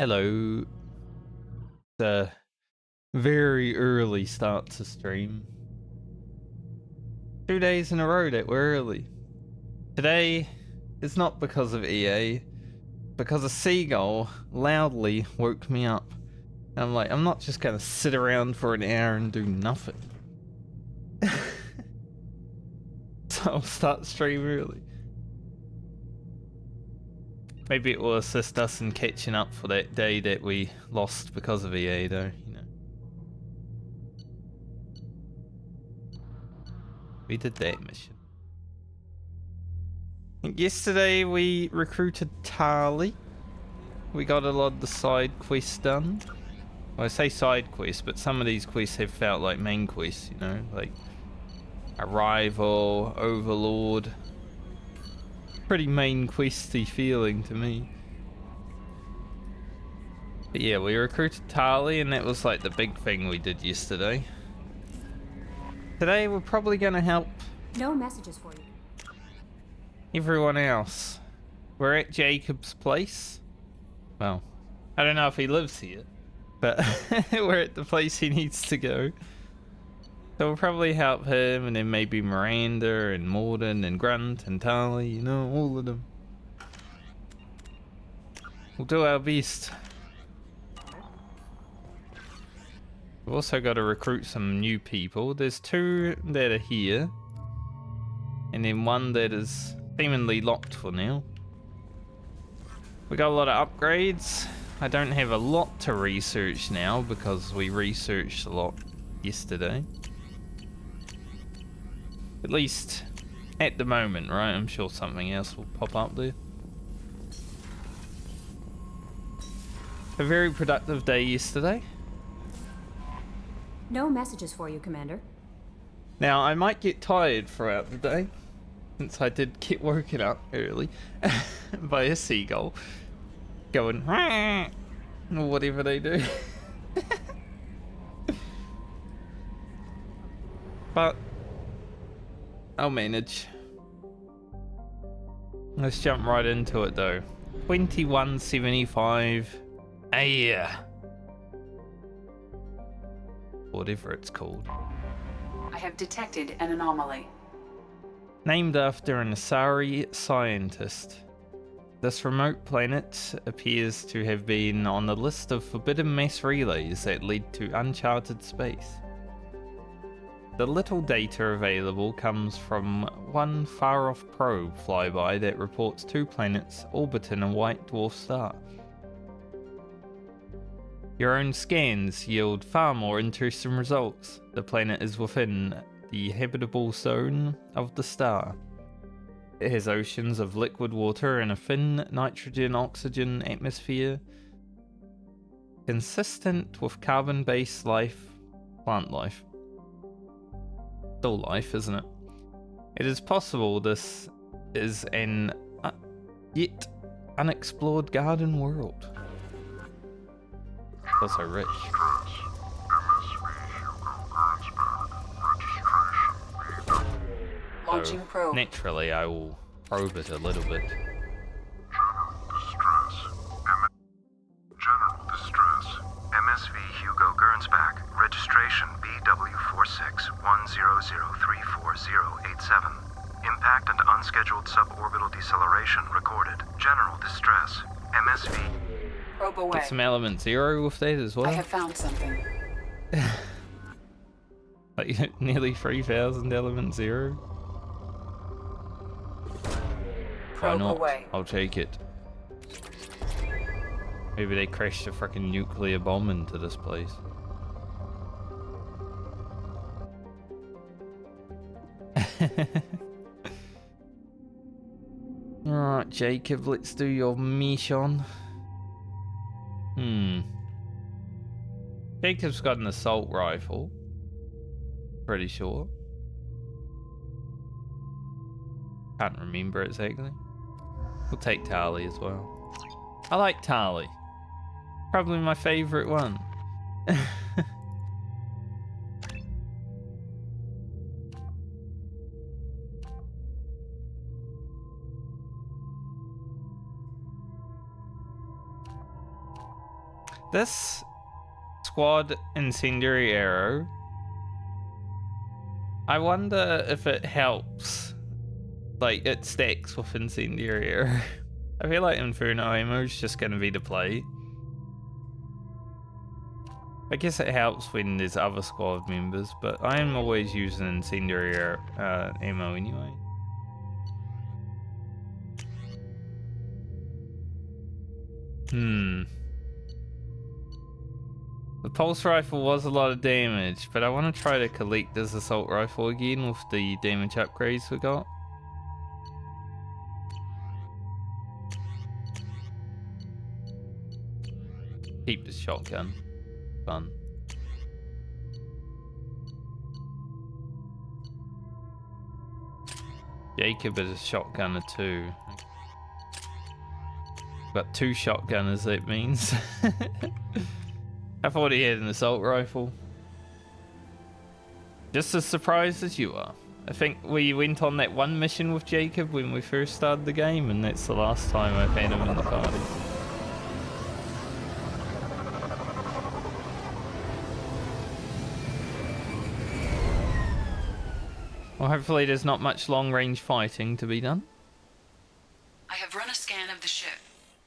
Hello. It's a very early start to stream. 2 days in a row that we're early. Today is not because of EA, because a seagull loudly woke me up. And I'm like, I'm not just gonna sit around for an hour and do nothing. So I'll start stream early. Maybe it will assist us in catching up for that day that we lost because of EA though, you know. We did that mission. Yesterday we recruited Tali. We got a lot of the side quests done. Well, I say side quests, but some of these quests have felt like main quests, you know, like Arrival, Overlord. Pretty main questy feeling to me. But yeah, we recruited Tali and that was like the big thing we did yesterday. Today we're probably gonna help no messages for you. Everyone else. We're at Jacob's place. Well, I don't know if he lives here, but we're at the place he needs to go. So we'll probably help him and then maybe Miranda and Morden and Grunt and Tali, you know, all of them. We'll do our best. We've also got to recruit some new people. There's 2 that are here. And then 1 that is seemingly locked for now. We got a lot of upgrades. I don't have a lot to research now because we researched a lot yesterday. At least at the moment, right? I'm sure something else will pop up there. A very productive day yesterday. No messages for you, Commander. Now, I might get tired throughout the day, since I did get woken up early by a seagull going or whatever they do. But I'll manage. Let's jump right into it though. 2175 a year. Whatever it's called. I have detected an anomaly. Named after an Asari scientist. This remote planet appears to have been on the list of forbidden mass relays that lead to uncharted space. The little data available comes from one far-off probe flyby that reports 2 planets orbiting a white dwarf star. Your own scans yield far more interesting results. The planet is within the habitable zone of the star. It has oceans of liquid water and a thin nitrogen-oxygen atmosphere, consistent with carbon-based life, plant life. Still life, isn't it? It is possible this is an yet unexplored garden world. It's also rich. Launching probe. Naturally, I will probe it a little bit. General distress. MSV Hugo Gernsback. Registration BW4610034087. Impact and unscheduled suborbital deceleration recorded. General distress. MSV. Probe away. Get some element 0 with that as well. I have found something. Like nearly 3,000 element 0. Why Probe not? away. I'll take it. Maybe they crashed a freaking nuclear bomb into this place. Alright, Jacob, let's do your mission. Jacob's got an assault rifle. Pretty sure. Can't remember exactly. We'll take Tali as well. I like Tali. Probably my favorite one. This squad incendiary arrow, I wonder if it helps. Like, it stacks with incendiary arrow. I feel like Inferno ammo is just going to be the play. I guess it helps when there's other squad members, but I am always using incendiary ammo anyway. The pulse rifle was a lot of damage, but I want to try to collect this assault rifle again with the damage upgrades we got. Keep the shotgun. Fun. Jacob is a shotgunner too. Got 2 shotgunners, that means. I thought he had an assault rifle. Just as surprised as you are. I think we went on that one mission with Jacob when we first started the game, and that's the last time I've had him in the party. Well, hopefully there's not much long-range fighting to be done. I have run a scan of the ship.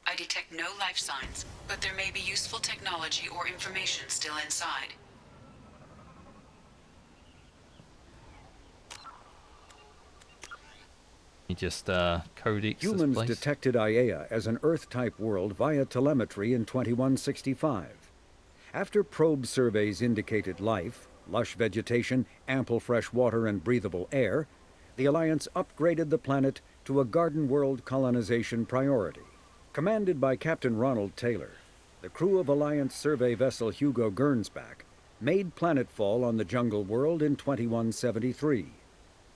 I detect no life signs, but there may be useful technology or information still inside. You just codex Humans this place. detected Aiea as an Earth-type world via telemetry in 2165. After probe surveys indicated life, lush vegetation, ample fresh water, and breathable air, the Alliance upgraded the planet to a garden world colonization priority. Commanded by Captain Ronald Taylor, the crew of Alliance survey vessel Hugo Gernsback made planetfall on the jungle world in 2173.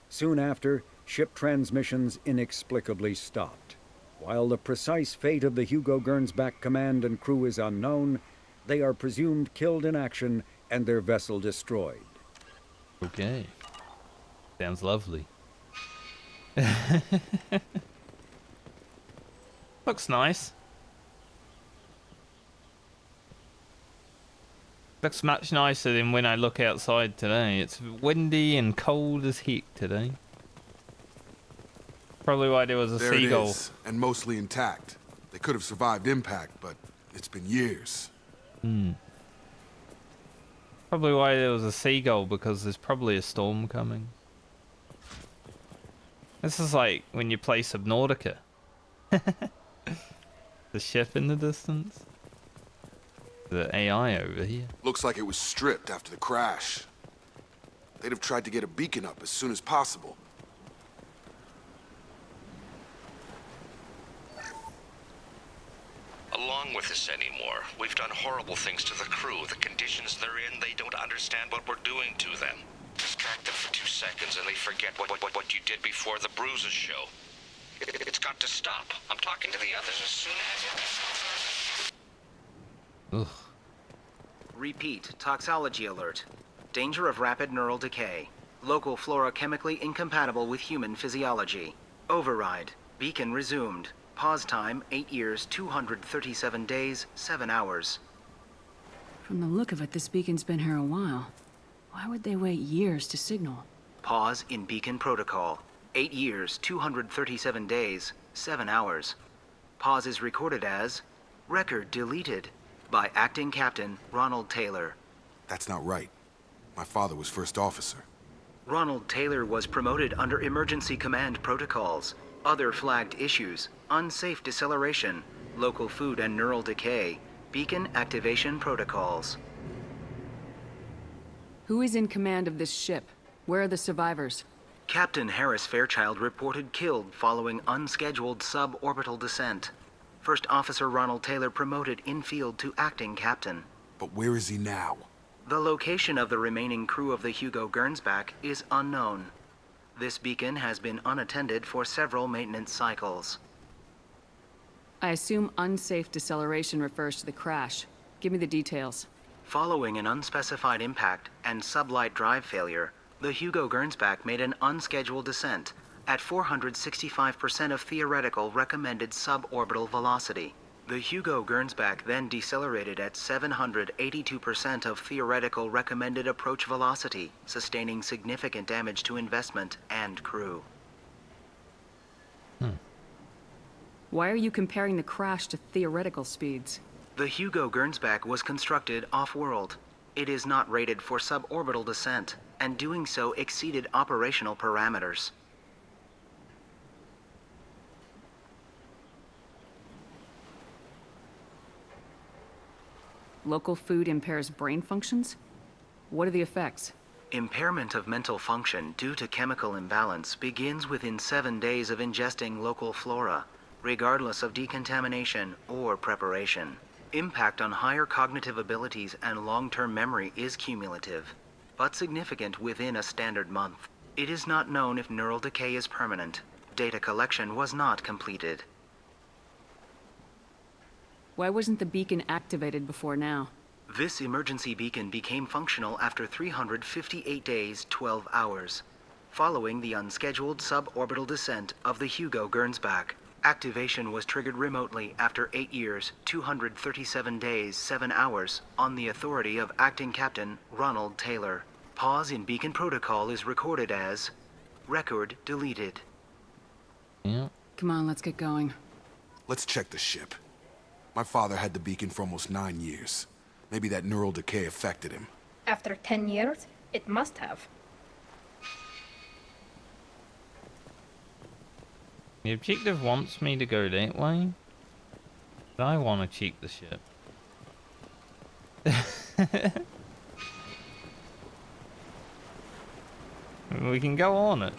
Soon after, ship transmissions inexplicably stopped. While the precise fate of the Hugo Gernsback command and crew is unknown, they are presumed killed in action and their vessel destroyed. Okay. Sounds lovely. Looks nice. Looks much nicer than when I look outside today. It's windy and cold as heck today. Probably why there was a There seagull. it is, and mostly intact. They could have survived impact, but it's been years. Probably why there was a seagull, because there's probably a storm coming. This is like when you play Subnautica. The ship in the distance. The AI over here. Looks like it was stripped after the crash. They'd have tried to get a beacon up as soon as possible. Along with this anymore. We've done horrible things to the crew. The conditions they're in, they don't understand what we're doing to them. Distract them for 2 seconds and they forget what you did before the bruises show. It's got to stop. I'm talking to the others as soon as... Ugh. Repeat, toxology alert. Danger of rapid neural decay. Local flora chemically incompatible with human physiology. Override. Beacon resumed. Pause time, 8 years, 237 days, 7 hours. From the look of it, this beacon's been here a while. Why would they wait years to signal? Pause in beacon protocol. 8 years, 237 days, 7 hours. Pause is recorded as record deleted by Acting Captain Ronald Taylor. That's not right. My father was first officer. Ronald Taylor was promoted under emergency command protocols. Other flagged issues: unsafe deceleration, local food and neural decay, beacon activation protocols. Who is in command of this ship? Where are the survivors? Captain Harris Fairchild reported killed following unscheduled suborbital descent. First Officer Ronald Taylor promoted in-field to acting captain. But where is he now? The location of the remaining crew of the Hugo Gernsback is unknown. This beacon has been unattended for several maintenance cycles. I assume unsafe deceleration refers to the crash. Give me the details. Following an unspecified impact and sublight drive failure, the Hugo Gernsback made an unscheduled descent at 465% of theoretical recommended suborbital velocity. The Hugo Gernsback then decelerated at 782% of theoretical recommended approach velocity, sustaining significant damage to investment and crew. Why are you comparing the crash to theoretical speeds? The Hugo Gernsback was constructed off-world. It is not rated for suborbital descent, and doing so exceeded operational parameters. Local food impairs brain functions? What are the effects? Impairment of mental function due to chemical imbalance begins within 7 days of ingesting local flora, regardless of decontamination or preparation. Impact on higher cognitive abilities and long-term memory is cumulative, but significant within a standard month. It is not known if neural decay is permanent. Data collection was not completed. Why wasn't the beacon activated before now? This emergency beacon became functional after 358 days, 12 hours, following the unscheduled suborbital descent of the Hugo Gernsback. Activation was triggered remotely after 8 years, 237 days, 7 hours, on the authority of Acting Captain Ronald Taylor. Pause in beacon protocol is recorded as record deleted. Yeah. Come on, let's get going. Let's check the ship. My father had the beacon for almost 9 years. Maybe that neural decay affected him. After 10 years, it must have. The objective wants me to go that way, but I want to check the ship. We can go on it.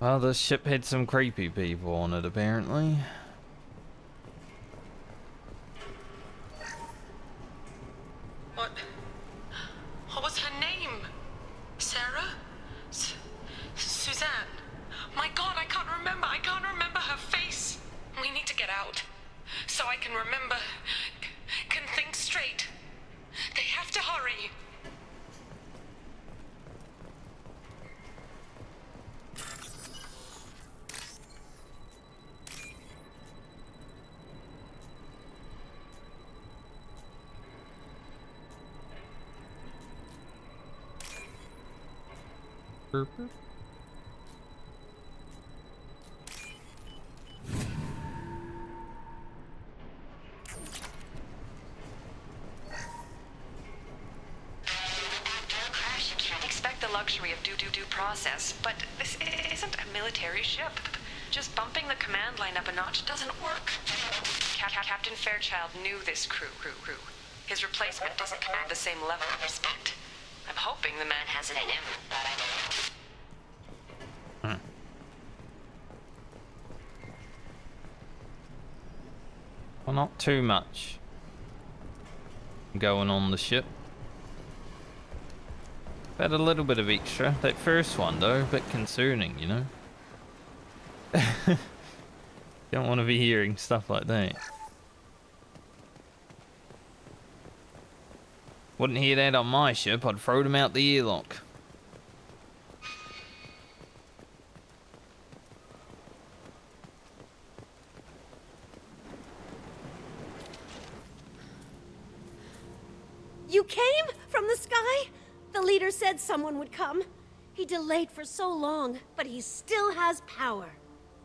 Well, this ship had some creepy people on it, apparently. What was her name? Sarah? Suzanne? My God, I can't remember. I can't remember her face. We need to get out, so I can remember, can think straight. They have to hurry. Luxury of due process, but this isn't a military ship. Just bumping the command line up a notch doesn't work. Captain Fairchild knew this crew. His replacement doesn't command the same level of respect. I'm hoping the man has it in him, but I don't know. Well, not too much going on the ship. Had a little bit of extra. That first one, though, a bit concerning, you know? Don't want to be hearing stuff like that. Wouldn't hear that on my ship, I'd throw them out the airlock. You came from the sky? The leader said someone would come. He delayed for so long, but he still has power.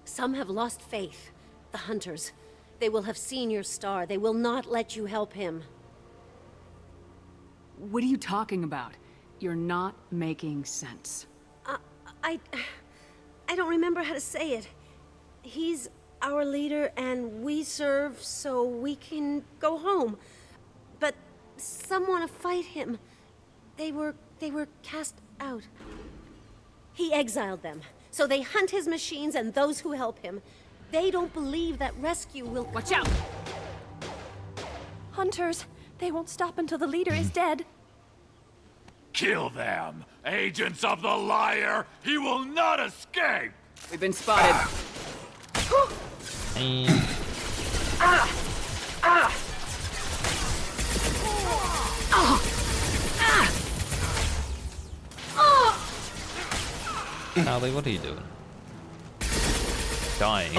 Some have lost faith. The hunters. They will have seen your star. They will not let you help him. What are you talking about? You're not making sense. I don't remember how to say it. He's our leader and we serve so we can go home. But some want to fight him. They were cast out. He exiled them, so they hunt his machines and those who help him. They don't believe that rescue will... Watch out! Hunters. They won't stop until the leader is dead. Kill them! Agents of the liar! He will not escape! We've been spotted. Tali, what are you doing? Dying.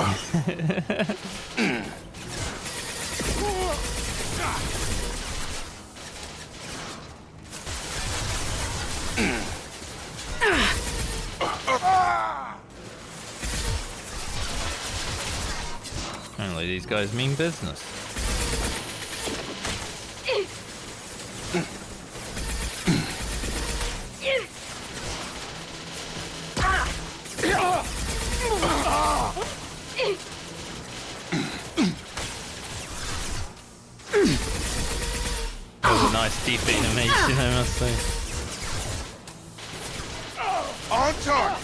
Apparently these guys mean business. That was a nice deep animation, I must say. On target!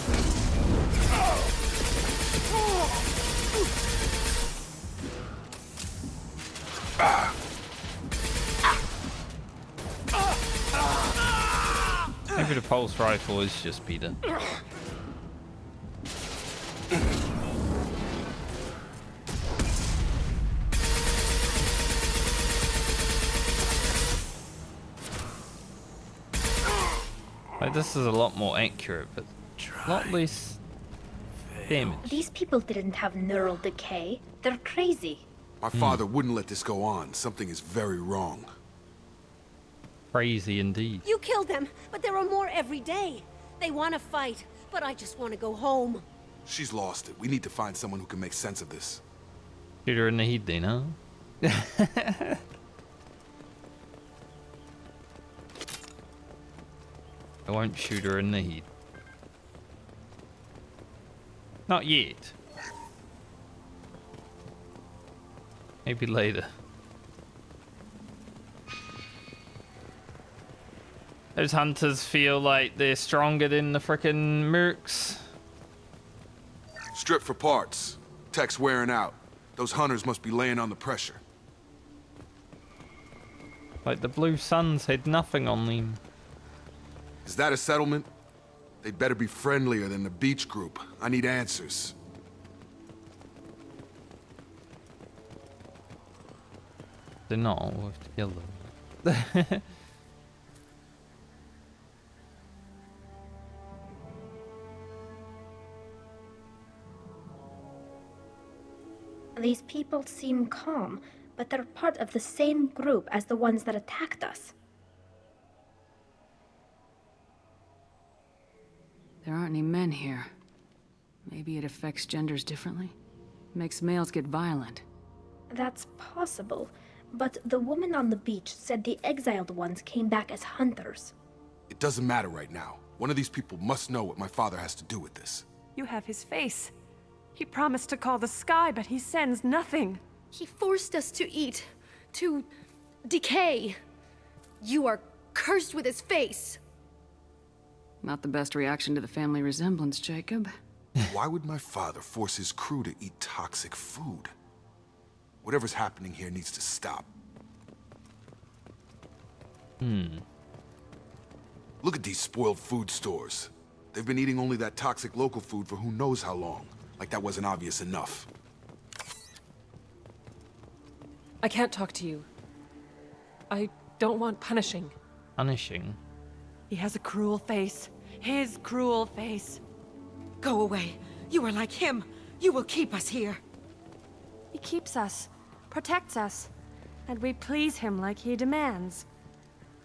Maybe the pulse rifle is just better. Like, this is a lot more accurate, but a lot less damage. These people didn't have neural decay. They're crazy. My father wouldn't let this go on. Something is very wrong. Crazy indeed. You killed them, but there are more every day. They want to fight, but I just want to go home. She's lost it. We need to find someone who can make sense of this. Shoot her in the head then, huh? I won't shoot her in the head. Not yet. Maybe later. Those hunters feel like they're stronger than the frickin' mercs. Strip for parts. Tech's wearing out. Those hunters must be laying on the pressure. Like the Blue Suns had nothing on them. Is that a settlement? They'd better be friendlier than the beach group. I need answers. They're not. We'll have to kill them. These people seem calm, but they're part of the same group as the ones that attacked us. There aren't any men here. Maybe it affects genders differently. Makes males get violent. That's possible, but the woman on the beach said the exiled ones came back as hunters. It doesn't matter right now. One of these people must know what my father has to do with this. You have his face. He promised to call the sky, but he sends nothing. He forced us to eat, to decay. You are cursed with his face. Not the best reaction to the family resemblance, Jacob. Why would my father force his crew to eat toxic food? Whatever's happening here needs to stop. Look at these spoiled food stores. They've been eating only that toxic local food for who knows how long. Like that wasn't obvious enough. I can't talk to you. I don't want punishing. Punishing? He has a cruel face. His cruel face. Go away. You are like him. You will keep us here. He keeps us, protects us, and we please him like he demands.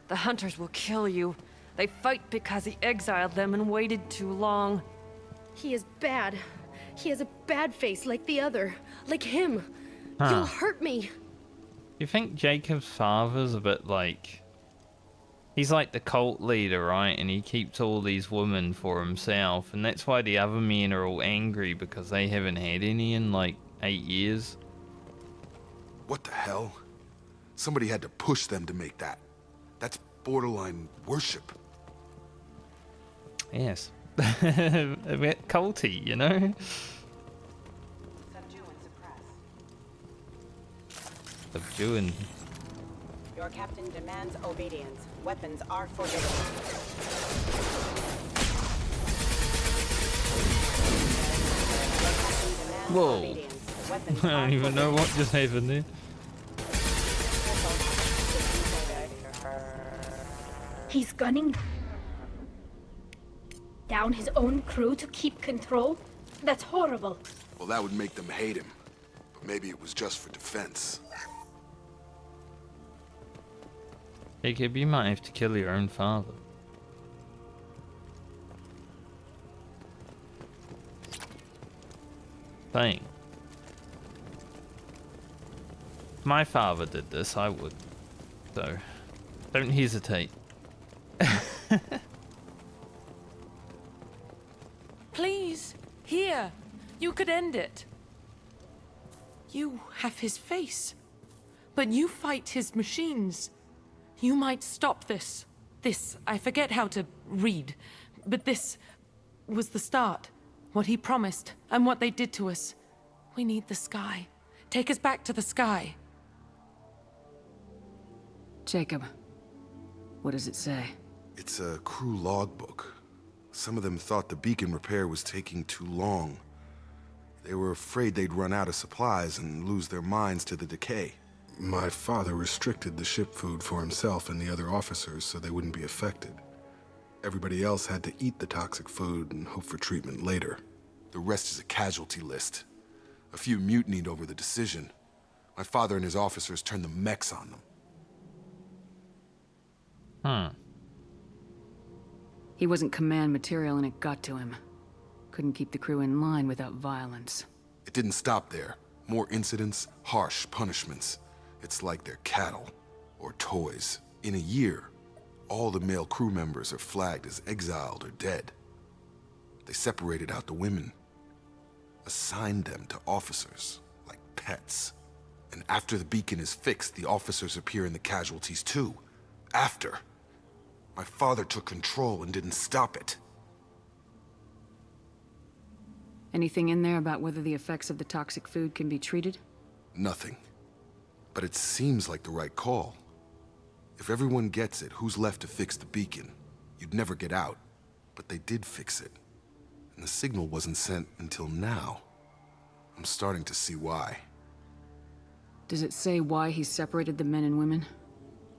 The hunters will kill you. They fight because he exiled them and waited too long. He is bad. He has a bad face like the other. Like him. You'll hurt me. You think Jacob's father's a bit like... He's like the cult leader, right? And he keeps all these women for himself. And that's why the other men are all angry, because they haven't had any in like 8 years. What the hell? Somebody had to push them to make that. That's borderline worship. Yes. A bit culty, you know? Subdue and Your captain demands obedience. Weapons are forbidden. Whoa. I don't even know what just happened there. He's gunning down his own crew to keep control? That's horrible. Well, that would make them hate him. But maybe it was just for defense. Jacob, you might have to kill your own father. Thing. If my father did this, I would. So, don't hesitate. Please, here. You could end it. You have his face, but you fight his machines. You might stop this. This, I forget how to read, but this was the start. What he promised, and what they did to us. We need the sky. Take us back to the sky. Jacob, what does it say? It's a crew logbook. Some of them thought the beacon repair was taking too long. They were afraid they'd run out of supplies and lose their minds to the decay. My father restricted the ship food for himself and the other officers so they wouldn't be affected. Everybody else had to eat the toxic food and hope for treatment later. The rest is a casualty list. A few mutinied over the decision. My father and his officers turned the mechs on them. He wasn't command material and it got to him. Couldn't keep the crew in line without violence. It didn't stop there. More incidents, harsh punishments. It's like they're cattle or toys. In a year, all the male crew members are flagged as exiled or dead. They separated out the women, assigned them to officers, like pets. And after the beacon is fixed, the officers appear in the casualties too. After. My father took control and didn't stop it. Anything in there about whether the effects of the toxic food can be treated? Nothing. But it seems like the right call. If everyone gets it, who's left to fix the beacon? You'd never get out. But they did fix it. And the signal wasn't sent until now. I'm starting to see why. Does it say why he separated the men and women?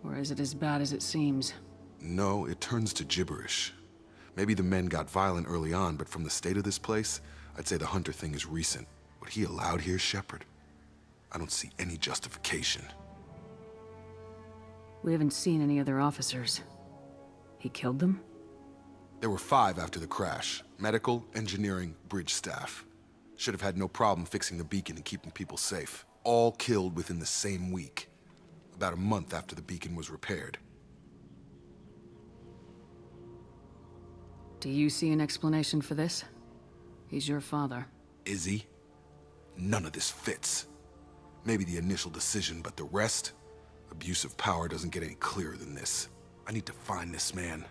Or is it as bad as it seems? No, it turns to gibberish. Maybe the men got violent early on, but from the state of this place, I'd say the Hunter thing is recent. What he allowed here, Shepard? I don't see any justification. We haven't seen any other officers. He killed them? There were 5 after the crash. Medical, engineering, bridge staff. Should have had no problem fixing the beacon and keeping people safe. All killed within the same week. About a month after the beacon was repaired. Do you see an explanation for this? He's your father. Is he? None of this fits. Maybe the initial decision, but the rest? Abuse of power doesn't get any clearer than this. I need to find this man.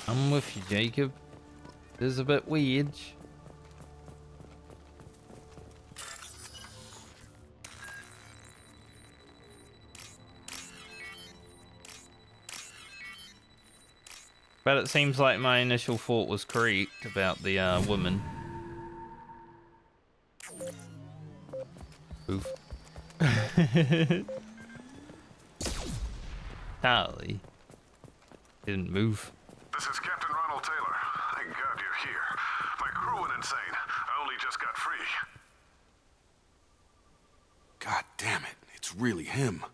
I'm with you, Jacob. It is a bit weird. But it seems like my initial thought was correct about the woman. Oof. Tali didn't move. This is Captain Ronald Taylor. Thank God you're here. My crew went insane. I only just got free. God damn it, it's really him.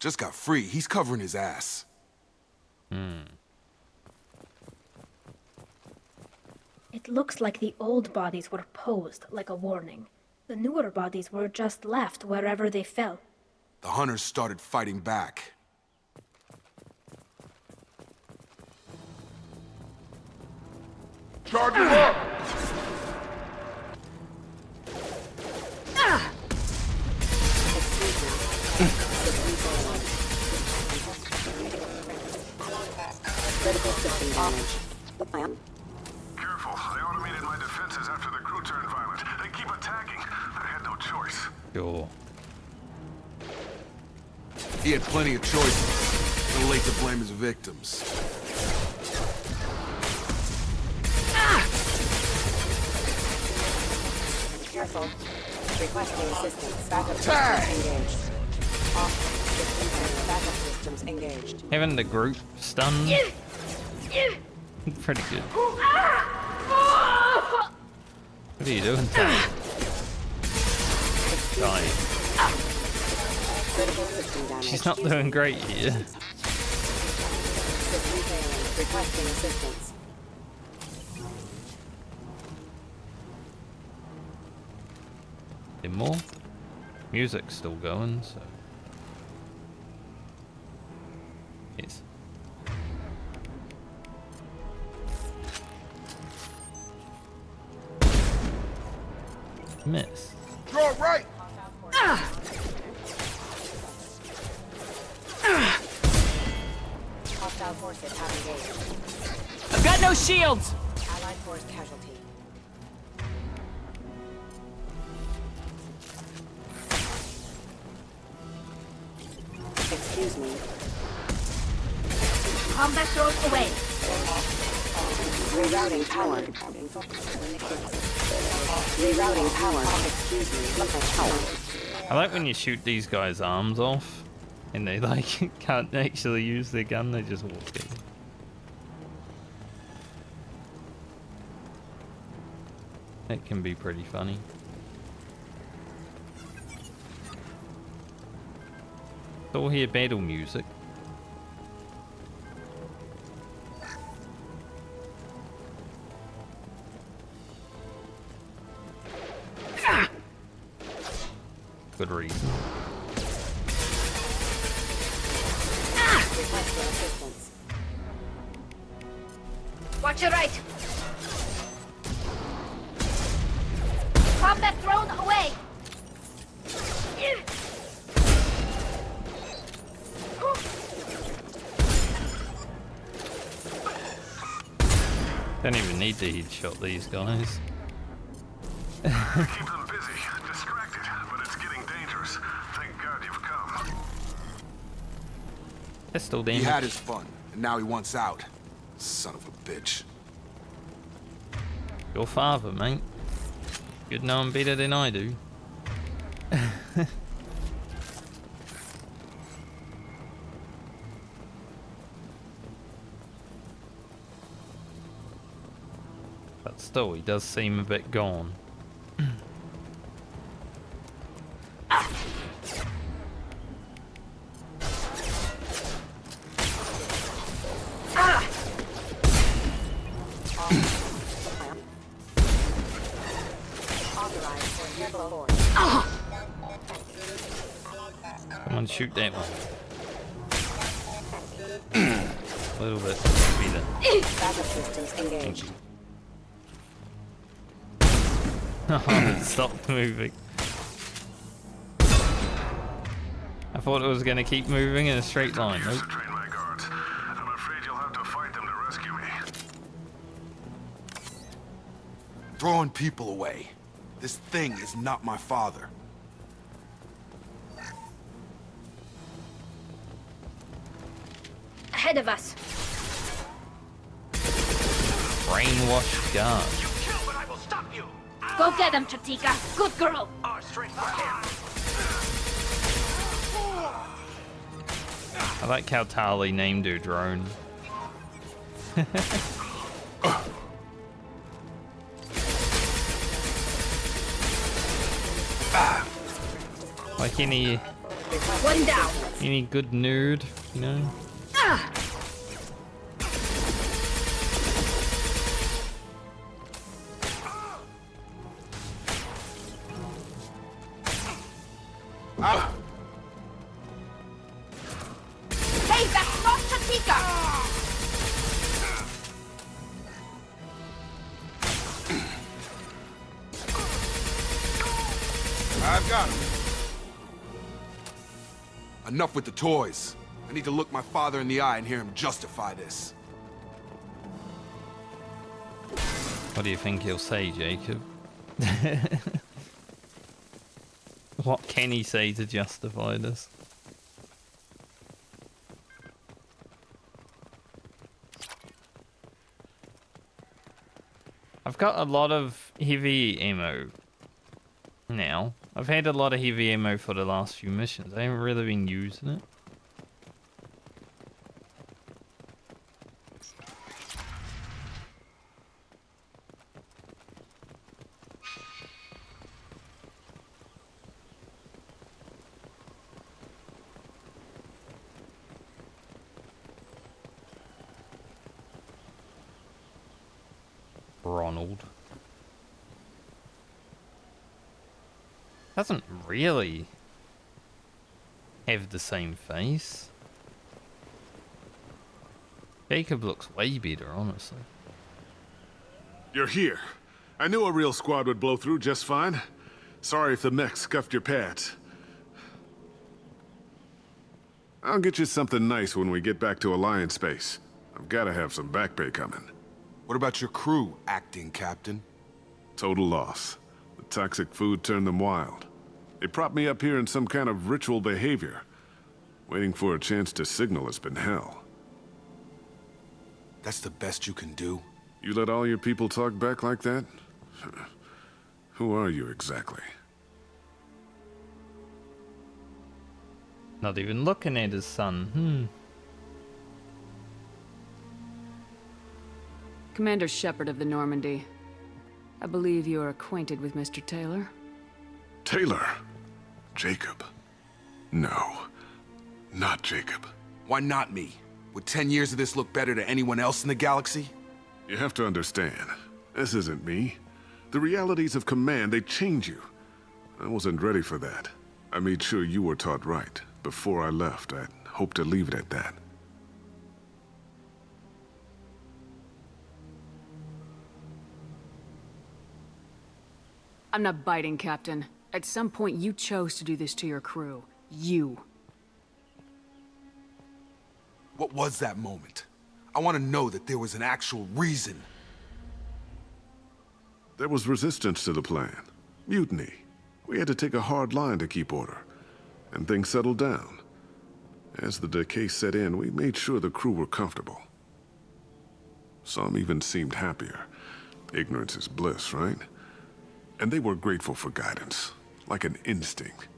Just got free. He's covering his ass. It looks like the old bodies were posed like a warning. The newer bodies were just left wherever they fell. The hunters started fighting back. Charge him up! Careful, I automated my defenses after the crew turned violent. They keep attacking. I had no choice. Sure. He had plenty of choices. Too late to blame his victims. Careful. Requesting assistance. Backup systems engaged. Backup systems engaged. Having the group stunned. Pretty good. What are you doing, Tali? Dying. She's not doing great here. Requesting assistance. More music's still going, so yes. Miss. Draw right. Hostile forces have engaged. I've got no shields. Allied force casualty. Excuse me. Combat drone away. Rerouting power. Rerouting power. Excuse me. I like when you shoot these guys' arms off and they like can't actually use their gun, they just walk in. That can be pretty funny. Still hear battle music. Good reason. Watch your right. Combat drone away. Don't even need to headshot these guys. Keep them busy, distracted, but it's getting dangerous. Thank God you've come. Pistol damage. He had his fun, and now he wants out. Son of a bitch. Your father, mate. You'd know him better than I do. But still, he does seem a bit gone. Someone shoot that one. A little bit speeder. Backup systems engaged. Oh, it stopped moving. I thought it was going to keep moving in a straight line. Nope. I'm afraid you'll have to fight them to rescue me. Throwing people away. This thing is not my father. Ahead of us. Brainwashed guard. Go get him, Chatika. Good girl. I like how Tali named her drone. Like any One down. Any good nerd, you know? Hey, that's not Chatika! I've got him. Enough with the toys. I need to look my father in the eye and hear him justify this. What do you think he'll say, Jacob? What can he say to justify this? I've got a lot of heavy ammo now. I've had a lot of heavy ammo for the last few missions. I haven't really been using it. Ronald. Doesn't really have the same face. Jacob looks way better, honestly. You're here. I knew a real squad would blow through just fine. Sorry if the mech scuffed your pads. I'll get you something nice when we get back to Alliance Base. I've gotta have some back pay coming. What about your crew, acting captain? Total loss. The toxic food turned them wild. They propped me up here in some kind of ritual behavior. Waiting for a chance to signal has been hell. That's the best you can do? You let all your people talk back like that? Who are you exactly? Not even looking at his son. Commander Shepard of the Normandy. I believe you are acquainted with Mr. Taylor. Taylor? Jacob? No. Not Jacob. Why not me? Would 10 years of this look better to anyone else in the galaxy? You have to understand, this isn't me. The realities of command, they change you. I wasn't ready for that. I made sure you were taught right. Before I left, I hoped to leave it at that. I'm not biting, Captain. At some point, you chose to do this to your crew. You. What was that moment? I want to know that there was an actual reason. There was resistance to the plan. Mutiny. We had to take a hard line to keep order. And things settled down. As the decay set in, we made sure the crew were comfortable. Some even seemed happier. Ignorance is bliss, right? And they were grateful for guidance, like an instinct.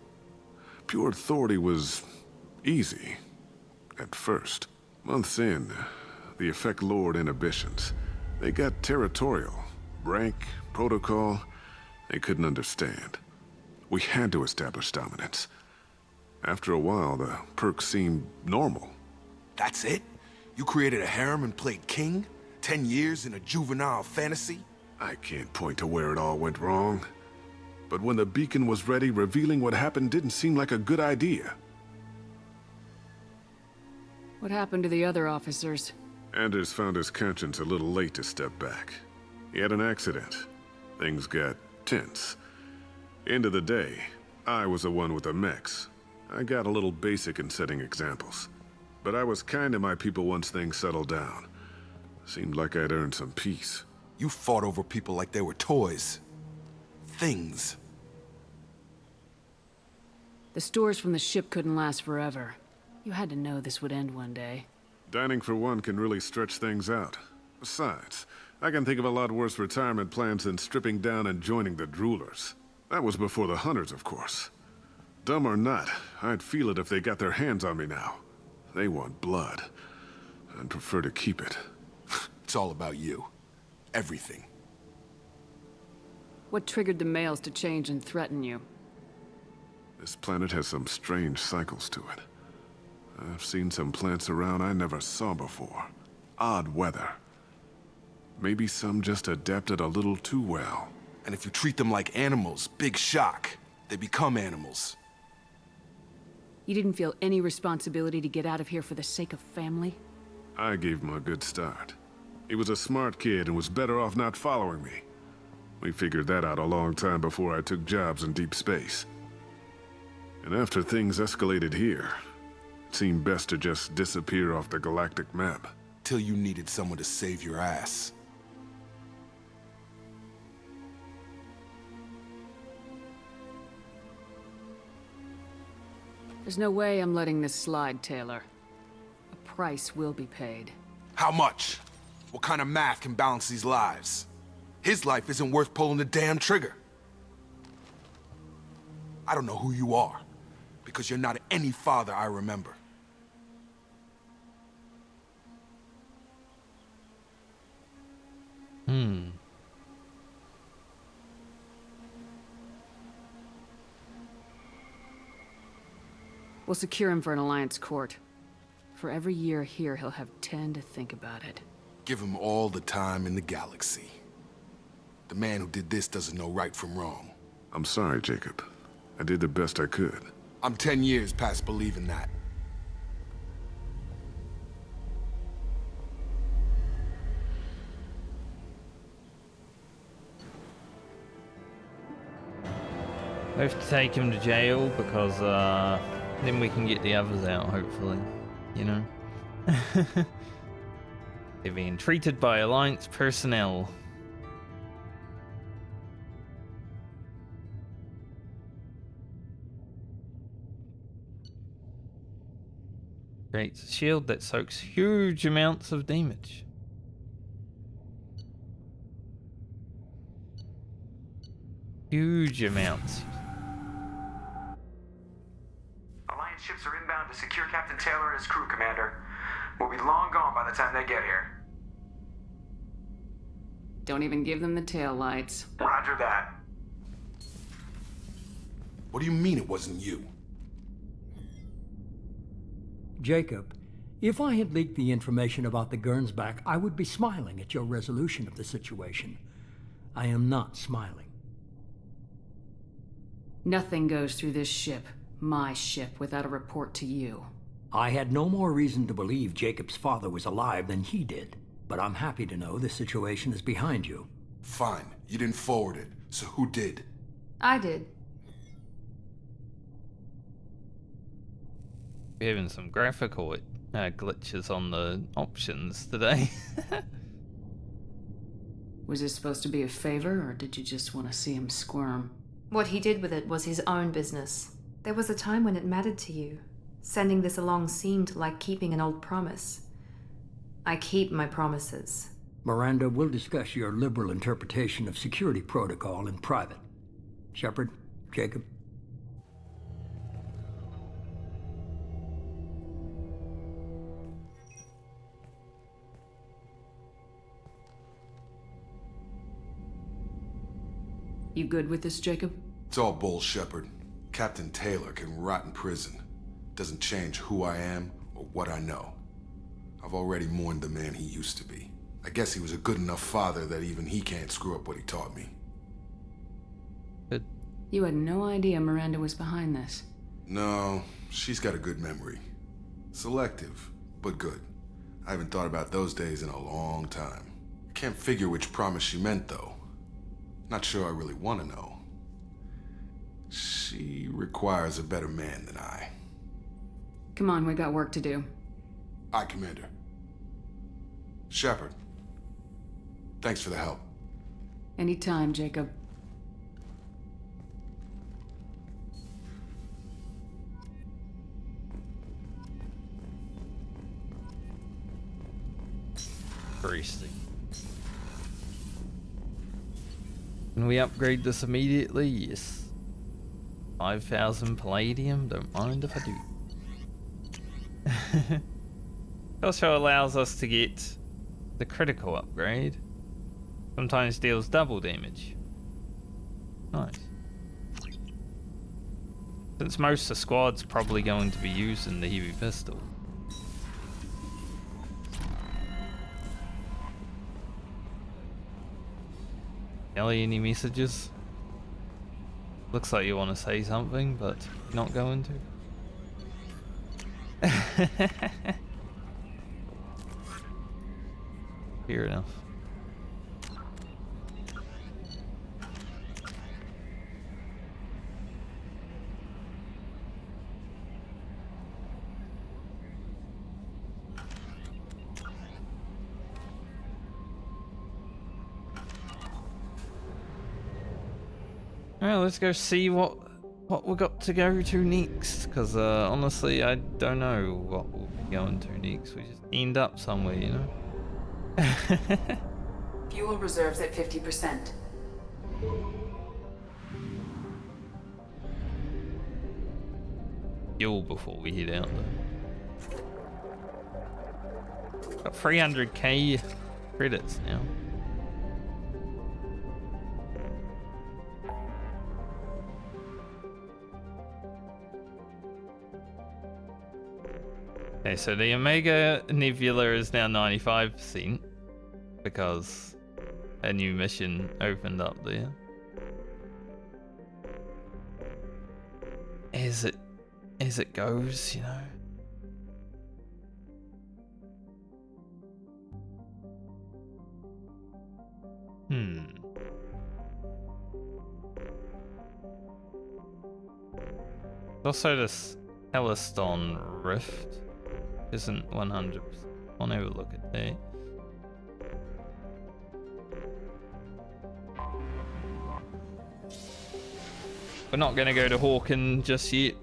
Pure authority was easy, at first. Months in, the effect lowered inhibitions. They got territorial. Rank, protocol, they couldn't understand. We had to establish dominance. After a while, the perks seemed normal. That's it? You created a harem and played king? 10 years in a juvenile fantasy? I can't point to where it all went wrong. But when the beacon was ready, revealing what happened didn't seem like a good idea. What happened to the other officers? Anders found his conscience a little late to step back. He had an accident. Things got tense. End of the day, I was the one with the mechs. I got a little basic in setting examples. But I was kind to my people once things settled down. Seemed like I'd earned some peace. You fought over people like they were toys. Things. The stores from the ship couldn't last forever. You had to know this would end one day. Dining for one can really stretch things out. Besides, I can think of a lot worse retirement plans than stripping down and joining the droolers. That was before the hunters, of course. Dumb or not, I'd feel it if they got their hands on me now. They want blood. I'd prefer to keep it. It's all about you. Everything. What triggered the males to change and threaten you? This planet has some strange cycles to it. I've seen some plants around I never saw before. Odd weather. Maybe some just adapted a little too well. And if you treat them like animals, big shock. They become animals. You didn't feel any responsibility to get out of here for the sake of family? I gave him a good start. He was a smart kid and was better off not following me. We figured that out a long time before I took jobs in deep space. And after things escalated here, it seemed best to just disappear off the galactic map. Till you needed someone to save your ass. There's no way I'm letting this slide, Taylor. A price will be paid. How much? What kind of math can balance these lives? His life isn't worth pulling the damn trigger. I don't know who you are, because you're not any father I remember. We'll secure him for an Alliance court. For every year here, he'll have 10 to think about it. Give him all the time in the galaxy. The man who did this doesn't know right from wrong. I'm sorry, Jacob. I did the best I could. I'm 10 years past believing that. We have to take him to jail because then we can get the others out, hopefully. You know? They're being treated by Alliance personnel. Creates a shield that soaks huge amounts of damage. Huge amounts. Alliance ships are inbound to secure Captain Taylor and his crew, Commander. We'll be long gone by the time they get here. Don't even give them the tail lights. Roger that. What do you mean it wasn't you? Jacob, if I had leaked the information about the Gernsback, I would be smiling at your resolution of the situation. I am not smiling. Nothing goes through this ship, my ship, without a report to you. I had no more reason to believe Jacob's father was alive than he did, but I'm happy to know the situation is behind you. Fine. You didn't forward it, so who did? I did. We're having some graphical glitches on the options today. Was this supposed to be a favor, or did you just want to see him squirm? What he did with it was his own business. There was a time when it mattered to you. Sending this along seemed like keeping an old promise. I keep my promises. Miranda, we'll discuss your liberal interpretation of security protocol in private. Shepard, Jacob. You good with this, Jacob? It's all bull, Shepard. Captain Taylor can rot in prison. Doesn't change who I am or what I know. I've already mourned the man he used to be. I guess he was a good enough father that even he can't screw up what he taught me. Good. You had no idea Miranda was behind this. No, she's got a good memory. Selective, but good. I haven't thought about those days in a long time. I can't figure which promise she meant, though. Not sure I really want to know. She requires a better man than I. Come on, we got work to do. Aye, Commander. Shepard, thanks for the help. Anytime, Jacob. Interesting. Can we upgrade this immediately? Yes. 5,000 palladium, don't mind if I do. Also allows us to get the critical upgrade. Sometimes deals double damage. Nice. Since most of the squad's probably going to be using the heavy pistol. Ellie, any messages? Looks like you want to say something, but you're not going to. Fair enough. Alright, let's go see what we got to go to next, because honestly I don't know what we'll be going to next. We just end up somewhere, you know? Fuel reserves at 50%. Fuel before we head out though. Got 300k credits now. Okay, so the Omega Nebula is now 95% because a new mission opened up there. As it goes, you know. Also this Elliston Rift isn't 100%. I'll never look at that. We're not gonna go to Hawken just yet.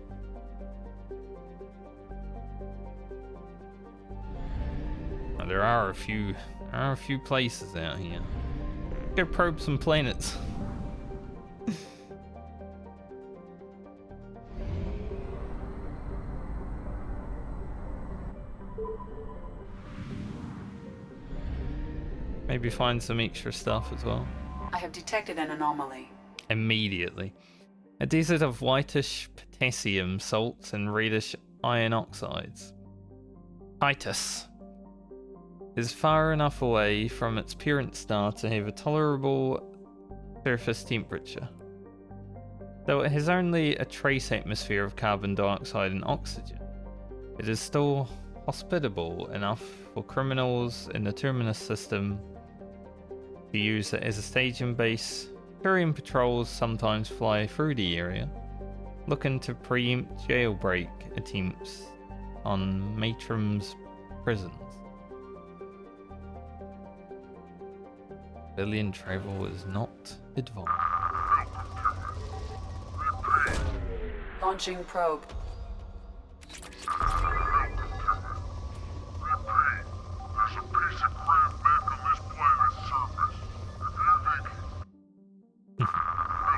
There are a few places out here. Go probe some planets. Maybe find some extra stuff as well. I have detected an anomaly. Immediately. A desert of whitish potassium salts and reddish iron oxides. Taitus is far enough away from its parent star to have a tolerable surface temperature. Though it has only a trace atmosphere of carbon dioxide and oxygen, it is still hospitable enough for criminals in the Terminus system to use it as a staging base. Turian patrols sometimes fly through the area, looking to preempt jailbreak attempts on Matrim's prisons. Civilian travel is not advised. Launching probe.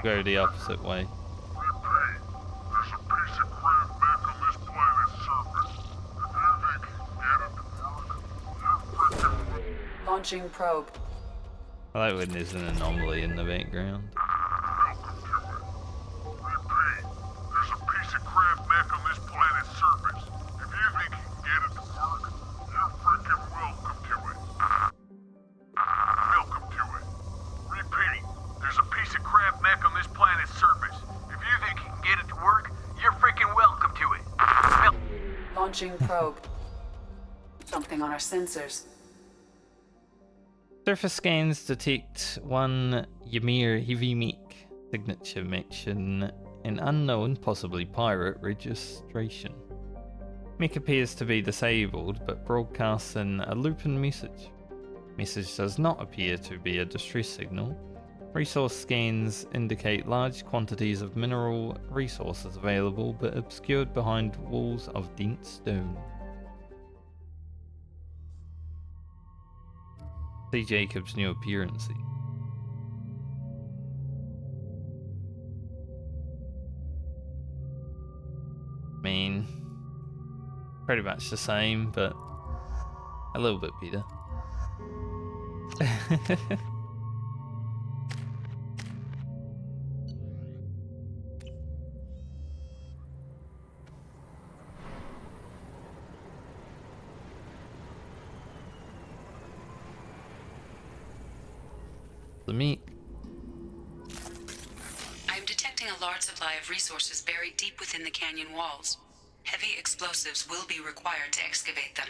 Go the opposite way. Launching probe. I like when there's an anomaly in the background. Launching probe. Something on our sensors. Surface scans detect one Ymir heavy mech signature matching an unknown, possibly pirate, registration. Mech appears to be disabled, but broadcasts a Lupin message. Message does not appear to be a distress signal. Resource scans indicate large quantities of mineral resources available, but obscured behind walls of dense stone. See Jacob's new appearance. I mean, pretty much the same, but a little bit better. The meat. I am detecting a large supply of resources buried deep within the canyon walls. Heavy explosives will be required to excavate them.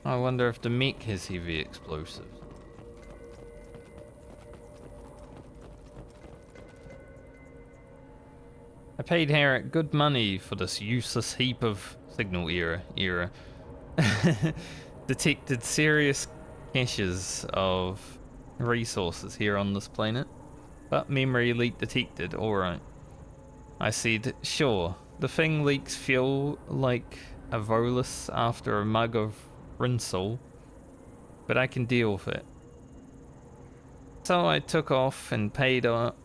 I wonder if the mech has heavy explosives. I paid Herrick good money for this useless heap of signal error. Detected serious caches of resources here on this planet, but memory leak detected. Alright. I said, sure, the thing leaks fuel like a Volus after a mug of Rinsel, but I can deal with it. So I took off and paid out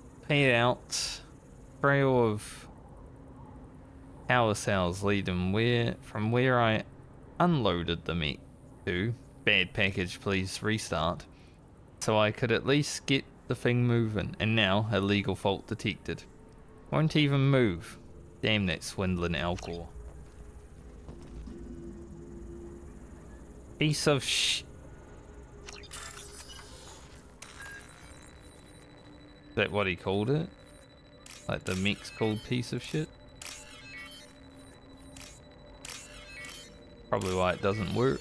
trail of power cells leading from where I unloaded the meat to. Bad package, please restart. So I could at least get the thing moving, and now illegal fault detected. Won't even move. Damn that swindling Alcor. Piece of sh... Is that what he called it? Like the mech's called piece of shit? Probably why it doesn't work.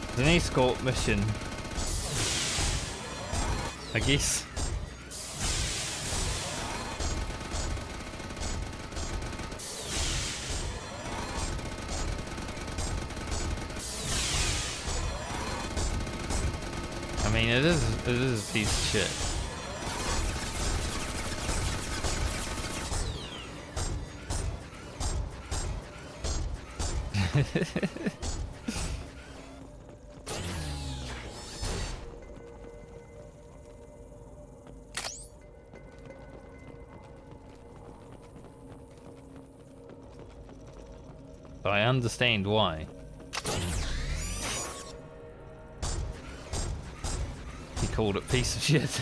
It's an escort mission, I guess. I mean, it is a piece of shit. So I understand why. He called it piece of shit.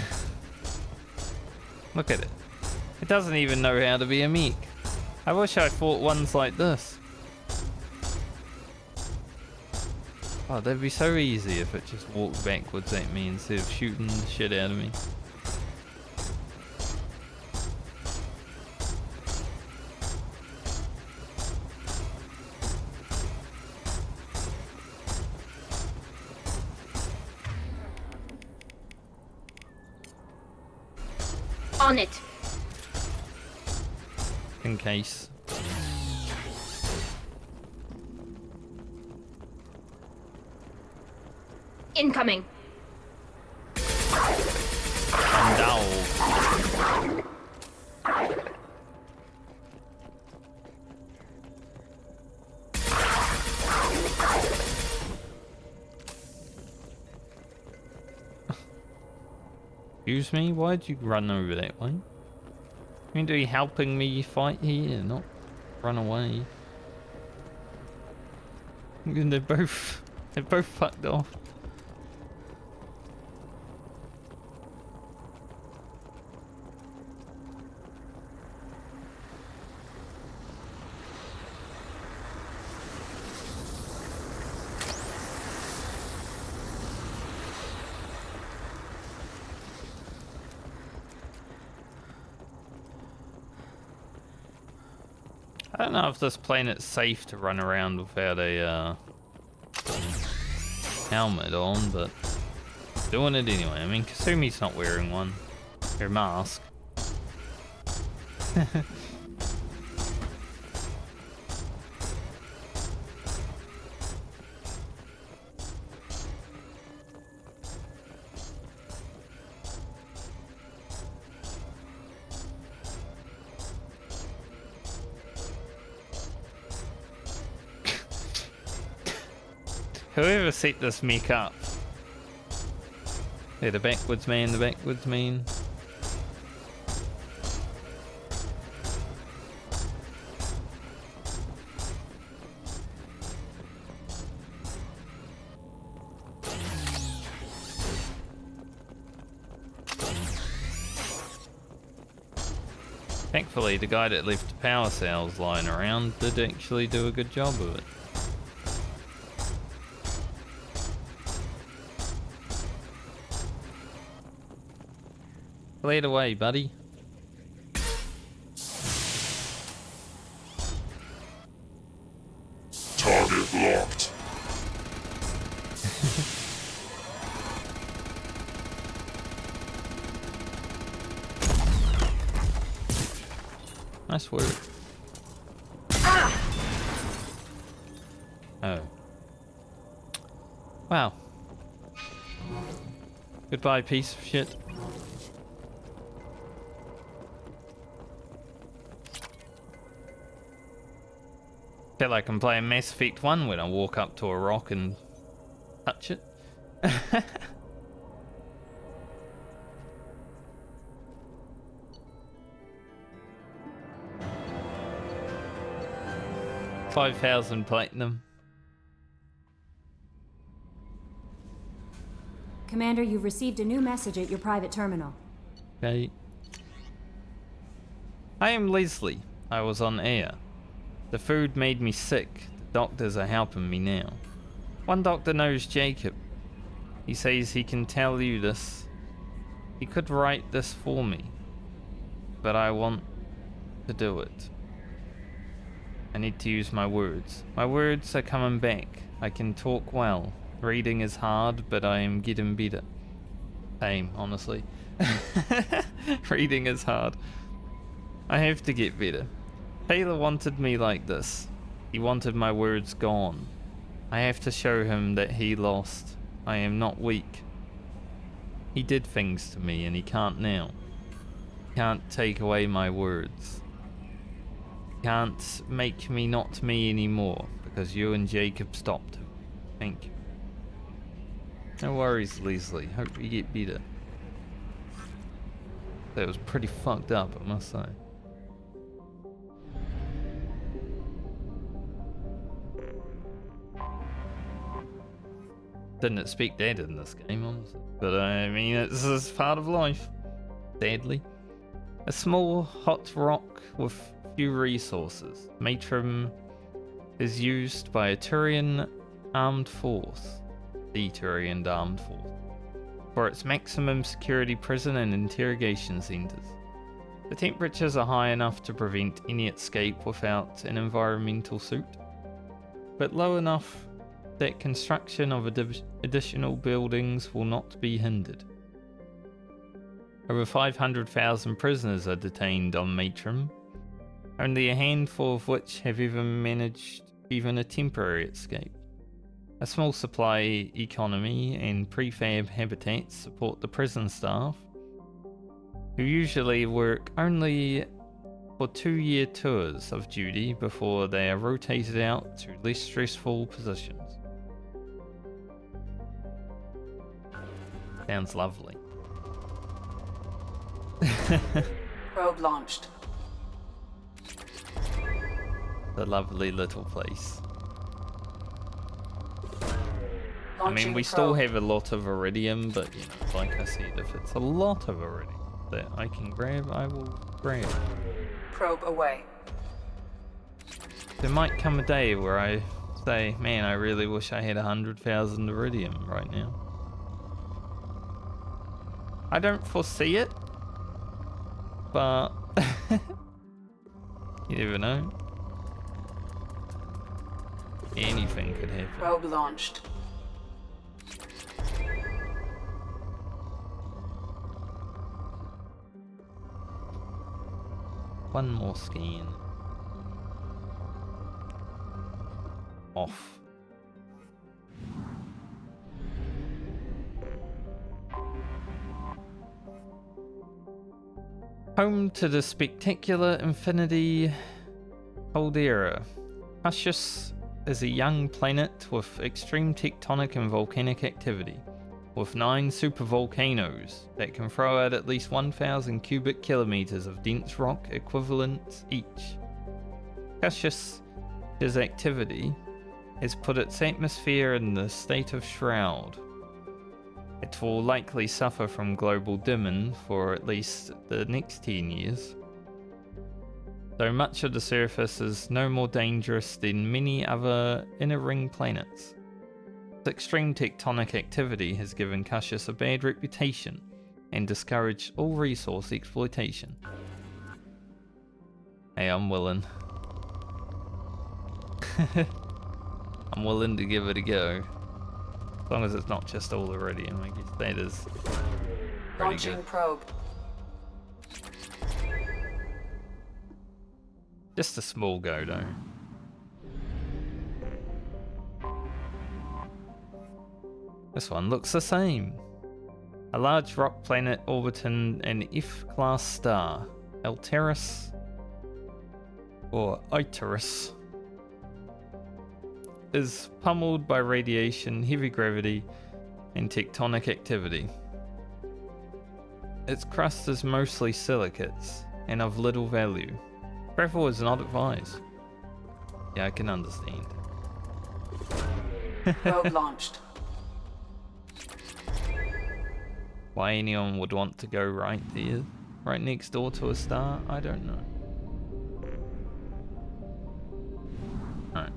Look at it. It doesn't even know how to be a meek. I wish I fought ones like this. Oh, that'd be so easy if it just walked backwards at me instead of shooting the shit out of me. On it. In case. Incoming. And down. Excuse me, why'd you run over that way? You mean to be helping me fight here, not run away? And they're both fucked off. I don't know if this planet's safe to run around without a helmet on, but doing it anyway. I mean, Kasumi's not wearing one. Her mask. Whoever set this mech up. Yeah, the backwards man. Thankfully, the guy that left the power cells lying around did actually do a good job of it. Cleared away, buddy. Locked. Nice work. Oh. Wow. Goodbye, piece of shit. Feel like I'm playing Mass Effect 1 when I walk up to a rock and touch it. 5,000 platinum. Commander, you've received a new message at your private terminal. Okay. I am Leslie. I was on air. The food made me sick. The doctors are helping me now. One doctor knows Jacob. He says he can tell you this. He could write this for me. But I want to do it. I need to use my words. My words are coming back. I can talk well. Reading is hard, but I am getting better. Same, honestly. Reading is hard. I have to get better. Taylor wanted me like this. He wanted my words gone. I have to show him that he lost. I am not weak. He did things to me and he can't now. He can't take away my words. He can't make me not me anymore because you and Jacob stopped him. Thank you. No worries, Leslie. Hope you get better. That was pretty fucked up, I must say. Didn't expect that in this game, honestly. But I mean, it's part of life. Sadly. A small hot rock with few resources. Matrim is used by a Turian armed force. The Turian armed force. For its maximum security prison and interrogation centers. The temperatures are high enough to prevent any escape without an environmental suit, but low enough that construction of additional buildings will not be hindered. Over 500,000 prisoners are detained on Matrim, only a handful of which have ever managed even a temporary escape. A small supply economy and prefab habitats support the prison staff, who usually work only for 2-year tours of duty before they are rotated out to less stressful positions. Sounds lovely. Probe launched. The lovely little place. I mean, we still have a lot of iridium, but you know, like I said, if it's a lot of iridium that I can grab, I will grab. Probe away. There might come a day where I say, man, I really wish I had 100,000 iridium right now. I don't foresee it, but you never know. Anything could happen. Probe launched. One more scan. Off. Home to the spectacular Infinity Caldera. Cassius is a young planet with extreme tectonic and volcanic activity, with 9 supervolcanoes that can throw out at least 1,000 cubic kilometers of dense rock equivalent each. Cassius's activity has put its atmosphere in the state of shroud. It will likely suffer from global dimming for at least the next 10 years. Though much of the surface is no more dangerous than many other inner ring planets. Its extreme tectonic activity has given Cassius a bad reputation and discouraged all resource exploitation. Hey, I'm willing. I'm willing to give it a go. As long as it's not just all iridium, I guess that is pretty Launching good. probe. Just a small go though. This one looks the same. A large rock planet orbiting an F-class star, Alteris or Iterus, is pummeled by radiation, heavy gravity, and tectonic activity. Its crust is mostly silicates and of little value. Travel is not advised. Yeah, I can understand. Probe launched. Why anyone would want to go right there, right next door to a star, I don't know. Alright.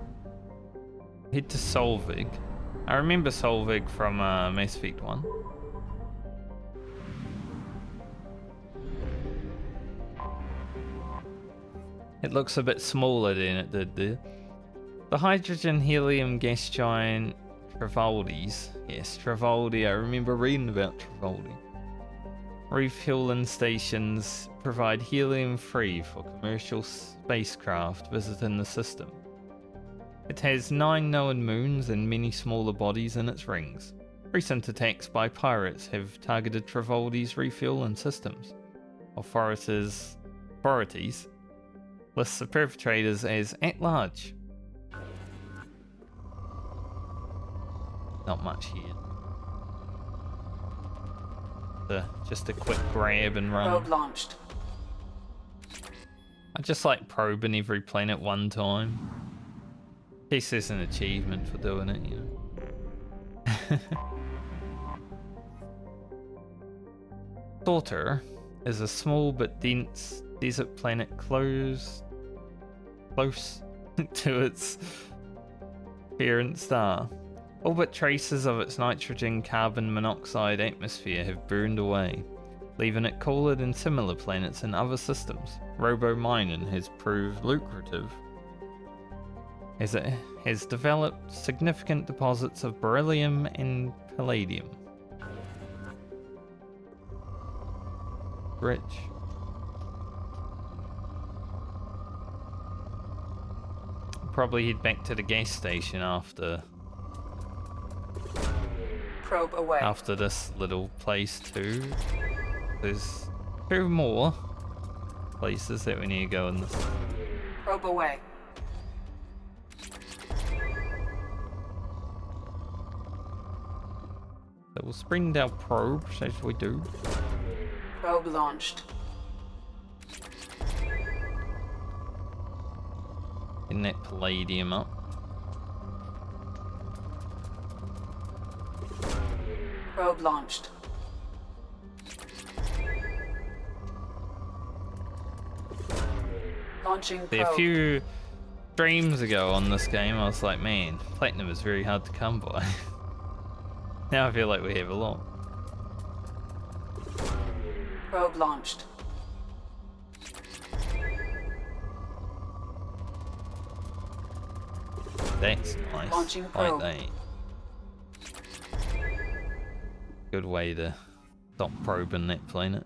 Head to Solvig. I remember Solvig from Mass Effect 1. It looks a bit smaller than it did there. The hydrogen-helium gas giant Travaldi's. Yes, Travaldi, I remember reading about Travaldi. Refueling stations provide helium-free for commercial spacecraft visiting the system. It has 9 known moons and many smaller bodies in its rings. Recent attacks by pirates have targeted Travaldi's refueling systems. Authorities list the perpetrators as at large. Not much here. Just a quick grab and run. Probe launched. I just like probing every planet one time. In case there's an achievement for doing it, you know. Sauter is a small but dense desert planet close to its parent star. All but traces of its nitrogen carbon monoxide atmosphere have burned away, leaving it cooler than similar planets in other systems. Robo-mining has proved lucrative, as it has developed significant deposits of beryllium and palladium. Rich. Probably head back to the gas station after Probe away. After this little place too. There's 2 more places that we need to go in this. Probe away. So we'll spring our probes as we do. Probe launched. Getting that palladium up. Probe launched. Launching probe. A few streams ago on this game, I was like, man, platinum is very hard to come by. Now I feel like we have a lot. Probe launched. That's nice. Launching Like probe. that. Good way to stop probing that planet.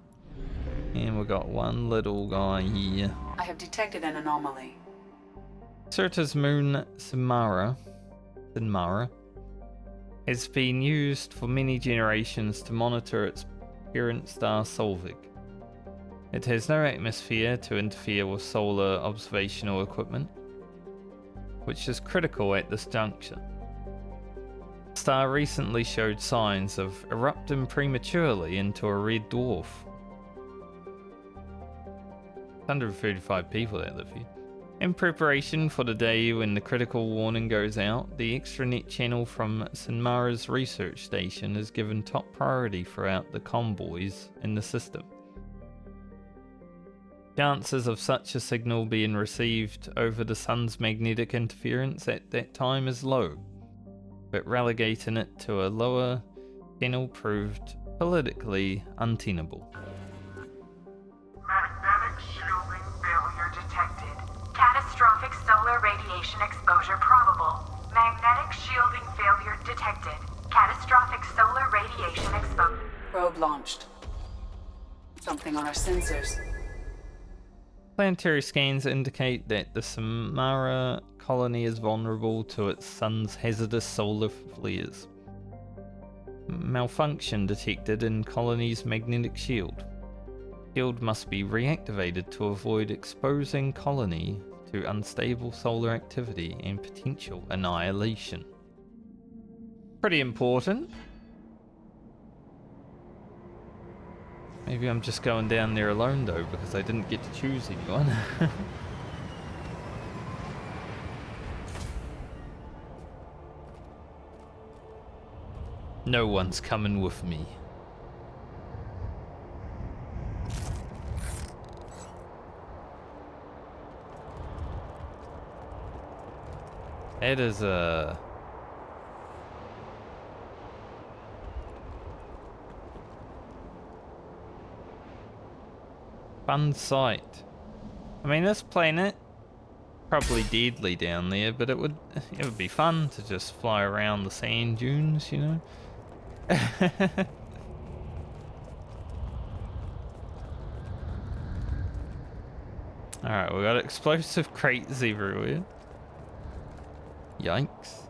And we got one little guy here. I have detected an anomaly. Certa's moon, Sinmara, has been used for many generations to monitor its parent star Solvig. It has no atmosphere to interfere with solar observational equipment, which is critical at this juncture. The star recently showed signs of erupting prematurely into a red dwarf. 135 people that live here. In preparation for the day when the critical warning goes out, the extranet channel from Sinmara's research station is given top priority throughout the convoys in the system. Chances of such a signal being received over the sun's magnetic interference at that time is low, but relegating it to a lower channel proved politically untenable. Magnetic shielding failure detected. Catastrophic solar radiation exposure probable. Magnetic launched. Something on our sensors. Planetary scans indicate that the Sinmara colony is vulnerable to its sun's hazardous solar flares. Malfunction detected in colony's magnetic shield. Shield must be reactivated to avoid exposing colony to unstable solar activity and potential annihilation. Pretty important. Maybe I'm just going down there alone though, because I didn't get to choose anyone. No one's coming with me. It is a fun sight. I mean, this planet probably deadly down there, but it would be fun to just fly around the sand dunes, you know. All right, we got explosive crates everywhere. Yikes.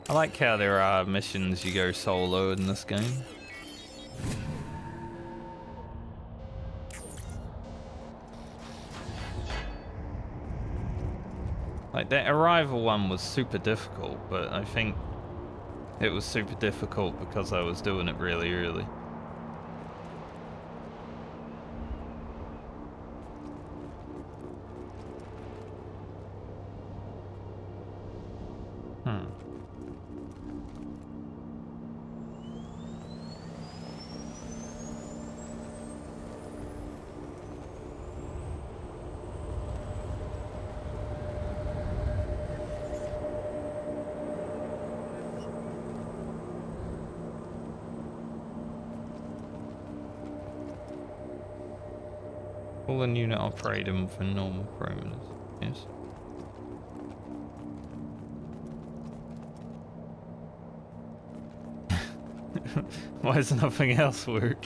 I like how there are missions you go solo in this game. Like, that Arrival one was super difficult, but I think it was super difficult because I was doing it really early. Pull an unit operating for normal parameters. Yes. Why does nothing else work?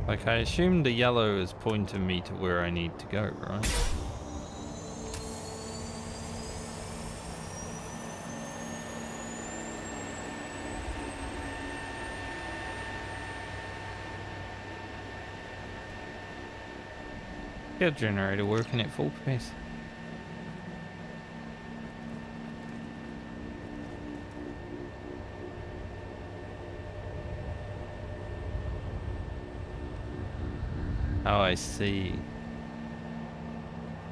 Like, I assume the yellow is pointing me to where I need to go, right? Fuel generator working at full capacity. Oh, I see.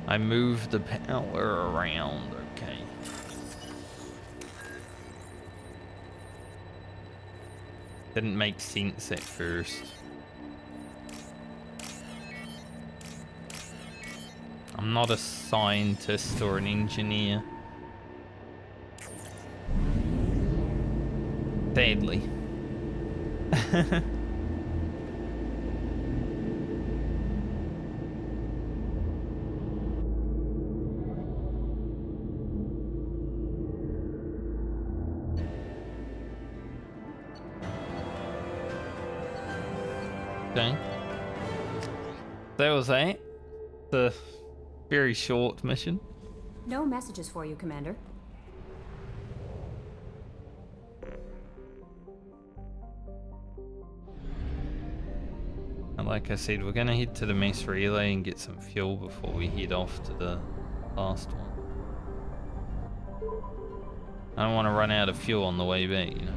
I moved the power around, okay. Didn't make sense at first. I'm not a scientist or an engineer. Sadly. Okay. That was it. The very short mission. No messages for you, Commander. And like I said, we're gonna head to the mess relay and get some fuel before we head off to the last one. I don't want to run out of fuel on the way back, you know.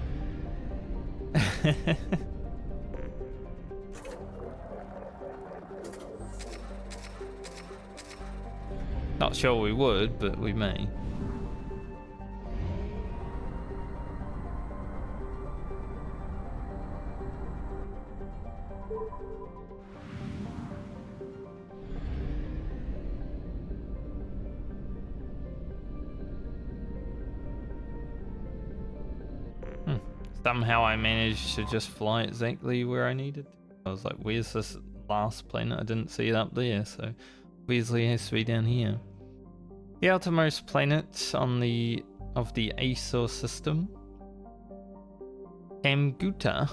Not sure we would, but we may. Somehow I managed to just fly exactly where I needed. I was like, where's this last planet? I didn't see it up there, so obviously it has to be down here. The outermost planet of the Aesor system, Kamguta,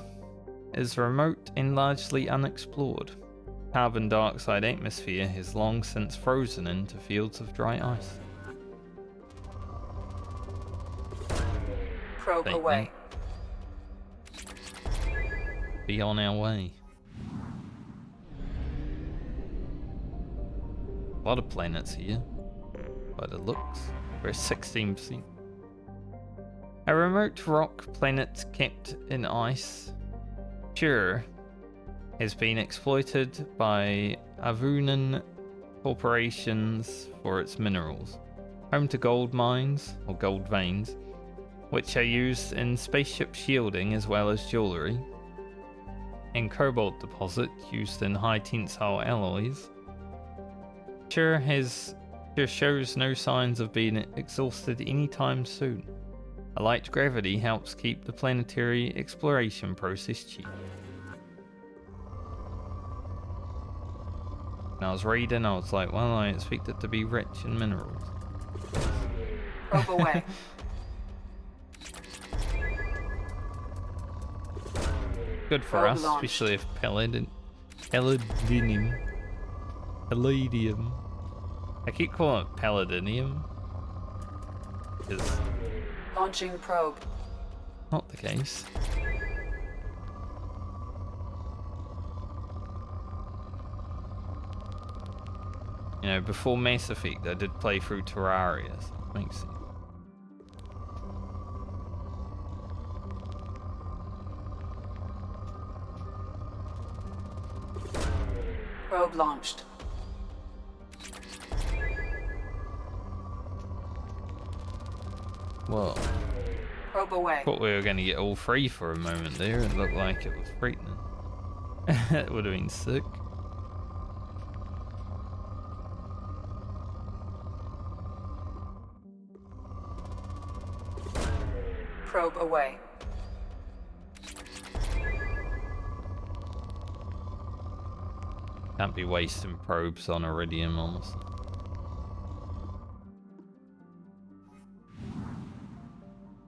is remote and largely unexplored. Carbon dioxide atmosphere has long since frozen into fields of dry ice. Probe away. Be on our way. A lot of planets here, by the looks. We're 16%. A remote rock planet kept in ice, Jarrahe, has been exploited by Avunan corporations for its minerals. Home to gold mines, or gold veins, which are used in spaceship shielding as well as jewellery, and cobalt deposit used in high tensile alloys. Jarrahe shows no signs of being exhausted anytime soon. A light gravity helps keep the planetary exploration process cheap. And I was reading, I was like, well, I expect it to be rich in minerals. Probe away. Good for us, especially if palladium. I keep calling it palladium. Because Launching probe. not the case. You know, before Mass Effect, I did play through Terraria, so it makes sense. Probe launched. Whoa. Probe away. Thought we were going to get all three for a moment there. It looked like it was frightening. That would have been sick. Probe away. Can't be wasting probes on Iridium, honestly.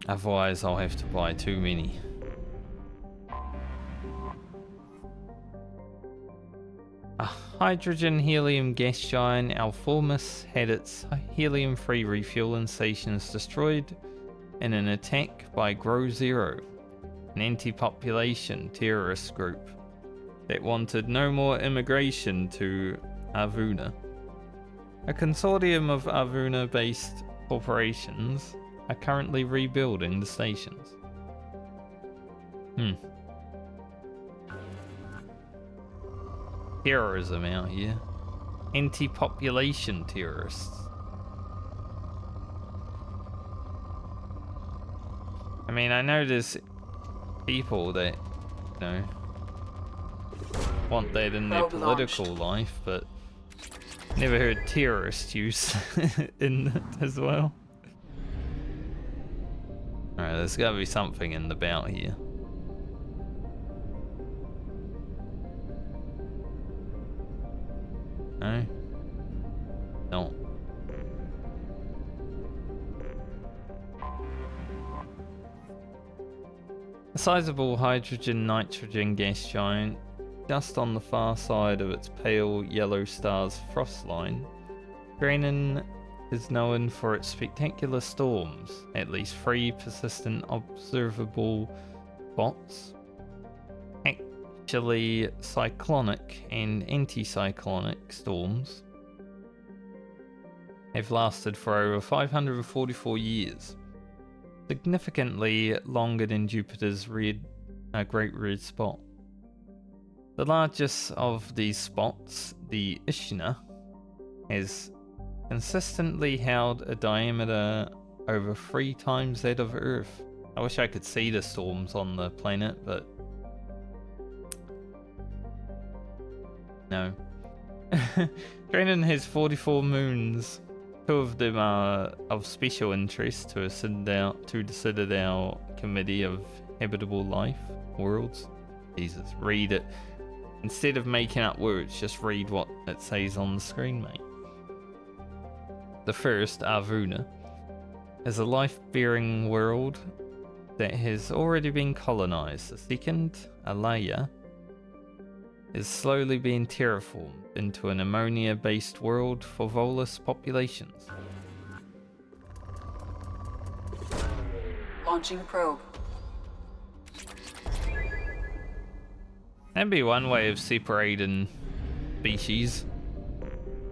Otherwise, I'll have to buy too many. A hydrogen-helium gas giant, Alformus, had its helium-free refueling stations destroyed in an attack by Grow Zero, an anti-population terrorist group that wanted no more immigration to Avuna. A consortium of Avuna-based corporations are currently rebuilding the stations. Terrorism out here. Anti-population terrorists. I mean, I know there's people that, you know, want that in their political life, but never heard terrorist use in it as well. Alright, there's gotta be something in the bout here. No? No. A sizable hydrogen-nitrogen gas giant just on the far side of its pale yellow star's frost line. Granin is known for its spectacular storms, at least 3 persistent observable spots. Actually, cyclonic and anticyclonic storms have lasted for over 544 years, significantly longer than Jupiter's Great Red Spot. The largest of these spots, the Ishna, has consistently held a diameter over 3 times that of Earth. I wish I could see the storms on the planet, but no. Granin has 44 moons. 2 of them are of special interest to the Citadel Committee of habitable life, worlds. Jesus, read it. Instead of making up words, just read what it says on the screen, mate. The first, Arvuna, is a life-bearing world that has already been colonized. The second, Alaya, is slowly being terraformed into an ammonia-based world for Volus populations. Launching probe. That'd be one way of separating species.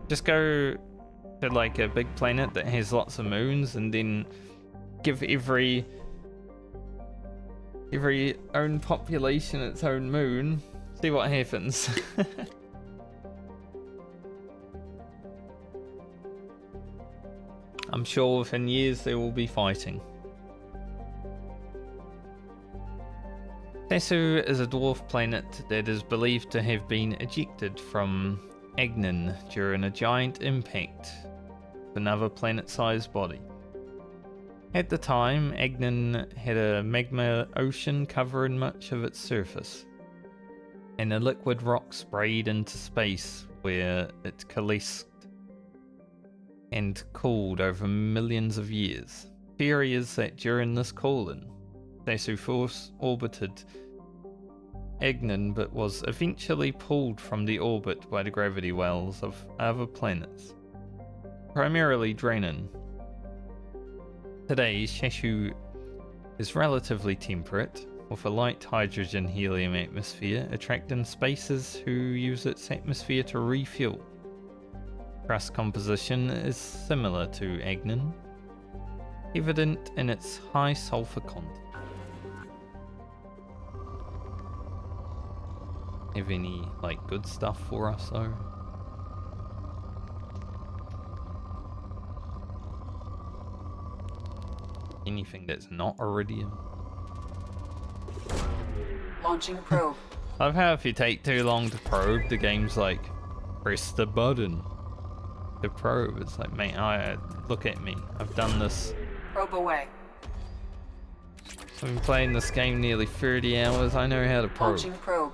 Just go to like a big planet that has lots of moons and then give every own population its own moon. See what happens. I'm sure within years they will be fighting. Neith is a dwarf planet that is believed to have been ejected from Agnan during a giant impact with another planet-sized body. At the time, Agnan had a magma ocean covering much of its surface, and a liquid rock sprayed into space where it coalesced and cooled over millions of years. Theory is that during this cooling, Neith force orbited Agnan but was eventually pulled from the orbit by the gravity wells of other planets, primarily Draenor. Today, Sheshu is relatively temperate, with a light hydrogen-helium atmosphere attracting spaces who use its atmosphere to refuel. Crust composition is similar to Agnan, evident in its high sulfur content. Have any, like, good stuff for us, though? Anything that's not iridium? Launching probe. I love how if you take too long to probe, the game's like, press the button to probe. It's like, mate, look at me. I've done this. Probe away. I've been playing this game nearly 30 hours. I know how to probe. Launching probe.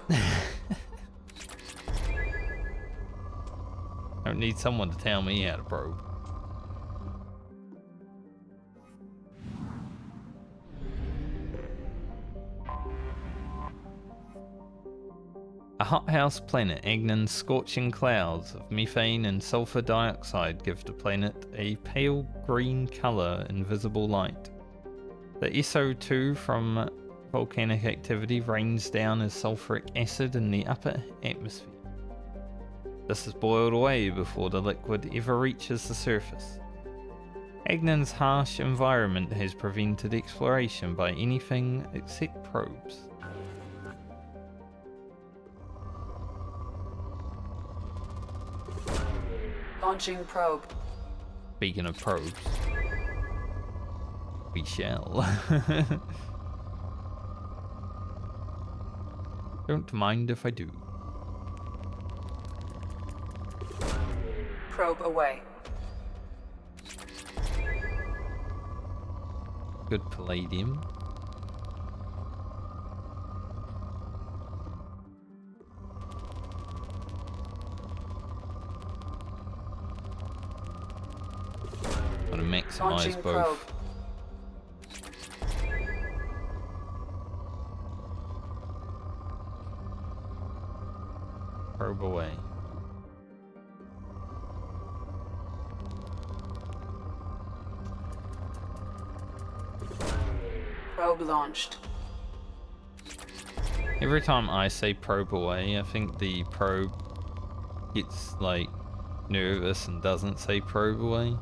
I don't need someone to tell me how to probe. A hothouse planet, Agnan's scorching clouds of methane and sulfur dioxide give the planet a pale green colour in visible light. The SO2 from volcanic activity rains down as sulfuric acid in the upper atmosphere. This is boiled away before the liquid ever reaches the surface. Agnan's harsh environment has prevented exploration by anything except probes. Launching probe. Speaking of probes, we shall. Don't mind if I do. Probe away. Good palladium. Gotta maximize both. Probe away. Probe launched. Every time I say probe away, I think the probe gets like nervous and doesn't say probe away.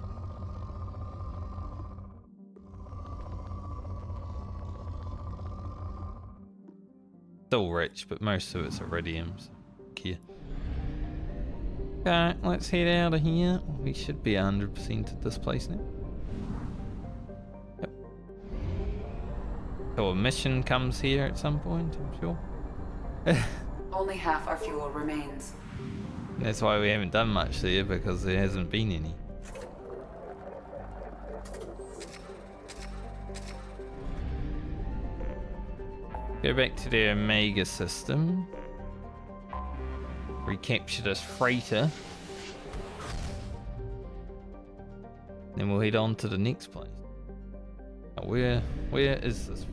Still rich, but most of it's iridium. So here. Okay, let's head out of here. We should be 100% at this place now. Yep. So a mission comes here at some point, I'm sure. Only half our fuel remains. That's why we haven't done much there, because there hasn't been any. Go back to the Omega system. Recapture this freighter. Then we'll head on to the next place. Now, where is this?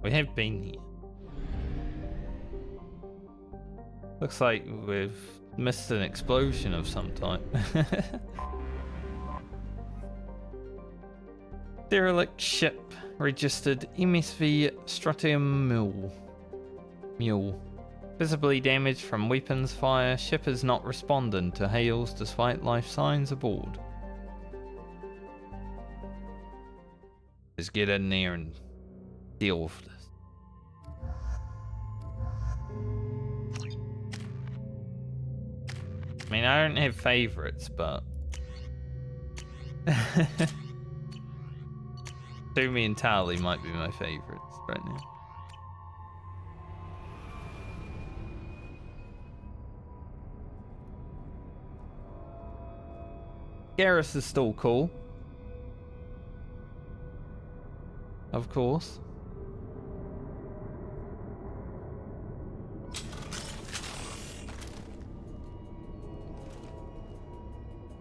We have been here. Looks like we've missed an explosion of some type. Derelict ship registered MSV Strontium Mule. Visibly damaged from weapons fire. Ship is not responding to hails despite life signs aboard. Just get in there and deal with this. I mean, I don't have favorites, but Sumi and Tali might be my favorites right now. Garrus is still cool. Of course.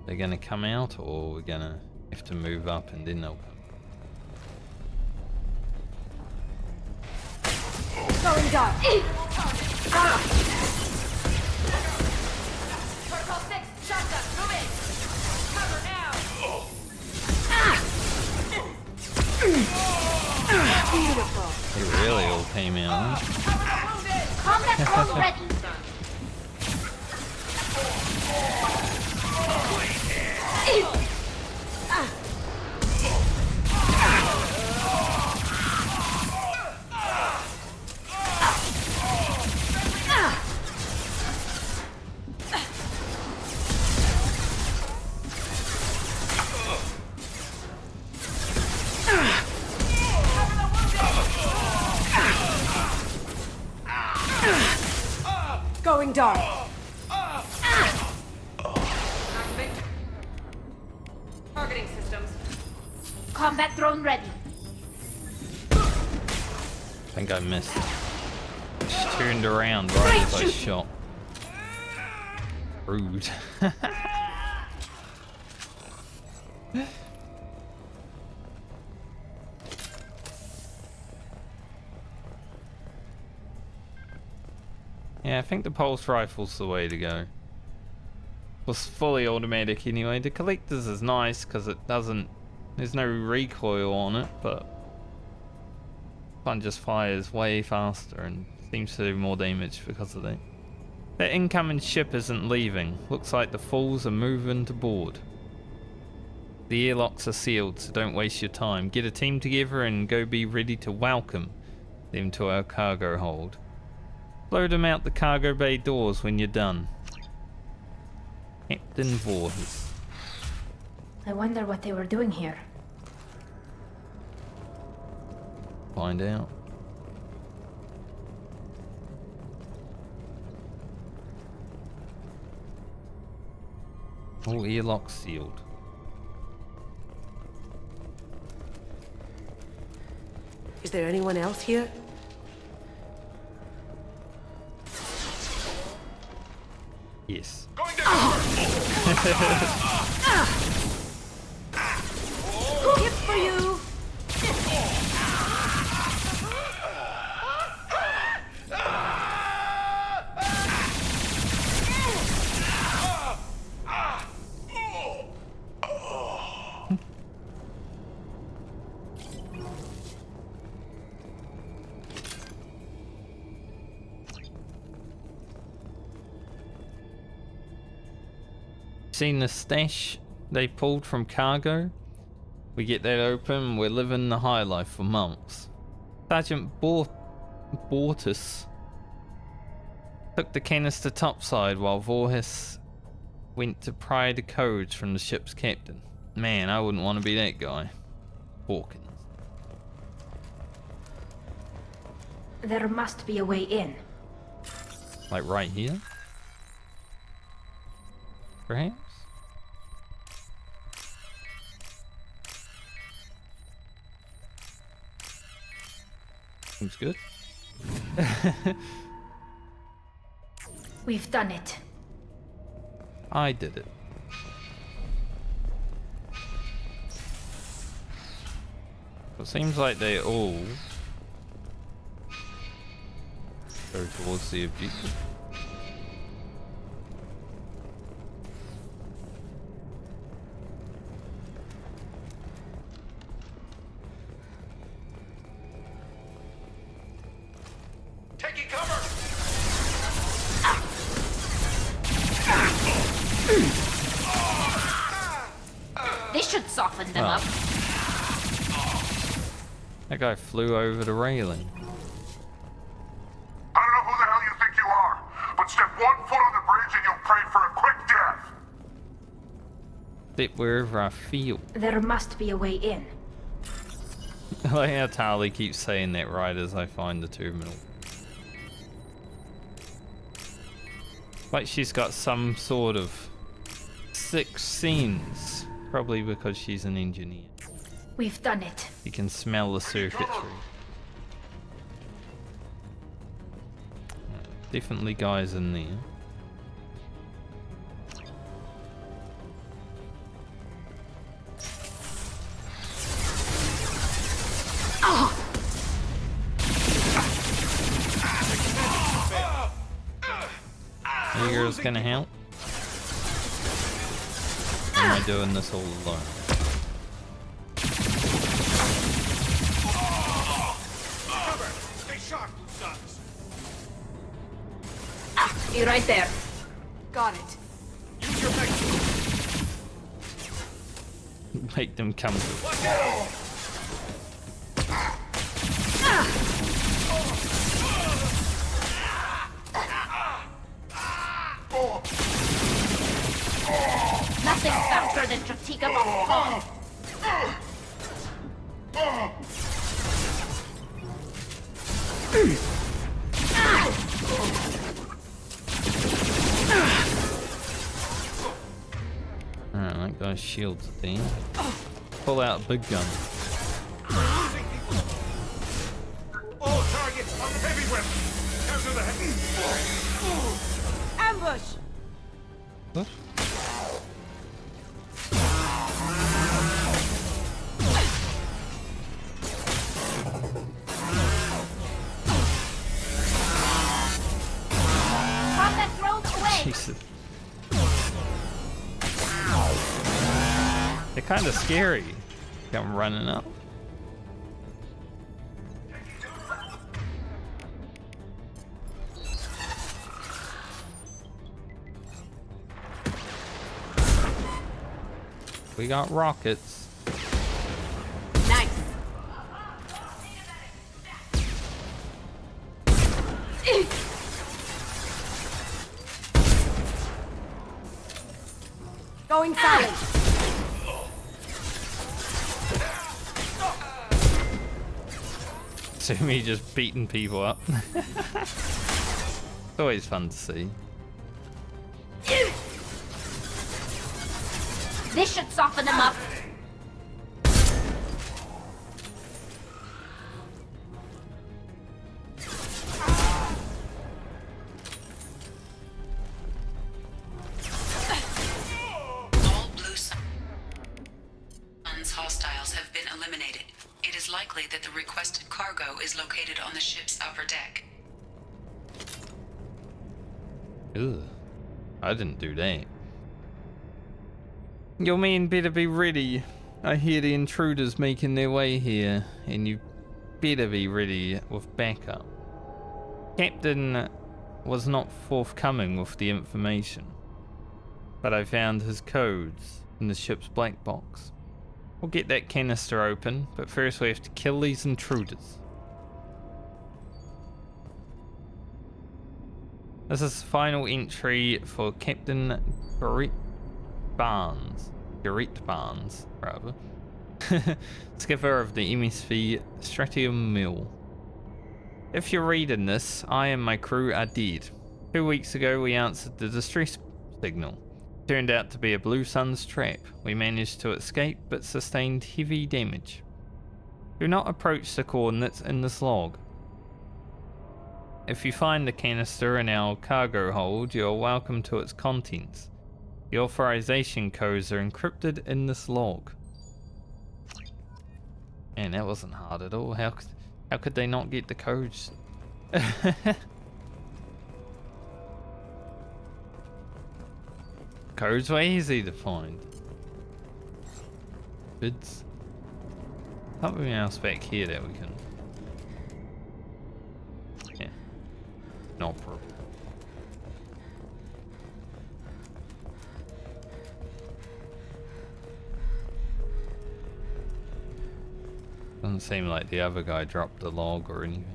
They're gonna come out, or we're gonna have to move up and then they'll come. Going dark. Protocol 6, shotgun, move in. Cover now. Beautiful. They really all came out. Combat drone ready. Going dark. Targeting systems. Combat drone ready. I think I missed. Just turned around right as I shot. Rude. Yeah, I think the pulse rifle's the way to go. Was fully automatic anyway. The collector's is nice because it doesn't. There's no recoil on it, but one just fires way faster and seems to do more damage because of that. The incoming ship isn't leaving. Looks like the fools are moving to board. The airlocks are sealed, so don't waste your time. Get a team together and go be ready to welcome them to our cargo hold. Load them out the cargo bay doors when you're done. Captain Voorhees. I wonder what they were doing here. Find out. All airlocks sealed. Is there anyone else here? Yes. Hip for you! Seen the stash they pulled from cargo? We get that open, we're living the high life for months. Sergeant Bortus took the canister topside while Voorhees went to pry the codes from the ship's captain. Man, I wouldn't want to be that guy. Hawkins. There must be a way in. Like right here? Perhaps? Seems good. We've done it. I did it. It seems like they all go towards the objective. Taking cover! This should soften them Oh. up. That guy flew over the railing. I don't know who the hell you think you are, but step 1 foot on the bridge and you'll pray for a quick death. Step wherever I feel. There must be a way in. I like how Tali keeps saying that right as I find the terminal. Like she's got some sort of sixth sense. Probably because she's an engineer. We've done it. You can smell the circuitry. Definitely guys in there. You girls gonna help? Or am I doing this all alone? Stay sharp, sons. Be right there. Got it. Use your mech. Make them come to Watch out! Nothing faster than critique of a fall. Alright, that guy's shield's there. Pull out a big gun. All targets on the heavy weapon. Counter the heavy. Ambush! What? Combat drones away. Jesus. They're kind of scary. Come running up. We got rockets. Nice. Going silent. See me just beating people up. It's always fun to see. This should soften them up. All Blue Sun's hostiles have been eliminated. It is likely that the requested cargo is located on the ship's upper deck. Ugh. I didn't do that. Your men better be ready. I hear the intruders making their way here, and you better be ready with backup. Captain was not forthcoming with the information, but I found his codes in the ship's black box. We'll get that canister open, but first we have to kill these intruders. This is the final entry for Captain Garrett Barnes, rather. Skipper of the MSV Strontium Mule. If you're reading this, I and my crew are dead. 2 weeks ago we answered the distress signal. Turned out to be a Blue Sun's trap. We managed to escape but sustained heavy damage. Do not approach the coordinates in this log. If you find the canister in our cargo hold, you are welcome to its contents. The authorization codes are encrypted in this log. Man, that wasn't hard at all. How could they not get the codes? Codes were easy to find. Bids. Something else back here that we can. Yeah. No problem. Doesn't seem like the other guy dropped a log or anything.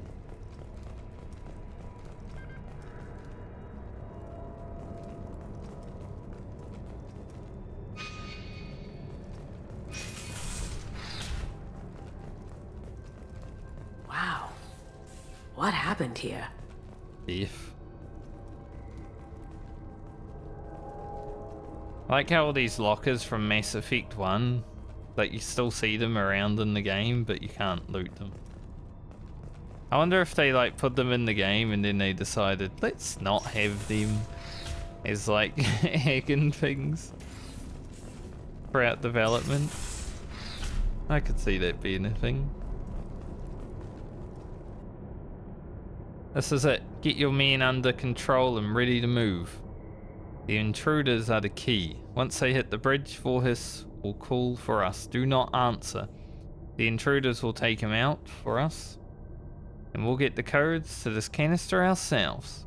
Wow. What happened here? Beef. I like how all these lockers from Mass Effect 1, like you still see them around in the game, but you can't loot them. I wonder if they like put them in the game and then they decided, let's not have them as like hacking things throughout development. I could see that being a thing. This is it. Get your men under control and ready to move. The intruders are the key. Once they hit the bridge, Vorhis will call for us. Do not answer. The intruders will take him out for us, and we'll get the codes to this canister ourselves.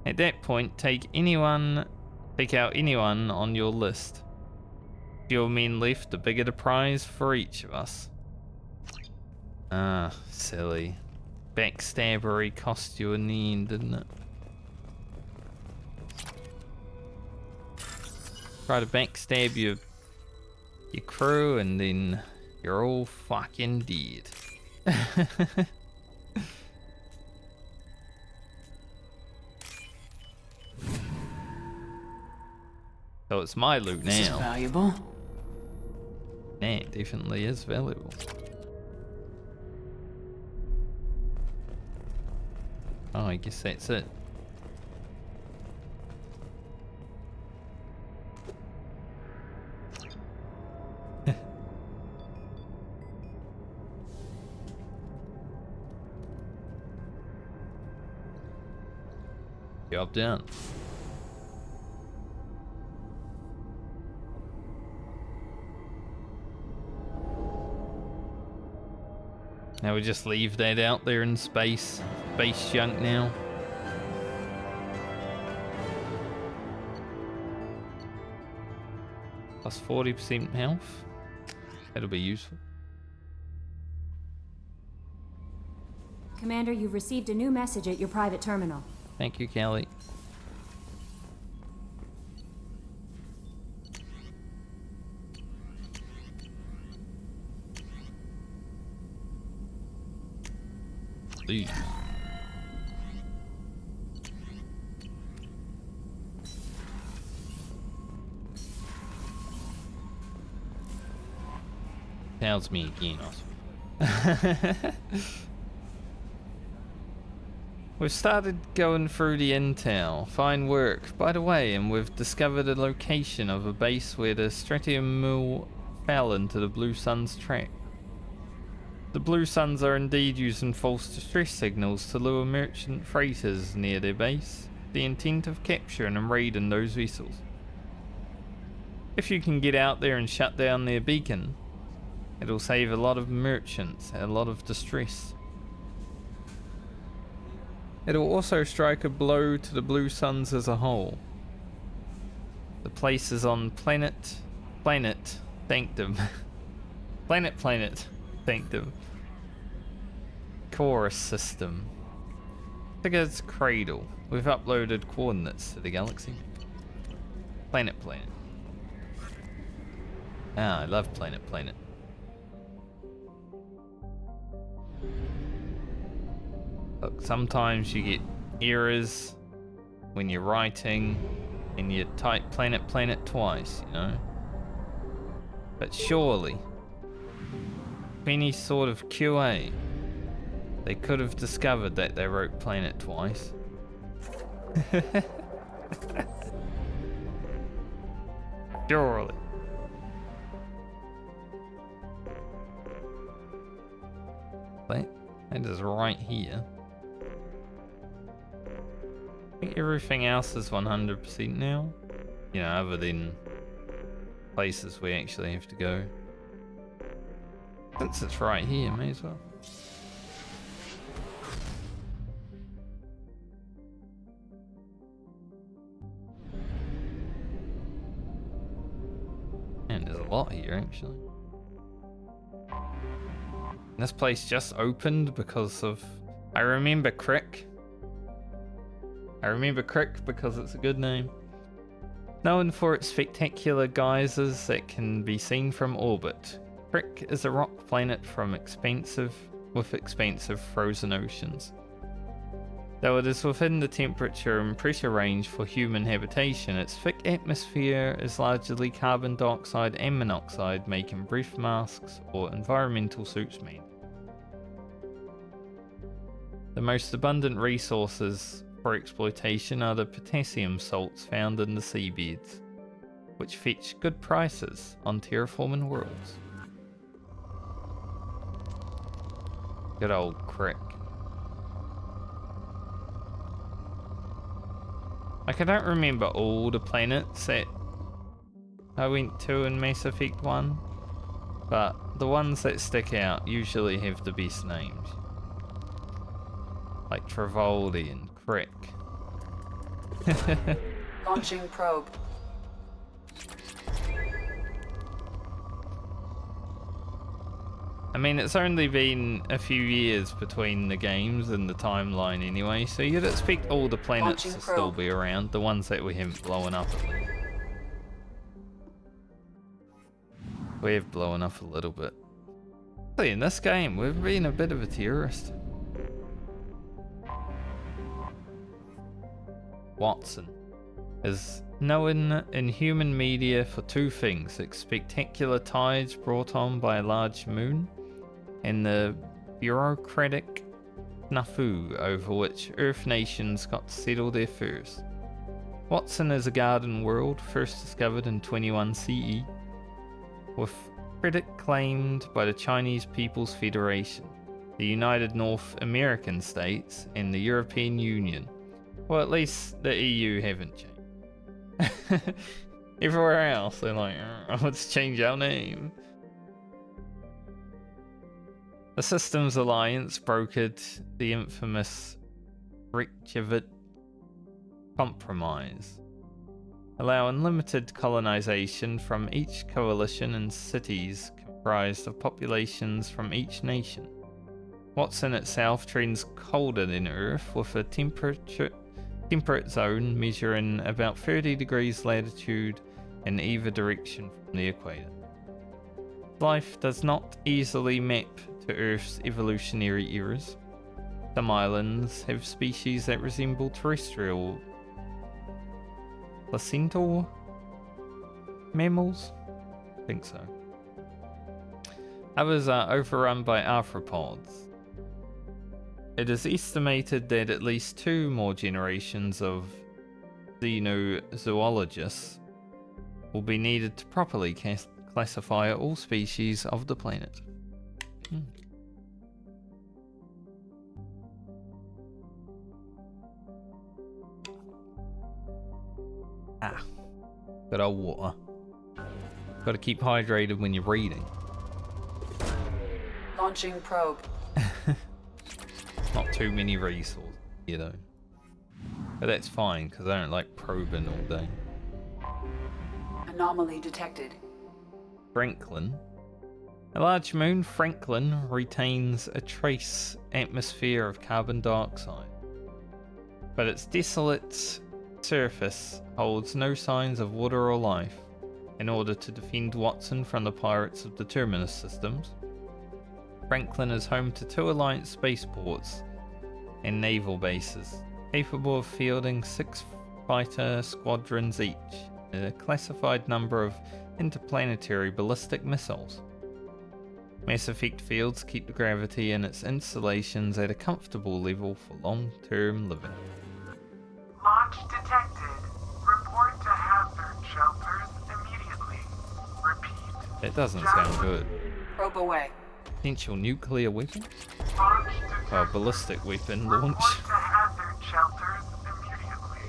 At that point, take out anyone on your list. If your men left, the bigger the prize for each of us. Ah, silly. Backstabbery cost you in the end, didn't it? Try to backstab your crew and then you're all fucking dead. So it's my loot now. This is valuable. Yeah, it definitely is valuable. Oh, I guess that's it. Job done. Now we just leave that out there in space. Space junk now. Plus 40% health. That'll be useful. Commander, you've received a new message at your private terminal. Thank you, Kelly. Please. Tells me again also. We've started going through the intel. Fine work. By the way, and we've discovered a location of a base where the Strontium Mule fell into the Blue Sun's trap. The Blue Suns are indeed using false distress signals to lure merchant freighters near their base, the intent of capturing and raiding those vessels. If you can get out there and shut down their beacon, it'll save a lot of merchants, a lot of distress. It'll also strike a blow to the Blue Suns as a whole. The place is on Planet Sanctum. Planet Sanctum. Chorus system. I think it's Cradle. We've uploaded coordinates to the galaxy. Planet. Ah, I love Planet. Look, sometimes you get errors when you're writing and you type planet twice, you know? But surely, any sort of QA, they could have discovered that they wrote planet twice. Surely. That is right here. I think everything else is 100% now. You know, other than places we actually have to go. Since it's right here, may as well. And there's a lot here, actually. This place just opened because of... I remember Crick. I remember Crick because it's a good name. Known for its spectacular geysers that can be seen from orbit, Crick is a rock planet with expansive frozen oceans. Though it is within the temperature and pressure range for human habitation, its thick atmosphere is largely carbon dioxide and monoxide, making breath masks or environmental suits made. The most abundant resources for exploitation are the potassium salts found in the seabeds, which fetch good prices on terraforming worlds. Good old Crick. Like, I don't remember all the planets that I went to in Mass Effect 1, but the ones that stick out usually have the best names. Like Travoldi and Crick. Launching probe. I mean, it's only been a few years between the games and the timeline anyway, so you'd expect all the planets to still be around, the ones that we haven't blown up at least. We have blown up a little bit. In this game, we've been a bit of a terrorist. Watson is known in human media for two things: spectacular tides brought on by a large moon, and the bureaucratic snafu over which Earth nations got to settle there first. Watson is a garden world first discovered in 21 CE, with credit claimed by the Chinese People's Federation, the United North American States, and the European Union. Well, at least the EU haven't changed. Everywhere else, they're like, let's change our name. The Systems Alliance brokered the infamous Reykjavik Compromise, allowing limited colonization from each coalition and cities comprised of populations from each nation. Watson itself trends colder than Earth, with a temperate zone measuring about 30 degrees latitude in either direction from the equator. Life does not easily map to Earth's evolutionary eras. Some islands have species that resemble terrestrial placental mammals? I think so. Others are overrun by arthropods. It is estimated that at least 2 more generations of xenozoologists will be needed to properly classify all species of the planet. Good old water. Gotta keep hydrated when you're reading. Launching probe. Not too many resources, you know. But that's fine, because I don't like probing all day. Anomaly detected. Franklin. A large moon, Franklin, retains a trace atmosphere of carbon dioxide, but its desolate surface holds no signs of water or life. In order to defend Watson from the pirates of the Terminus systems, Franklin is home to 2 Alliance spaceports and naval bases, capable of fielding 6 fighter squadrons each, and a classified number of interplanetary ballistic missiles. Mass effect fields keep the gravity in its installations at a comfortable level for long-term living. Launch detected. Report to hazard shelters immediately. Repeat. That doesn't sound good. Probe away. Potential nuclear weapon? Launch detected. Oh, ballistic weapon launch. Report to hazard shelters immediately.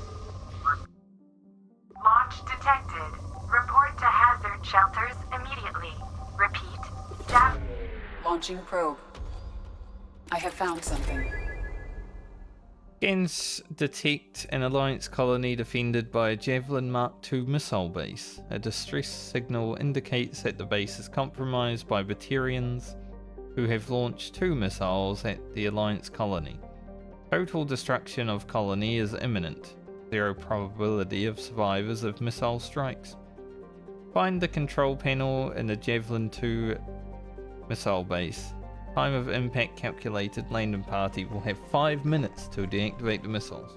Launch detected. Report to hazard shelters immediately. Repeat. Launching probe. I have found something. Scans detect an Alliance colony defended by a Javelin Mark II missile base. A distress signal indicates that the base is compromised by Batarians who have launched 2 missiles at the Alliance colony. Total destruction of colony is imminent. 0 probability of survivors of missile strikes. Find the control panel in the Javelin 2 missile base. Time of impact calculated. Landing party will have 5 minutes to deactivate the missiles.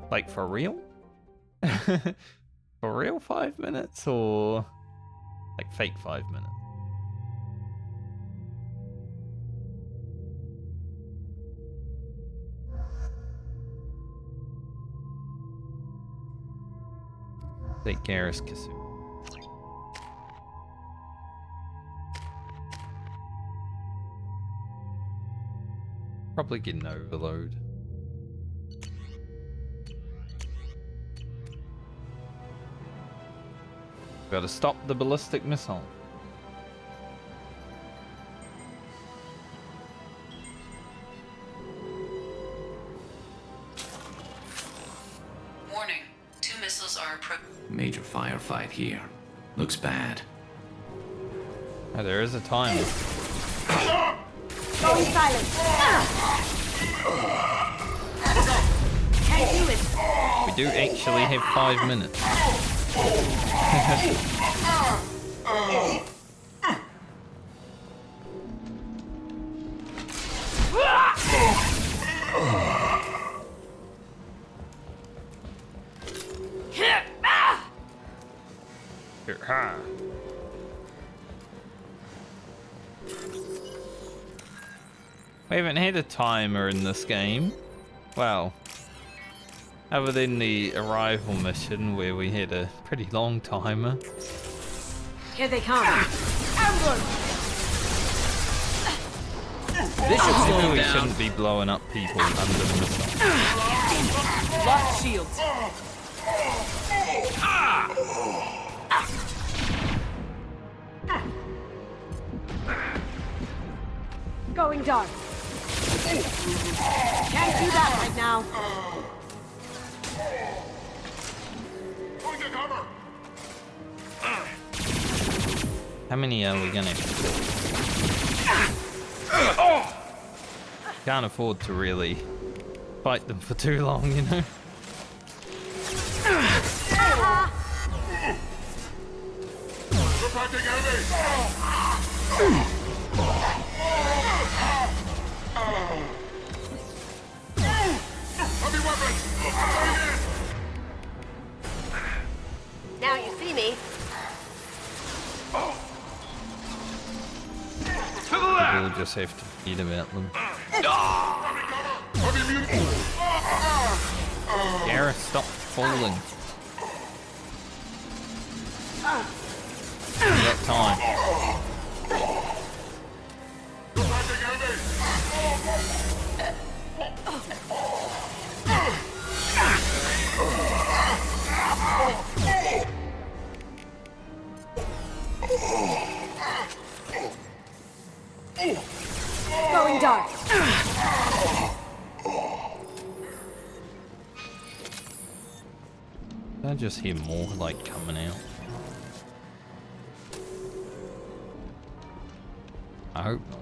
Like, for real? For real 5 minutes? Or like fake 5 minutes? Take Garrus Kasu. Probably get an overload. Gotta stop the ballistic missile. Warning. 2 missiles are approaching. Major firefight here. Looks bad. Oh, there is a timer. Going silent. Can't do it. We do actually have 5 minutes. We haven't had a timer in this game. Well, other than the arrival mission where we had a pretty long timer. Here they come. This maybe we shouldn't be blowing up people under the missile. Lock shields. Going dark. Can't do that right now. How many are we gonna Can't afford to really fight them for too long, you know? Now you see me. We'll just have to eat about them. Garrus, stop falling. You got time. Going dark. I just hear more light coming out. I hope not.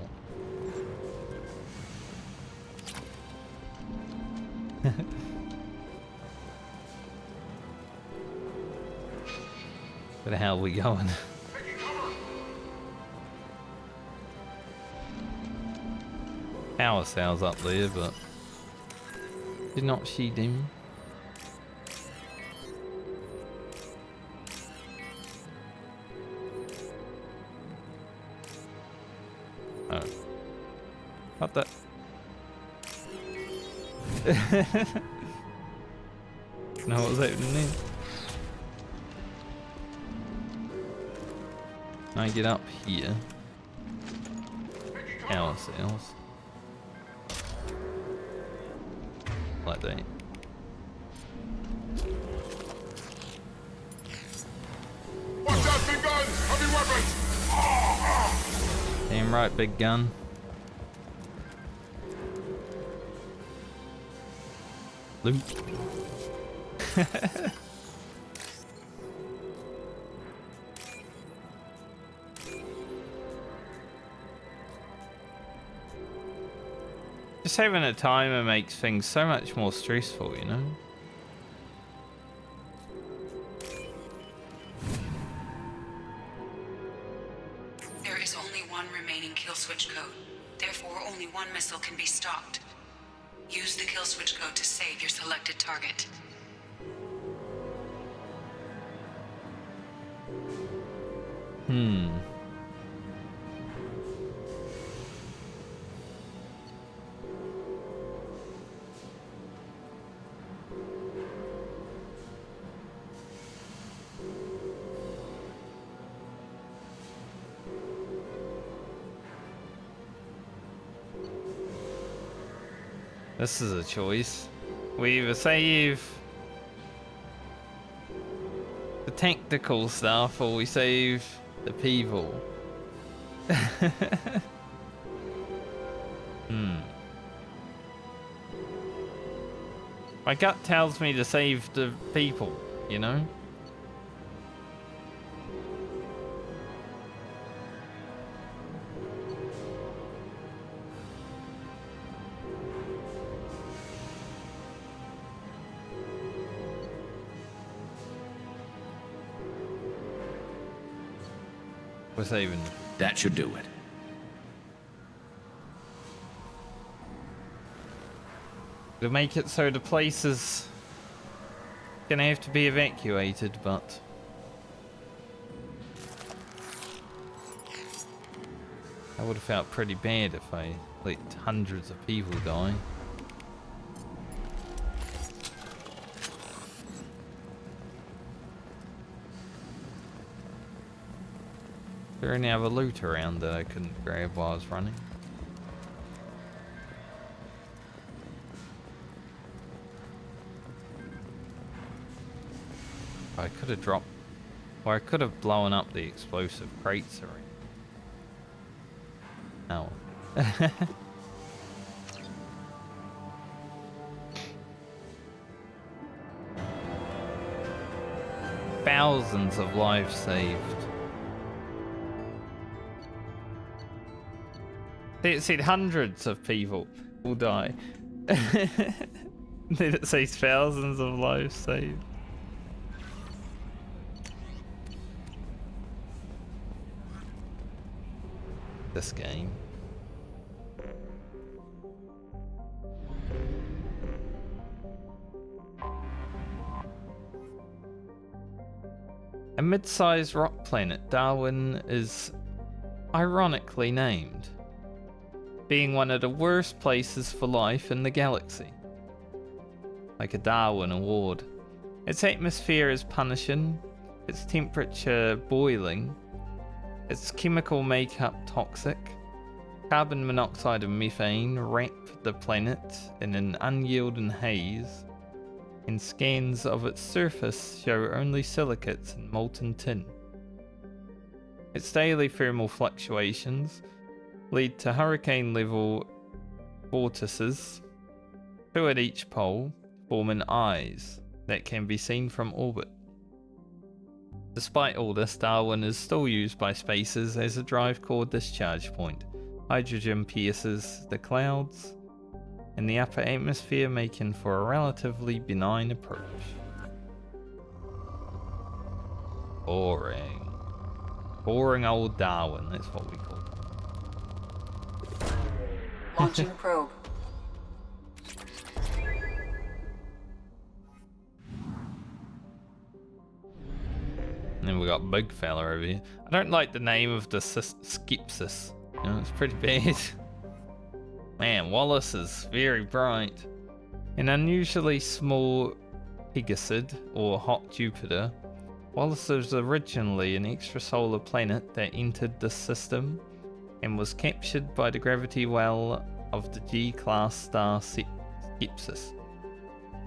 Where the hell are we going? Power cells up there, but Did not she dim? Oh. What the? No, what was opening there? I get up here. Power cells. Like that. Watch out, big guns! Heavy weapons! Damn right, big gun. Loot. Just having a timer makes things so much more stressful, you know? There is only one remaining kill switch code. Therefore, only one missile can be stopped. Use the kill switch code to save your selected target. This is a choice. We either save the tactical stuff or we save the people. My gut tells me to save the people, you know? We're saving. That should do it. To make it so the place is gonna have to be evacuated, but I would have felt pretty bad if I let hundreds of people die. Is there any other loot around that I couldn't grab while I was running? I could have dropped, or I could have blown up the explosive crates already. Ow. Thousands of lives saved. It said hundreds of people will die. Did it say thousands of lives saved? This game. A mid-sized rock planet, Darwin is ironically named, being one of the worst places for life in the galaxy. Like a Darwin Award. Its atmosphere is punishing, its temperature boiling, its chemical makeup toxic. Carbon monoxide and methane wrap the planet in an unyielding haze, and scans of its surface show only silicates and molten tin. Its daily thermal fluctuations lead to hurricane-level vortices, two at each pole, forming eyes that can be seen from orbit. Despite all this, Darwin is still used by spacers as a drive core discharge point. Hydrogen pierces the clouds in the upper atmosphere, making for a relatively benign approach. Boring. Boring old Darwin, that's what we call it. Launching probe. we got big fella over here. I don't like the name of the Skepsis. You know, it's pretty bad. Man, Wallace is very bright. An unusually small Pegasus, or hot Jupiter, Wallace was originally an extrasolar planet that entered the system and was captured by the gravity well of the G-class star Skepsis.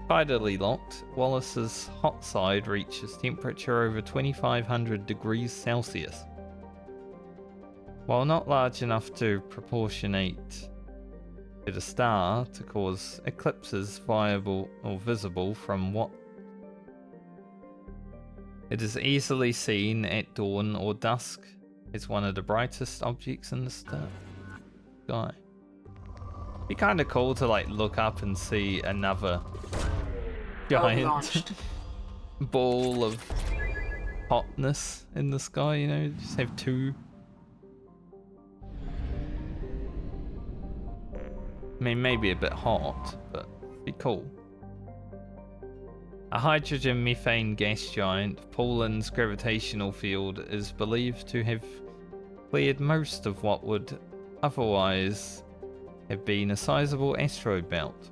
Tidally locked, Wallace's hot side reaches temperature over 2500 degrees Celsius. While not large enough to proportionate to the star to cause eclipses viable or visible from what it is easily seen at dawn or dusk. It's one of the brightest objects in the sky. Be kind of cool to like look up and see another giant ball of hotness in the sky, you know, just have two. I mean, maybe a bit hot, but be cool. A hydrogen methane gas giant, Paulin's gravitational field is believed to have cleared most of what would otherwise have been a sizable asteroid belt.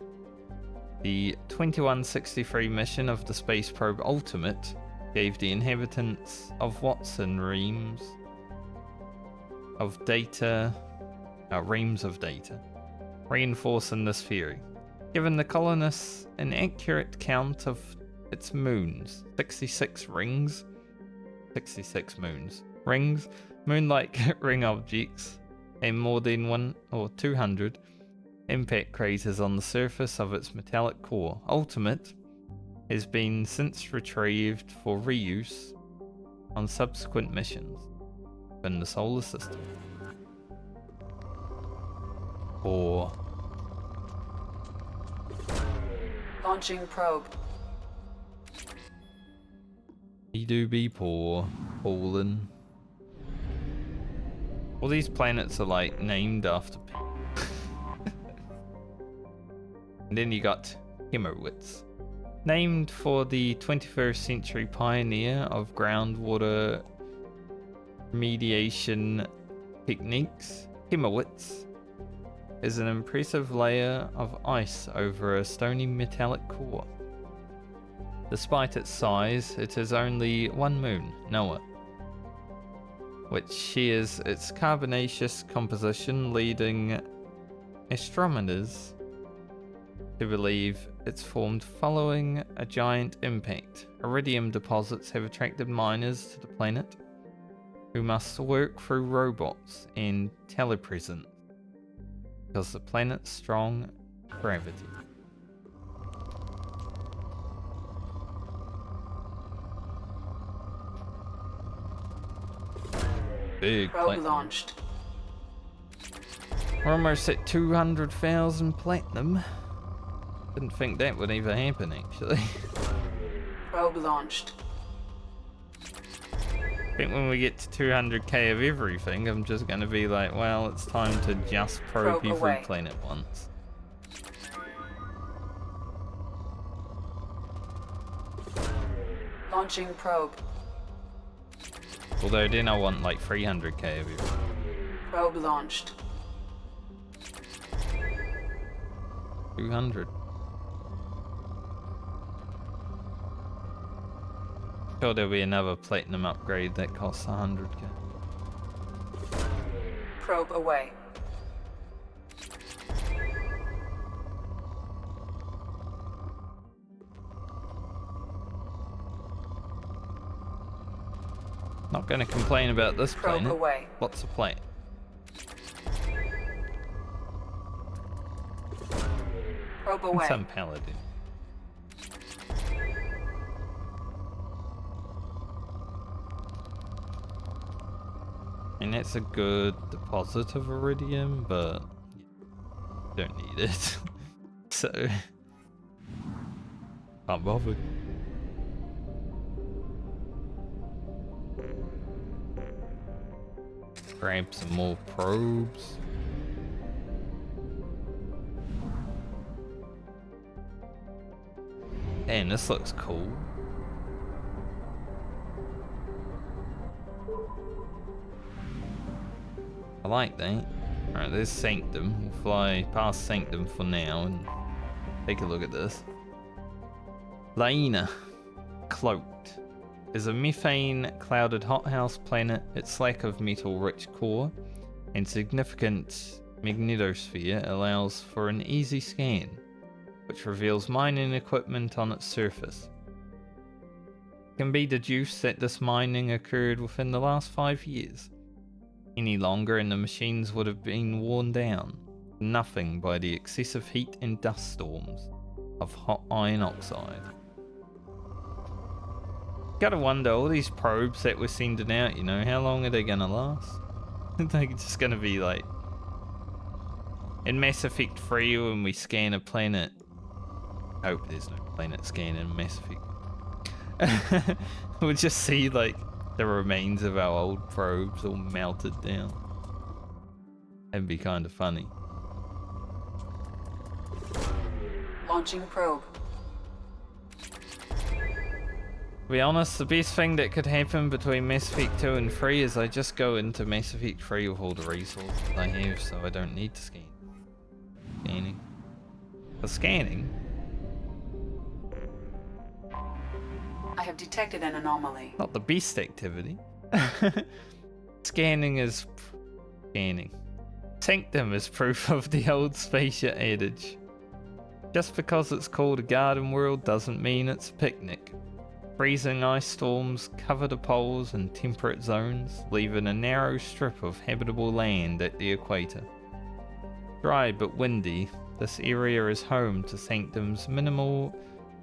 The 2163 mission of the space probe Ultimate gave the inhabitants of Watson reams of data, reinforcing this theory. Given the colonists an accurate count of its moons, 66 rings, 66 moons, rings, moon-like ring objects, and more than 1 or 200 impact craters on the surface of its metallic core. Ultimate has been since retrieved for reuse on subsequent missions in the solar system. Or launching probe. He do be poor, Paulin. All these planets are like named after people. And then you got Himmerwitz, named for the 21st century pioneer of groundwater remediation techniques. Himmerwitz is an impressive layer of ice over a stony metallic core. Despite its size, it has only one moon, Noah, which shares its carbonaceous composition, leading astronomers to believe it's formed following a giant impact. Iridium deposits have attracted miners to the planet, who must work through robots and telepresence because of the planet's strong gravity. Big probe platinum. Launched. We're almost at 200,000 platinum. Didn't think that would ever happen, actually. Probe launched. I think when we get to 200k of everything, I'm just going to be like, well, it's time to just probe every away. planet once. Launching probe. Although then I want like 300k of everything. Probe launched. 200. Sure, there'll be another platinum upgrade that costs 100k. Probe away. Not going to complain about this Probe planet. away. Lots of planet. Probe And away. some paladin. And that's a good deposit of iridium, but you don't need it. So can't bother. Grab some more probes. And this looks cool. I like that. Alright, there's Sanctum. We'll fly past Sanctum for now and take a look at this. Laina, cloaked, is a methane-clouded hothouse planet. Its lack of metal-rich core and significant magnetosphere allows for an easy scan, which reveals mining equipment on its surface. It can be deduced that this mining occurred within the last 5 years. Any longer and the machines would have been worn down to nothing by the excessive heat and dust storms of hot iron oxide. Gotta wonder, all these probes that we're sending out, you know, how long are they gonna last? They're just gonna be like... In Mass Effect 3, when we scan a planet... I hope there's no planet scan in Mass Effect. We'll just see, like, the remains of our old probes all melted down. That'd be kind of funny. Launching probe. To be honest, the best thing that could happen between Mass Effect 2 and 3 is I just go into Mass Effect 3 with all the resources I have, so I don't need to scan. Scanning. For scanning? I have detected an anomaly. Not the best activity. Scanning is... Scanning. Sanctum is proof of the old spaceship adage. Just because it's called a garden world doesn't mean it's a picnic. Freezing ice storms cover the poles and temperate zones, leaving a narrow strip of habitable land at the equator. Dry but windy, this area is home to Sanctum's minimal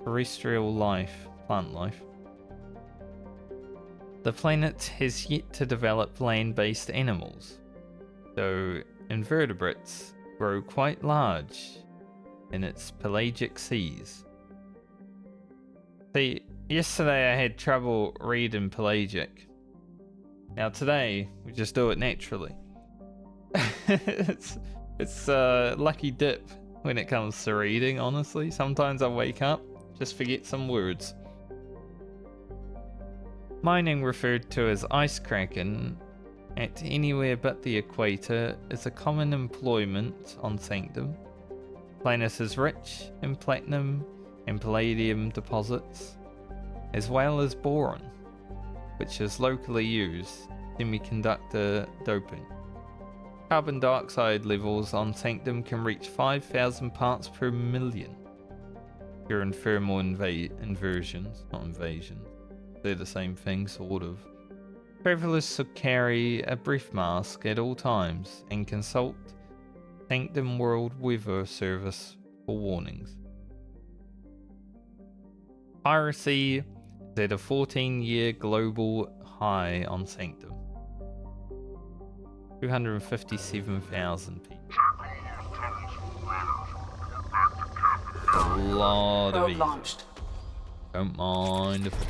terrestrial life, plant life. The planet has yet to develop land-based animals, though invertebrates grow quite large in its pelagic seas. See, yesterday I had trouble reading pelagic. Now today, we just do it naturally. It's a lucky dip when it comes to reading, honestly. Sometimes I wake up, just forget some words. Mining, referred to as ice cracking, at anywhere but the equator, is a common employment on Sanctum. The planet is rich in platinum and palladium deposits, as well as boron, which is locally used semiconductor doping. Carbon dioxide levels on Sanctum can reach 5,000 parts per million during thermal inversions, not invasions. They're the same thing, sort of. Travelers should carry a breath mask at all times and consult Sanctum World Weather Service for warnings. Piracy is at a 14-year global high on Sanctum. 257,000 people. A lot of ease. Don't mind if it...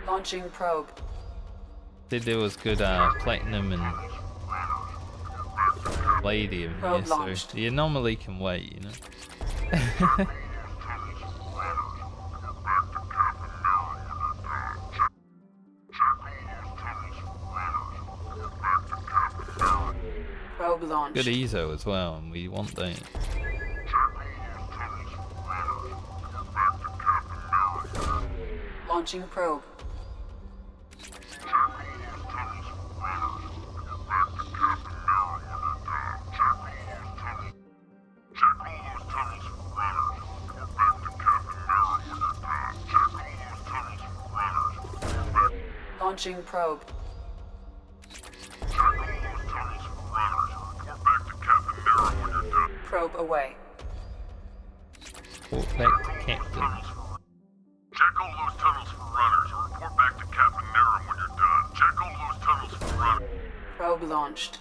Launching probe. Said there was good platinum and palladium here, so the anomaly can wait, you know. Probe launch. Good ESO as well, and we want that. Launching probe. Launching probe. Probe away. Report back to Captain. Check all those tunnels for runners and report back to Captain Nero when you're done. Check all those tunnels for runners. Probe launched.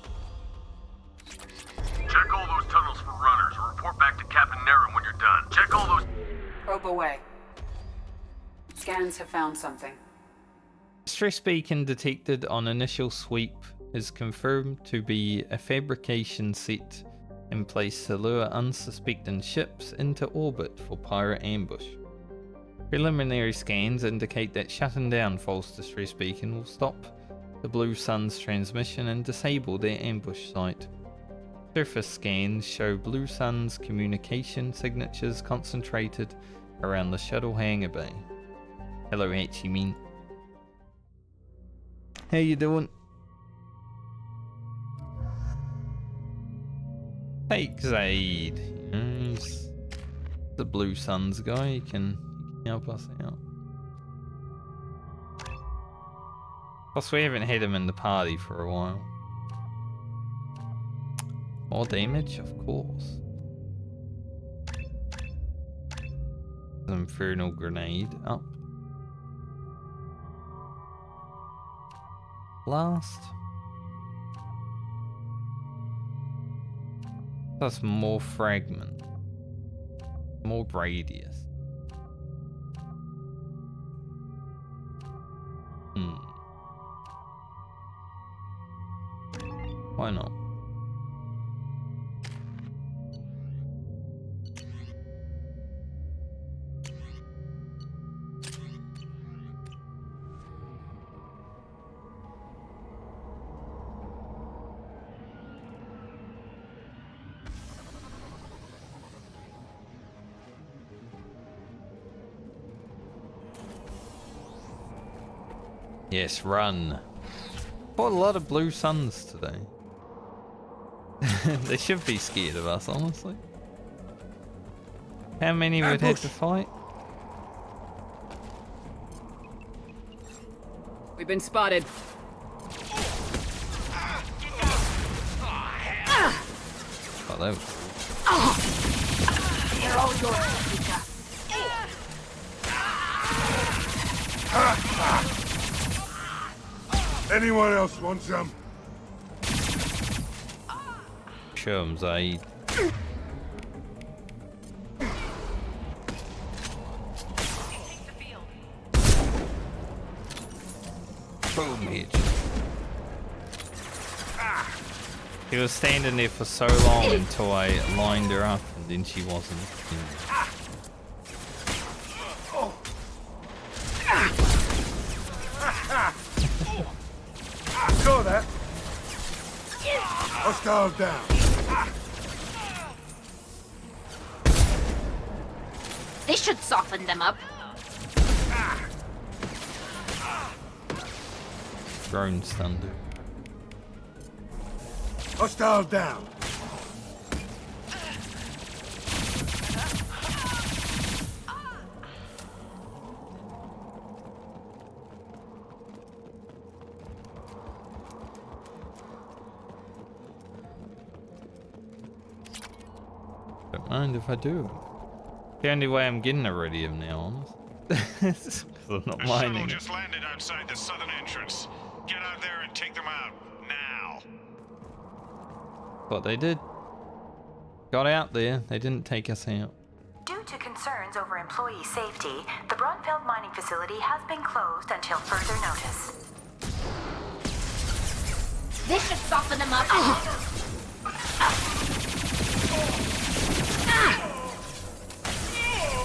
Check all those tunnels for runners and report back to Captain Nero when you're done. Check all those... Probe away. Scans have found something. Stress beacon detected on initial sweep is confirmed to be a fabrication set in place to lure unsuspecting ships into orbit for pirate ambush. Preliminary scans indicate that shutting down false distress beacon will stop the Blue Sun's transmission and disable their ambush site. Surface scans show Blue Sun's communication signatures concentrated around the shuttle hangar bay. Hello, Hachimin. How you doing? Take Zaid. He's the Blue Sun's guy. He can help us out. Plus, we haven't had him in the party for a while. More damage, of course. Infernal grenade up. Blast. That's more fragment. More radius. Why not? Yes, run. What a lot of Blue Suns today. They should be scared of us, honestly. How many would have to fight? We've been spotted. Oh, that was... They're all yours, Anyone else want some? Show him, Zaid. Boom, hit. He was standing there for so long until I lined her up, and then she wasn't. Saw that. Hostile down. This should soften them up. Drone thunder. Hostile down. Don't mind if I do. The only way I'm getting iridium now, honestly. I'm not mining. The shuttle just landed outside the southern entrance. Get out there and take them out now. What they did. Got out there. They didn't take us out. Due to concerns over employee safety, the Brunfeld mining facility has been closed until further notice. This should soften them up.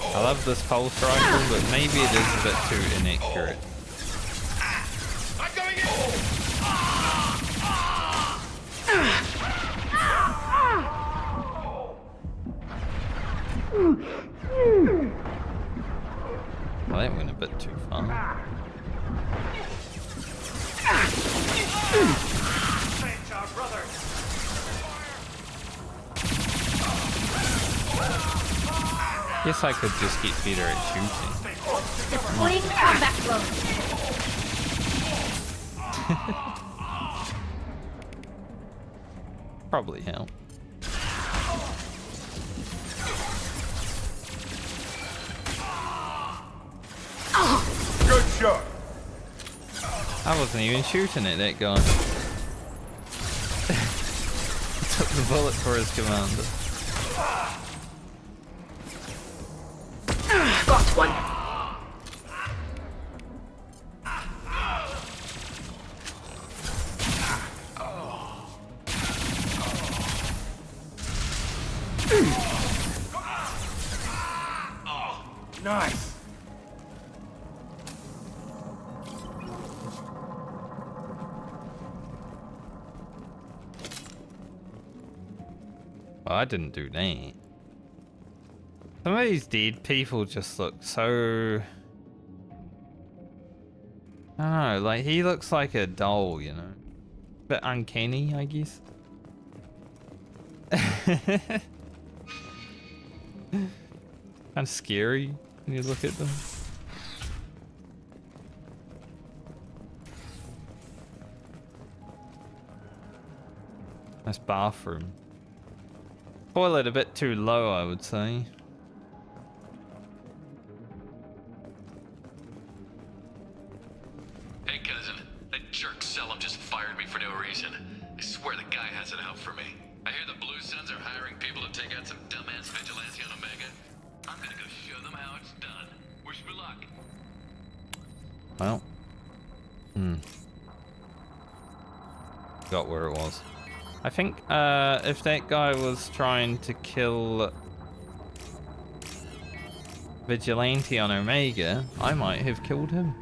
I love this pulse rifle, but maybe it is a bit too inaccurate. I'm going in. Well, that went a bit too far. Guess I could just get better at shooting. Deploying combat drone. Probably help. Good shot. I wasn't even shooting at that guy. Took the bullet for his commander. Got one. Well, I didn't do that. Some of these dead people just look so... I don't know, like he looks like a doll, you know? Bit uncanny, I guess. Kind of scary when you look at them. Nice bathroom. Toilet a bit too low, I would say. Hey, cousin. That jerk Selim just fired me for no reason. I swear the guy has it out for me. I hear the Blue Suns are hiring people to take out some dumbass vigilante on Omega. I'm gonna go show them how it's done. Wish me luck. Well. Got where it was. I think if that guy was trying to kill Vigilante on Omega, I might have killed him.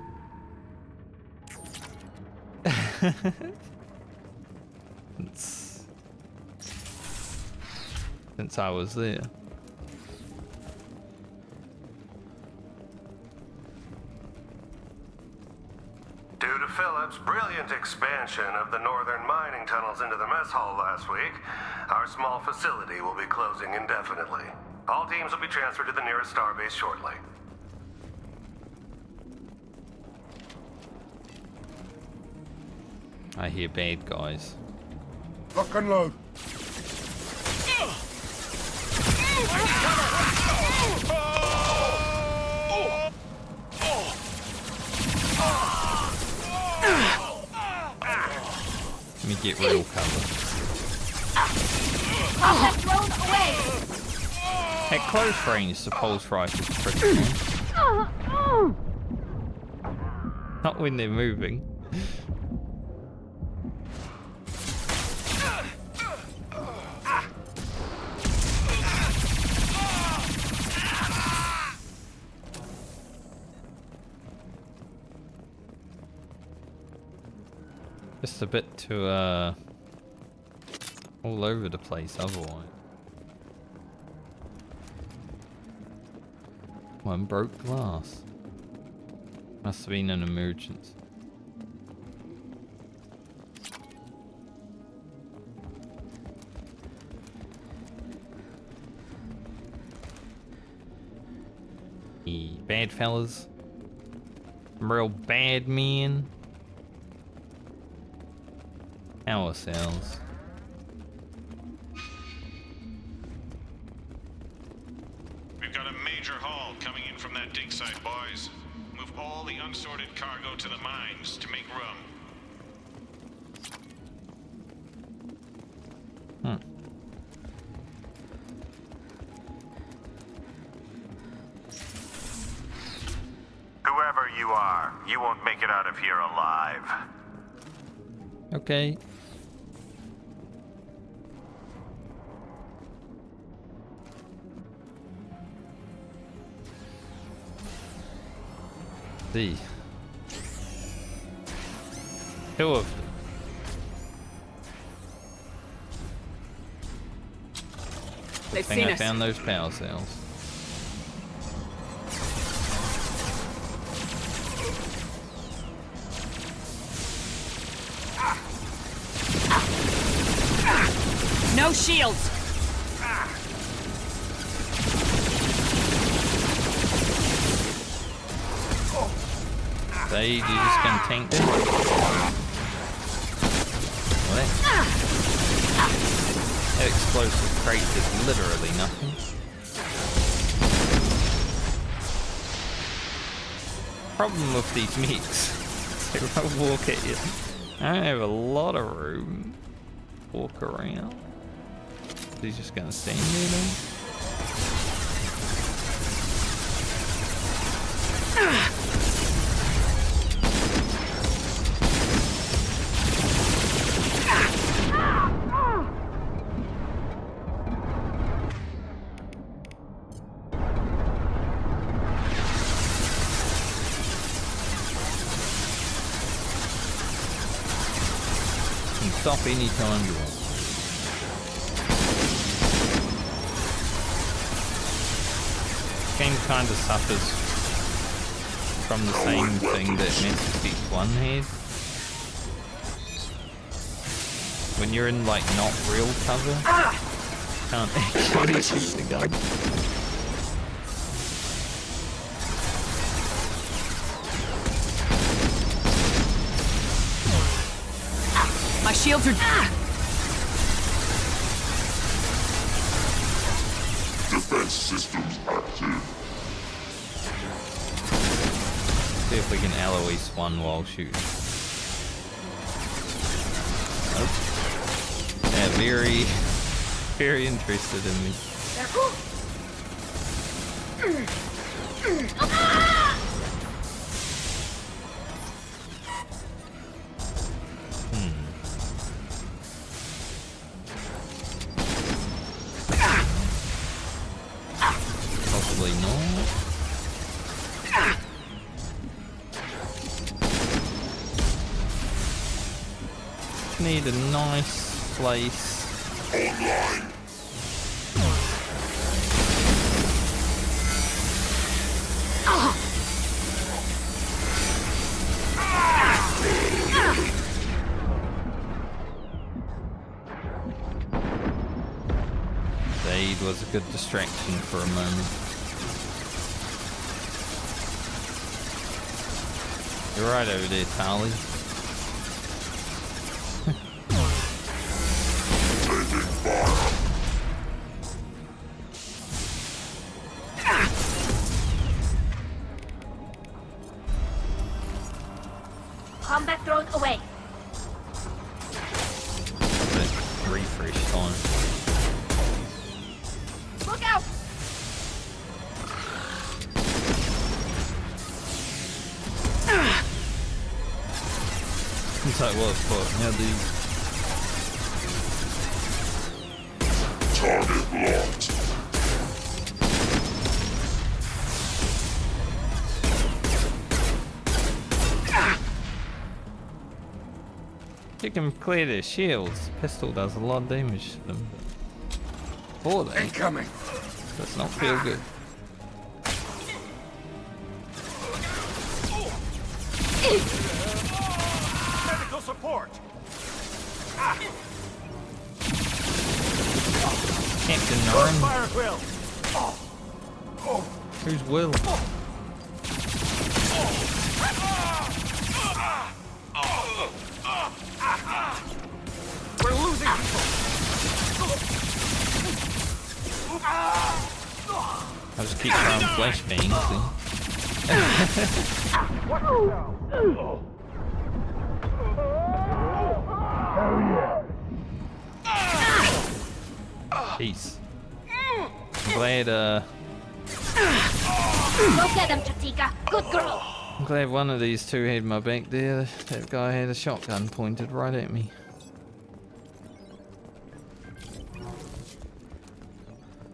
Since I was there. Due to Phillips' brilliant expansion of the northern mining tunnels into the mess hall last week, our small facility will be closing indefinitely. All teams will be transferred to the nearest starbase shortly. I hear bad guys. Lock and load. Let me get real cover. Combat drone away! At close range, the pulse rifle is pretty good. Not when they're moving. Just a bit too all over the place otherwise. One broke glass. Must have been an emergency. Hey, bad fellas. Some real bad men. Power cells. We've got a major haul coming in from that dig site, boys. Move all the unsorted cargo to the mines to make room. Whoever you are, you won't make it out of here alive. Okay. See. Two of them. They've I think seen I us. found those power cells. No shields! They, you just gonna tank them? What? That explosive crate is literally nothing. Problem with these mechs, they won't walk at you. I don't have a lot of room to walk around. He's just gonna stand there then? stop anytime you want. This game kind of suffers from the same thing that MSV 1 had. When you're in like not real cover, can't actually shoot the gun. My shields are... Defense systems active. See if we can Eloise one while shooting. Nope. Yeah, very interested in me. Possibly not. Need a nice place. Online. Aid was a good distraction for a moment. You're right over there, Tali. Combat drone away. Refresh time. Look out! It's like, what the fuck? How Target locked. You can clear their shields. Pistol does a lot of damage to them. Or they incoming. Does not feel good. Medical support. Captain Norm. Fire Will. Who's Will? We're losing people. I'll just keep throwing flashbangs. Peace. I'm glad, Go get him, Chatika. Good girl. I'm glad one of these two had my back there. That guy had a shotgun pointed right at me.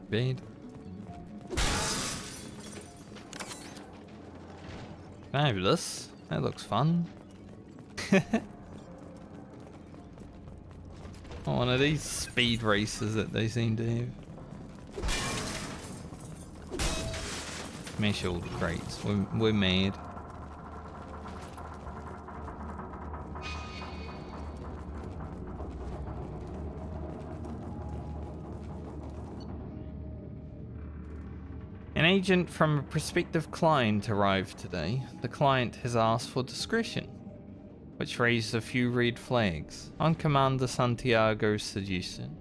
Bad. Can I have this? That looks fun. Oh, one of these speed races that they seem to have. Smash all the crates. We're mad. An agent from a prospective client arrived today. The client has asked for discretion, which raised a few red flags. On Commander Santiago's suggestion,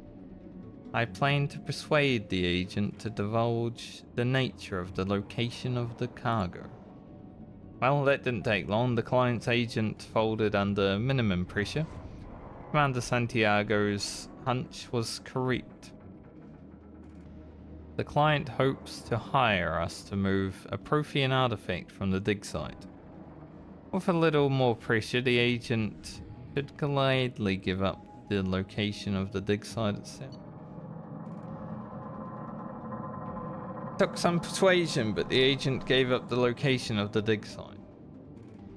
I plan to persuade the agent to divulge the nature of the location of the cargo. Well, that didn't take long. The client's agent folded under minimum pressure. Commander Santiago's hunch was correct. The client hopes to hire us to move a Prothean artifact from the dig site. With a little more pressure, the agent should gladly give up the location of the dig site itself. Took some persuasion, but the agent gave up the location of the dig site.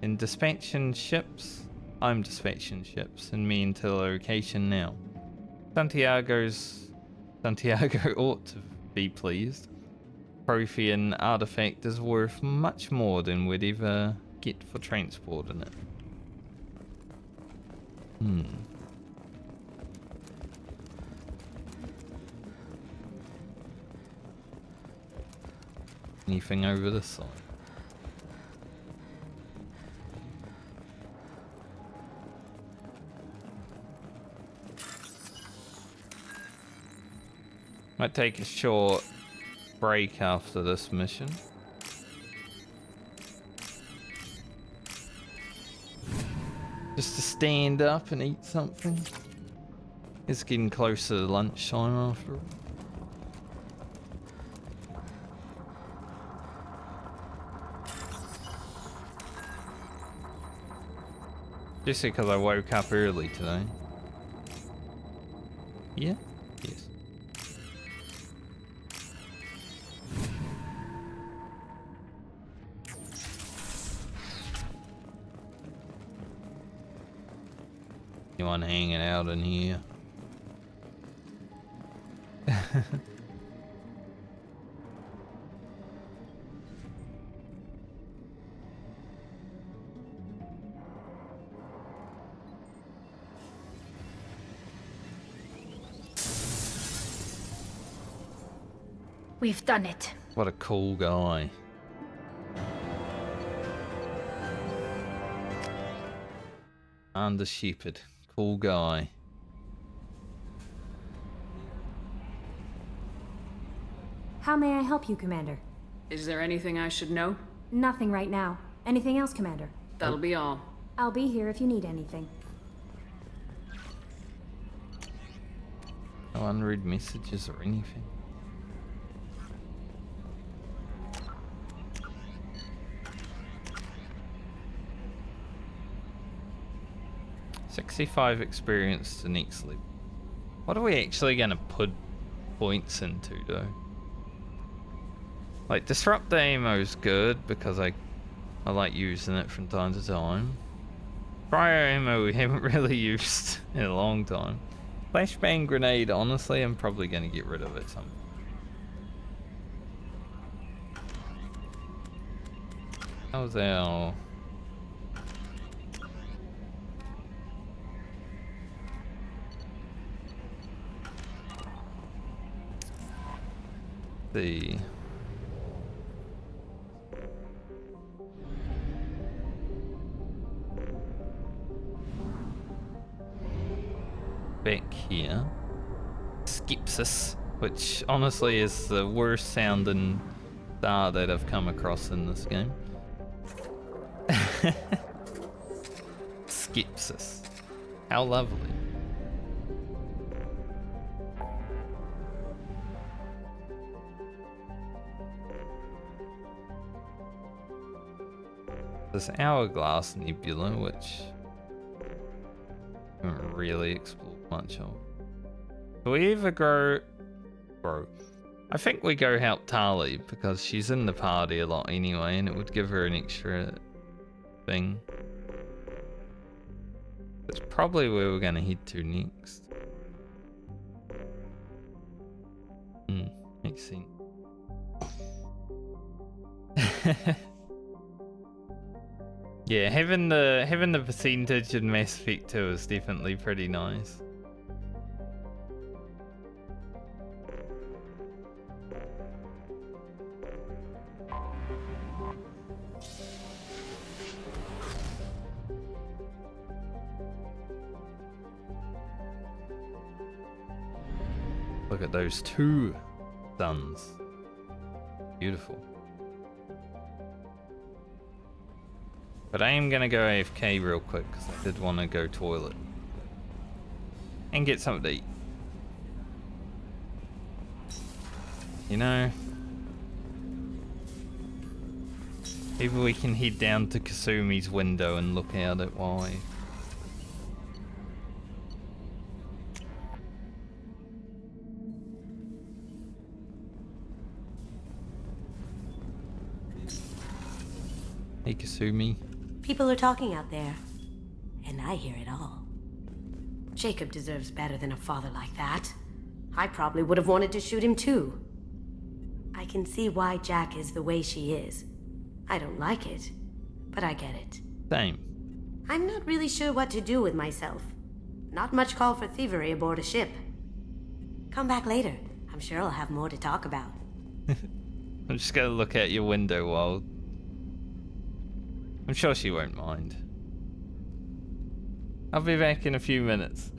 In dispatching ships, I'm dispatching ships and me into the location now. Santiago ought to be pleased. Prothean artifact is worth much more than we'd ever get for transporting it. Anything over this side? Might take a short break after this mission. Just to stand up and eat something. It's getting closer to lunchtime after all. Just because I woke up early today. Yeah? Yes. Anyone hanging out in here? We've done it. What a cool guy. Under Shepherd. Cool guy. How may I help you, Commander? Is there anything I should know? Nothing right now. Anything else, Commander? That'll be all. I'll be here if you need anything. No unread messages or anything. $65 experience to next level. What are we actually gonna put points into though? Like disrupt the ammo is good because I like using it from time to time. Cryo ammo we haven't really used in a long time. Flashbang grenade, honestly, I'm probably gonna get rid of it sometime. How's our the back here, Skepsis, which honestly is the worst sounding star that I've come across in this game. Skepsis, how lovely. This Hourglass Nebula, which I haven't really explored much of. Do we either go... Bro. I think we go help Tali, because she's in the party a lot anyway, and it would give her an extra thing. That's probably where we're gonna head to next. Makes sense. Yeah, having the percentage in Mass Effect 2 is definitely pretty nice. Look at those two suns. Beautiful. But I am gonna go AFK real quick because I did want to go toilet and get something to eat. You know, maybe we can head down to Kasumi's window and look out at why. Hey Kasumi. People are talking out there. and I hear it all. Jacob deserves better than a father like that. I probably would have wanted to shoot him too. I can see why Jack is the way she is. I don't like it, but I get it. Same. I'm not really sure what to do with myself. Not much call for thievery aboard a ship. Come back later. I'm sure I'll have more to talk about. I'm just gonna look out your window while... I'm sure she won't mind. I'll be back in a few minutes.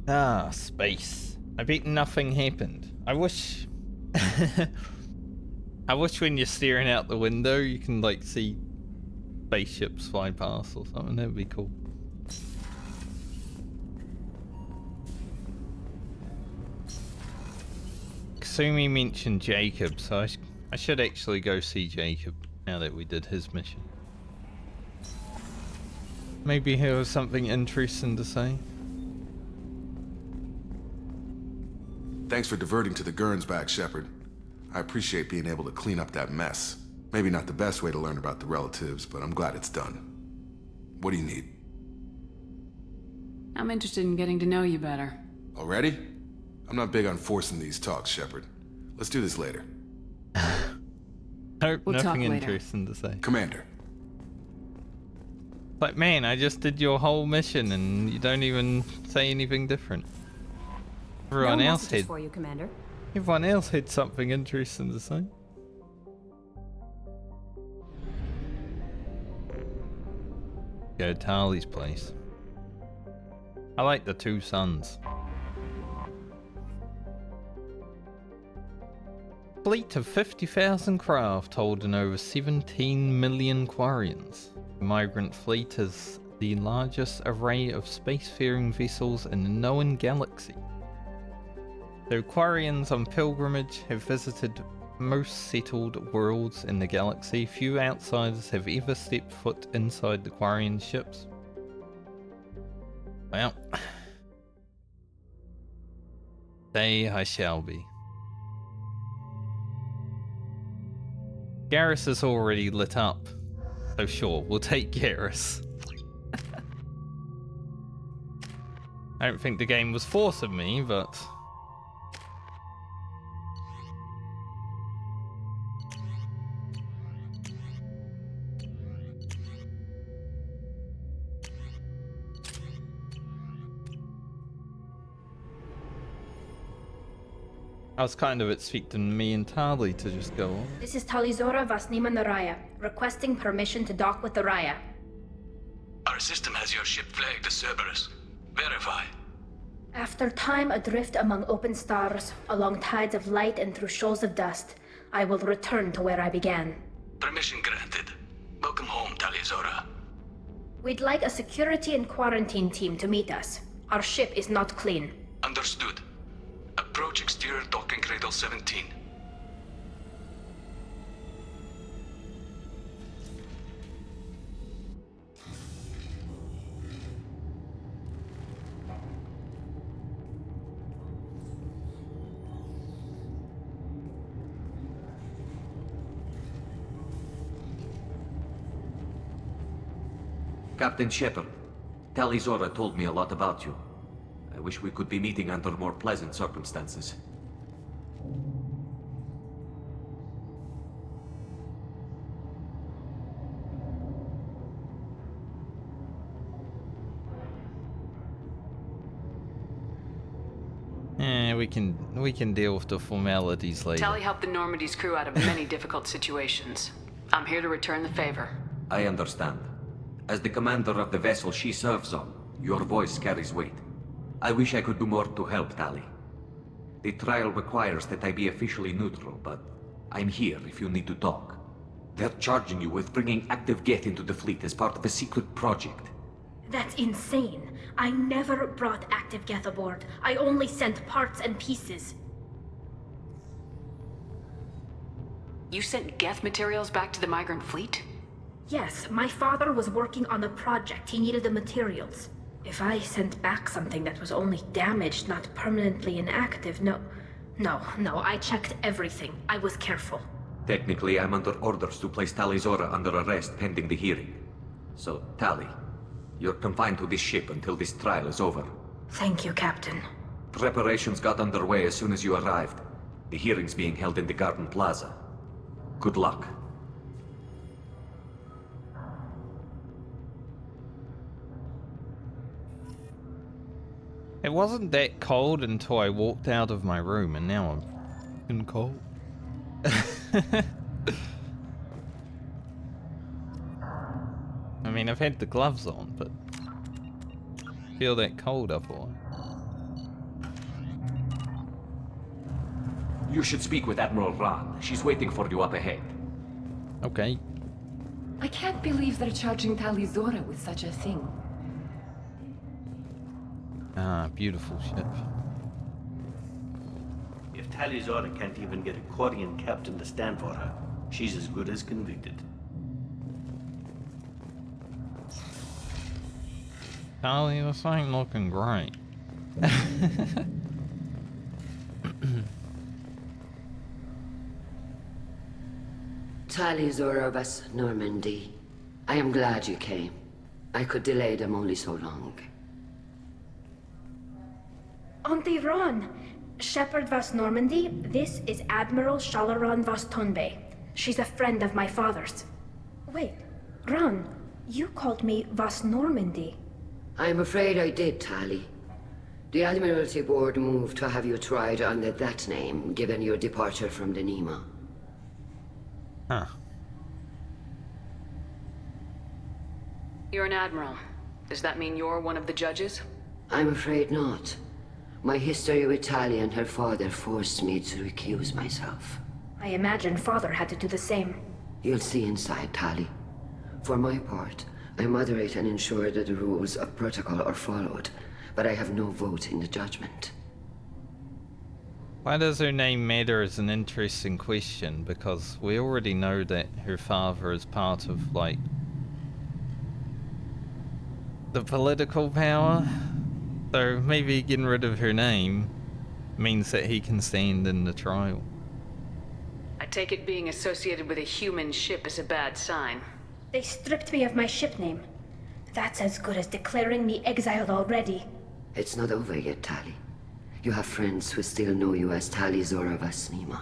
Ah, space. I bet nothing happened. I wish... I wish when you're staring out the window you can, like, see spaceships fly past or something. That would be cool. Kasumi mentioned Jacob, so I should actually go see Jacob now that we did his mission. Maybe he'll have something interesting to say. Thanks for diverting to the Gurns back, Shepard. I appreciate being able to clean up that mess. Maybe not the best way to learn about the relatives, but I'm glad it's done. What do you need? I'm interested in getting to know you better. Already? I'm not big on forcing these talks, Shepard. Let's do this later. Hope We'll nothing talk later. interesting to say. Commander. Like, man, I just did your whole mission and you don't even say anything different. Everyone No else messages had. for you, Commander. Everyone else had something interesting to say. Go to Tali's place. I like the two suns. Fleet of 50,000 craft holding over 17 million Quarians. The Migrant fleet is the largest array of spacefaring vessels in the known galaxy. Though Quarians on pilgrimage have visited most settled worlds in the galaxy, few outsiders have ever stepped foot inside the Quarian ships. Well, they I shall be. Garrus is already lit up, so sure, we'll take Garrus. I don't think the game was forcing me, but... I was kind of expecting me and Tali to just go on. This is Talizora Vasnima Naraya, requesting permission to dock with the Raya. Our system has your ship flagged as Cerberus. Verify. After time adrift among open stars, along tides of light and through shoals of dust, I will return to where I began. Permission granted. Welcome home, Talizora. We'd like a security and quarantine team to meet us. Our ship is not clean. Understood. Approach exterior docking cradle 17. Captain Shepard, Talizora told me a lot about you. I wish we could be meeting under more pleasant circumstances. We can deal with the formalities later. Tali helped the Normandy's crew out of many difficult situations. I'm here to return the favor. I understand. As the commander of the vessel she serves on, your voice carries weight. I wish I could do more to help, Tali. The trial requires that I be officially neutral, but I'm here if you need to talk. They're charging you with bringing active Geth into the fleet as part of a secret project. That's insane. I never brought active Geth aboard. I only sent parts and pieces. You sent Geth materials back to the Migrant fleet? Yes, my father was working on a project. He needed the materials. If I sent back something that was only damaged, not permanently inactive, no, I checked everything. I was careful. Technically, I'm under orders to place Talizora under arrest pending the hearing. So, Tali, you're confined to this ship until this trial is over. Thank you, Captain. Preparations got underway as soon as you arrived. The hearing's being held in the Garden Plaza. Good luck. It wasn't that cold until I walked out of my room, and now I'm fucking cold. I mean, I've had the gloves on, but I feel that cold otherwise. You should speak with Admiral Ran. She's waiting for you up ahead. Okay. I can't believe they're charging Tali Zora with such a thing. Ah, beautiful ship. If Tali Zora can't even get a Quarian captain to stand for her, she's as good as convicted. Tali, this ain't looking great. Tali Zora vas Normandy. I am glad you came. I could delay them only so long. Auntie Ron, Shepherd vas Normandy, this is Admiral Shalaran vas Tonbe. She's a friend of my father's. Wait, Ron, you called me vas Normandy. I'm afraid I did, Tali. The Admiralty Board moved to have you tried under that name, given your departure from the Nima. Huh. You're an admiral. Does that mean you're one of the judges? I'm afraid not. My history with Tali and her father forced me to recuse myself. I imagine father had to do the same. You'll see inside, Tali. For my part, I moderate and ensure that the rules of protocol are followed, but I have no vote in the judgment. Why does her name matter is an interesting question, because we already know that her father is part of, like, the political power. So maybe getting rid of her name means that he can stand in the trial. I take it being associated with a human ship is a bad sign. They stripped me of my ship name. That's as good as declaring me exiled already. It's not over yet, Tali. You have friends who still know you as Tali Zora vas Nima.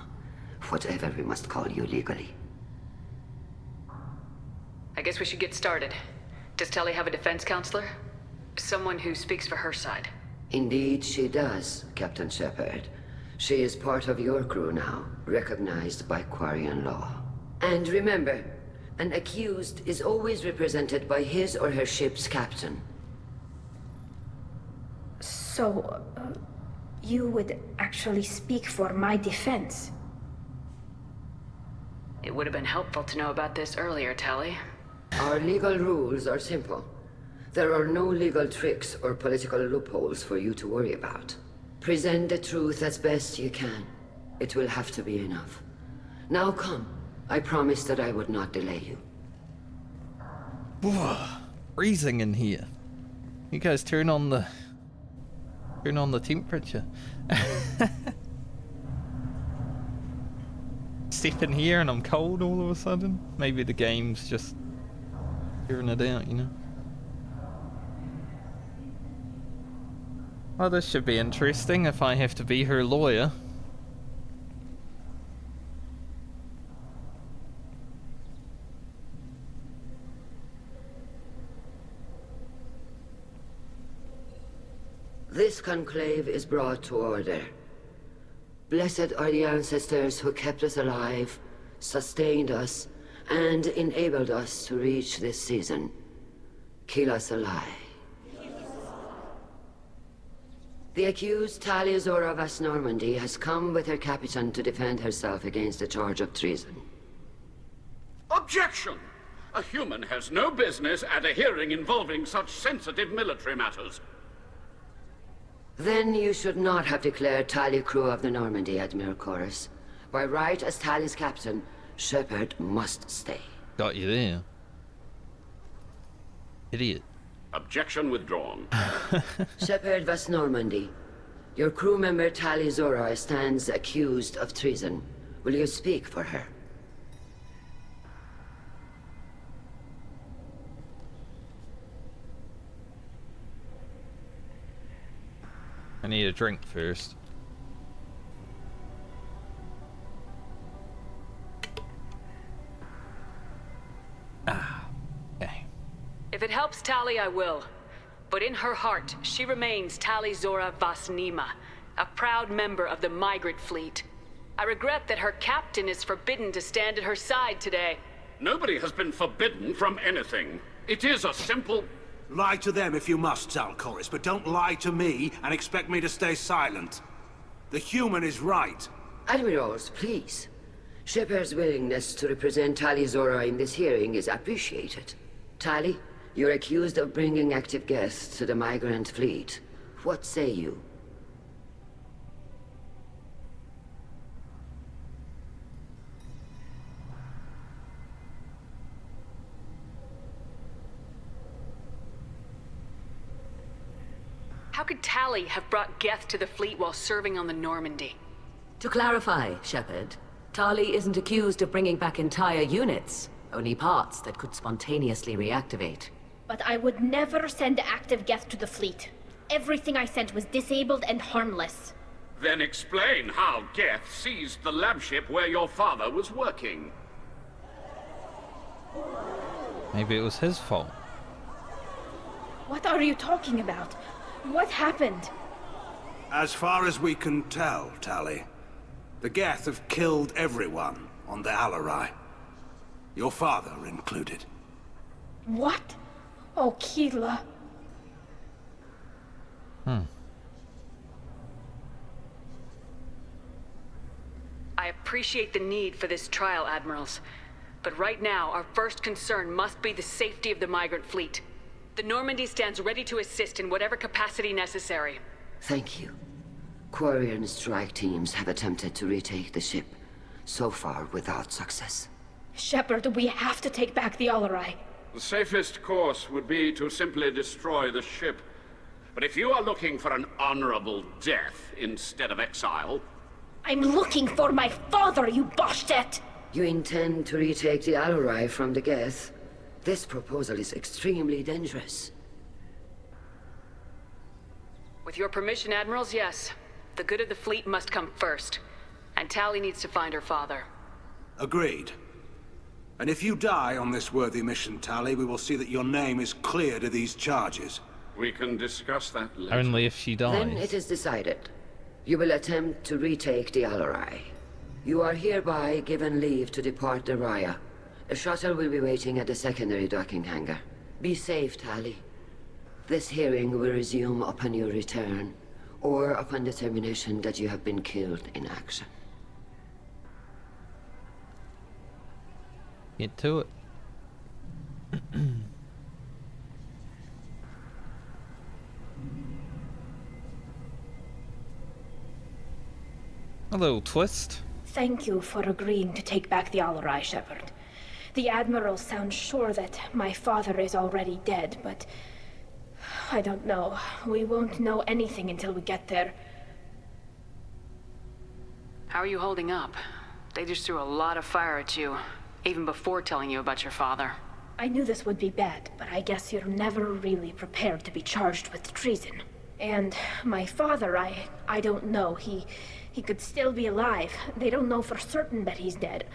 Whatever we must call you legally. I guess we should get started. Does Tali have a defense counselor? Someone who speaks for her side. Indeed she does, Captain Shepard. She is part of your crew now, recognized by Quarian law. And remember, an accused is always represented by his or her ship's captain. So, you would actually speak for my defense? It would have been helpful to know about this earlier, Tali. Our legal rules are simple. There are no legal tricks or political loopholes for you to worry about. Present the truth as best you can. It will have to be enough. Now come. I promised that I would not delay you. Freezing in here. You guys turn on the temperature. Step in here and I'm cold all of a sudden. Maybe the game's just figuring it out, you know. Well, this should be interesting if I have to be her lawyer. This conclave is brought to order. Blessed are the ancestors who kept us alive, sustained us, and enabled us to reach this season. Kill us alive. The accused Tali Zora vas Normandy has come with her captain to defend herself against the charge of treason. Objection! A human has no business at a hearing involving such sensitive military matters. Then you should not have declared Tali crew of the Normandy, Admiral Chorus. By right as Tali's captain, Shepard must stay. Got you there. Idiot. Objection withdrawn. Shepard vas Normandy. Your crew member Tali Zora stands accused of treason. Will you speak for her? I need a drink first. Okay. If it helps Tali, I will. But in her heart, she remains Tali Zora vas Nima, a proud member of the Migrant fleet. I regret that her captain is forbidden to stand at her side today. Nobody has been forbidden from anything. It is a simple... Lie to them if you must, Zalcoris, but don't lie to me and expect me to stay silent. The human is right. Admirals, please. Shepard's willingness to represent Tali Zora in this hearing is appreciated. Tali, you're accused of bringing active guests to the Migrant fleet. What say you? How could Tali have brought Geth to the fleet while serving on the Normandy? To clarify, Shepard, Tali isn't accused of bringing back entire units, only parts that could spontaneously reactivate. But I would never send active Geth to the fleet. Everything I sent was disabled and harmless. Then explain how Geth seized the lab ship where your father was working. Maybe it was his fault. What are you talking about? What happened? As far as we can tell, Tali, the Geth have killed everyone on the Alarai. Your father included. What? Oh, Keela. I appreciate the need for this trial, Admirals. But right now, our first concern must be the safety of the Migrant fleet. The Normandy stands ready to assist in whatever capacity necessary. Thank you. Quarian strike teams have attempted to retake the ship, so far without success. Shepard, we have to take back the Alarai. The safest course would be to simply destroy the ship. But if you are looking for an honorable death instead of exile... I'm looking for my father, you bastet! You intend to retake the Alarai from the Geth? This proposal is extremely dangerous. With your permission, Admirals, yes. The good of the fleet must come first. And Tali needs to find her father. Agreed. And if you die on this worthy mission, Tali, we will see that your name is cleared of these charges. We can discuss that later. Only if she dies. Then it is decided. You will attempt to retake the Alarai. You are hereby given leave to depart the Raya. A shuttle will be waiting at the secondary docking hangar. Be safe, Tali. This hearing will resume upon your return, or upon determination that you have been killed in action. Get to it. A little twist. Thank you for agreeing to take back the Alarai, Shepard. The Admiral sounds sure that my father is already dead, but... I don't know. We won't know anything until we get there. How are you holding up? They just threw a lot of fire at you, even before telling you about your father. I knew this would be bad, but I guess you're never really prepared to be charged with treason. And my father, I don't know. He could still be alive. They don't know for certain that he's dead.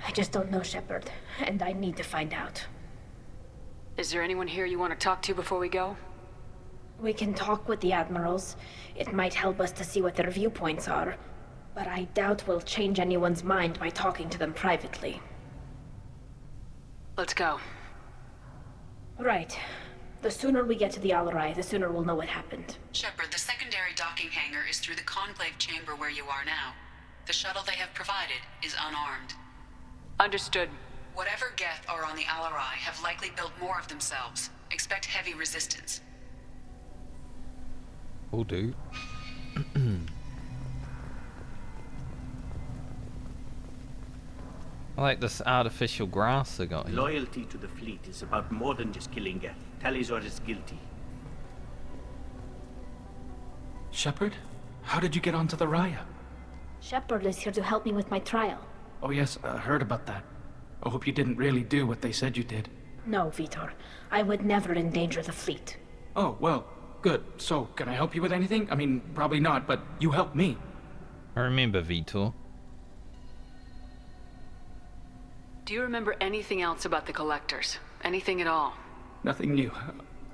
I just don't know, Shepard, and I need to find out. Is there anyone here you want to talk to before we go? We can talk with the Admirals. It might help us to see what their viewpoints are. But I doubt we'll change anyone's mind by talking to them privately. Let's go. Right. The sooner we get to the Alarai, the sooner we'll know what happened. Shepard, the secondary docking hangar is through the conclave chamber where you are now. The shuttle they have provided is unarmed. Understood. Whatever Geth are on the Alarai have likely built more of themselves. Expect heavy resistance. Will do. I like this artificial grass they got here. Loyalty to the fleet is about more than just killing Geth. Talizor is guilty. Shepard? How did you get onto the Raya? Shepard is here to help me with my trial. Oh yes, I heard about that. I hope you didn't really do what they said you did. No, Vitor. I would never endanger the fleet. Oh, well, good. So, can I help you with anything? I mean, probably not, but you helped me. I remember Vitor. Do you remember anything else about the Collectors? Anything at all? Nothing new.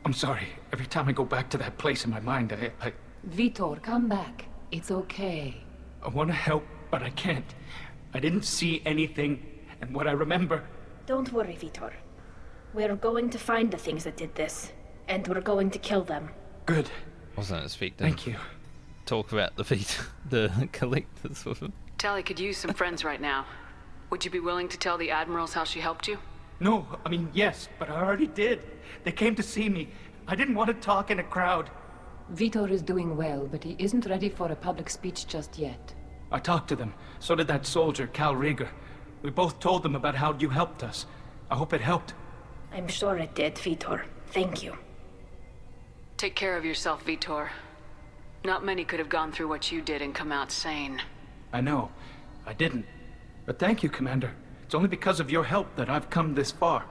I'm sorry. Every time I go back to that place in my mind, I Vitor, come back. It's okay. I want to help, but I can't. I didn't see anything, and what I remember... Don't worry, Vitor. We're going to find the things that did this, and we're going to kill them. Good. Wasn't expecting. Thank you. Talk about the Collectors with him. Tali could use some friends right now. Would you be willing to tell the Admirals how she helped you? No, I mean, yes, but I already did. They came to see me. I didn't want to talk in a crowd. Vitor is doing well, but he isn't ready for a public speech just yet. I talked to them. So did that soldier, Cal Rieger. We both told them about how you helped us. I hope it helped. I'm sure it did, Vitor. Thank you. Take care of yourself, Vitor. Not many could have gone through what you did and come out sane. I know. I didn't. But thank you, Commander. It's only because of your help that I've come this far.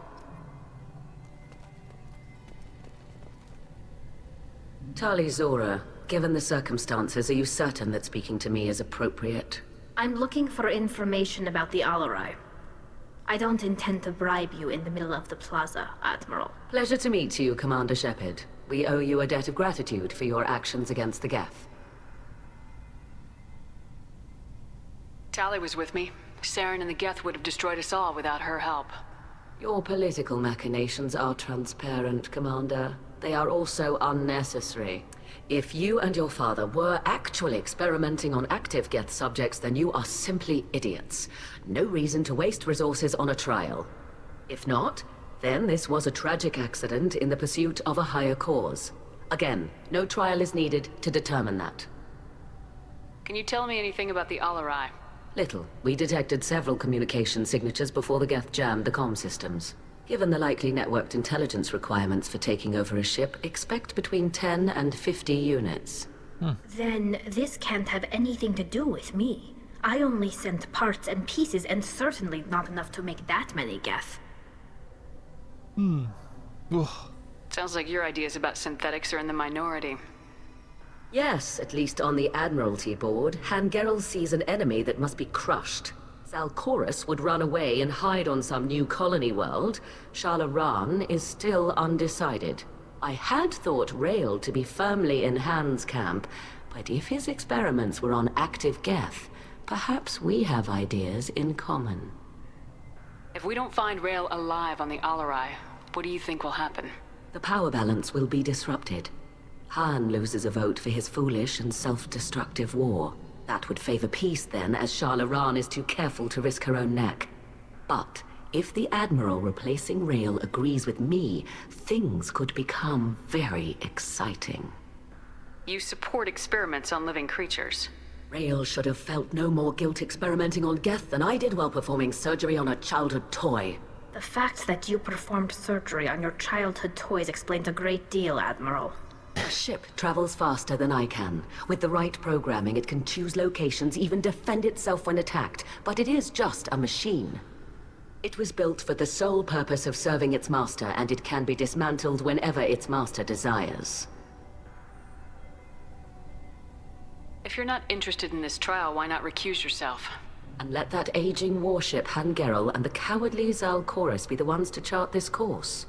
Tali Zora, given the circumstances, are you certain that speaking to me is appropriate? I'm looking for information about the Alarai. I don't intend to bribe you in the middle of the plaza, Admiral. Pleasure to meet you, Commander Shepard. We owe you a debt of gratitude for your actions against the Geth. Tali was with me. Saren and the Geth would have destroyed us all without her help. Your political machinations are transparent, Commander. They are also unnecessary. If you and your father were actually experimenting on active Geth subjects, then you are simply idiots. No reason to waste resources on a trial. If not, then this was a tragic accident in the pursuit of a higher cause. Again, no trial is needed to determine that. Can you tell me anything about the Alarai? Little. We detected several communication signatures before the Geth jammed the comm systems. Given the likely networked intelligence requirements for taking over a ship, expect between 10 and 50 units. Then this can't have anything to do with me. I only sent parts and pieces, and certainly not enough to make that many Geth. Sounds like your ideas about synthetics are in the minority. Yes, at least on the Admiralty board, Hangerel sees an enemy that must be crushed. Zalcorus would run away and hide on some new colony world. Shalaran is still undecided. I had thought Rael to be firmly in Han's camp, but if his experiments were on active Geth, perhaps we have ideas in common. If we don't find Rael alive on the Alarai, what do you think will happen? The power balance will be disrupted. Han loses a vote for his foolish and self-destructive war. That would favor peace then, as Shalaran is too careful to risk her own neck. But if the Admiral replacing Rael agrees with me, things could become very exciting. You support experiments on living creatures. Rael should have felt no more guilt experimenting on Geth than I did while performing surgery on a childhood toy. The fact that you performed surgery on your childhood toys explains a great deal, Admiral. A ship travels faster than I can. With the right programming, it can choose locations, even defend itself when attacked. But it is just a machine. It was built for the sole purpose of serving its master, and it can be dismantled whenever its master desires. If you're not interested in this trial, why not recuse yourself? And let that aging warship Hangerel and the cowardly Zalcorus be the ones to chart this course?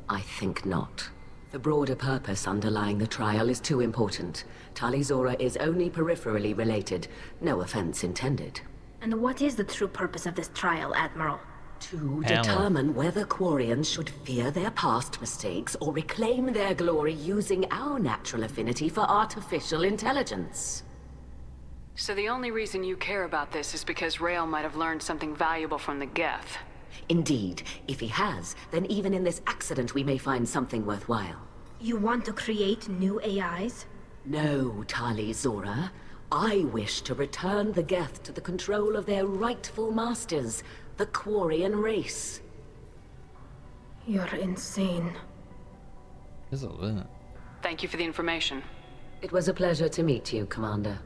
I think not. The broader purpose underlying the trial is too important. Tali Zora is only peripherally related. No offense intended. And what is the true purpose of this trial, Admiral? To determine whether Quarians should fear their past mistakes or reclaim their glory using our natural affinity for artificial intelligence. So the only reason you care about this is because Rael might have learned something valuable from the Geth. Indeed. If he has, then even in this accident we may find something worthwhile. You want to create new AIs? No, Tali Zora. I wish to return the Geth to the control of their rightful masters, the Quarian race. You're insane. Isn't it? Thank you for the information. It was a pleasure to meet you, Commander.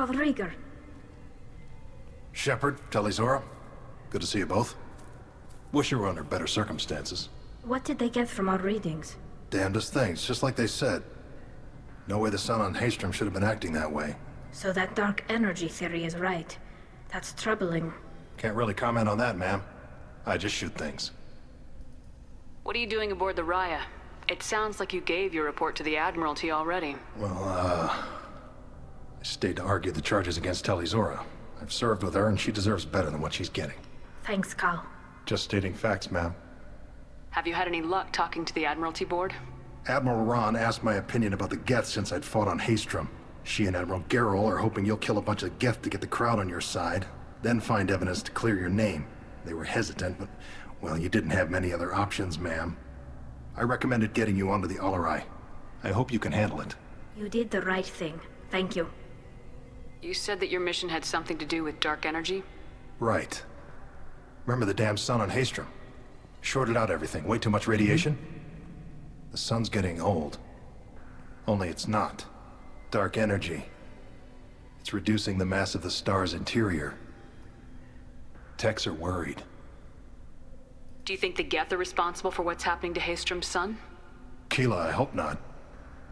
Rieger. Shepard, Tali Zora. Good to see you both. Wish you were under better circumstances. What did they get from our readings? Damnedest things, just like they said. No way the sun on Haystrom should have been acting that way. So that dark energy theory is right. That's troubling. Can't really comment on that, ma'am. I just shoot things. What are you doing aboard the Raya? It sounds like you gave your report to the Admiralty already. Well, I stayed to argue the charges against Tali Zora. I've served with her, and she deserves better than what she's getting. Thanks, Cal. Just stating facts, ma'am. Have you had any luck talking to the Admiralty board? Admiral Ron asked my opinion about the Geth since I'd fought on Haestrom. She and Admiral Gerrel are hoping you'll kill a bunch of Geth to get the crowd on your side, then find evidence to clear your name. They were hesitant, but, well, you didn't have many other options, ma'am. I recommended getting you onto the Alarai. I hope you can handle it. You did the right thing. Thank you. You said that your mission had something to do with dark energy? Right. Remember the damn sun on Haestrom? Shorted out everything. Way too much radiation? The sun's getting old. Only it's not. Dark energy. It's reducing the mass of the star's interior. Techs are worried. Do you think the Geth are responsible for what's happening to Haestrom's sun? Keela, I hope not.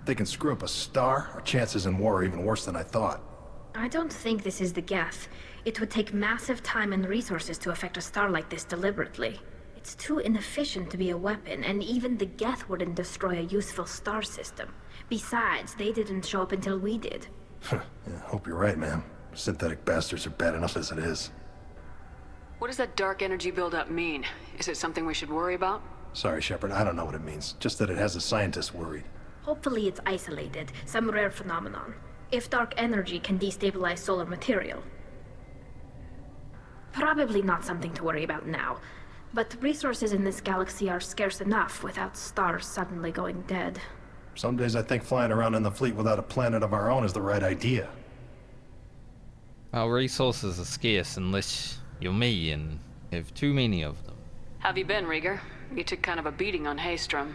If they can screw up a star, our chances in war are even worse than I thought. I don't think this is the Geth. It would take massive time and resources to affect a star like this deliberately. It's too inefficient to be a weapon, and even the Geth wouldn't destroy a useful star system. Besides, they didn't show up until we did. Yeah, hope you're right, ma'am. Synthetic bastards are bad enough as it is. What does that dark energy buildup mean? Is it something we should worry about? Sorry, Shepard, I don't know what it means. Just that it has the scientists worried. Hopefully it's isolated, some rare phenomenon. If dark energy can destabilize solar material. Probably not something to worry about now. But resources in this galaxy are scarce enough without stars suddenly going dead. Some days I think flying around in the fleet without a planet of our own is the right idea. Our resources are scarce unless you're me and have too many of them. Have you been, Rieger? You took kind of a beating on Haestrom.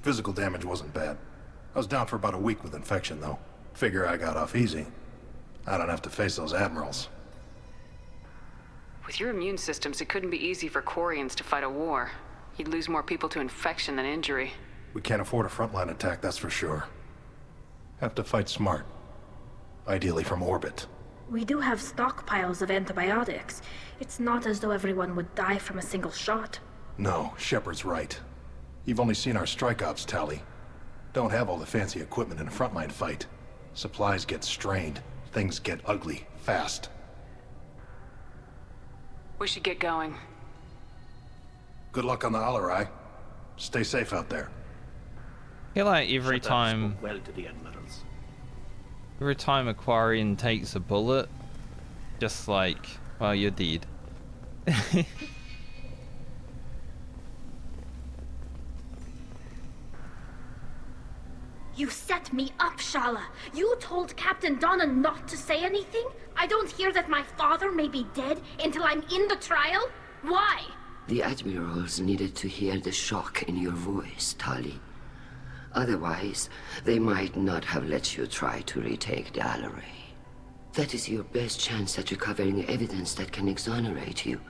Physical damage wasn't bad. I was down for about a week with infection, though. Figure I got off easy. I don't have to face those admirals. With your immune systems, it couldn't be easy for Quarians to fight a war. You'd lose more people to infection than injury. We can't afford a frontline attack, that's for sure. Have to fight smart. Ideally from orbit. We do have stockpiles of antibiotics. It's not as though everyone would die from a single shot. No, Shepard's right. You've only seen our strike ops, Tali. Don't have all the fancy equipment in a frontline fight. Supplies get strained. Things get ugly, fast. We should get going. Good luck on the Alarai. Stay safe out there. I feel like every time Well to the admirals. a Quarian takes a bullet, just like, well, you're dead. You set me up, Shala. You told Captain Donna not to say anything? I don't hear that my father may be dead until I'm in the trial? Why? The admirals needed to hear the shock in your voice, Tali. Otherwise, they might not have let you try to retake the Alarai. That is your best chance at recovering evidence that can exonerate you.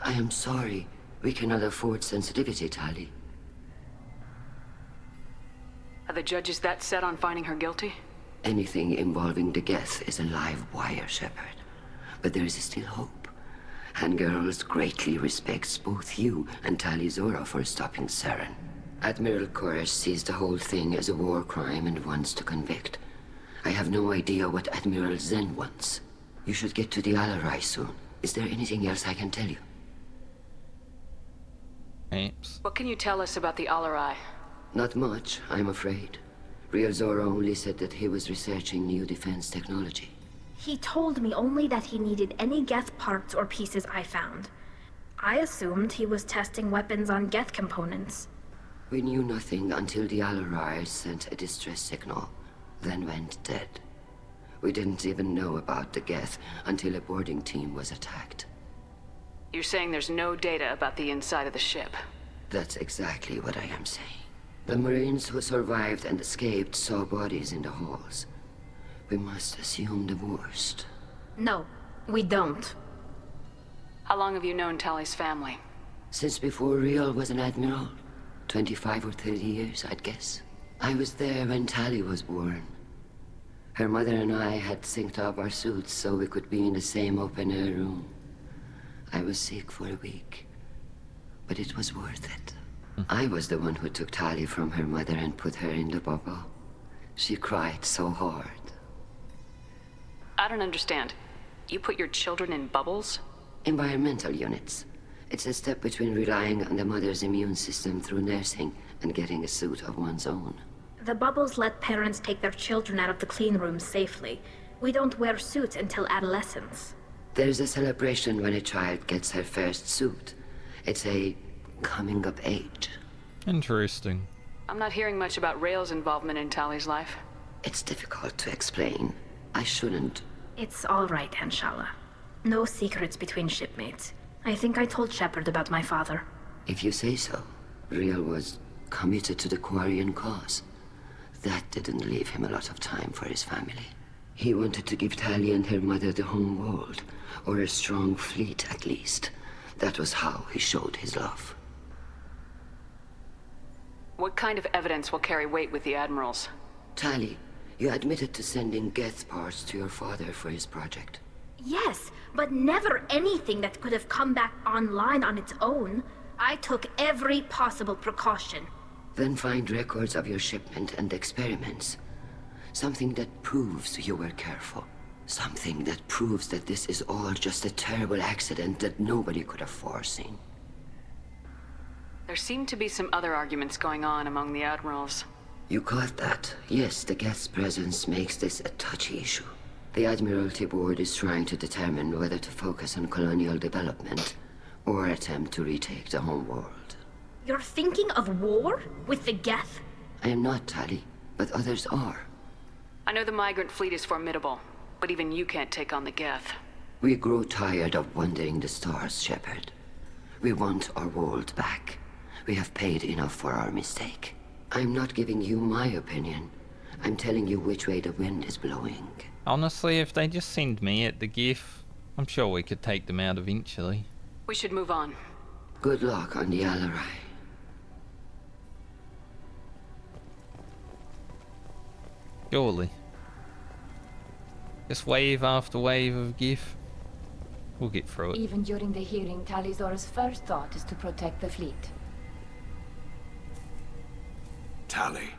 I am sorry. We cannot afford sensitivity, Tali. Are the judges that set on finding her guilty? Anything involving the Geth is a live wire, Shepard. But there is still hope. And Girls greatly respects both you and Tali Zora for stopping Saren. Admiral Koresh sees the whole thing as a war crime and wants to convict. I have no idea what Admiral Zen wants. You should get to the Alarai soon. Is there anything else I can tell you? Oops. What can you tell us about the Alarai? Not much, I'm afraid. Real Zora only said that he was researching new defense technology. He told me only that he needed any Geth parts or pieces I found. I assumed he was testing weapons on Geth components. We knew nothing until the Alarai sent a distress signal, then went dead. We didn't even know about the Geth until a boarding team was attacked. You're saying there's no data about the inside of the ship? That's exactly what I am saying. The Marines who survived and escaped saw bodies in the halls. We must assume the worst. No, we don't. How long have you known Tali's family? Since before Real was an admiral. 25 or 30 years, I'd guess. I was there when Tali was born. Her mother and I had synced up our suits so we could be in the same open-air room. I was sick for a week, but it was worth it. I was the one who took Tali from her mother and put her in the bubble. She cried so hard. I don't understand. You put your children in bubbles? Environmental units. It's a step between relying on the mother's immune system through nursing and getting a suit of one's own. The bubbles let parents take their children out of the clean rooms safely. We don't wear suits until adolescence. There's a celebration when a child gets her first suit. It's a coming of age. Interesting. I'm not hearing much about Rael's involvement in Tali's life. It's difficult to explain. I shouldn't. It's all right, Anshala. No secrets between shipmates. I think I told Shepard about my father. If you say so. Rael was committed to the Quarian cause. That didn't leave him a lot of time for his family. He wanted to give Tali and her mother the home world, or a strong fleet at least. That was how he showed his love. What kind of evidence will carry weight with the admirals? Tali, you admitted to sending Geth parts to your father for his project. Yes, but never anything that could have come back online on its own. I took every possible precaution. Then find records of your shipment and experiments. Something that proves you were careful. Something that proves that this is all just a terrible accident that nobody could have foreseen. There seem to be some other arguments going on among the admirals. You caught that? Yes, the Geth's presence makes this a touchy issue. The Admiralty Board is trying to determine whether to focus on colonial development or attempt to retake the home world. You're thinking of war? With the Geth? I am not, Tali, but others are. I know the Migrant fleet is formidable, but even you can't take on the Geth. We grow tired of wandering the stars, Shepard. We want our world back. We have paid enough for our mistake. I'm not giving you my opinion. I'm telling you which way the wind is blowing. Honestly, if they just send me at the Geth, I'm sure we could take them out eventually. We should move on. Good luck on the Alarai. Surely. Just wave after wave of Geth. We'll get through it. Even during the hearing, Tali'Zorah's first thought is to protect the fleet. Tali,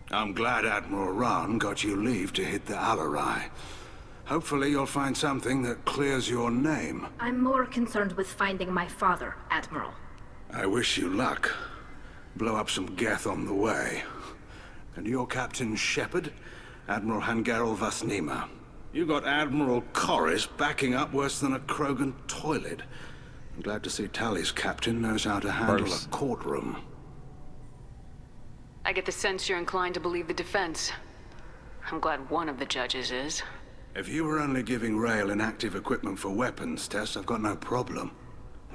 I'm glad Admiral Rahn got you leave to hit the Alarai. Hopefully you'll find something that clears your name. I'm more concerned with finding my father, Admiral. I wish you luck. Blow up some Geth on the way. And your Captain Shepard, Admiral Hangarel Vasnima. You got Admiral Corris backing up worse than a Krogan toilet. I'm glad to see Tali's captain knows how to handle a courtroom. I get the sense you're inclined to believe the defense. I'm glad one of the judges is. If you were only giving Rael inactive equipment for weapons tests, I've got no problem.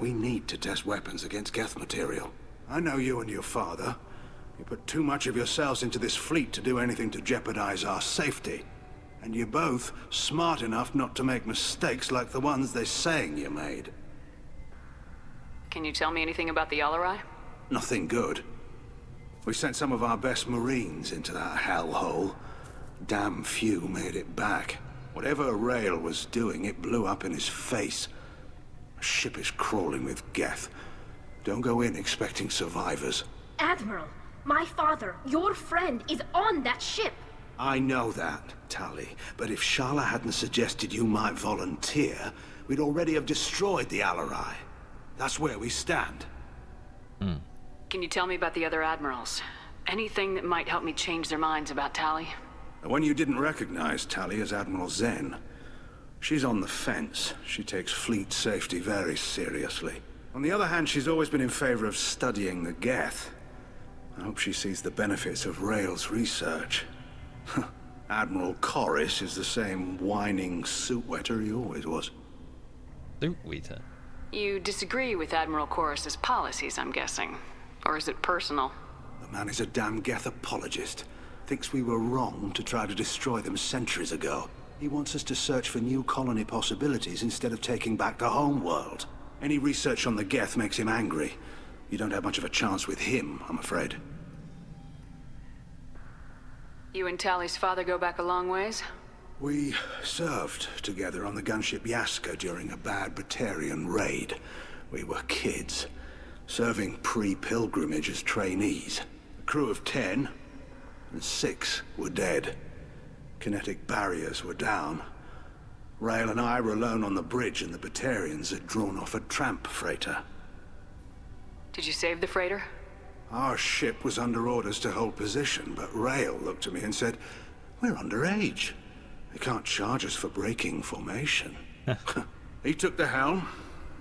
We need to test weapons against Geth material. I know you and your father. You put too much of yourselves into this fleet to do anything to jeopardize our safety. And you're both smart enough not to make mistakes like the ones they're saying you made. Can you tell me anything about the Alarai? Nothing good. We sent some of our best Marines into that hellhole. Damn few made it back. Whatever Rael was doing, it blew up in his face. A ship is crawling with Geth. Don't go in expecting survivors. Admiral, my father, your friend, is on that ship. I know that, Tali, but if Shala hadn't suggested you might volunteer, we'd already have destroyed the Alarai. That's where we stand. Can you tell me about the other admirals? Anything that might help me change their minds about Tali? The one you didn't recognize, Tali, is Admiral Zen. She's on the fence. She takes fleet safety very seriously. On the other hand, she's always been in favor of studying the Geth. I hope she sees the benefits of Rael's research. Admiral Corris is the same whining suit-wetter he always was. Suit-wetter? You disagree with Admiral Corris's policies, I'm guessing. Or is it personal? The man is a damn Geth apologist. Thinks we were wrong to try to destroy them centuries ago. He wants us to search for new colony possibilities instead of taking back the home world. Any research on the Geth makes him angry. You don't have much of a chance with him, I'm afraid. You and Tali's father go back a long ways? We served together on the gunship Yaska during a bad Batarian raid. We were kids, serving pre-pilgrimage as trainees. A crew of 10, and 6 were dead. Kinetic barriers were down. Rael and I were alone on the bridge, and the Batarians had drawn off a tramp freighter. Did you save the freighter? Our ship was under orders to hold position, but Rail looked at me and said, "We're underage. They can't charge us for breaking formation." He took the helm,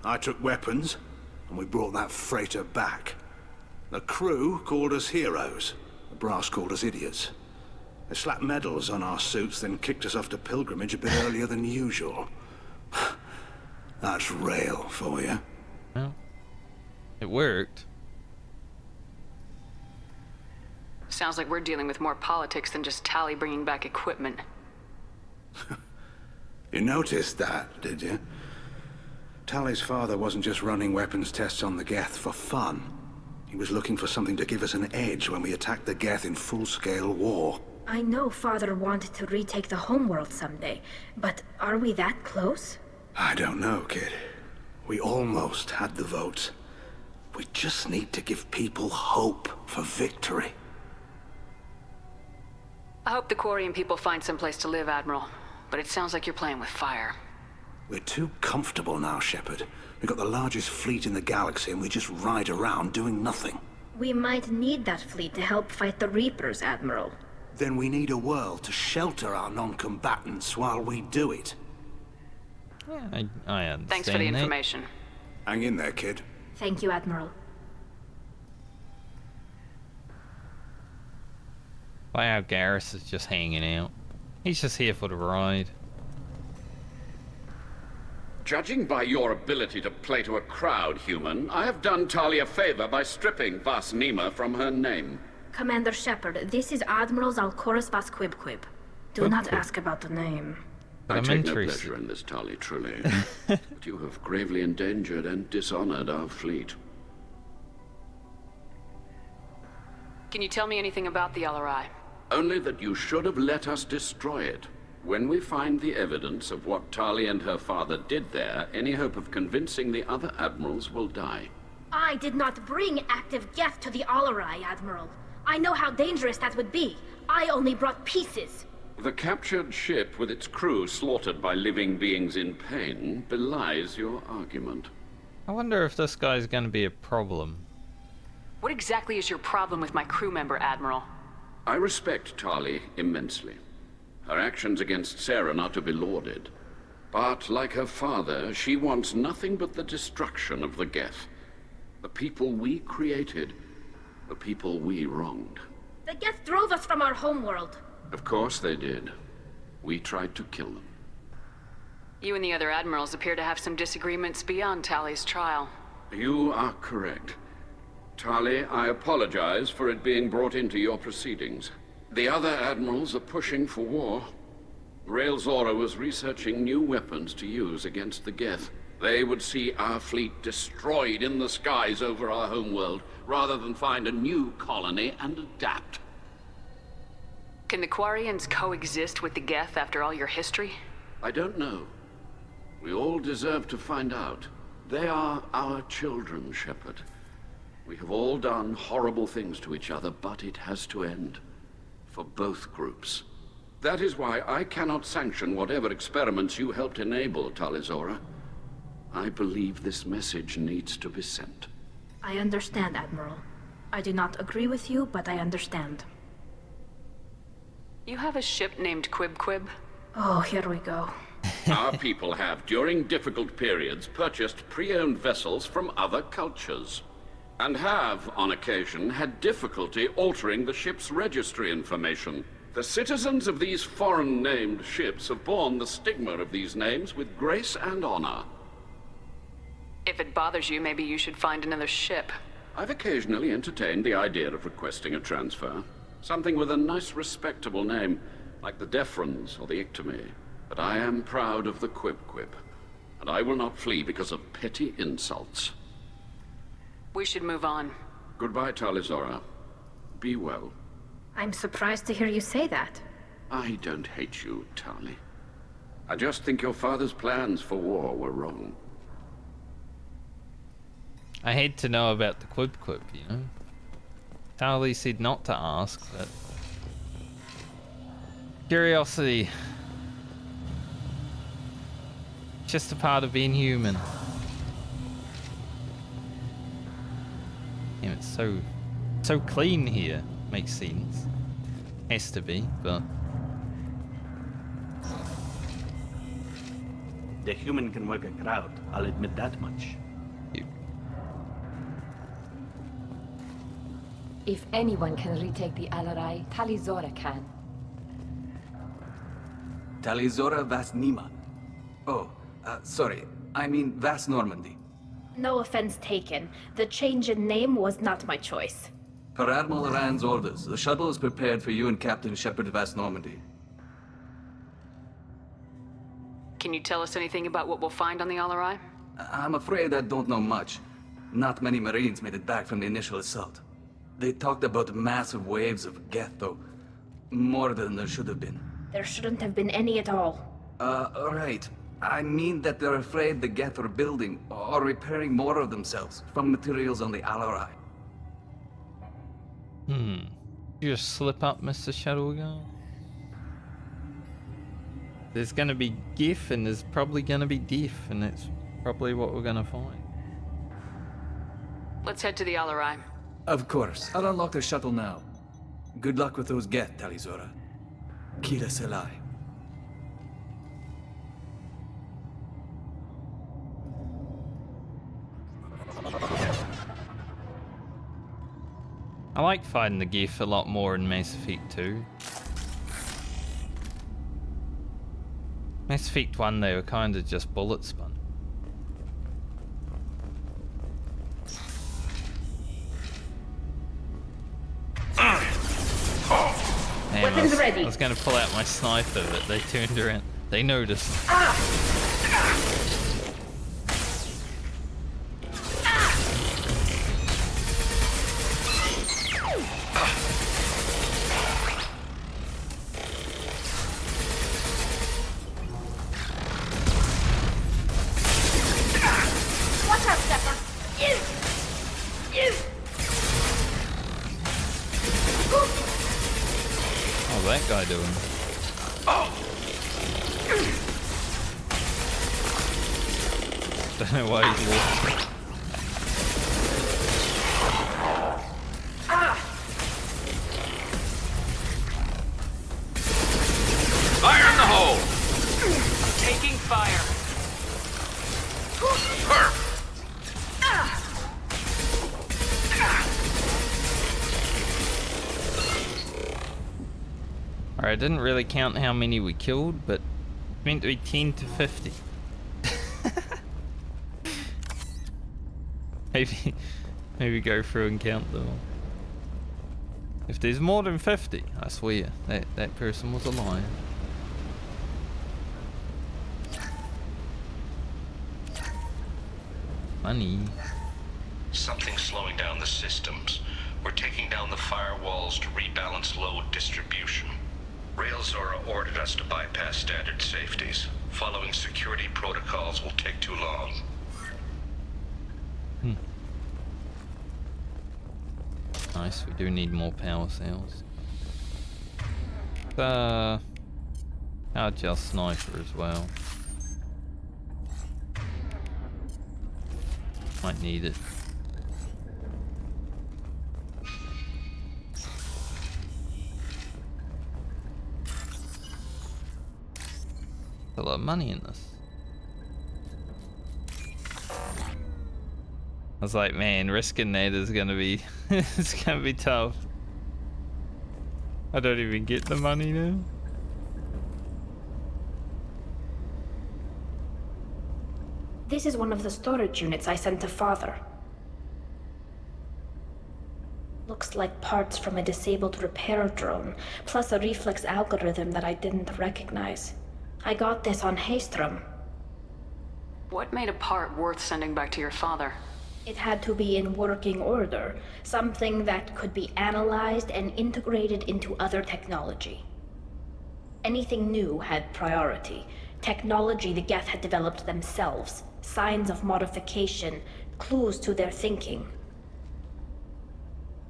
I took weapons, and we brought that freighter back. The crew called us heroes. The brass called us idiots. They slapped medals on our suits, then kicked us off to pilgrimage a bit earlier than usual. That's Rail for you. Well, it worked. Sounds like we're dealing with more politics than just Tali bringing back equipment. You noticed that, did you? Tali's father wasn't just running weapons tests on the Geth for fun. He was looking for something to give us an edge when we attacked the Geth in full-scale war. I know Father wanted to retake the homeworld someday, but are we that close? I don't know, kid. We almost had the votes. We just need to give people hope for victory. I hope the Quarian people find some place to live, Admiral. But it sounds like you're playing with fire. We're too comfortable now, Shepard. We've got the largest fleet in the galaxy and we just ride around doing nothing. We might need that fleet to help fight the Reapers, Admiral. Then we need a world to shelter our non-combatants while we do it. Yeah, I understand. Thanks for the information. Hang in there, kid. Thank you, Admiral. Wow, Garrus is just hanging out. He's just here for the ride. Judging by your ability to play to a crowd, human, I have done Tali a favor by stripping Vasnima from her name. Commander Shepard, this is Admiral Zalkorus Vasquibquib. Do not ask about the name. I take no pleasure in this, Tali, truly. But you have gravely endangered and dishonored our fleet. Can you tell me anything about the LRI? Only that you should have let us destroy it. When we find the evidence of what Tali and her father did there, any hope of convincing the other admirals will die. I did not bring active Geth to the Alarai, Admiral. I know how dangerous that would be. I only brought pieces. The captured ship with its crew slaughtered by living beings in pain belies your argument. I wonder if this guy's gonna be a problem. What exactly is your problem with my crew member, Admiral? I respect Tali immensely. Her actions against Saren are to be lauded. But, like her father, she wants nothing but the destruction of the Geth. The people we created, the people we wronged. The Geth drove us from our homeworld. Of course they did. We tried to kill them. You and the other admirals appear to have some disagreements beyond Tali's trial. You are correct. Tali, I apologize for it being brought into your proceedings. The other admirals are pushing for war. Rail Zora was researching new weapons to use against the Geth. They would see our fleet destroyed in the skies over our homeworld, rather than find a new colony and adapt. Can the Quarians coexist with the Geth after all your history? I don't know. We all deserve to find out. They are our children, Shepard. We have all done horrible things to each other, but it has to end. For both groups. That is why I cannot sanction whatever experiments you helped enable, Talizora. I believe this message needs to be sent. I understand, Admiral. I do not agree with you, but I understand. You have a ship named Quib? Oh, here we go. Our people have, during difficult periods, purchased pre-owned vessels from other cultures. And have, on occasion, had difficulty altering the ship's registry information. The citizens of these foreign-named ships have borne the stigma of these names with grace and honor. If it bothers you, maybe you should find another ship. I've occasionally entertained the idea of requesting a transfer. Something with a nice, respectable name, like the Defrons or the Ictomy. But I am proud of the Quib, and I will not flee because of petty insults. We should move on. Goodbye, Talizora. Be well. I'm surprised to hear you say that. I don't hate you, Tali. I just think your father's plans for war were wrong. I hate to know about the Quib, you know? Tali said not to ask, but... curiosity. Just a part of being human. Damn, it's so clean here. Makes sense. Has to be, but... The human can work a crowd, I'll admit that much. If anyone can retake the Alarai, Tali Zora can. Tali Zora Vasnima. Oh, sorry. I mean Vas Normandy. No offense taken. The change in name was not my choice. Per Admiral Rand's orders, the shuttle is prepared for you and Captain Shepard Vas Normandy. Can you tell us anything about what we'll find on the Alarai? I'm afraid I don't know much. Not many Marines made it back from the initial assault. They talked about massive waves of Geth, though. More than there should have been. There shouldn't have been any at all. Right. I mean that they're afraid the Geth are building or repairing more of themselves from materials on the Alarai. You just slip up, Mr. Shadowguard? There's gonna be Geth and there's probably gonna be death, and that's probably what we're gonna find. Let's head to the Alarai. Of course. I'll unlock the shuttle now. Good luck with those Geth, Tali Zora. Kira Selai. I like fighting the Geth a lot more in Mass Effect 2. Mass Effect 1 they were kind of just bullet spun. Damn, Weapons ready. I was gonna pull out my sniper, but they turned around. They noticed. Watch out, Shepard! How's that guy doing? Don't know why he's walking. Fire in the hole! Taking fire. Alright, I didn't really count how many we killed, but it's meant to be 10 to 50. Maybe go through and count them all. If there's more than 50, I swear, that person was a liar. Money. Something's slowing down the systems. We're taking down the firewalls to rebalance load distribution. Rail Zora ordered us to bypass standard safeties. Following security protocols will take too long. Nice, we do need more power cells. Agile sniper as well. Might need it. A lot of money in this. I was like, man, risking that is gonna be it's gonna be tough. I don't even get the money now. This is one of the storage units I sent to Father. Looks like parts from a disabled repair drone, plus a reflex algorithm that I didn't recognize. I got this on Haestrom. What made a part worth sending back to your father? It had to be in working order, something that could be analyzed and integrated into other technology. Anything new had priority. Technology the Geth had developed themselves, signs of modification, clues to their thinking.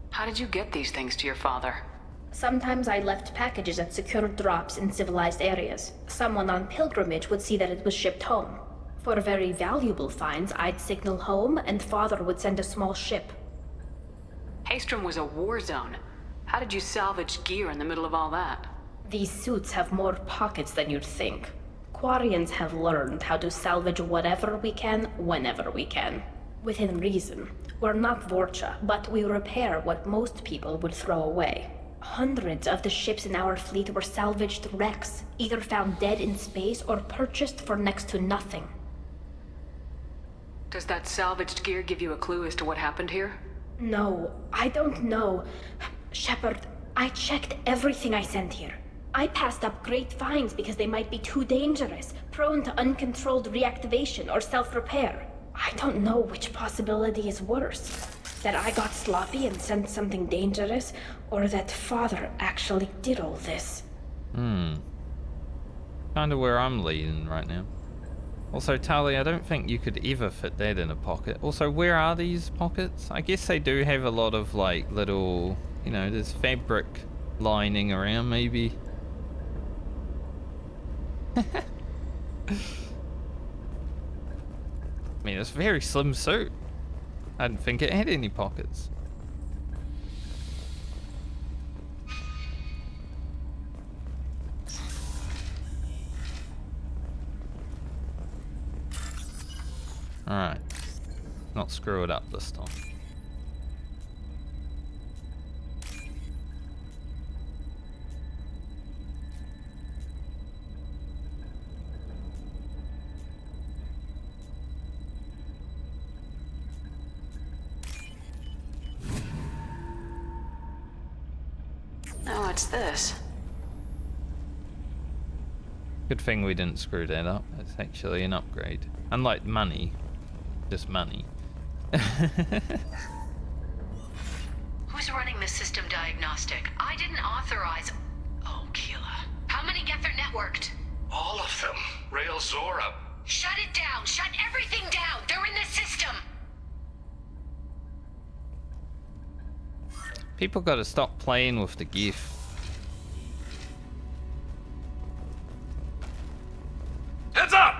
How did you get these things to your father? Sometimes I left packages at secure drops in civilized areas. Someone on pilgrimage would see that it was shipped home. For very valuable finds, I'd signal home, and Father would send a small ship. Haestrom was a war zone. How did you salvage gear in the middle of all that? These suits have more pockets than you'd think. Quarians have learned how to salvage whatever we can, whenever we can. Within reason. We're not Vorcha, but we repair what most people would throw away. Hundreds of the ships in our fleet were salvaged wrecks, either found dead in space or purchased for next to nothing. Does that salvaged gear give you a clue as to what happened here? No, I don't know. Shepard, I checked everything I sent here. I passed up great finds because they might be too dangerous, prone to uncontrolled reactivation or self-repair. I don't know which possibility is worse. That I got sloppy and sent something dangerous, or that Father actually did all this. Kinda where I'm leaning right now. Also, Tali, I don't think you could ever fit that in a pocket. Also, where are these pockets? I guess they do have a lot of, like, little, you know, there's fabric lining around, maybe. I mean, it's a very slim suit. I didn't think it had any pockets. Alright. Not screw it up this time. Oh, what's this? Good thing we didn't screw that up. It's actually an upgrade. Unlike money. Just money. Who's running the system diagnostic? I didn't authorize... Oh, Keela. How many get their networked? All of them. Rail Zora. Shut it down! Shut everything down! They're in the system! People gotta stop playing with the GIF. Heads up!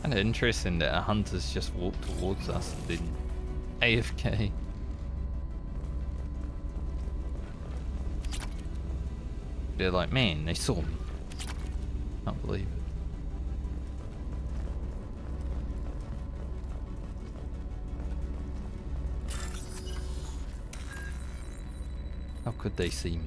Kinda interesting that a hunter's just walked towards us and didn't AFK. They're like, man, they saw me. Can't believe it. How could they see me?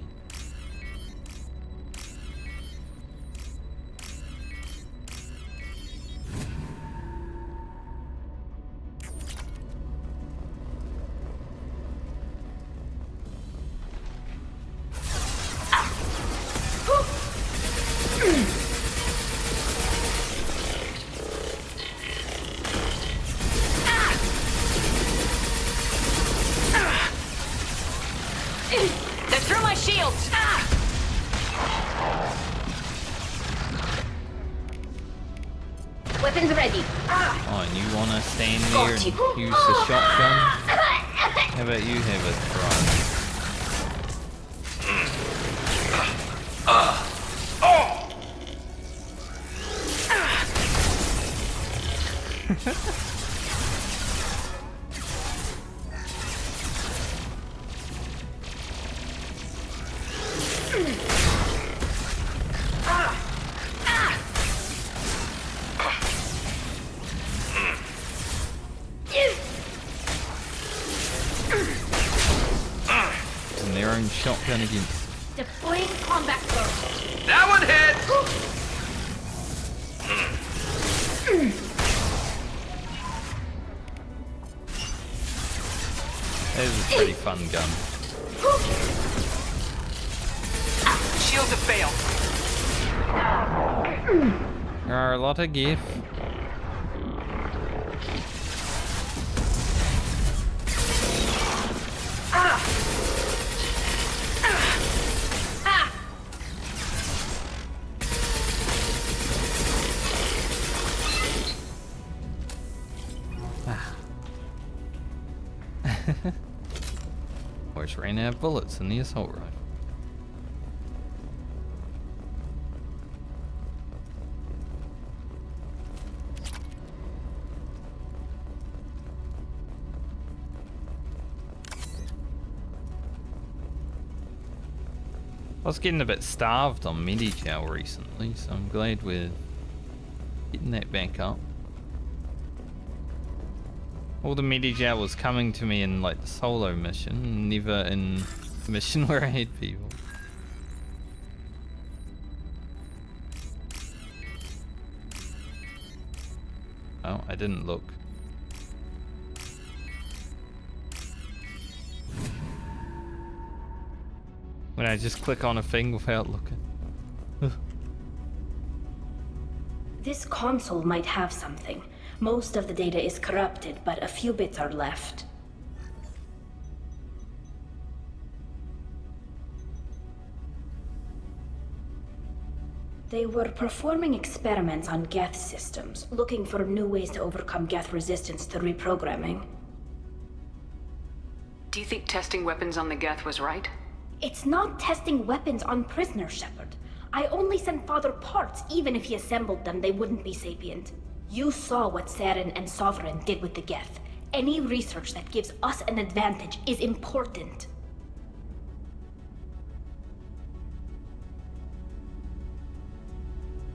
They're through my shields! Weapons ready. Oh, and you wanna stand there and use the shotgun? How about you have a try? And their own shotgun against. Deploying combat burst. That one hit! That is a pretty fun gun. Shields have failed. There are a lot of GIF. Always ran out of bullets in the assault rifle. was getting a bit starved on Medigel recently, so I'm glad we're getting that back up. All the Medigel was coming to me in like the solo mission, never in the mission where I had people. Oh, I didn't look. When I just click on a thing without looking. This console might have something. Most of the data is corrupted, but a few bits are left. They were performing experiments on Geth systems, looking for new ways to overcome Geth resistance to reprogramming. Do you think testing weapons on the Geth was right? It's not testing weapons on prisoners, Shepard. I only sent Father parts. Even if he assembled them, they wouldn't be sapient. You saw what Saren and Sovereign did with the Geth. Any research that gives us an advantage is important.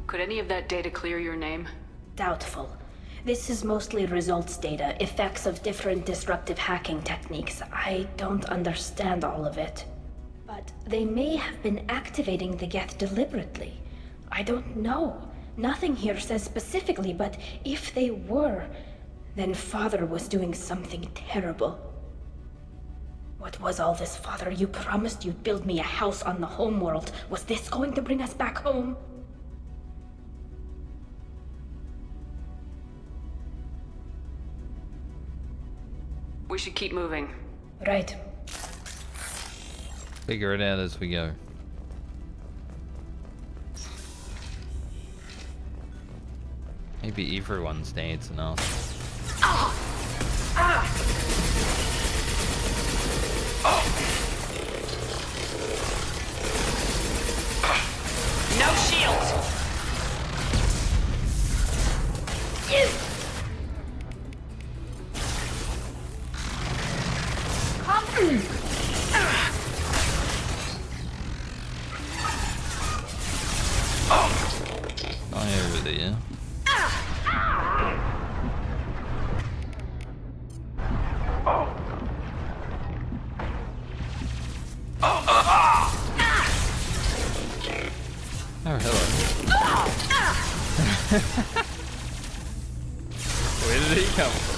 Could any of that data clear your name? Doubtful. This is mostly results data, effects of different disruptive hacking techniques. I don't understand all of it. But they may have been activating the Geth deliberately. I don't know. Nothing here says specifically, but if they were, then Father was doing something terrible. What was all this, Father? You promised you'd build me a house on the homeworld. Was this going to bring us back home? We should keep moving. Right. Figure it out as we go. Maybe everyone's dad's enough. Ah! Ah! Oh! No shields! Come! Guy over there. Oh, hello. Where did he come from?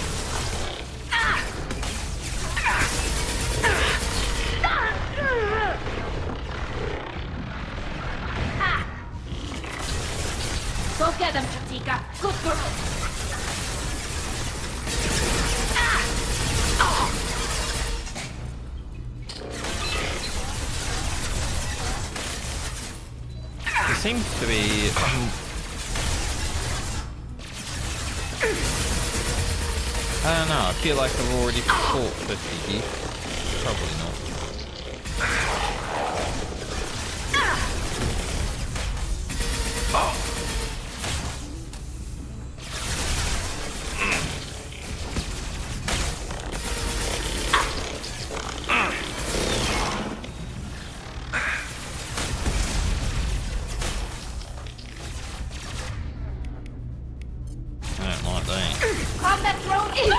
Go get them, Chatika. Good girl. There seems to be I don't know, I feel like I've already fought 50 geese. Probably not. Combat drone in!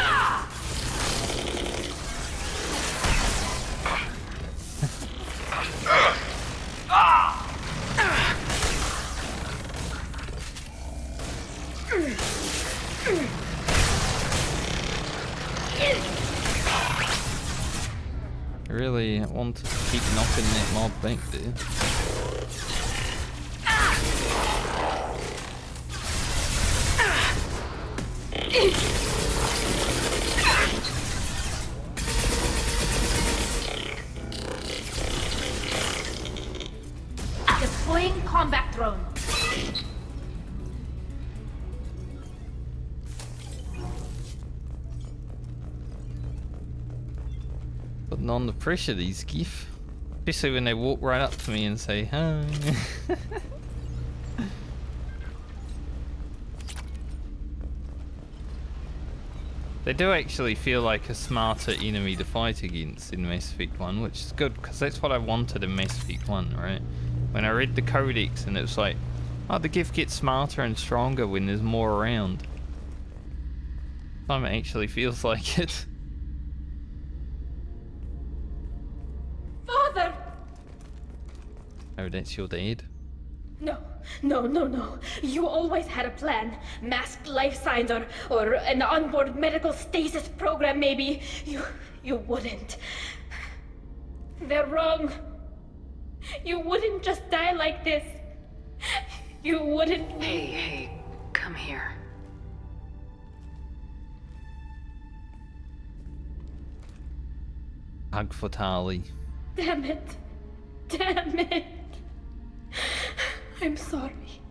I really want to keep knocking that mob back there. Deploying combat drone. Putting on the pressure, these geef. Especially when they walk right up to me and say, hi. They do actually feel like a smarter enemy to fight against in Mass Effect 1, which is good, because that's what I wanted in Mass Effect 1, right? When I read the codex and it's like, oh, the gift gets smarter and stronger when there's more around. Time it actually feels like it. Father! Oh, that's your dad? No. You always had a plan. Masked life signs or an onboard medical stasis program, maybe. You wouldn't. They're wrong. You wouldn't just die like this. You wouldn't. Hey, come here. Hug for Tali. Damn it. I'm sorry.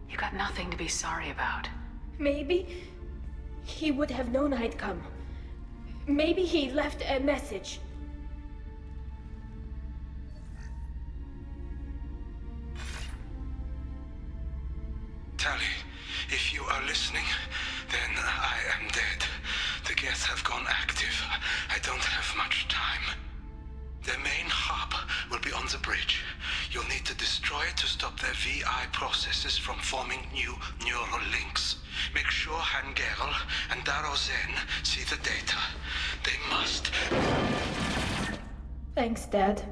You got nothing to be sorry about. Maybe he would have known I'd come. Maybe he left a message. Tali, if you are listening, then I am dead. The Geth have gone active. I don't have much time. Their main hub will be on the bridge. You'll need to destroy it to stop their VI processes from forming new neural links. Make sure Hangerl and Darozen see the data. They must. Thanks, Dad.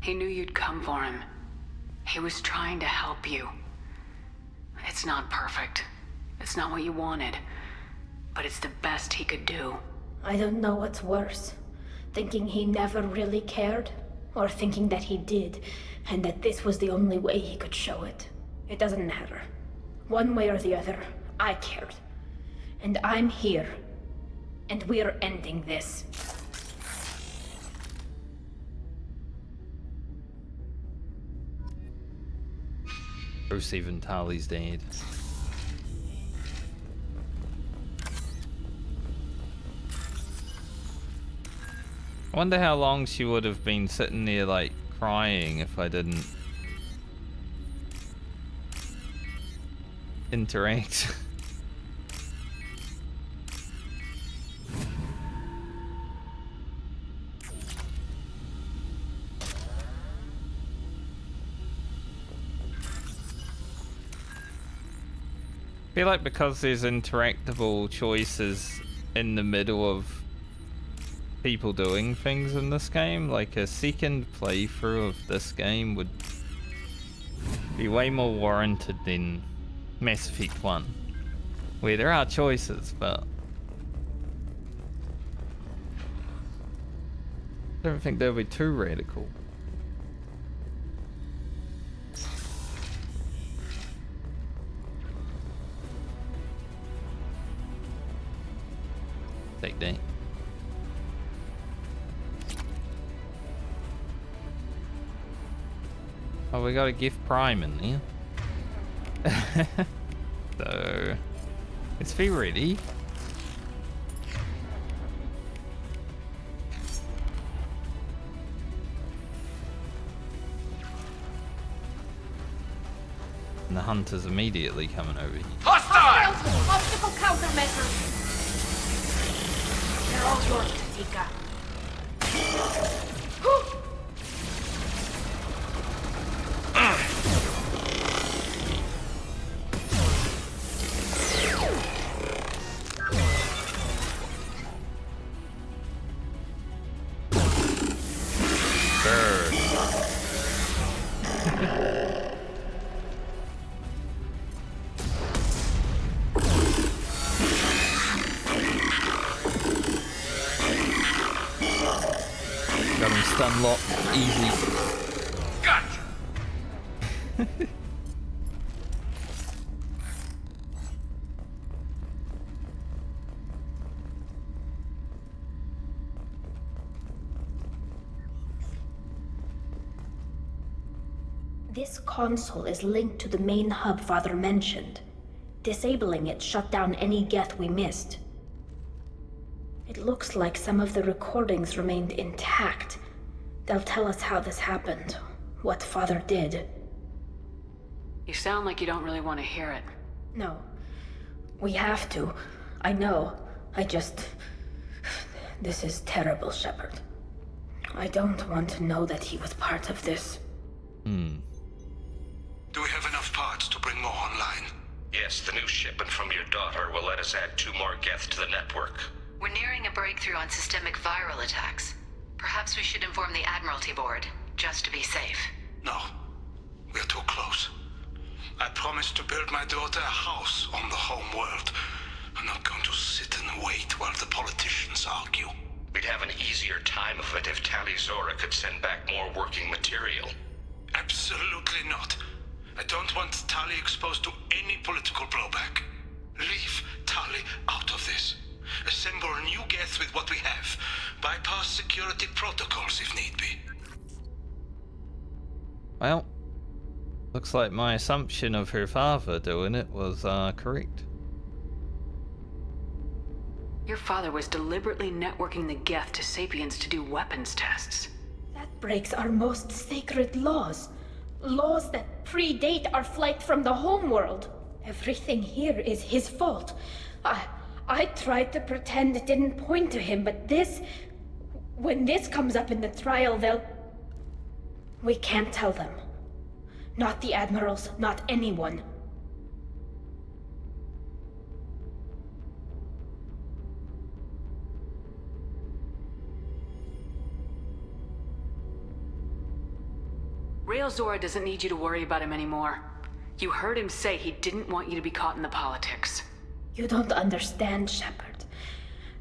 He knew you'd come for him. He was trying to help you. It's not perfect. It's not what you wanted. But it's the best he could do. I don't know what's worse. Thinking he never really cared, or thinking that he did, and that this was the only way he could show it. It doesn't matter. One way or the other, I cared. And I'm here. And we're ending this. Bruce, even Tali's dead. I wonder how long she would have been sitting there like crying if I didn't interact. I feel like because there's interactable choices in the middle of people doing things in this game, like a second playthrough of this game would be way more warranted than Mass Effect 1, where there are choices, but I don't think they'll be too radical. Take that. Oh, we got a gift prime in there. So, let's be ready. And the hunter's immediately coming over here. Hostile! Obstacle countermeasures! They're all yours, Tatika. Got him stun locked, easy. Gotcha. This console is linked to the main hub Father mentioned. Disabling it shut down any Geth we missed. It looks like some of the recordings remained intact. They'll tell us how this happened, what Father did. You sound like you don't really want to hear it. No. We have to. I know. This is terrible, Shepard. I don't want to know that he was part of this. Do we have enough parts to bring more online? Yes, the new shipment from your daughter will let us add 2 more Geth to the network. We're nearing a breakthrough on systemic viral attacks. Perhaps we should inform the Admiralty Board, just to be safe. No. We're too close. I promised to build my daughter a house on the home world. I'm not going to sit and wait while the politicians argue. We'd have an easier time of it if Tali Zora could send back more working material. Absolutely not. I don't want Tali exposed to any political blowback. Leave Tali out of this. Assemble new Geth with what we have. Bypass security protocols if need be. Well, looks like my assumption of her father doing it was correct. Your father was deliberately networking the Geth to Sapiens to do weapons tests. That breaks our most sacred laws. Laws that predate our flight from the homeworld. Everything here is his fault. I tried to pretend it didn't point to him, but this... When this comes up in the trial, they'll... We can't tell them. Not the admirals, not anyone. Rail Zora doesn't need you to worry about him anymore. You heard him say he didn't want you to be caught in the politics. You don't understand, Shepard.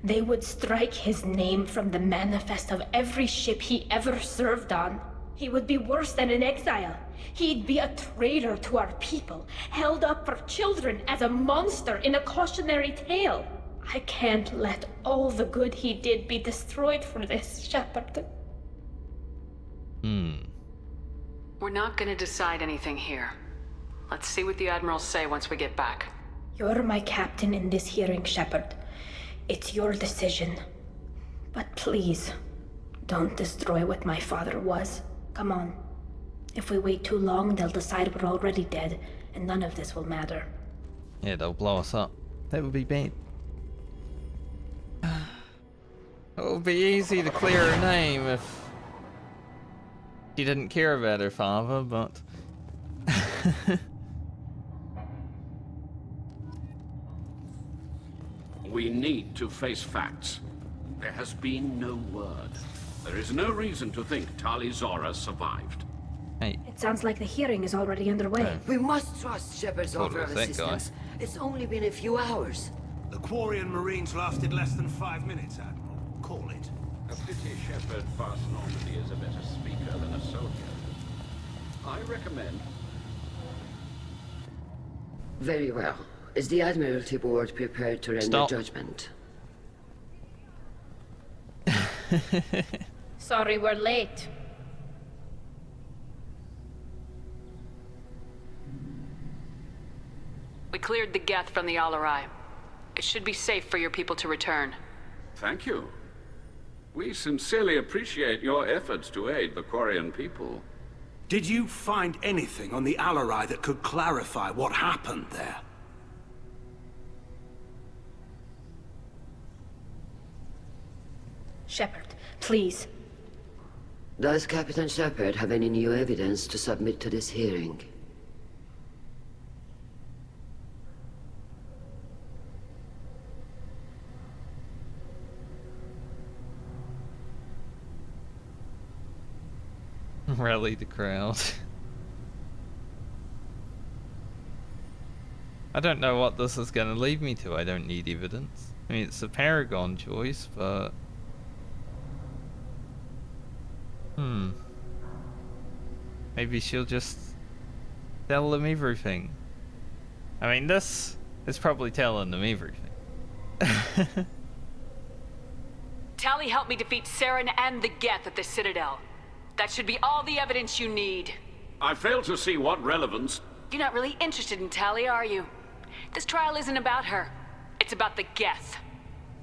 They would strike his name from the manifest of every ship he ever served on. He would be worse than an exile. He'd be a traitor to our people, held up for children as a monster in a cautionary tale. I can't let all the good he did be destroyed for this, Shepard. We're not gonna decide anything here. Let's see what the admirals say once we get back. You're my captain in this hearing, Shepard. It's your decision. But please, don't destroy what my father was. Come on. If we wait too long, they'll decide we're already dead, and none of this will matter. Yeah, they'll blow us up. That would be bad. It would be easy to clear her name if she didn't care about her father, but... We need to face facts. There has been no word. There is no reason to think Tali Zora survived. Hey. It sounds like the hearing is already underway. We must trust Shepard's offer of assistance. It's only been a few hours. The Quarian Marines lasted less than 5 minutes, Admiral. Call it. A pity Shepard past Normandy is a better speaker than a soldier. I recommend... Very well. Is the Admiralty Board prepared to render judgment? Sorry we're late. We cleared the Geth from the Alarai. It should be safe for your people to return. Thank you. We sincerely appreciate your efforts to aid the Quarian people. Did you find anything on the Alarai that could clarify what happened there? Shepard, please. Does Captain Shepard have any new evidence to submit to this hearing? Rally the crowd. I don't know what this is going to lead me to. I don't need evidence. I mean, it's a Paragon choice, but... Maybe she'll just tell them everything. I mean, this is probably telling them everything. Tali helped me defeat Saren and the Geth at the Citadel. That should be all the evidence you need. I fail to see what relevance... You're not really interested in Tali, are you? This trial isn't about her. It's about the Geth.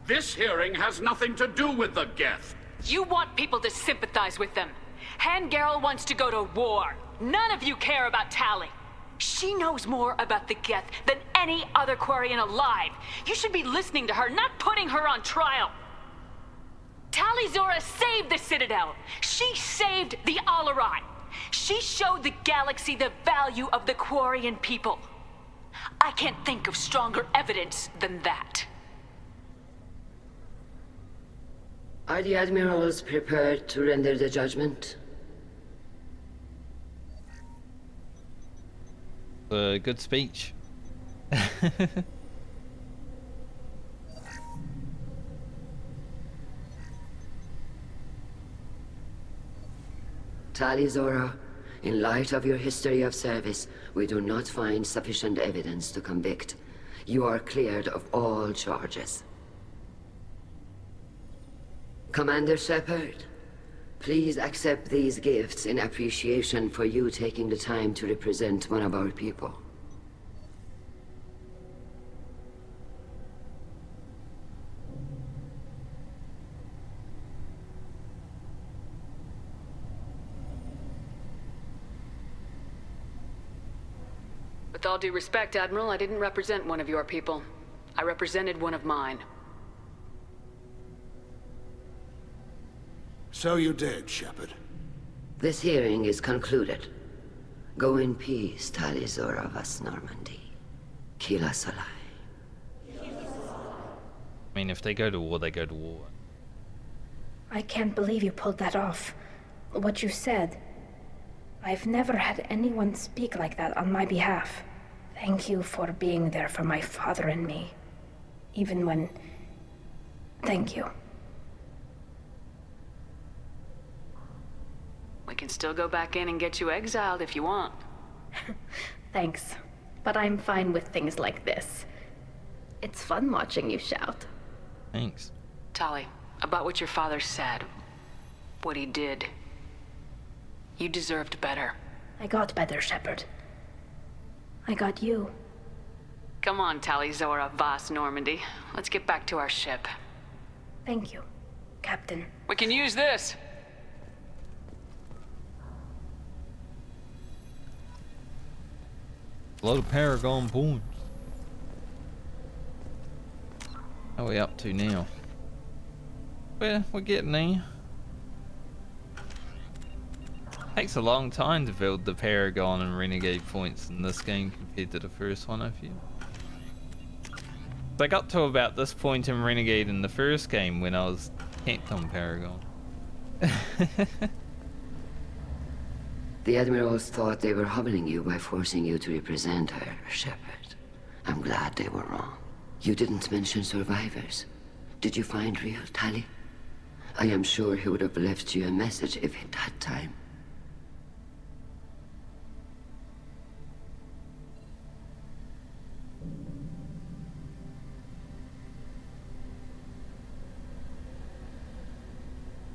This hearing has nothing to do with the Geth. You want people to sympathize with them. Hangarel wants to go to war. None of you care about Tali. She knows more about the Geth than any other Quarian alive. You should be listening to her, not putting her on trial. Tali Zora saved the Citadel. She saved the Alarai. She showed the galaxy the value of the Quarian people. I can't think of stronger evidence than that. Are the admirals prepared to render the judgment? Good speech. Tali Zora, in light of your history of service, we do not find sufficient evidence to convict. You are cleared of all charges. Commander Shepard, please accept these gifts in appreciation for you taking the time to represent one of our people. With all due respect, Admiral, I didn't represent one of your people. I represented one of mine. So you did, Shepard. This hearing is concluded. Go in peace, Tali Zora Vas Normandy. Kila Salai. I mean, if they go to war, they go to war. I can't believe you pulled that off. What you said. I've never had anyone speak like that on my behalf. Thank you for being there for my father and me. Even when... Thank you. We can still go back in and get you exiled if you want. Thanks. But I'm fine with things like this. It's fun watching you shout. Thanks. Tali, about what your father said, what he did, you deserved better. I got better, Shepard. I got you. Come on, Tali Zora Vas Normandy. Let's get back to our ship. Thank you, Captain. We can use this! A lot of Paragon points. How are we up to now? Well, we're getting there. Takes a long time to build the Paragon and Renegade points in this game compared to the first one, I feel. I got to about this point in Renegade in the first game when I was camped on Paragon. The admirals thought they were humbling you by forcing you to represent her, Shepard. I'm glad they were wrong. You didn't mention survivors. Did you find real Tali? I am sure he would have left you a message if he'd had time.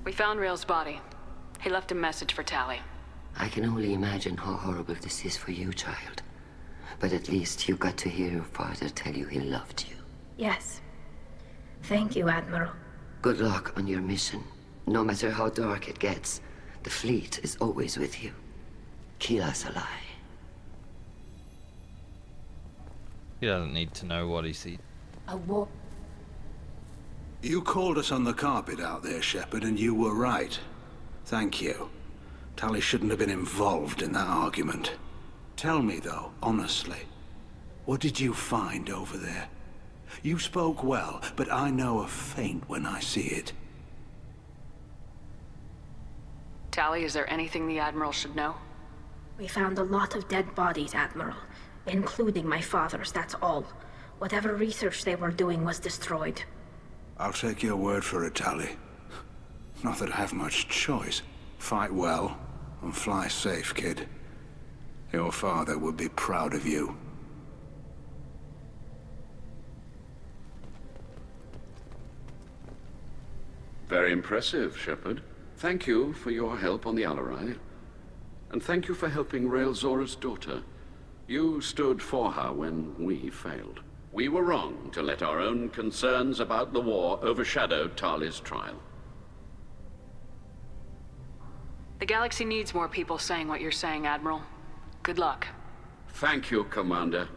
We found Rail's body. He left a message for Tali. I can only imagine how horrible this is for you, child. But at least you got to hear your father tell you he loved you. Yes. Thank you, Admiral. Good luck on your mission. No matter how dark it gets, the fleet is always with you. Kila Salai. He doesn't need to know what he sees. You called us on the carpet out there, Shepard, and you were right. Thank you. Tali shouldn't have been involved in that argument. Tell me, though, honestly, what did you find over there? You spoke well, but I know a feint when I see it. Tali, is there anything the Admiral should know? We found a lot of dead bodies, Admiral. Including my father's, that's all. Whatever research they were doing was destroyed. I'll take your word for it, Tali. Not that I have much choice. Fight well, and fly safe, kid. Your father would be proud of you. Very impressive, Shepard. Thank you for your help on the Alarai. And thank you for helping Rail Zora's daughter. You stood for her when we failed. We were wrong to let our own concerns about the war overshadow Tali's trial. The galaxy needs more people saying what you're saying, Admiral. Good luck. Thank you, Commander.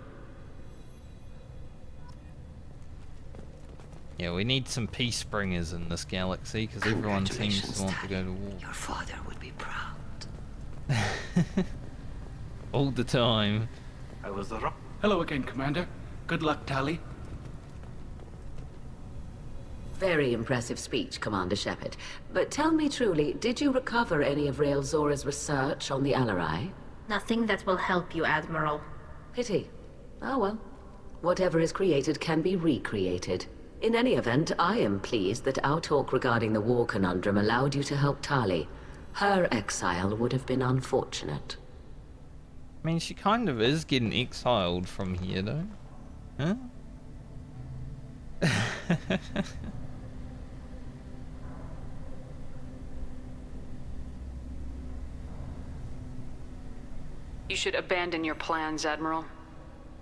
Yeah, we need some peace bringers in this galaxy because everyone seems to want to go to war. Your father would be proud. All the time. I was wrong. Hello again, Commander. Good luck, Tali. Very impressive speech, Commander Shepard. But tell me truly, did you recover any of Rael Zora's research on the Alarai? Nothing that will help you, Admiral. Pity. Oh well. Whatever is created can be recreated. In any event, I am pleased that our talk regarding the war conundrum allowed you to help Tali. Her exile would have been unfortunate. I mean, she kind of is getting exiled from here, though. Huh? You should abandon your plans, Admiral.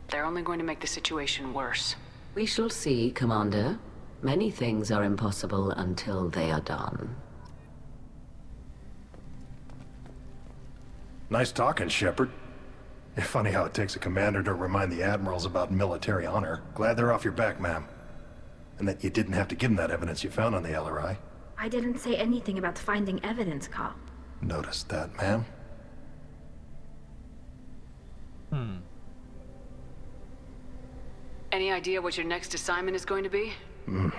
They're only going to make the situation worse. We shall see, Commander. Many things are impossible until they are done. Nice talking, Shepard. It's funny how it takes a commander to remind the admirals about military honor. Glad they're off your back, ma'am. And that you didn't have to give them that evidence you found on the LRI. I didn't say anything about finding evidence, Cal. Noticed that, ma'am. Any idea what your next assignment is going to be? I'm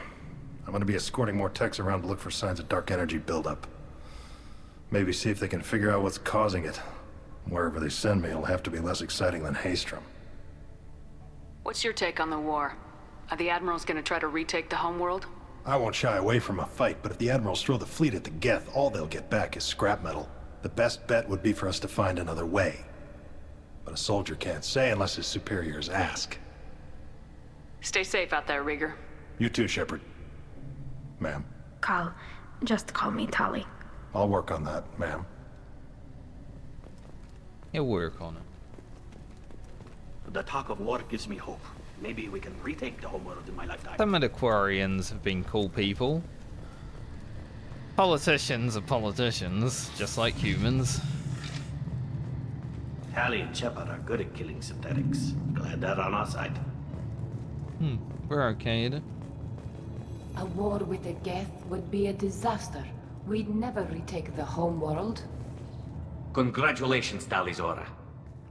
gonna be escorting more techs around to look for signs of dark energy buildup. Maybe see if they can figure out what's causing it. Wherever they send me, it'll have to be less exciting than Haystrom. What's your take on the war? Are the Admirals going to try to retake the homeworld? I won't shy away from a fight, but if the Admirals throw the fleet at the Geth, all they'll get back is scrap metal. The best bet would be for us to find another way. But a soldier can't say unless his superiors ask. Stay safe out there, Rieger. You too, Shepard. Ma'am. Cal, just call me Tali. I'll work on that, ma'am. He'll work on it. The talk of war gives me hope. Maybe we can retake the homeworld in my lifetime. Some of the Quarians have been cool people. Politicians are politicians, just like humans. Tali and Shepard are good at killing synthetics. Glad they're on our side. We're okay at it. A war with the Geth would be a disaster. We'd never retake the homeworld. Congratulations, Tali Zora.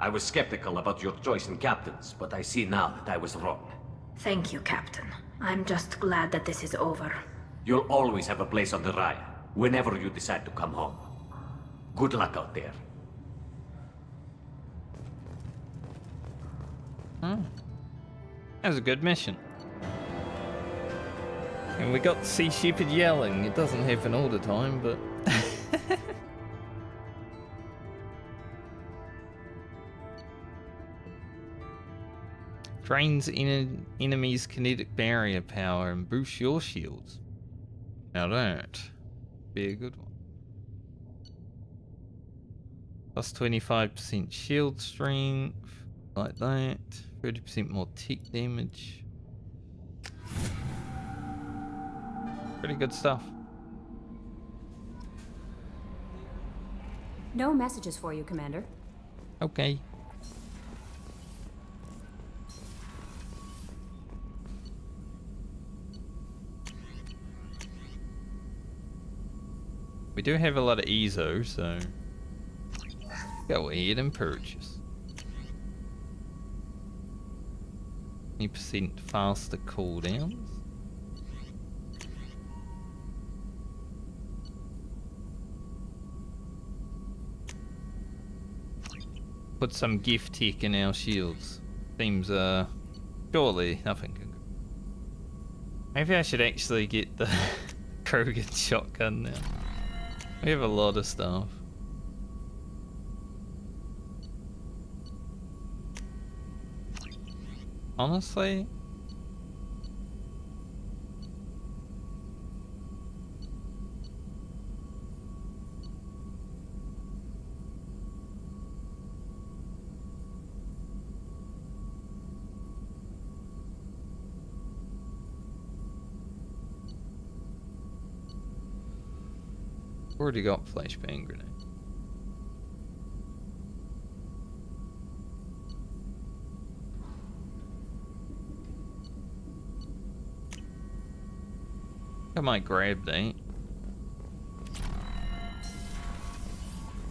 I was skeptical about your choice in captains, but I see now that I was wrong. Thank you, Captain. I'm just glad that this is over. You'll always have a place on the Raya, whenever you decide to come home. Good luck out there. That was a good mission. And we got to see Shepard yelling. It doesn't happen all the time, but... Drains enemies' kinetic barrier power and boosts your shields. Now that be a good one. Plus 25% shield strength, like that. 30% more tick damage. Pretty good stuff. No messages for you, Commander. Okay. We do have a lot of EZO, so go ahead and purchase. 20% faster cooldowns. Put some gift tech in our shields. Seems surely nothing can go. Maybe I should actually get the Krogan shotgun now. We have a lot of stuff. Honestly, already got flashbang grenade. I might grab that.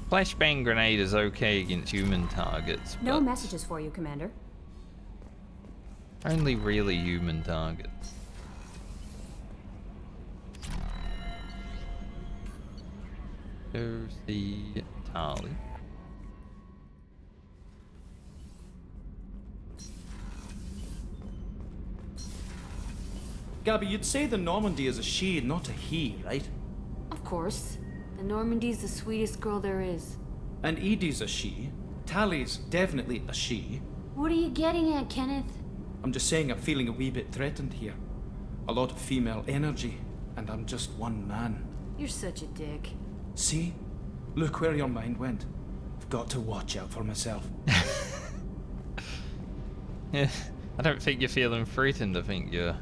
Flashbang grenade is okay against human targets, No but messages for you, Commander. only really human targets. There's the Tali. Gabby, you'd say the Normandy is a she, not a he, right? Of course. The Normandy's the sweetest girl there is. And Edie's a she. Tali's definitely a she. What are you getting at, Kenneth? I'm just saying I'm feeling a wee bit threatened here. A lot of female energy, and I'm just one man. You're such a dick. See? Look where your mind went. I've got to watch out for myself. Yeah, I don't think you're feeling threatened. I think you're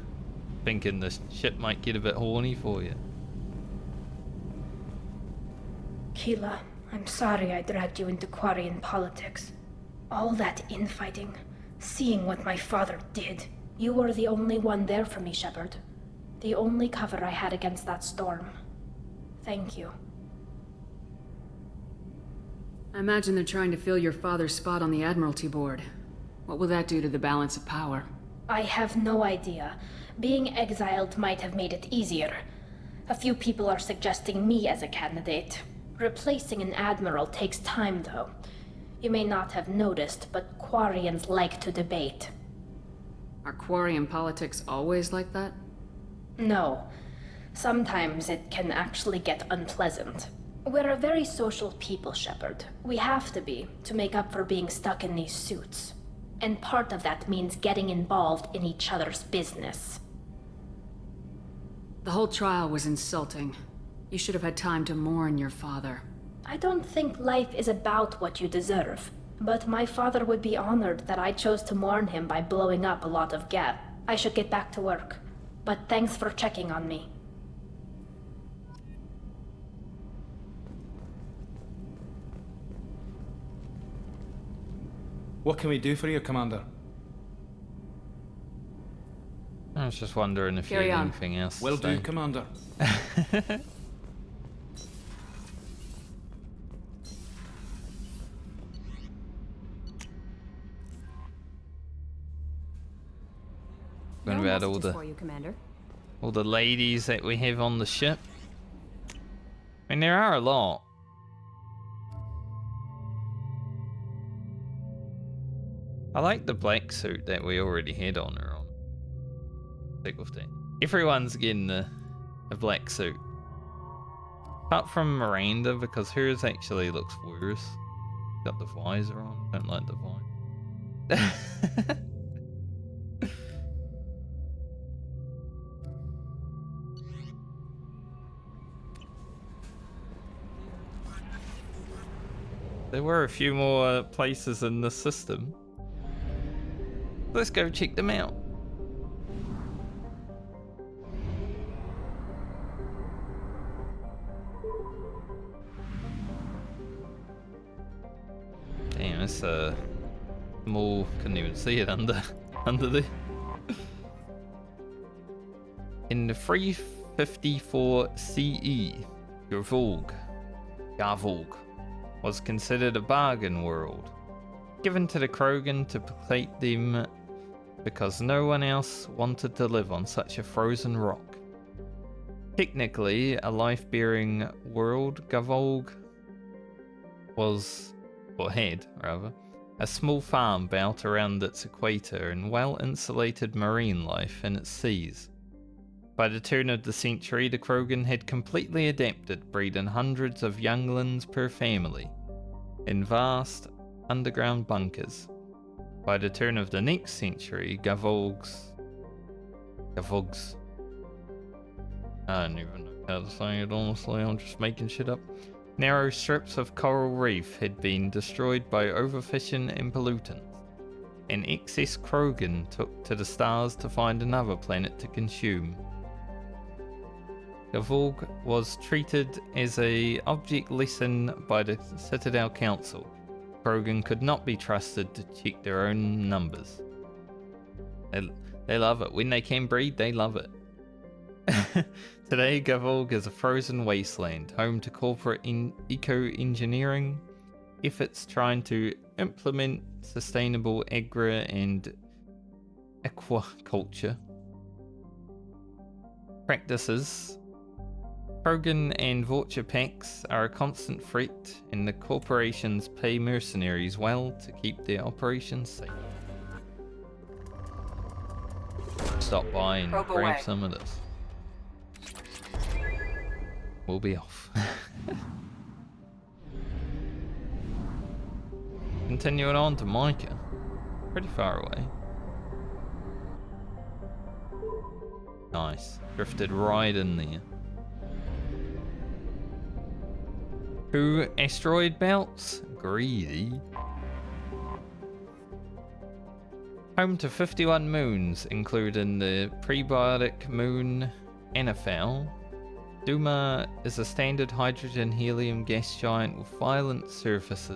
thinking the shit might get a bit horny for you. Keela, I'm sorry I dragged you into Quarian politics. All that infighting, seeing what my father did. You were the only one there for me, Shepard. The only cover I had against that storm. Thank you. I imagine they're trying to fill your father's spot on the Admiralty Board. What will that do to the balance of power? I have no idea. Being exiled might have made it easier. A few people are suggesting me as a candidate. Replacing an admiral takes time, though. You may not have noticed, but Quarians like to debate. Are Quarian politics always like that? No. Sometimes it can actually get unpleasant. We're a very social people, Shepard. We have to be, to make up for being stuck in these suits. And part of that means getting involved in each other's business. The whole trial was insulting. You should have had time to mourn your father. I don't think life is about what you deserve. But my father would be honored that I chose to mourn him by blowing up a lot of gas. I should get back to work. But thanks for checking on me. What can we do for you, Commander? I was just wondering if you had anything else. Will do, Commander. Going about all the for you, Commander. all the ladies that we have on the ship. I mean, there are a lot. I like the black suit that we already had on her. Stick with that. Everyone's getting a black suit. Apart from Miranda, because hers actually looks worse. Got the visor on. Don't like the visor. There were a few more places in the system. Let's go check them out. Damn, it's small. Couldn't even see it under there. In the 354 CE, Garvolg was considered a bargain world, given to the Krogan to placate them because no one else wanted to live on such a frozen rock. Technically a life-bearing world, Garvolg was, or had rather, a small farm built around its equator and well-insulated marine life in its seas. By the turn of the century, the Krogan had completely adapted, breeding hundreds of younglings per family in vast underground bunkers. By the turn of the next century, Garvolgs, I don't even know how to say it honestly, I'm just making shit up. Narrow strips of coral reef had been destroyed by overfishing and pollutants. An excess Krogan took to the stars to find another planet to consume. Garvolg was treated as an object lesson by the Citadel Council. Krogan could not be trusted to check their own numbers. They love it. When they can breed, they love it. Today, Gavolg is a frozen wasteland, home to corporate eco-engineering efforts trying to implement sustainable agri and aquaculture practices. Krogan and Vulture packs are a constant threat, and the corporations pay mercenaries well to keep their operations safe. Stop by and grab some of this. We'll be off. Continuing on to Micah. Pretty far away. Nice. Drifted right in there. 2 asteroid belts? Greedy. Home to 51 moons, including the prebiotic moon Anaphel. Duma is a standard hydrogen-helium gas giant with violent surface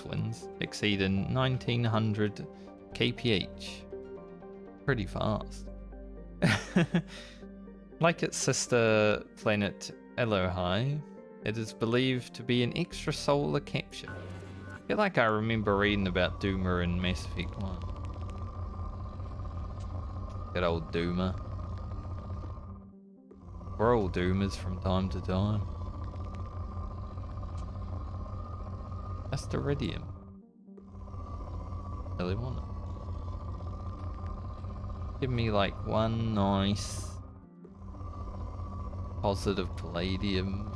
winds exceeding 1900 kph. Pretty fast. Like its sister planet Elohai, it is believed to be an extrasolar capsule. I feel like I remember reading about Duma in Mass Effect 1. Good old Duma. We're all Doomas from time to time. That's the iridium. Really want it. Give me like one nice positive palladium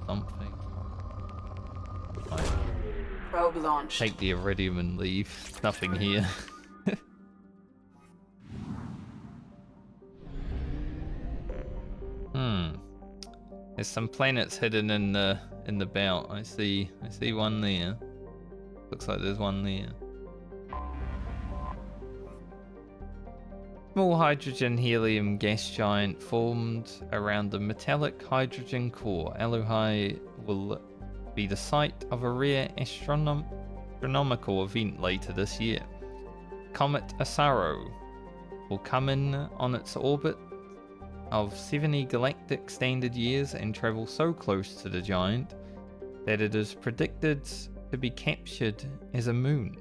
something. Right. Probe launched. Take the iridium and leave. Nothing here. There's some planets hidden in the belt. I see one there. Looks like there's one there. Small hydrogen helium gas giant formed around the metallic hydrogen core. Elohai will be the site of a rare astronomical event later this year. Comet Asaro will come in on its orbit of 70 galactic standard years and travel so close to the giant that it is predicted to be captured as a moon.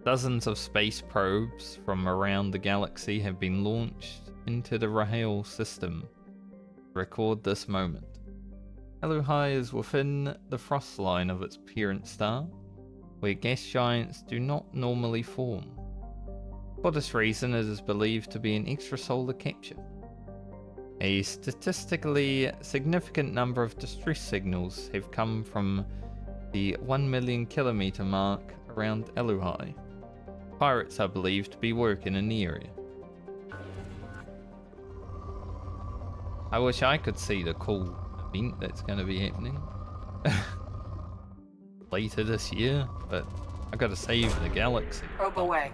Dozens of space probes from around the galaxy have been launched into the Jarrahe system to record this moment. Elohai is within the frost line of its parent star, where gas giants do not normally form. For this reason, it is believed to be an extrasolar capture. A statistically significant number of distress signals have come from the 1 million kilometer mark around Elohai. Pirates are believed to be working in the area. I wish I could see the cool event that's going to be happening later this year, but I gotta save the galaxy. Probe away.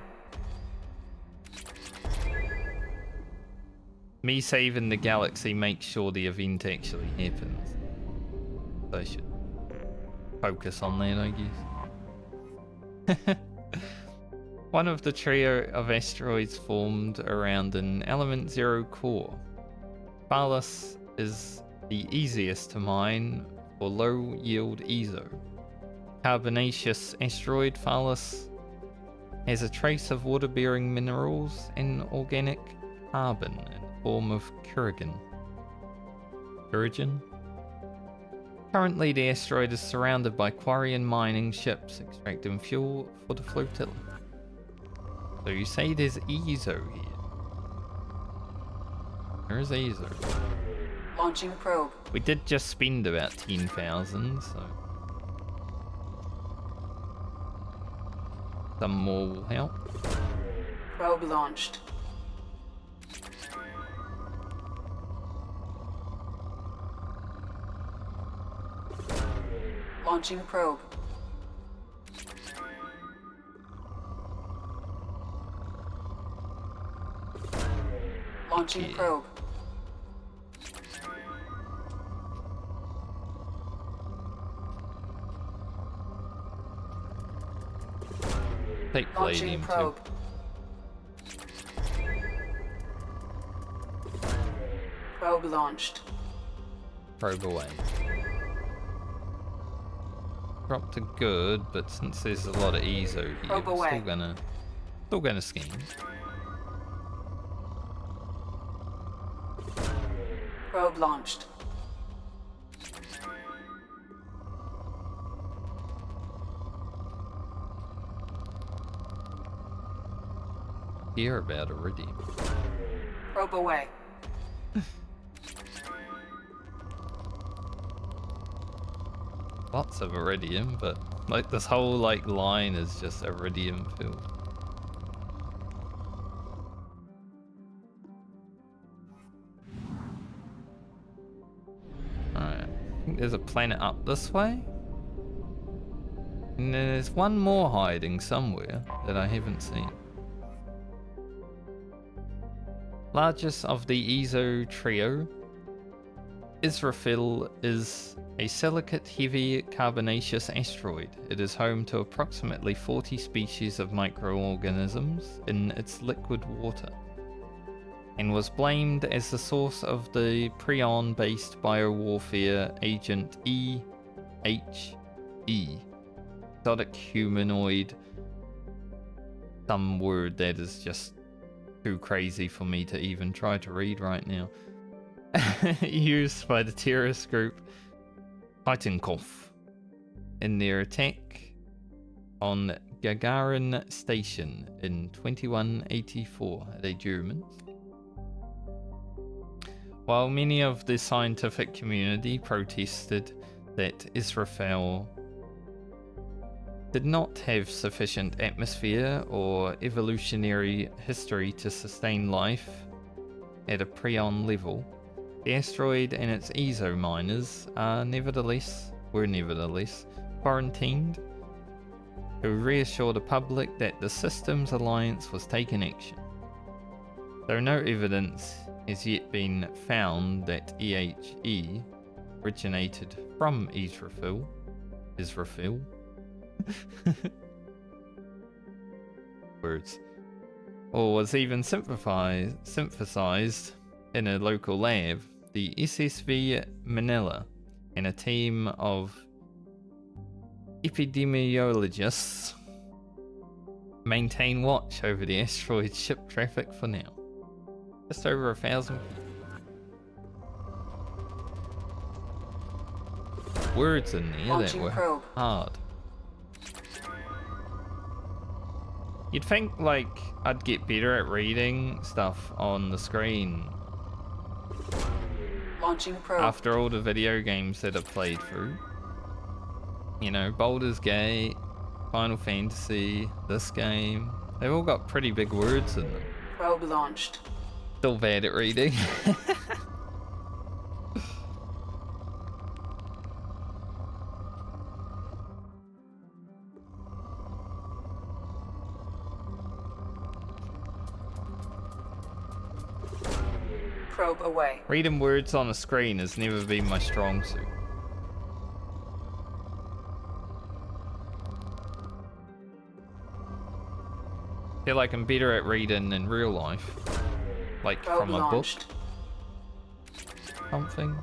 Me saving the galaxy makes sure the event actually happens. So I should focus on that, I guess. One of the trio of asteroids formed around an Element Zero core. Phalos is the easiest to mine for low-yield ESO. Carbonaceous asteroid Phalos has a trace of water-bearing minerals and organic carbon in the form of Kurigan. Currently, the asteroid is surrounded by quarry and mining ships extracting fuel for the flotilla. So you say there's ESO here. Where's ESO? Launching probe. We did just spend about 10,000, so some more will help. Probe launched. Launching probe. Launching probe. Take Launching palladium probe. too. Probe launched. Probe away. Dropped to good, but since there's a lot of ESO here, Probe we're away. still gonna scheme. Probe launched. Hear about Iridium. Probe away. Lots of Iridium, but like this whole like line is just Iridium filled. Alright, I think there's a planet up this way. And there's one more hiding somewhere that I haven't seen. Largest of the ESO trio, Israfil is a silicate-heavy carbonaceous asteroid. It is home to approximately 40 species of microorganisms in its liquid water, and was blamed as the source of the prion-based biowarfare agent EHE, exotic humanoid, some word that is just too crazy for me to even try to read right now. Used by the terrorist group Taitus in their attack on Jarrahe Station in 2184 at a German. While many of the scientific community protested that Israfil did not have sufficient atmosphere or evolutionary history to sustain life at a prion level, the asteroid and its ESO miners were nevertheless quarantined to reassure the public that the Systems Alliance was taking action. Though no evidence has yet been found that EHE originated from Israfil, words, or was even synthesized in a local lab, the SSV Manila and a team of epidemiologists maintain watch over the asteroid ship traffic for now. Just over 1,000 people. Words in there that were hard. You'd think, like, I'd get better at reading stuff on the screen Launching probe. after all the video games that I've played through. You know, Baldur's Gate, Final Fantasy, this game. They've all got pretty big words in them. Probe launched. Still bad at reading. Probe away. Reading words on a screen has never been my strong suit. Feel like I'm better at reading in real life. Like Probe from a launched. book. Something.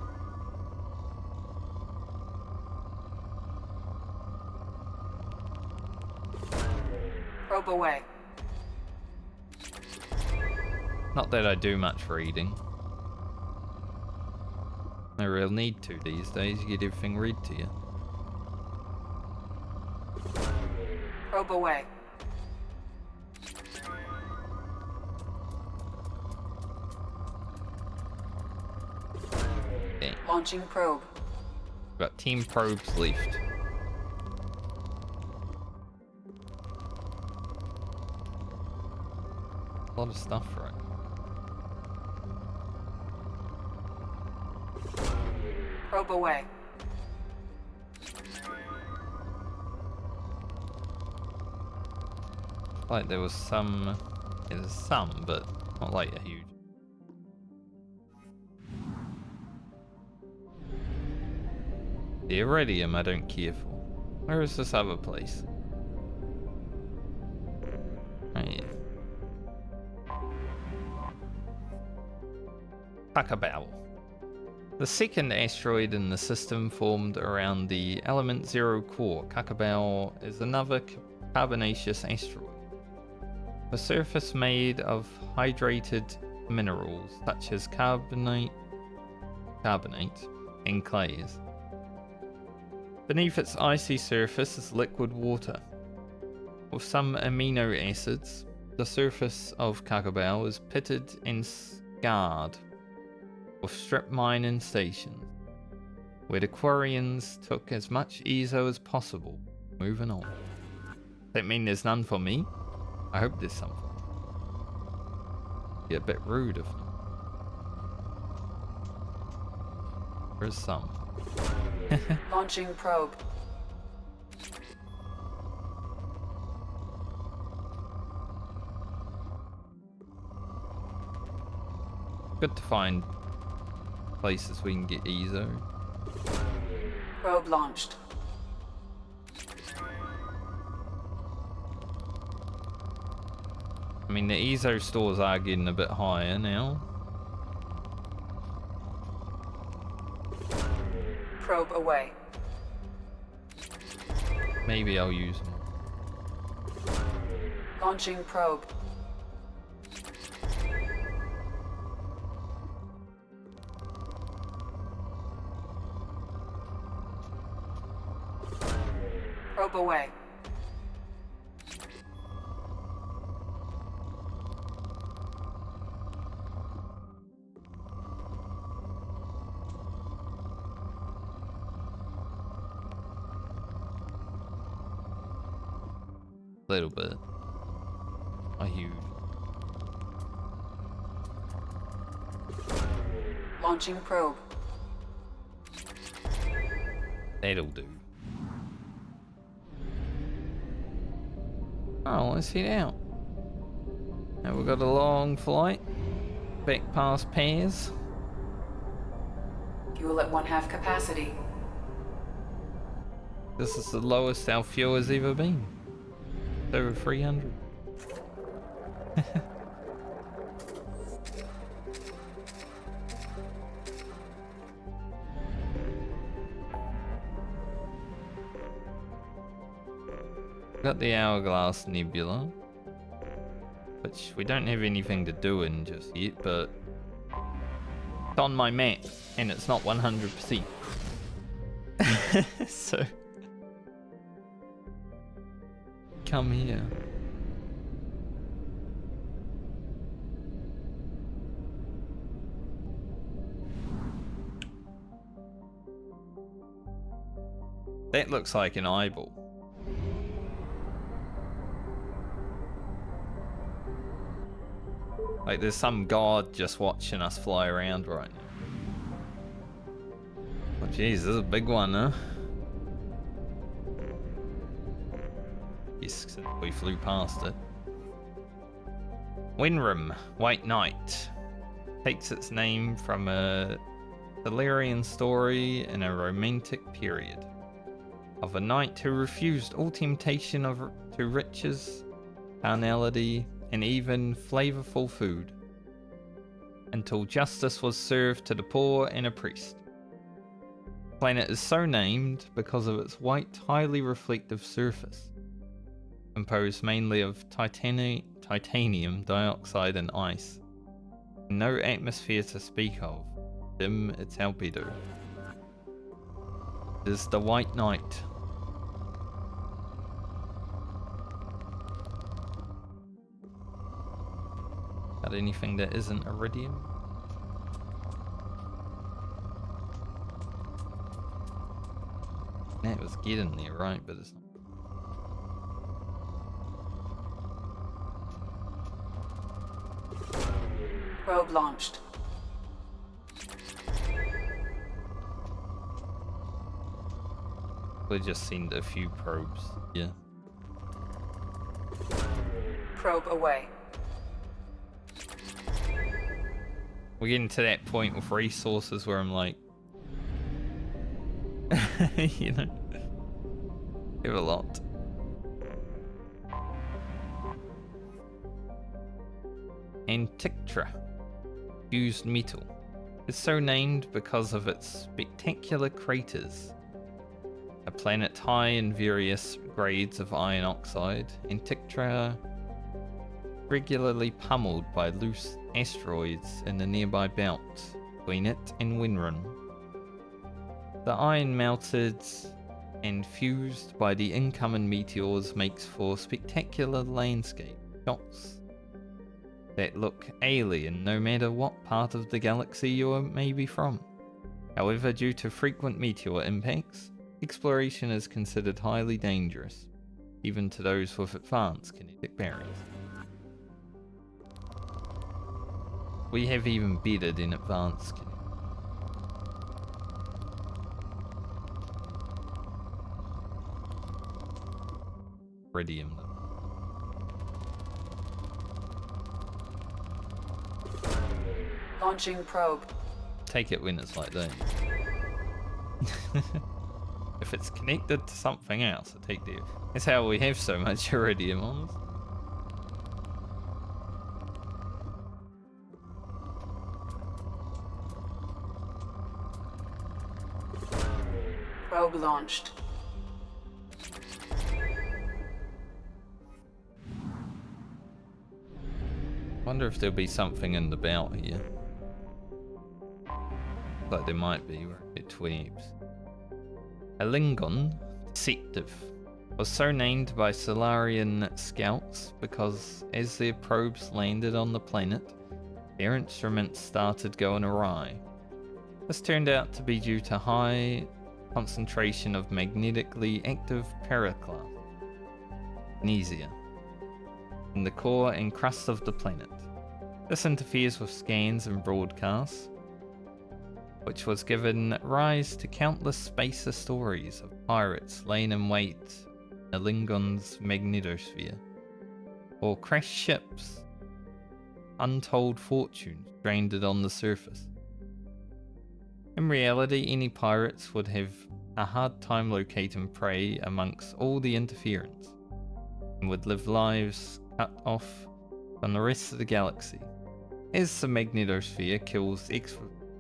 Probe away. Not that I do much reading. No real need to these days, you get everything read to you. Probe away. Okay. Launching probe. Got team probes left. A lot of stuff, right? Probe away. Like there was some, yeah, there's some, but not like a huge. The Iridium I don't care for. Where is this other place? Right here. Takabao. The second asteroid in the system formed around the element 0 core, Kakabao, is another carbonaceous asteroid. A surface made of hydrated minerals such as carbonate and clays. Beneath its icy surface is liquid water. With some amino acids, the surface of Kakabao is pitted and scarred with strip mining stations, where the Quarians took as much ezo as possible. Moving on. That mean there's none for me? I hope there's some for me. Be a bit rude if not. There's some. Launching probe. Good to find places we can get ezo. Probe launched. I mean, the ezo stores are getting a bit higher now. Probe away. Maybe I'll use them. Launching probe. Probe away. Little bit. Not huge. Launching probe. That'll do. Oh, let's head out. Now we've got a long flight back past Pairs. Fuel at 1/2 capacity. This is the lowest our fuel has ever been. It's over 300. Got the Hourglass Nebula, which we don't have anything to do in just yet, but it's on my map and it's not 100%. So come here. That looks like an eyeball. Like there's some god just watching us fly around right now. Oh jeez, this is a big one, huh? Yes, since we flew past it. Winram, White Knight. Takes its name from a Valerian story in a romantic period of a knight who refused all temptation to riches, carnality, and even flavorful food, until justice was served to the poor and oppressed. The planet is so named because of its white, highly reflective surface, composed mainly of titanium dioxide and ice, and no atmosphere to speak of. Dim its albedo. It is the White Knight. Got anything that isn't iridium? That was getting there, right? But it's not. Probe launched. We just seen a few probes. Yeah. Probe away. We're getting to that point with resources where I'm like, you know, we have a lot. Antiquitra, fused metal. It's so named because of its spectacular craters. A planet high in various grades of iron oxide, Antikythera regularly pummeled by loose asteroids in the nearby belt between it and Winrun. The iron melted and fused by the incoming meteors makes for spectacular landscape shots that look alien no matter what part of the galaxy you may be from. However, due to frequent meteor impacts, exploration is considered highly dangerous, even to those with advanced kinetic barriers. We have even bedded in advanced kinetic. Iridium. Launching probe. Take it when it's like that. If it's connected to something else, I take it. That's how we have so much iridium on us. Probe launched. Wonder if there'll be something in the belt here. Like there might be where it tweeps. A Lingon, deceptive, was so named by Solarian scouts because as their probes landed on the planet, their instruments started going awry. This turned out to be due to high concentration of magnetically active paraclast, magnesia, in the core and crust of the planet. This interferes with scans and broadcasts, which was given rise to countless spacer stories of pirates laying in wait in the Lingon's magnetosphere, or crashed ships, untold fortunes stranded on the surface. In reality, any pirates would have a hard time locating prey amongst all the interference, and would live lives cut off from the rest of the galaxy. As the magnetosphere kills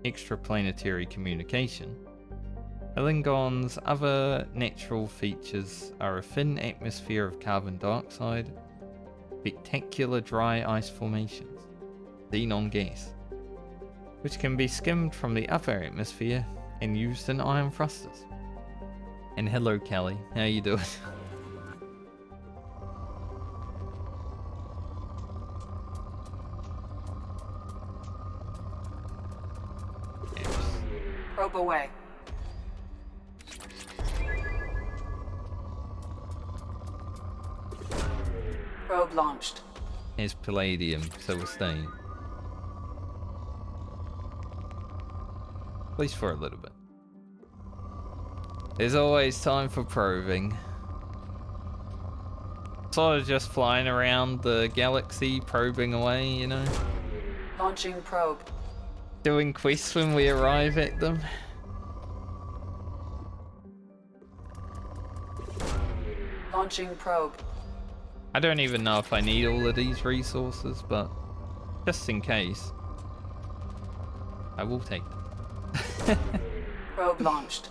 extraplanetary communication, Lingon's other natural features are a thin atmosphere of carbon dioxide, spectacular dry ice formations, xenon gas, which can be skimmed from the upper atmosphere and used in iron thrusters. And hello, Kelly, how you doing? Probe away. Probe launched. Here's palladium, so we're staying. At least for a little bit. There's always time for probing. Sort of just flying around the galaxy, probing away, you know? Launching probe. Doing quests when we arrive at them. Launching probe. I don't even know if I need all of these resources, but just in case, I will take them. Probe launched.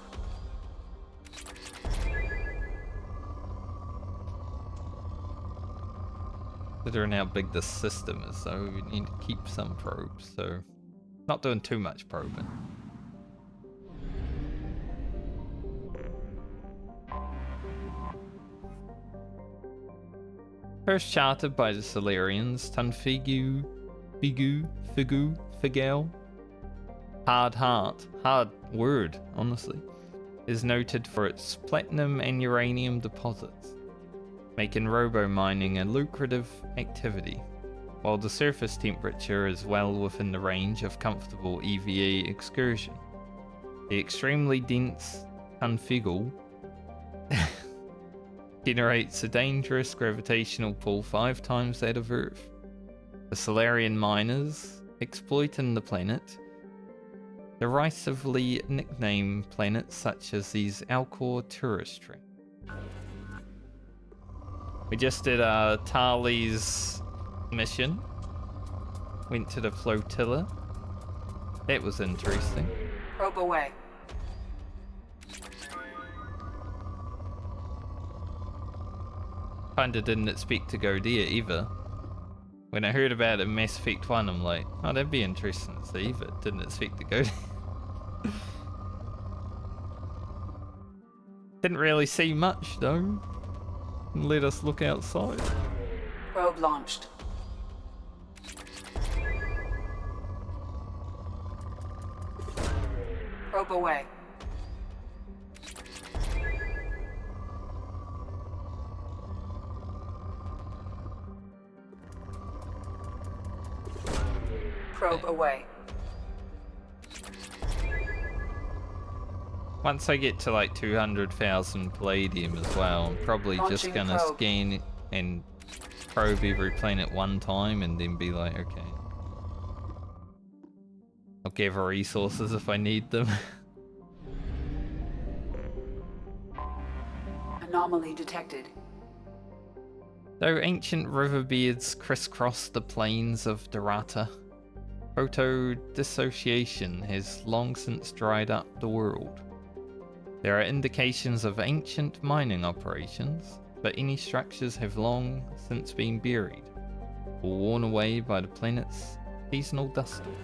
Considering how big this system is, so we need to keep some probes, so not doing too much probing. First charted by the Solarians, Tunfigu, Figel, hard word, honestly, is noted for its platinum and uranium deposits, making robo-mining a lucrative activity, while the surface temperature is well within the range of comfortable EVA excursion. The extremely dense Tunfigu generates a dangerous gravitational pull 5 times that of Earth. The Solarian miners, exploiting the planet, derisively nickname planets such as these Alcor tourist traps. We just did Tali's mission. Went to the flotilla. That was interesting. Probe away. Kinda didn't expect to go there either. When I heard about it, Mass Effect 1, I'm like, oh, that'd be interesting to see, but didn't expect to go there. Didn't really see much though. Let us look outside. Probe launched. Probe away. Probe away. Once I get to like 200,000 palladium as well, I'm probably just gonna scan and probe every planet one time and then be like, okay. I'll gather resources if I need them. Anomaly detected. Though ancient riverbeds crisscross the plains of Daratar, proto-dissociation has long since dried up the world. There are indications of ancient mining operations, but any structures have long since been buried, or worn away by the planet's seasonal dust storm.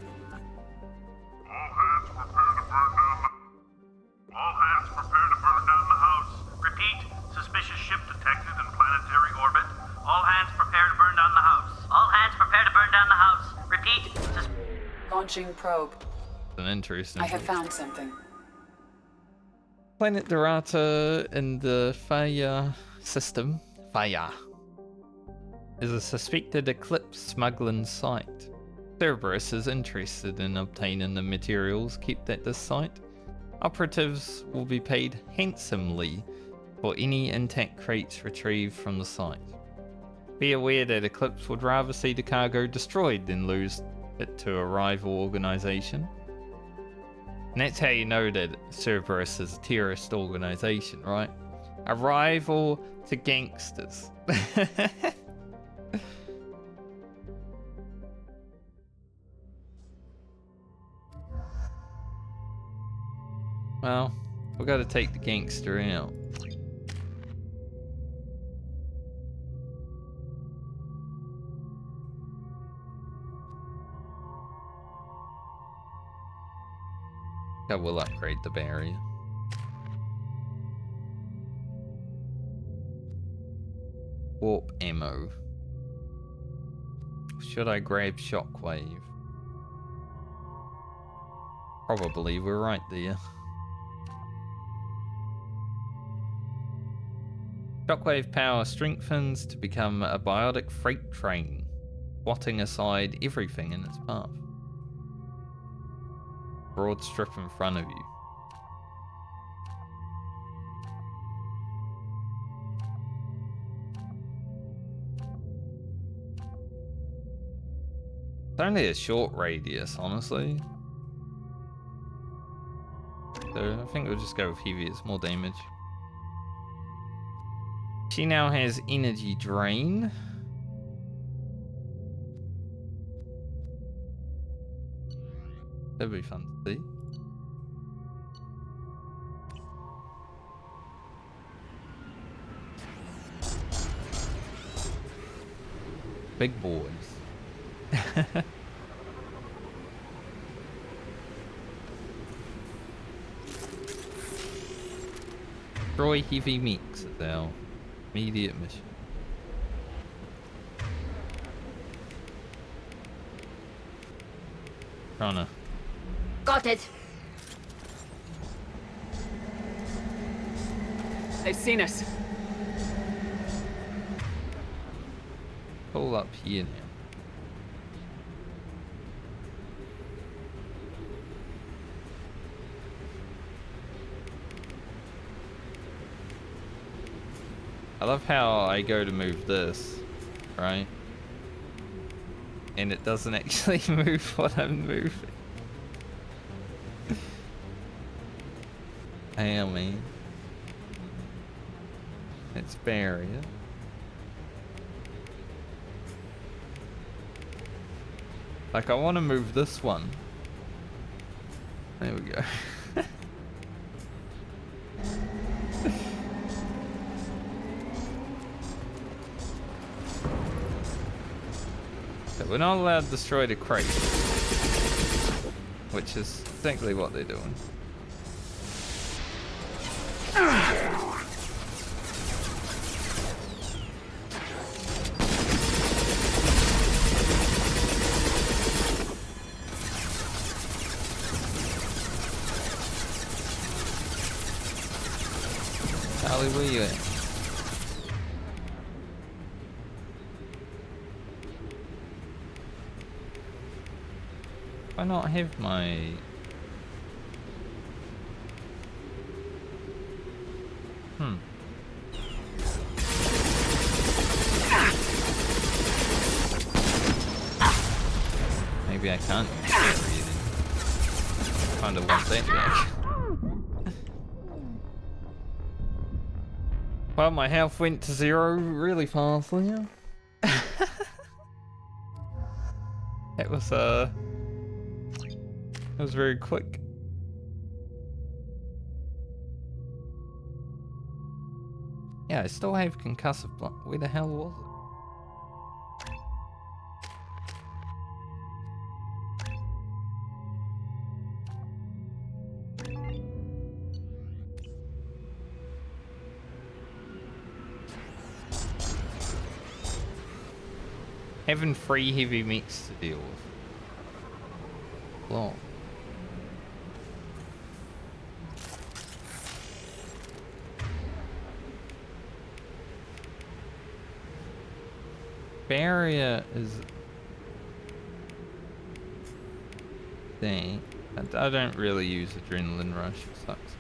All hands prepare to burn down the house. Repeat, suspicious ship detected in planetary orbit. All hands prepare to burn down the house. All hands prepare to burn down the house. Repeat, launching probe. An interesting. I have found something. Planet Daratar in the Faya system, Faya, is a suspected eclipse smuggling site. Cerberus is interested in obtaining the materials kept at this site. Operatives will be paid handsomely for any intact crates retrieved from the site. Be aware that Eclipse would rather see the cargo destroyed than lose it to a rival organization. And that's how you know that Cerberus is a terrorist organization, right? A rival to gangsters. Well, we gotta take the gangster out. I will upgrade the barrier. Warp ammo. Should I grab shockwave? Probably, we're right there. Shockwave power strengthens to become a biotic freight train, swatting aside everything in its path. Broad strip in front of you. It's only a short radius, honestly. So I think we'll just go with heavy, it's more damage. She now has energy drain. That'd be fun to see. Big boys. Destroy heavy mix is our immediate mission. Trying to. Got it. They've seen us. Pull up here now. I love how I go to move this, right? And it doesn't actually move what I'm moving. Hell, man. It's barrier. Like, I want to move this one. There we go. So we're not allowed to destroy the crate, which is exactly what they're doing. Tali, where you at? Why not have my... Maybe I can't use that reading. Kinda want that back. Well, my health went to 0 really fastly. It was very quick. Yeah, I still have concussive block. Where the hell was it? Having 3 heavy mechs to deal with. Well. Barrier is thing. I don't really use adrenaline rush. It sucks.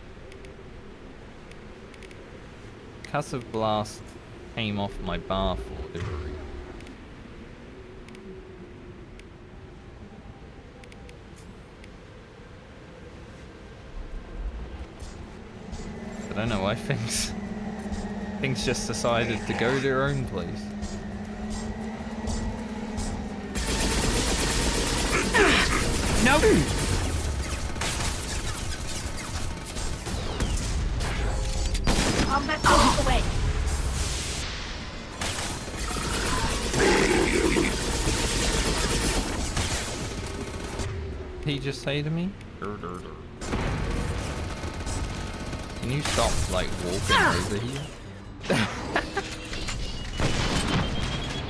Concussive blast came off my bar for whatever reason. I don't know why things just decided to go their own place. No! I'm not going away. He just say to me? Can you stop, like, walking over here?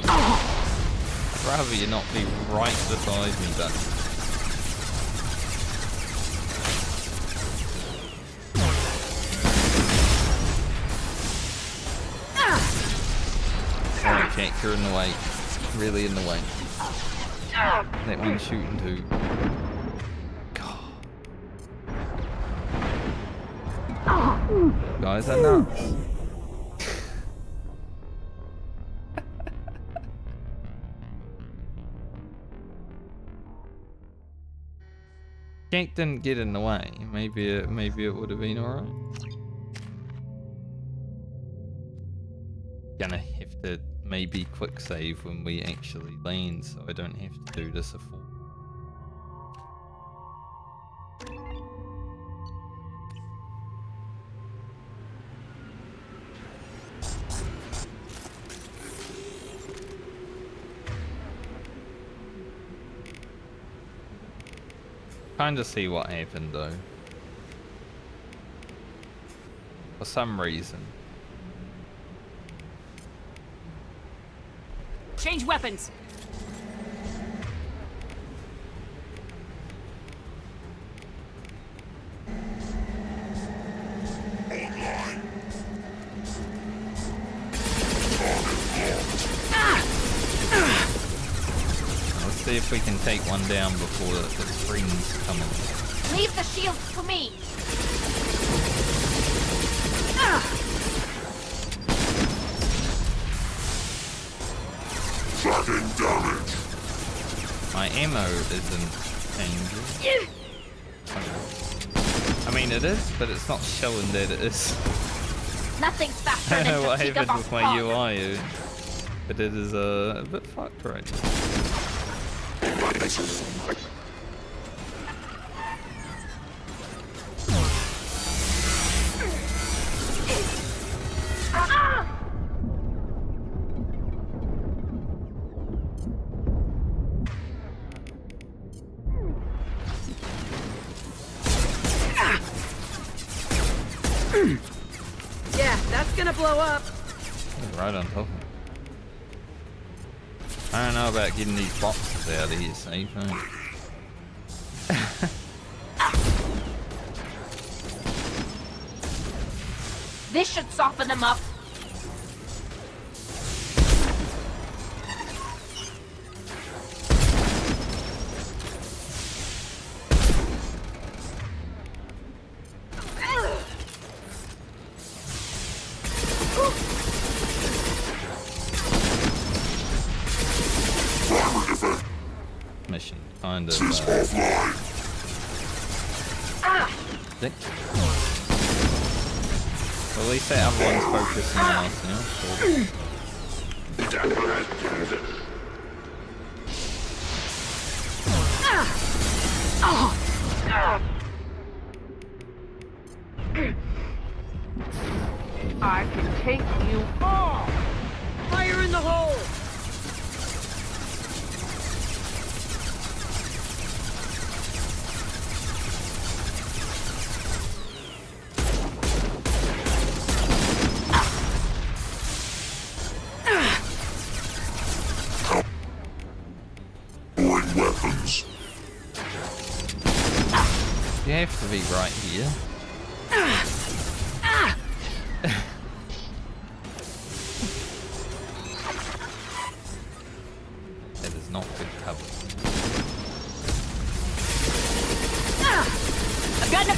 I'd rather you not be right beside me, but... Sorry, Jack, you're in the way. Really in the way. That one's shooting too. Guys are nuts. Jack didn't get in the way. Maybe it would have been alright. Gonna have to maybe quick save when we actually land, so I don't have to do this a full. Kind of see what happened though. For some reason. Change weapons. See if we can take one down before the screens come in. Leave the shield to me. Fucking damage. My ammo isn't changing. I mean it is, but it's not showing that it is. Nothing's faster I than don't know what to happened with my UI. UI, but it is a bit fucked right now. that's gonna blow up. Right on top of it. I don't know about getting these boxes out of here safe, eh? This should soften them up. Mission kind of Thick. Well, at least that other one's focusing on us now. I can take you all. Fire in the hole. Weapons. You have to be right here. That is not good cover. I've got the...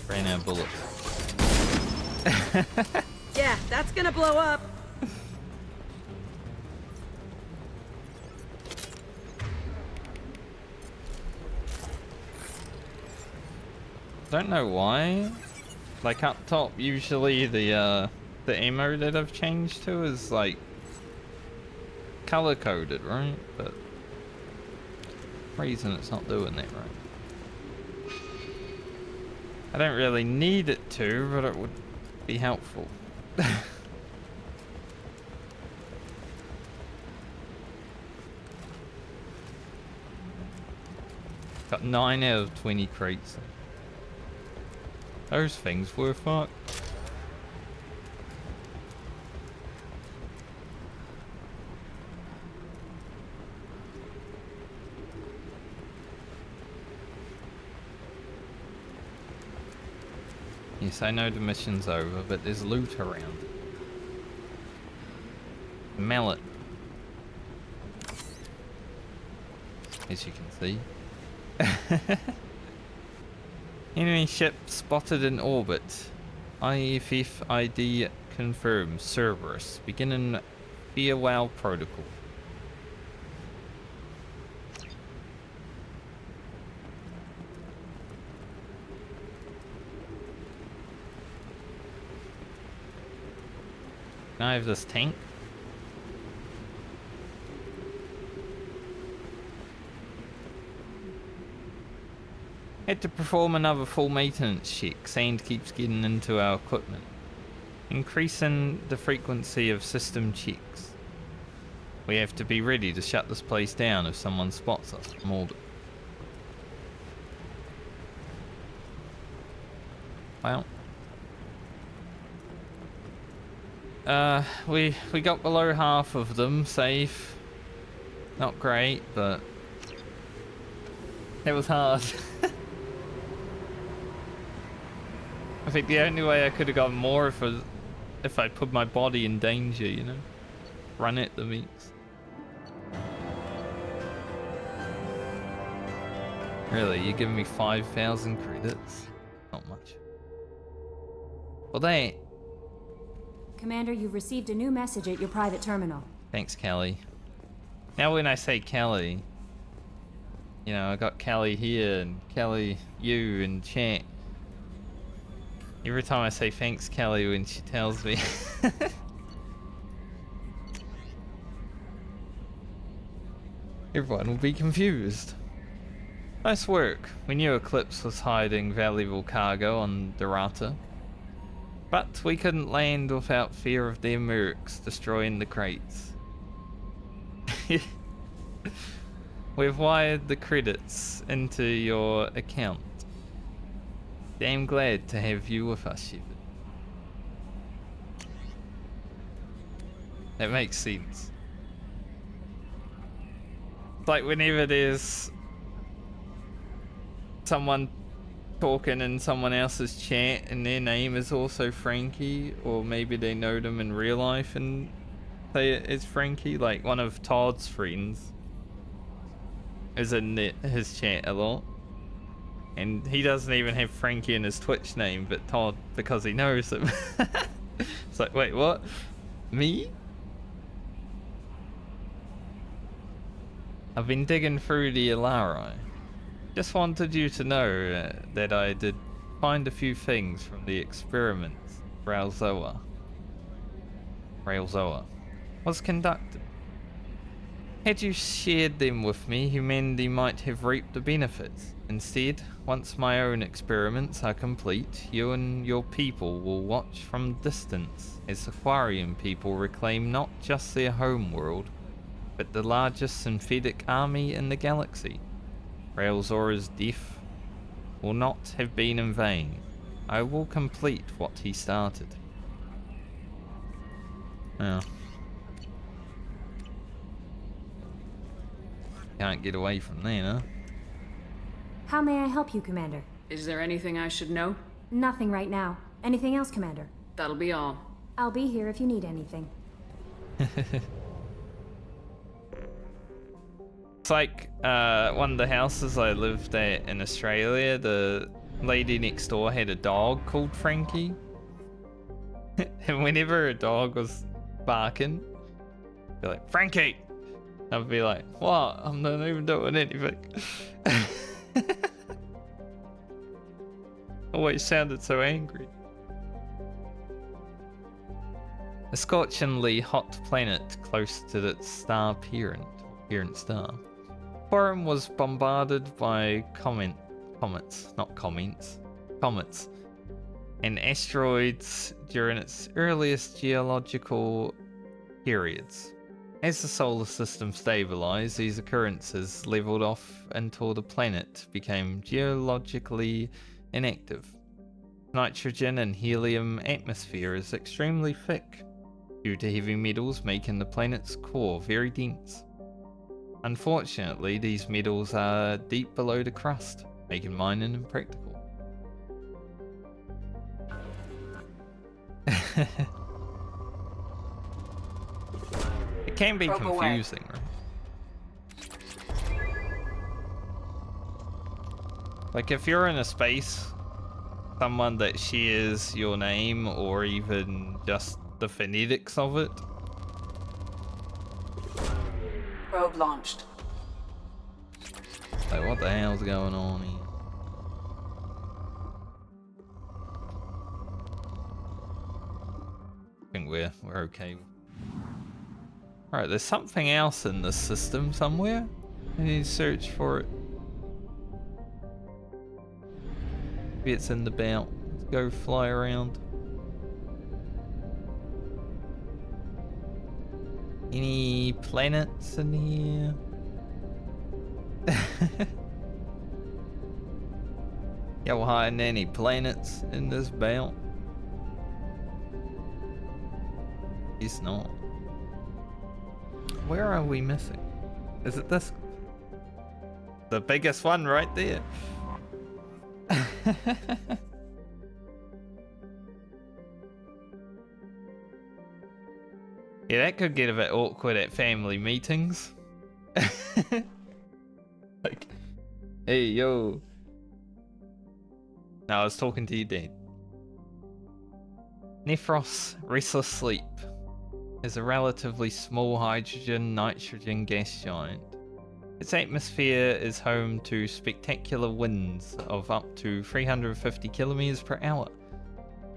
Ran out of bullets. Yeah, that's gonna blow up. Don't know why. Like up top, usually the ammo that I've changed to is like color coded, right? But for some reason it's not doing that right. I don't really need it to, but it would be helpful. Got 9 out of 20 crates. Those things were fucked. Yes, I know the mission's over, but there's loot around. Smell it. As you can see. Enemy ship spotted in orbit. IFF ID confirmed. Cerberus. Beginning farewell protocol. Can I have this tank? Had to perform another full maintenance check. Sand keeps getting into our equipment. Increasing the frequency of system checks. We have to be ready to shut this place down if someone spots us from orbit. Well. We got below half of them safe. Not great, but it was hard. I think the only way I could have gotten more if I put my body in danger, you know? Run at the meats. Really, you're giving me 5,000 credits? Not much. Well, they... Commander, you've received a new message at your private terminal. Thanks, Kelly. Now when I say Kelly, you know, I got Kelly here and Kelly, you, and chat. Every time I say thanks, Kelly, when she tells me. Everyone will be confused. Nice work. We knew Eclipse was hiding valuable cargo on Daratar. But we couldn't land without fear of their mercs destroying the crates. We've wired the credits into your account. Damn glad to have you with us, Shepard. That makes sense. Like whenever there's someone talking in someone else's chat and their name is also Frankie, or maybe they know them in real life and say it is Frankie, like one of Todd's friends is in his chat a lot. And he doesn't even have Frankie in his Twitch name, but Todd, because he knows him. It's like, wait, what? Me? I've been digging through the Ilari. Just wanted you to know that I did find a few things from the experiments Railzoa was conducted. Had you shared them with me, humanity might have reaped the benefits. Instead, once my own experiments are complete, you and your people will watch from distance as Aquarian people reclaim not just their home world, but the largest synthetic army in the galaxy. Railzora's death will not have been in vain. I will complete what he started. Oh. Can't get away from there, huh? How may I help you, Commander? Is there anything I should know? Nothing right now. Anything else, Commander? That'll be all. I'll be here if you need anything. It's like one of the houses I lived at in Australia, the lady next door had a dog called Frankie. And whenever a dog was barking, I'd be like, Frankie! I'd be like, what? I'm not even doing anything. Always sounded so angry. A scorchingly hot planet close to its star parent star. Forum was bombarded by comets and asteroids during its earliest geological periods. As the solar system stabilized, these occurrences leveled off until the planet became geologically inactive. Nitrogen and helium atmosphere is extremely thick due to heavy metals making the planet's core very dense. Unfortunately, these metals are deep below the crust, making mining impractical. It can be confusing, right? Like if you're in a space, someone that shares your name or even just the phonetics of it. Probe launched. Like what the hell's going on here? I think we're okay. Alright, there's something else in this system somewhere. I need to search for it. Maybe it's in the belt. Let's go fly around. Any planets in here? Y'all hiding any planets in this belt? It's not. Where are we missing? Is it this? The biggest one right there. Yeah, that could get a bit awkward at family meetings. Like, hey, yo. No, I was talking to you, Dad. Nephros Restless Sleep is a relatively small hydrogen-nitrogen gas giant. Its atmosphere is home to spectacular winds of up to 350 kilometers per hour.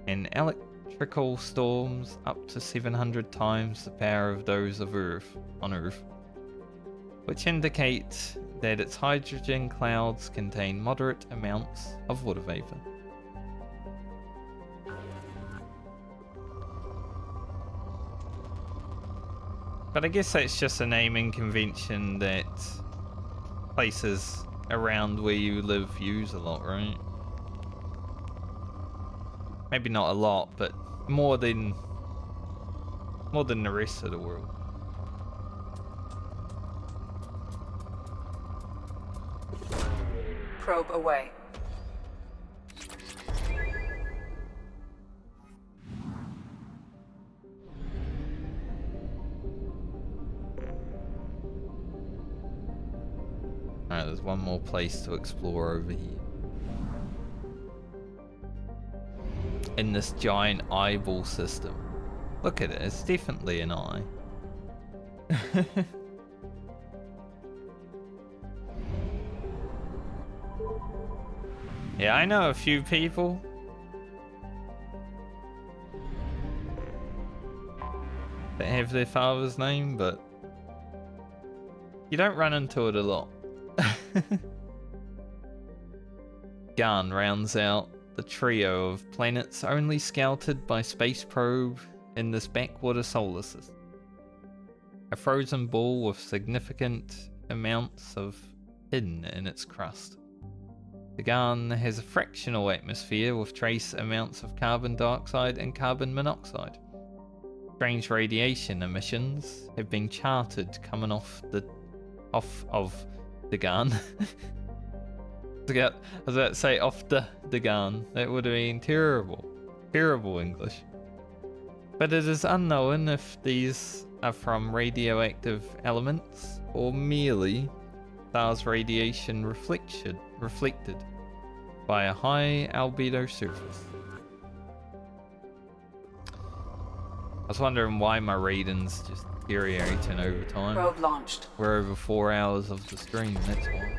and electrical storms up to 700 times the power of those of Earth, on Earth, which indicates that its hydrogen clouds contain moderate amounts of water vapor. But I guess that's just a naming convention that places around where you live use a lot, right? Maybe not a lot, but more than the rest of the world. Probe away. Alright, there's one more place to explore over here. In this giant eyeball system. Look at it, it's definitely an eye. Yeah, I know a few people that have their father's name, but you don't run into it a lot. Garn rounds out the trio of planets only scouted by space probe in this backwater solar system. A frozen ball with significant amounts of hidden in its crust. The Garn has a fractional atmosphere with trace amounts of carbon dioxide and carbon monoxide. Strange radiation emissions have been charted coming off of the Garn. I was about to say off the Garn. That would have been terrible. Terrible English. But it is unknown if these are from radioactive elements or merely stars radiation reflected by a high albedo surface. I was wondering why my readings just deteriorating over time. Probe launched. We're over 4 hours of the stream, that's why.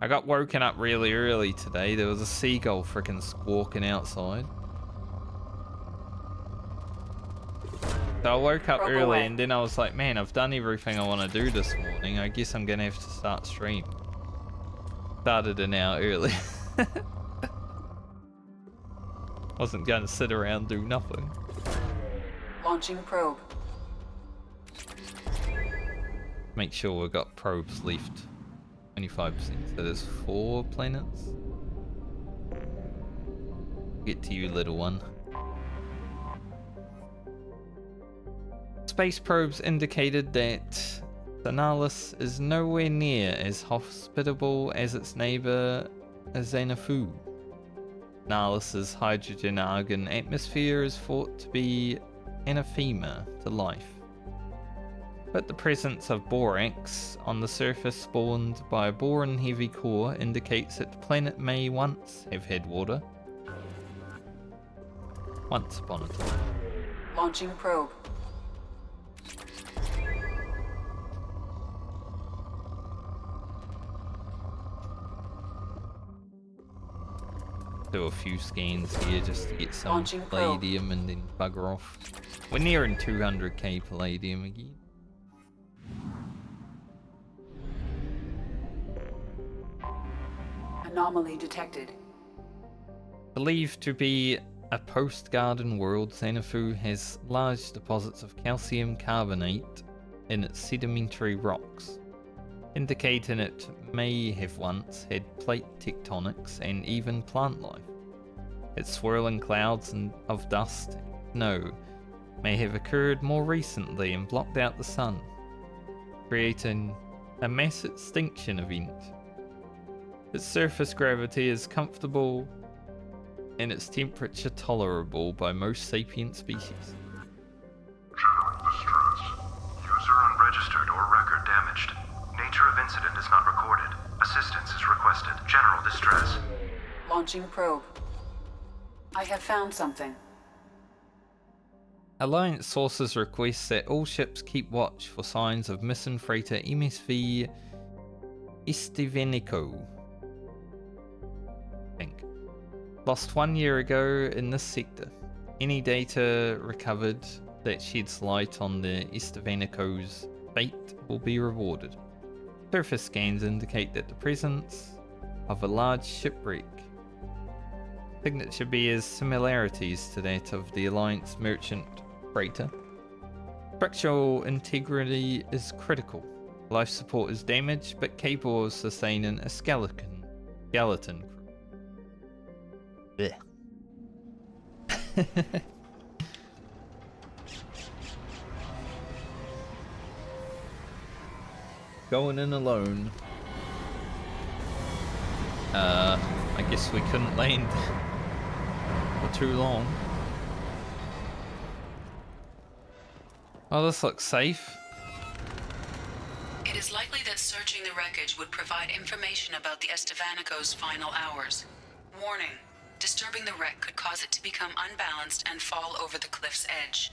I got woken up really early today. There was a seagull freaking squawking outside. So I woke up early and then I was like, man, I've done everything I want to do this morning. I guess I'm going to have to start stream. Started an hour early. Wasn't going to sit around and do nothing. Launching probe. Make sure we've got probes left. 25%. So there's 4 planets. Get to you, little one. Space probes indicated that Zanethu is nowhere near as hospitable as its neighbor Zanethu. Zanethu's hydrogen-argon atmosphere is thought to be anathema to life. But the presence of borax on the surface spawned by a boron-heavy core indicates that the planet may once have had water. Once upon a time. Launching probe. Do a few scans here just to get some palladium and then bugger off. We're nearing 200k palladium again. Anomaly detected. Believed to be a post-garden world, Zanethu has large deposits of calcium carbonate in its sedimentary rocks, indicating it may have once had plate tectonics and even plant life. Its swirling clouds of dust and snow may have occurred more recently and blocked out the sun, creating a mass extinction event. Its surface gravity is comfortable and its temperature tolerable by most sapient species. General distress. User unregistered or record damaged. Nature of incident is not recorded. Assistance is requested. General distress. Launching probe. I have found something. Alliance sources request that all ships keep watch for signs of missing freighter MSV Strontium Lost 1 year ago in this sector. Any data recovered that sheds light on the Estevanico's fate will be rewarded. Surface scans indicate that the presence of a large shipwreck. Signature bears similarities to that of the Alliance merchant freighter. Structural integrity is critical. Life support is damaged, but capable of sustaining a skeleton crew. Blech. Going in alone. I guess we couldn't land for too long. Oh, this looks safe. It is likely that searching the wreckage would provide information about the Estevanico's final hours. Warning, disturbing the wreck could cause it to become unbalanced and fall over the cliff's edge.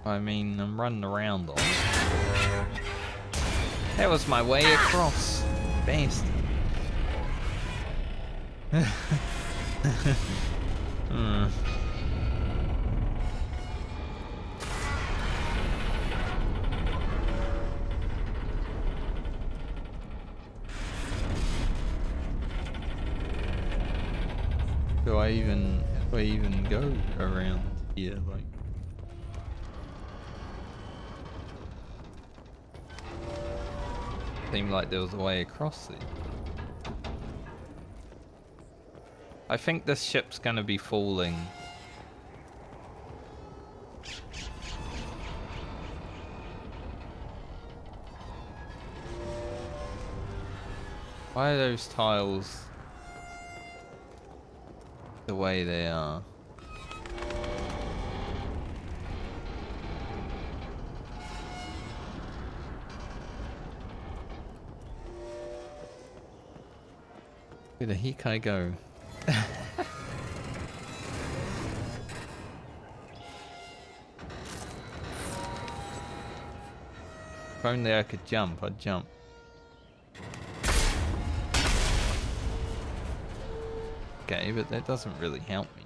I mean, I'm running around on it. That was my way across. Bastard. Do I even go around here, like? Seemed like there was a way across there. I think this ship's gonna be falling. Why are those tiles the way they are? Where the heck I go? If only I could jump, I'd jump. Okay, but that doesn't really help me.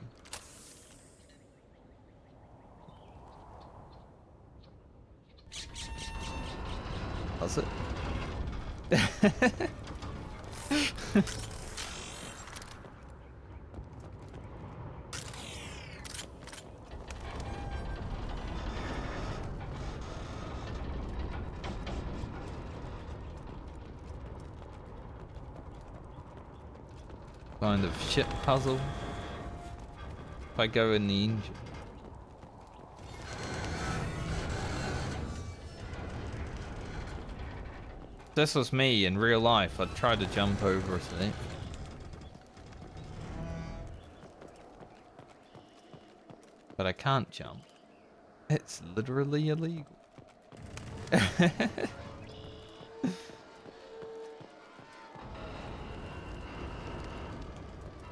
Does it? Kind of ship puzzle. If I go in the engine. If this was me in real life, I'd try to jump over it. But I can't jump. It's literally illegal.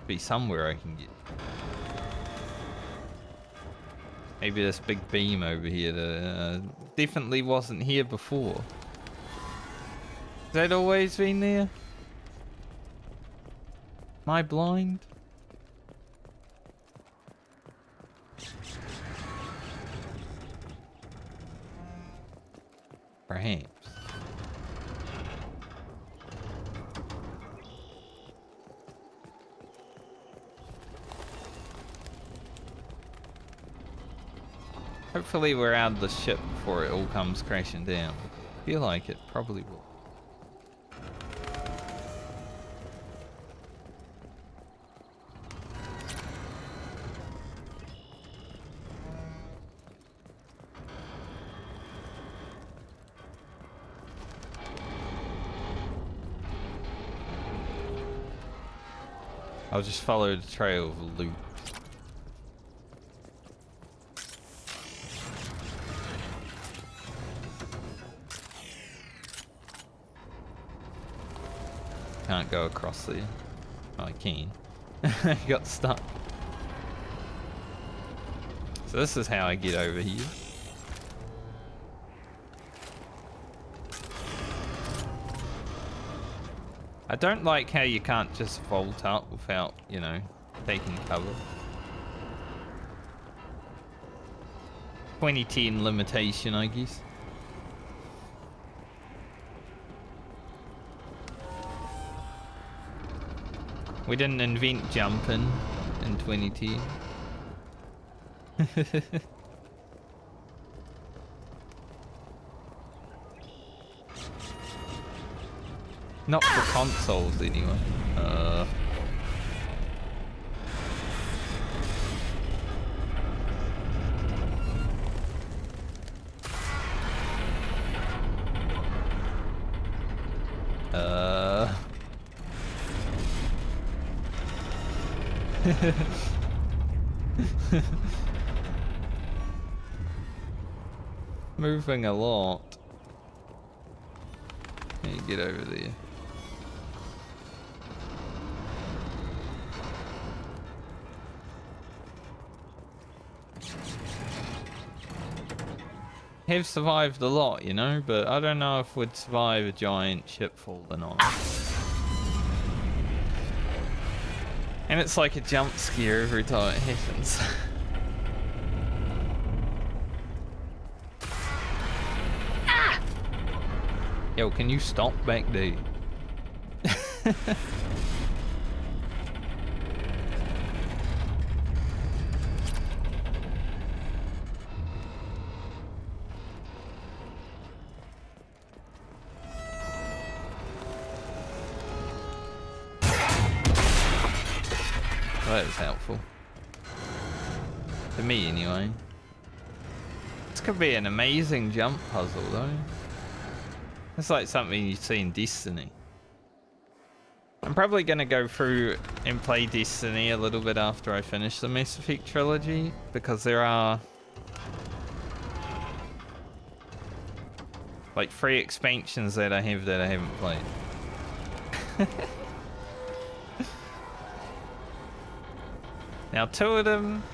Be somewhere I can get. Maybe this big beam over here that definitely wasn't here before. Has that always been there? Am I blind? Perhaps. Hopefully we're out of the ship before it all comes crashing down. I feel like it probably will. I'll just follow the trail of loot. Can't go across there. Oh, I can. I got stuck. So this is how I get over here. I don't like how you can't just vault up without, you know, taking cover. 2010 limitation, I guess. We didn't invent jumping in 2010. Not for consoles, anyway. Moving a lot. Can you get over there? Have survived a lot, you know, but I don't know if we'd survive a giant ship falling on us. And it's like a jump scare every time it happens. Yo, can you stop back there? That was helpful. To me, anyway. This could be an amazing jump puzzle, though. It's like something you see in Destiny. I'm probably going to go through and play Destiny a little bit after I finish the Mass Effect trilogy, because there are like 3 expansions that I haven't played. Now, 2 of them,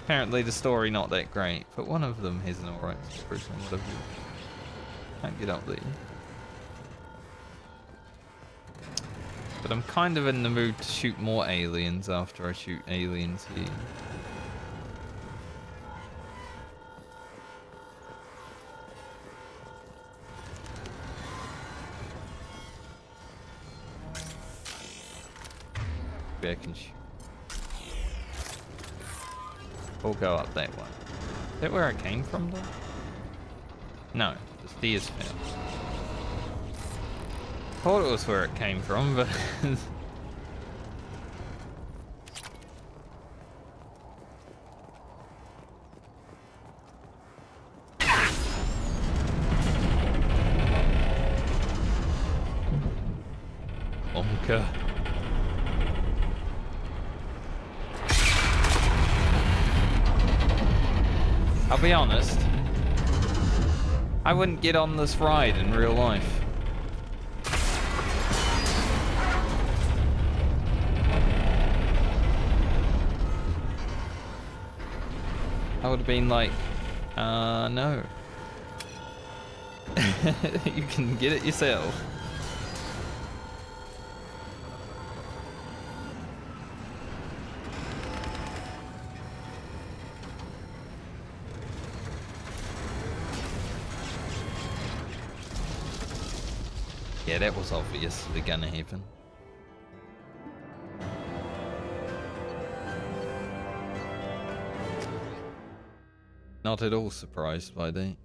apparently the story not that great, but one of them has an alright story. Can't get up there. But I'm kind of in the mood to shoot more aliens after I shoot aliens here. Maybe I can shoot. We'll go up that one. Is that where I came from, though? No, the stairs fell. Thought it was where it came from, but... Onka. I'll be honest, I wouldn't get on this ride in real life. I would have been like, no. You can get it yourself. Yeah, that was obviously gonna happen. Not at all surprised by that.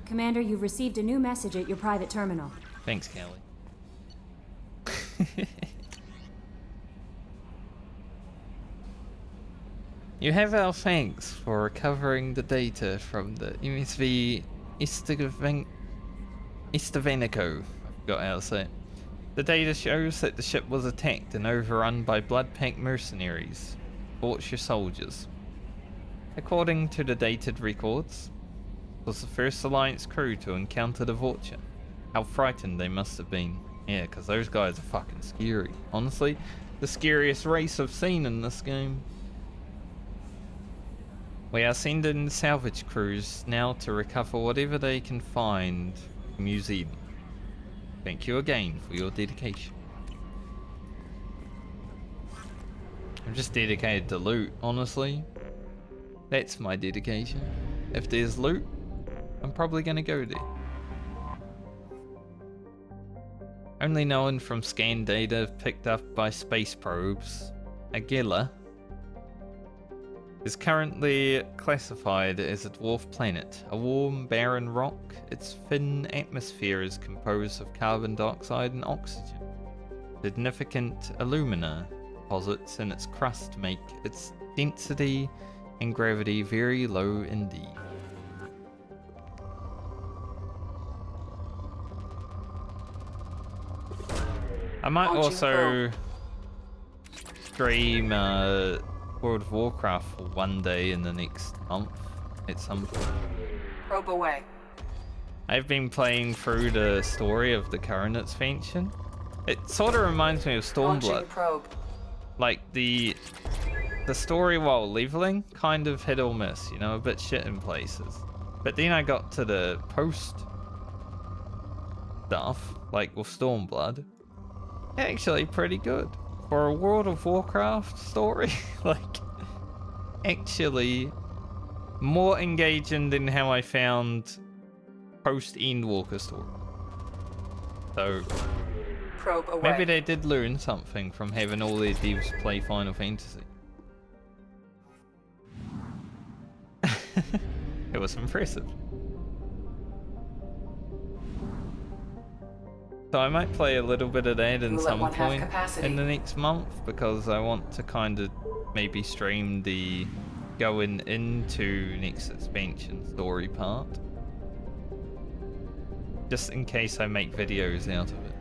Commander, you've received a new message at your private terminal. Thanks, Kelly. You have our thanks for recovering the data from the MSV Strontium. I forgot how to say it. The data shows that the ship was attacked and overrun by blood-packed mercenaries, Vulture soldiers. According to the dated records, it was the first Alliance crew to encounter the Vulture. How frightened they must have been. Yeah, because those guys are fucking scary. Honestly, the scariest race I've seen in this game. We are sending salvage crews now to recover whatever they can find from New Zealand. Thank you again for your dedication. I'm just dedicated to loot, honestly. That's my dedication. If there's loot, I'm probably gonna go there. Only known from scan data picked up by space probes, Agila is currently classified as a dwarf planet, a warm, barren rock. Its thin atmosphere is composed of carbon dioxide and oxygen. Significant alumina deposits in its crust make its density and gravity very low indeed. I might also stream World of Warcraft for one day in the next month at some point. Probe away. I've been playing through the story of the current expansion. It sort of reminds me of Stormblood. Probe. Like the story while leveling kind of hit or miss, you know, a bit shit in places. But then I got to the post stuff, like with Stormblood. Actually pretty good. For a World of Warcraft story, like, actually more engaging than how I found post-Endwalker story. So, probe away. Maybe they did learn something from having all their devs play Final Fantasy. It was impressive. So I might play a little bit of that in some point in the next month, because I want to kind of maybe stream the going into next expansion story part. Just in case I make videos out of it.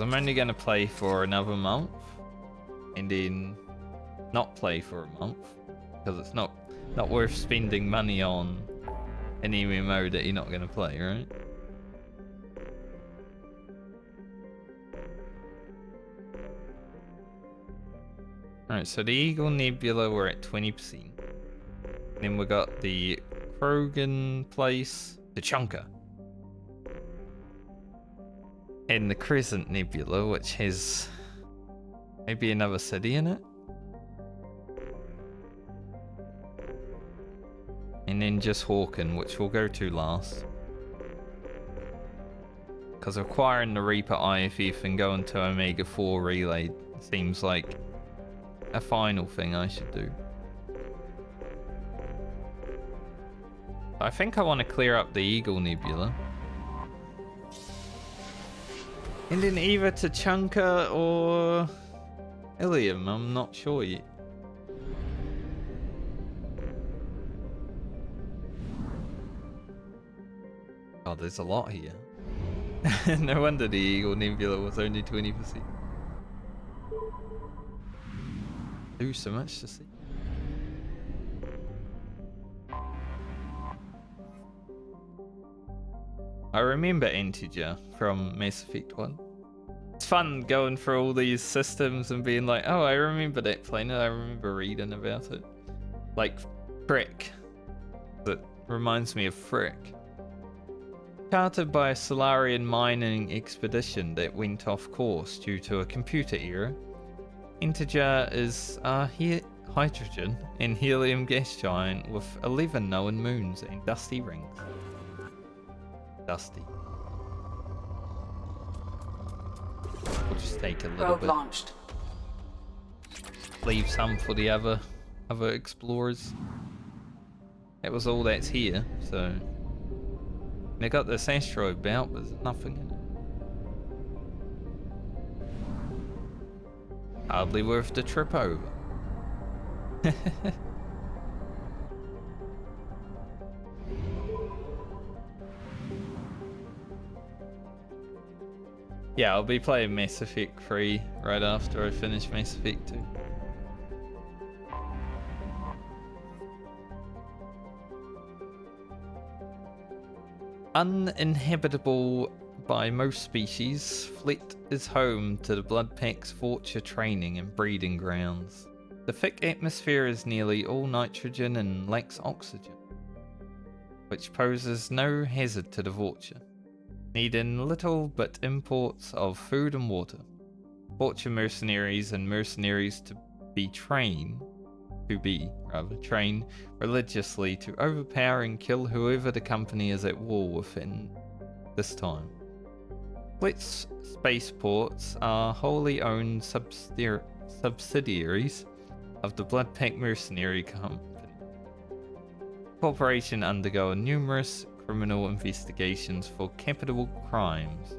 I'm only going to play for another month and then not play for a month, because it's not worth spending money on an MMO that you're not going to play, right? Alright, so the Eagle Nebula, we're at 20%. Then we got the Krogan place, the Chunka. And the Crescent Nebula, which has maybe another city in it. And then just Hawken, which we'll go to last. Because acquiring the Reaper IFF and going to Omega 4 Relay seems like a final thing I should do. I think I want to clear up the Eagle Nebula. And then either to Chunka or Ilium, I'm not sure yet. Oh, there's a lot here. No wonder the Eagle Nebula was only 20%. Ooh, so much to see. I remember Integer from Mass Effect 1. It's fun going through all these systems and being like, oh, I remember that planet, I remember reading about it. Like Frick. That reminds me of Frick. Chartered by a Solarian mining expedition that went off course due to a computer error. Integer is a hydrogen and helium gas giant with 11 known moons and dusty rings. Dusty. We'll just take a little bit. Launched. Leave some for the other explorers. That was all that's here, so. They got this asteroid belt, but there's nothing in it. Hardly worth the trip over. Yeah, I'll be playing Mass Effect 3 right after I finish Mass Effect 2. Uninhabitable by most species, Fleet is home to the Blood Pack's Forture training and breeding grounds. The thick atmosphere is nearly all nitrogen and lacks oxygen. which poses no hazard to the Vulture, needing little but imports of food and water. Vulture mercenaries and mercenaries to be trained religiously to overpower and kill whoever the company is at war with in this time. Fleet's spaceports are wholly owned subsidiaries of the Bloodpack Mercenary Company. The corporation undergo numerous criminal investigations for capital crimes.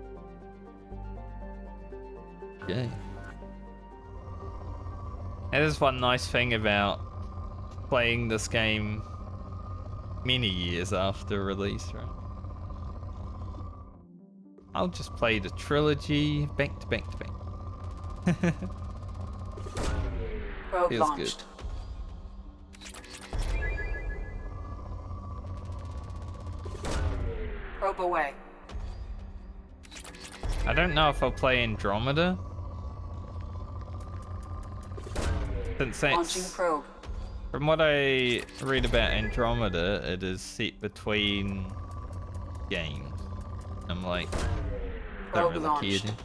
Yeah. That is one nice thing about playing this game many years after release, right? I'll just play the trilogy back to back to back. Probe Feels launched. Probe away. I don't know if I'll play Andromeda. Since Launching that's, probe. from what I read about Andromeda, it is set between games. I'm like, don't Probe really care.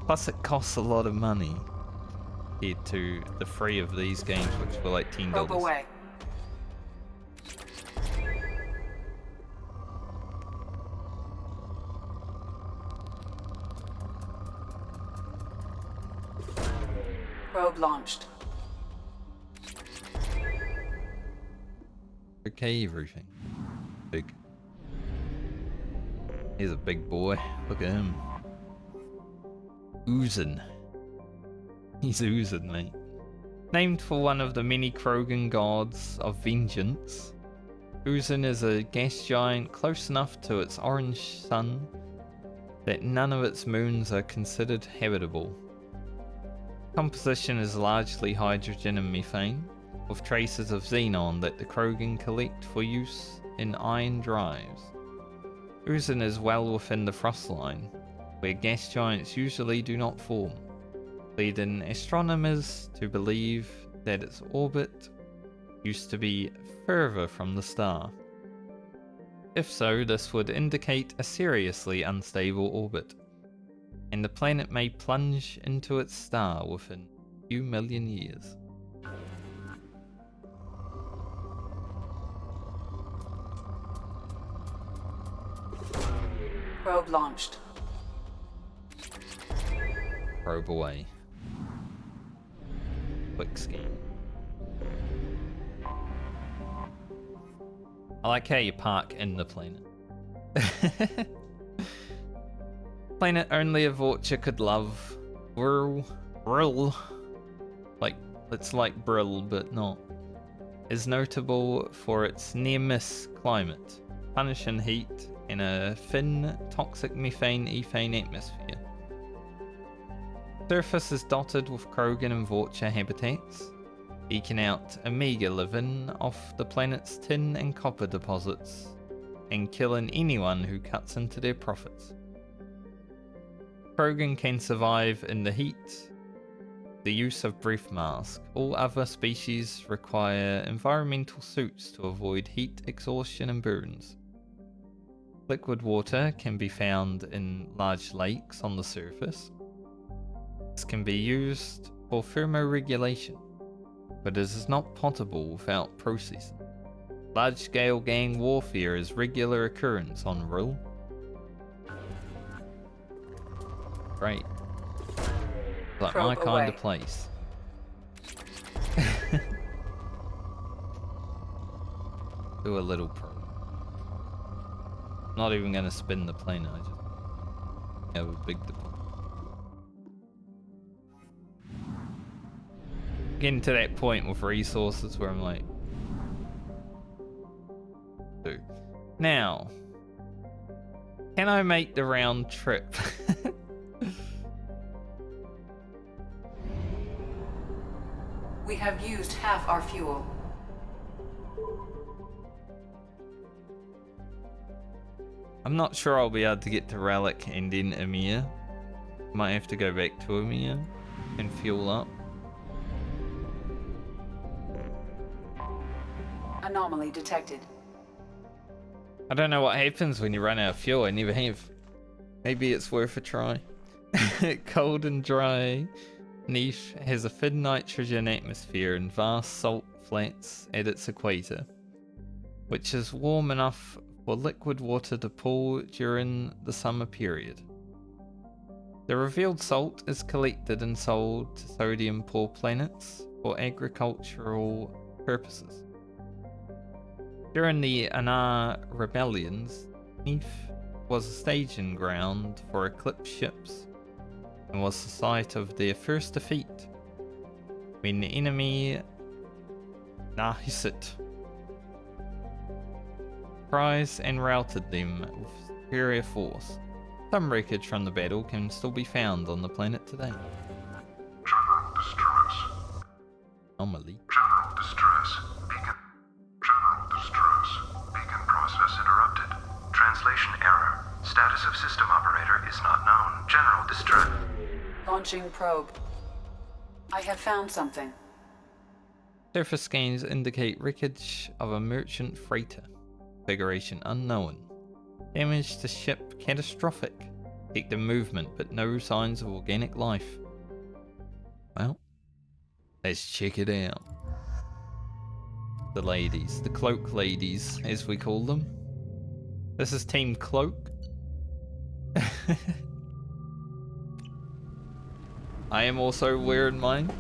Plus it costs a lot of money compared to the free of these games, which were like $10. Probe away. Probe launched. Okay, everything. Big. He's a big boy. Look at him. Oozing. He's oozing, mate. Named for one of the many Krogan gods of vengeance, Oozin is a gas giant close enough to its orange sun that none of its moons are considered habitable. Composition is largely hydrogen and methane, with traces of xenon that the Krogan collect for use in ion drives. Oozin is well within the frost line, where gas giants usually do not form, leading astronomers to believe that its orbit used to be further from the star. If so, this would indicate a seriously unstable orbit, and the planet may plunge into its star within a few million years. Probe launched. Probe away. Quick scheme. I like how you park in the planet. Planet only a Vulture could love. Brill. Like, it's like Brill, but not. Is notable for its near-miss climate, punishing heat, and a thin, toxic methane-ethane atmosphere. Surface is dotted with Krogan and Vulture habitats, eking out Omega living off the planet's tin and copper deposits, and killing anyone who cuts into their profits. Krogan can survive in the heat, the use of breath mask. All other species require environmental suits to avoid heat exhaustion and burns. Liquid water can be found in large lakes on the surface. This can be used for thermoregulation, but it is not potable without processing. Large-scale gang warfare is regular occurrence on Rill. Great. Like Probe my kind away. of place. Do a little probe. Not even gonna spin the plane, I just have a big deposit. Getting to that point with resources where I'm like, dude. Now, can I make the round trip? We have used half our fuel. I'm not sure I'll be able to get to Relic and then Emir. Might have to go back to Emir and fuel up. Anomaly detected. I don't know what happens when you run out of fuel. I never have. Maybe it's worth a try. Cold and dry. Neith has a thin nitrogen atmosphere and vast salt flats at its equator, which is warm enough for liquid water to pool during the summer period. The revealed salt is collected and sold to sodium poor planets for agricultural purposes. During the Anar rebellions, Neith was a staging ground for eclipse ships and was the site of their first defeat when the enemy Nahisit surprised and routed them with superior force. Some wreckage from the battle can still be found on the planet today. General distress. Anomaly. General distress. Beacon. General distress. Beacon process interrupted. Translation error. Status of system operator is not known. General distress. Launching probe. I have found something. Surface scans indicate wreckage of a merchant freighter. Configuration unknown. Damage to ship catastrophic. Detected movement, but no signs of organic life. Well, let's check it out. The ladies, the cloak ladies, as we call them. This is Team Cloak. I am also wearing mine.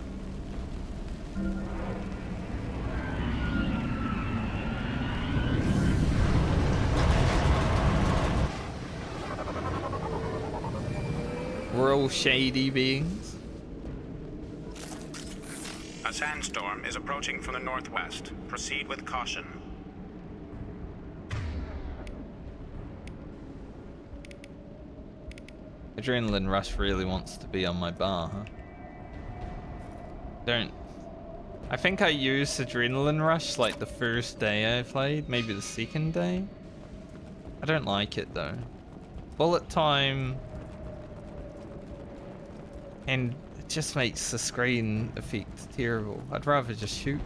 We're all shady beings. A sandstorm is approaching from the northwest. Proceed with caution. Adrenaline Rush really wants to be on my bar, huh? I think I used Adrenaline Rush like the first day I played, maybe the second day. I don't like it though. Bullet time, and it just makes the screen effect terrible. I'd rather just shoot.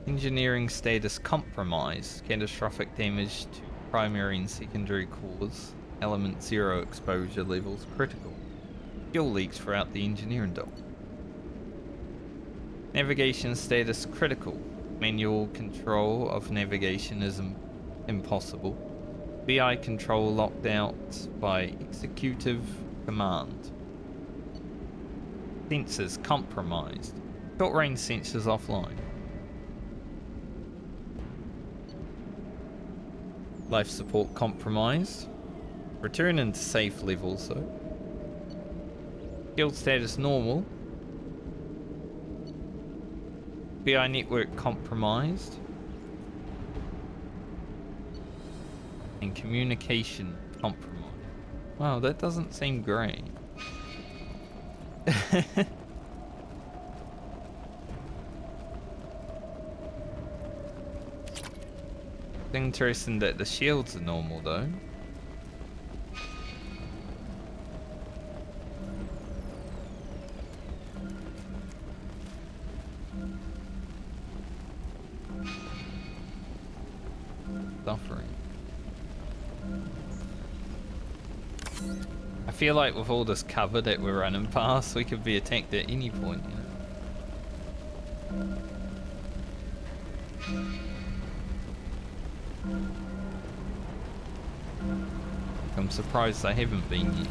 Engineering status compromised. Catastrophic damage to primary and secondary cores. Element 0 exposure levels critical. Fuel leaks throughout the engineering dock. Navigation status critical. Manual control of navigation is impossible. BI control locked out by executive command. Sensors compromised. Short range sensors offline. Life support compromised. Returning to safe levels though. Shield status normal. BI network compromised. And communication compromised. Wow, that doesn't seem great. It's interesting that the shields are normal though. Suffering. I feel like with all this cover that we're running past, we could be attacked at any point, you know? I'm surprised I haven't been yet.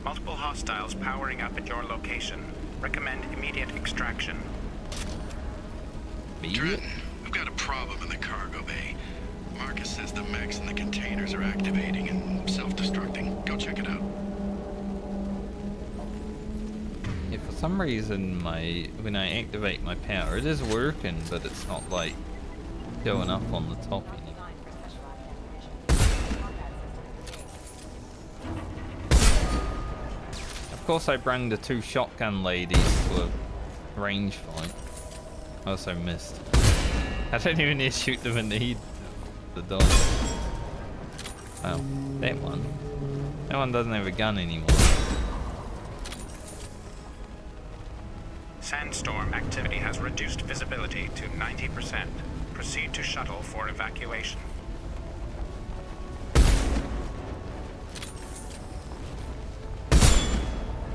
Multiple hostiles powering up at your location. Recommend immediate extraction. Dren, we've got a problem in the cargo bay. Marcus says the mechs in the containers are activating and self-destructing. Go check it out. Yeah, for some reason when I activate my power, it is working, but it's not like going up on the top anymore. Of course I brung the two shotgun ladies to a range fight. Also missed. I don't even need to shoot them in the dog. Oh, that one. That one doesn't have a gun anymore. Sandstorm activity has reduced visibility to 90%. Proceed to shuttle for evacuation.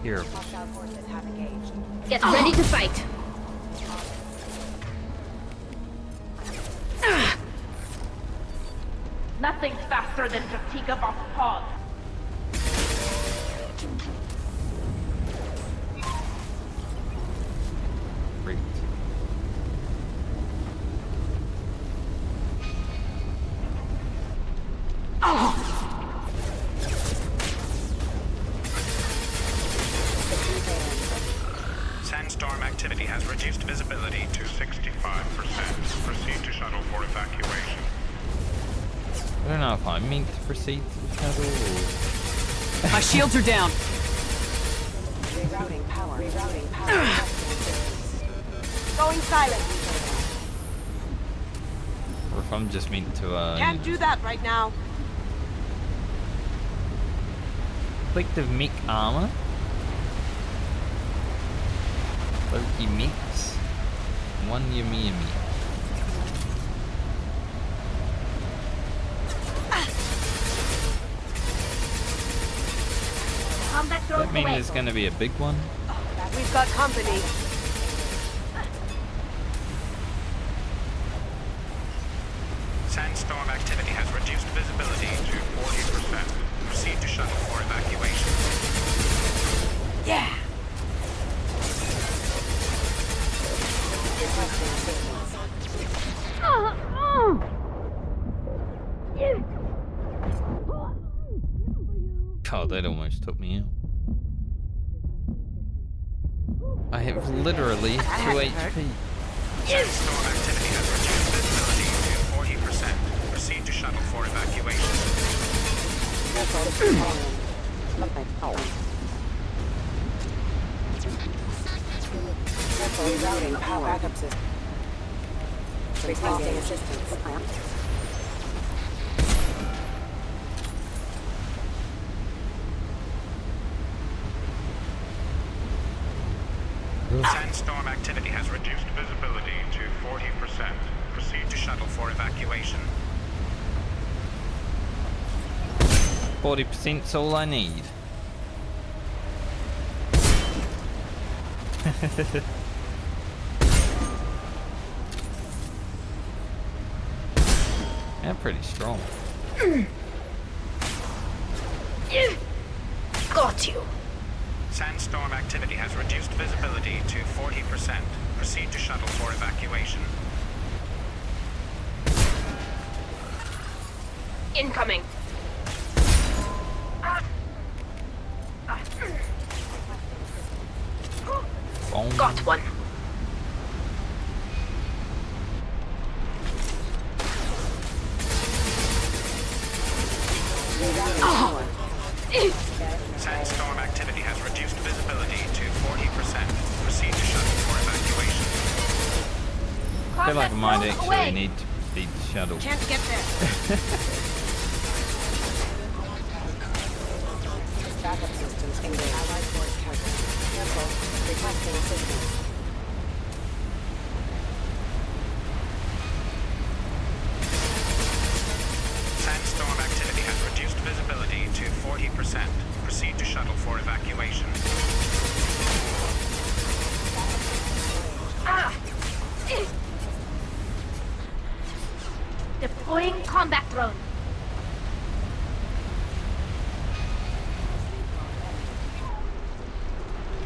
Here. Get ready to fight. Nothing's faster than Strategic off pause. Great. Sandstorm activity has reduced visibility to 65%. Proceed to shuttle for evacuation. I don't know if I meant to proceed to the shuttle or... My shields are down. Rerouting power. Rerouting power. Going silent. Or if I'm just meant to, Can't do that right now. Collective mech armor. Loki mechs. One Yami. That mean there's gonna be a big one? We've got company. Sandstorm activity has reduced visibility to 40%. Proceed to shuttle for evacuation. Yeah! God, that almost took me out. I have literally 2 HP. Sandstorm activity has reduced visibility to 40%. Proceed to shuttle for evacuation. Rerouting power. Backup system. Requesting assistance. Sandstorm activity has reduced visibility to 40%. Proceed to shuttle for evacuation. 40%'s all I need. They're pretty strong. Got you. Sandstorm activity has reduced visibility to 40%. Proceed to shuttle for evacuation. Incoming. Got one. Sandstorm activity has reduced visibility to 40%. Proceed to shuttle for evacuation. I feel like I might actually need to proceed to shuttle. Can't get there. Backup systems engaged. Allied force target. Careful. Requesting assistance. Sandstorm activity has reduced visibility to 40%. Proceed to shuttle for evacuation. Deploying combat drone.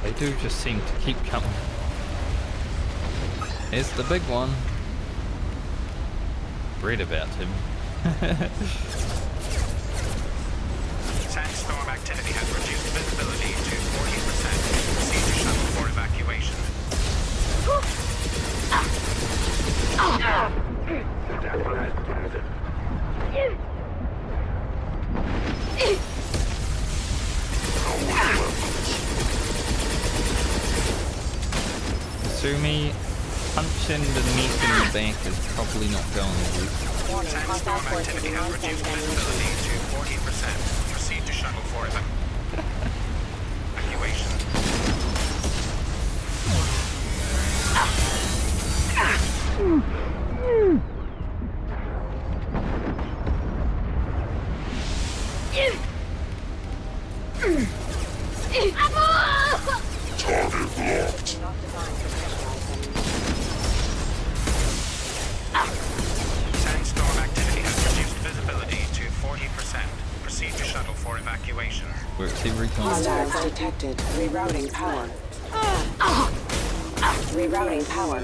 They do just seem to keep coming. Here's the big one. Read about him. Sandstorm activity has reduced visibility to 40%. Proceed to shuttle for evacuation. Sumi, punching the Neith in the back is probably not going to work. Sandstorm activity has reduced visibility to 40%. Proceed to shuttle for evacuation. Target locked. Sandstorm activity has reduced visibility to 40%. Proceed to shuttle for evacuation. Works every time. Hostiles detected. Rerouting power. Rerouting power.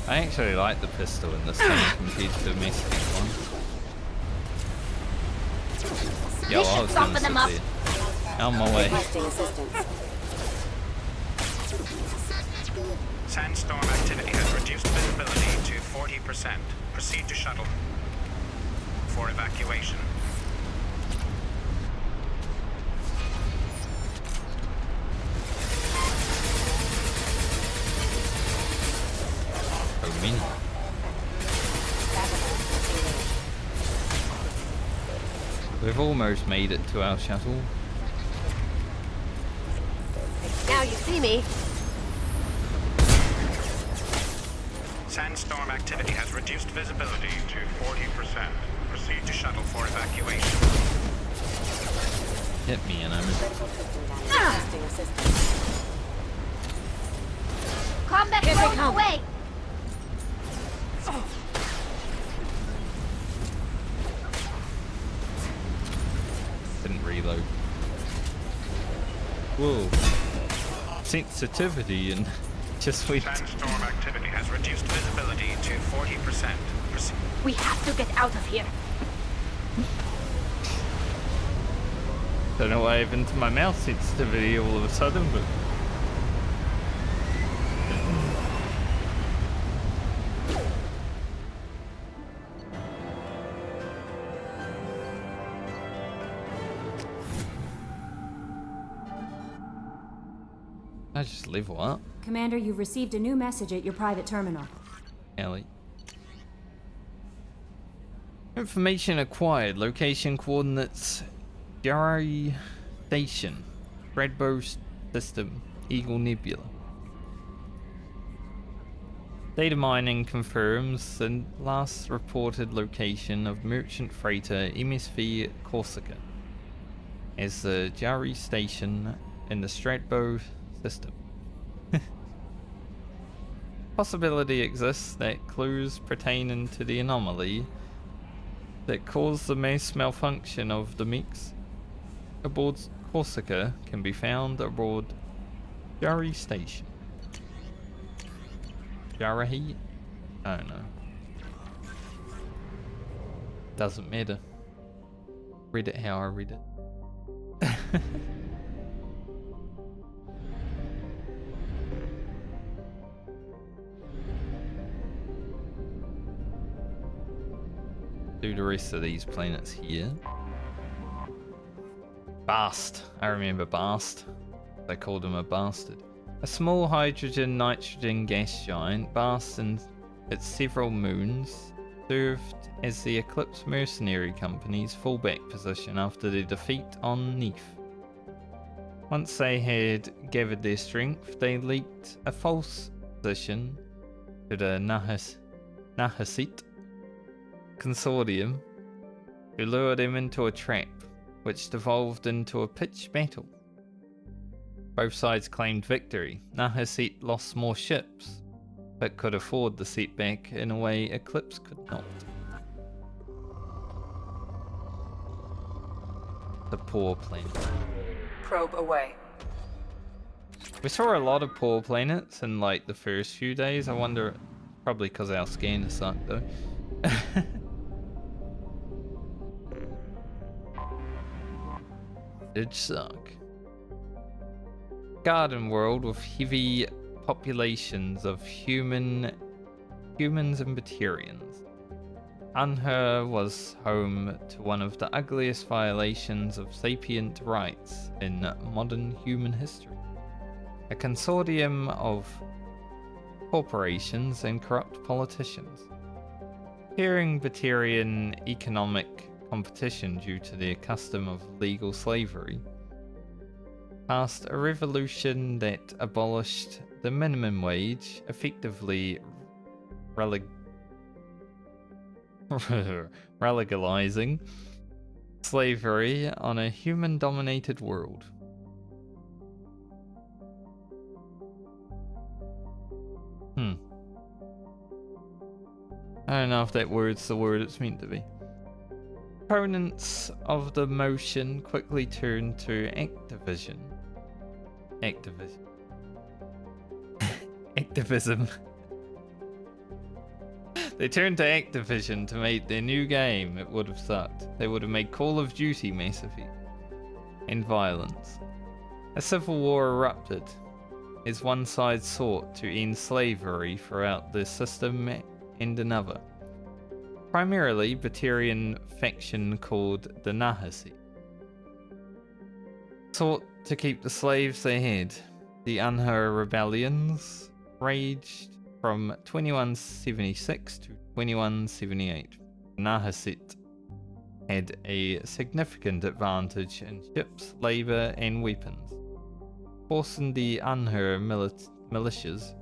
I actually like the pistol in this thing compared to the domestic one. Yo, I was gonna sit there. On my way. Sandstorm activity has reduced visibility to 40%. Proceed to shuttle for evacuation. Oh, mini. We've almost made it to our shuttle. Now you see me. Sandstorm activity has reduced visibility to 40%. Proceed to shuttle for evacuation. Hit me, and I'm... Combat rolls away. Didn't reload. Whoa. Sensitivity and just wait. Sandstorm activity has reduced visibility to 40%. We have to get out of here. Don't know why I have into my mouse sensitivity all of a sudden, but... I just level up. Commander, you've received a new message at your private terminal. Ellie. Information acquired. Location coordinates. Jarrahe Station. Rainbow System. Eagle Nebula. Data mining confirms the last reported location of merchant freighter MSV Corsica as the Jarrahe Station in the Stratbo system. Possibility exists that clues pertaining to the anomaly that caused the mass malfunction of the mix aboard Corsica can be found aboard Jarrahe Station. Jarrahe? I don't know. Doesn't matter. Read it how I read it. Do the rest of these planets here. Bast. I remember Bast. They called him a bastard. A small hydrogen-nitrogen gas giant, Bast and its several moons served as the Eclipse Mercenary Company's fallback position after their defeat on Neith. Once they had gathered their strength, they leaked a false position to the Nahasit Consortium, who lured him into a trap, which devolved into a pitched battle. Both sides claimed victory. Nahasit lost more ships, but could afford the setback in a way Eclipse could not. The poor planet. Probe away. We saw a lot of poor planets in like the first few days. I wonder, probably because our scanner sucked though. Did suck. Garden world with heavy populations of humans and Batarians. Anhur was home to one of the ugliest violations of sapient rights in modern human history. A consortium of corporations, and corrupt politicians. Fearing Batarian economic competition due to their custom of legal slavery, passed a revolution that abolished the minimum wage, effectively legalizing slavery on a human-dominated world. I don't know if that word's the word it's meant to be. Opponents of the motion quickly turned to activism. They turned to Activision to make their new game. It would have sucked. They would have made Call of Duty Mass Effect. And violence. A civil war erupted as one side sought to end slavery throughout the system and another. Primarily Batarian faction called the Nahasi sought to keep the slaves they had. The Anhur rebellions raged from 2176 to 2178. Nahasit had a significant advantage in ships, labour and weapons, forcing the Anhur militias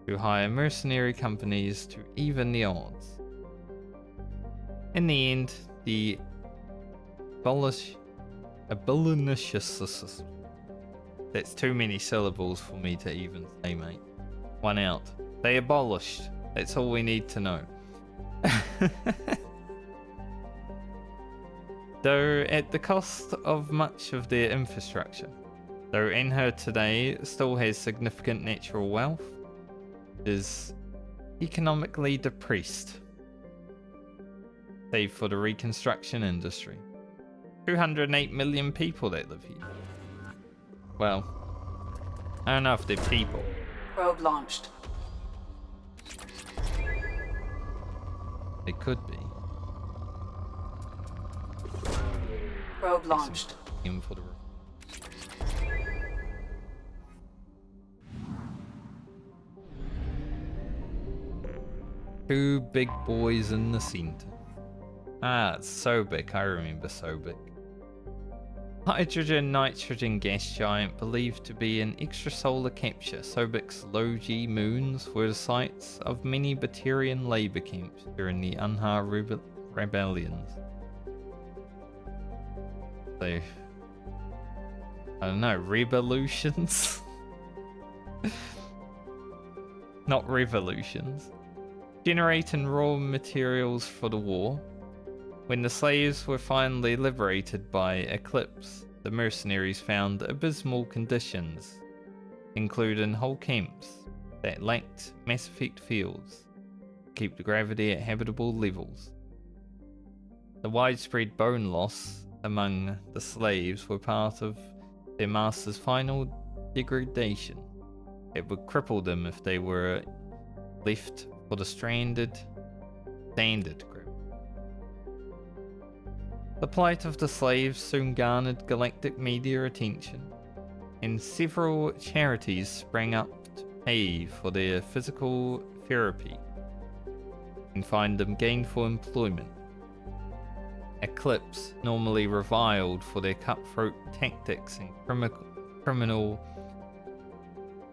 to hire mercenary companies to even the odds. In the end, the abolitionists, that's too many syllables for me to even say, mate. One out. They abolished. That's all we need to know. Though at the cost of much of their infrastructure. Though Anhur today still has significant natural wealth, it is economically depressed, save for the reconstruction industry. 208 million people that live here. Well, I don't know if they're people. Probe launched. They could be. Probe launched. Aim for the two big boys in the center. Ah, it's Sobek. I remember Sobek. Hydrogen-nitrogen gas giant believed to be an extrasolar capture. Sobek's low-G moons were the sites of many Batarian labor camps during the Anhur rebellions. So, I don't know, revolutions? Not revolutions. Generating raw materials for the war. When the slaves were finally liberated by Eclipse, the mercenaries found abysmal conditions, including whole camps that lacked Mass Effect fields to keep the gravity at habitable levels. The widespread bone loss among the slaves were part of their master's final degradation. It would cripple them if they were left for the standard grip. The plight of the slaves soon garnered galactic media attention, and several charities sprang up to pay for their physical therapy and find them gainful employment. Eclipse, normally reviled for their cutthroat tactics and criminal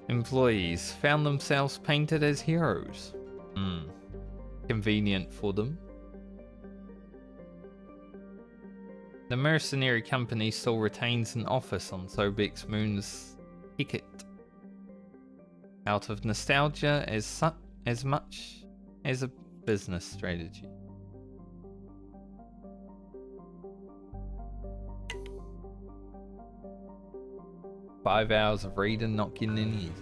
employees, found themselves painted as heroes. Convenient for them. The mercenary company still retains an office on Sobek's moon's Hecate, out of nostalgia as much as a business strategy. Five hours of reading, not getting any easy.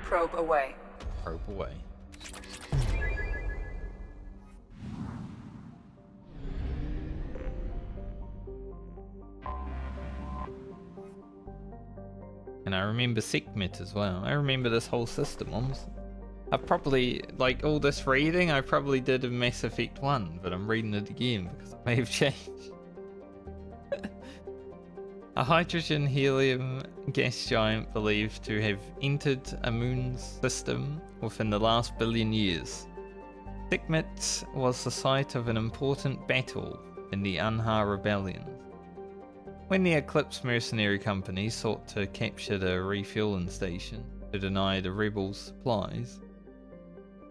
Probe away. Probe away. And I remember Sekhmet as well. I remember this whole system, honestly. I probably, like all this reading, I probably did in Mass Effect 1, but I'm reading it again because it may have changed. A hydrogen-helium gas giant believed to have entered a moon's system within the last billion years. Sekhmet was the site of an important battle in the Anhar Rebellion. When the Eclipse mercenary company sought to capture the refueling station to deny the rebels supplies,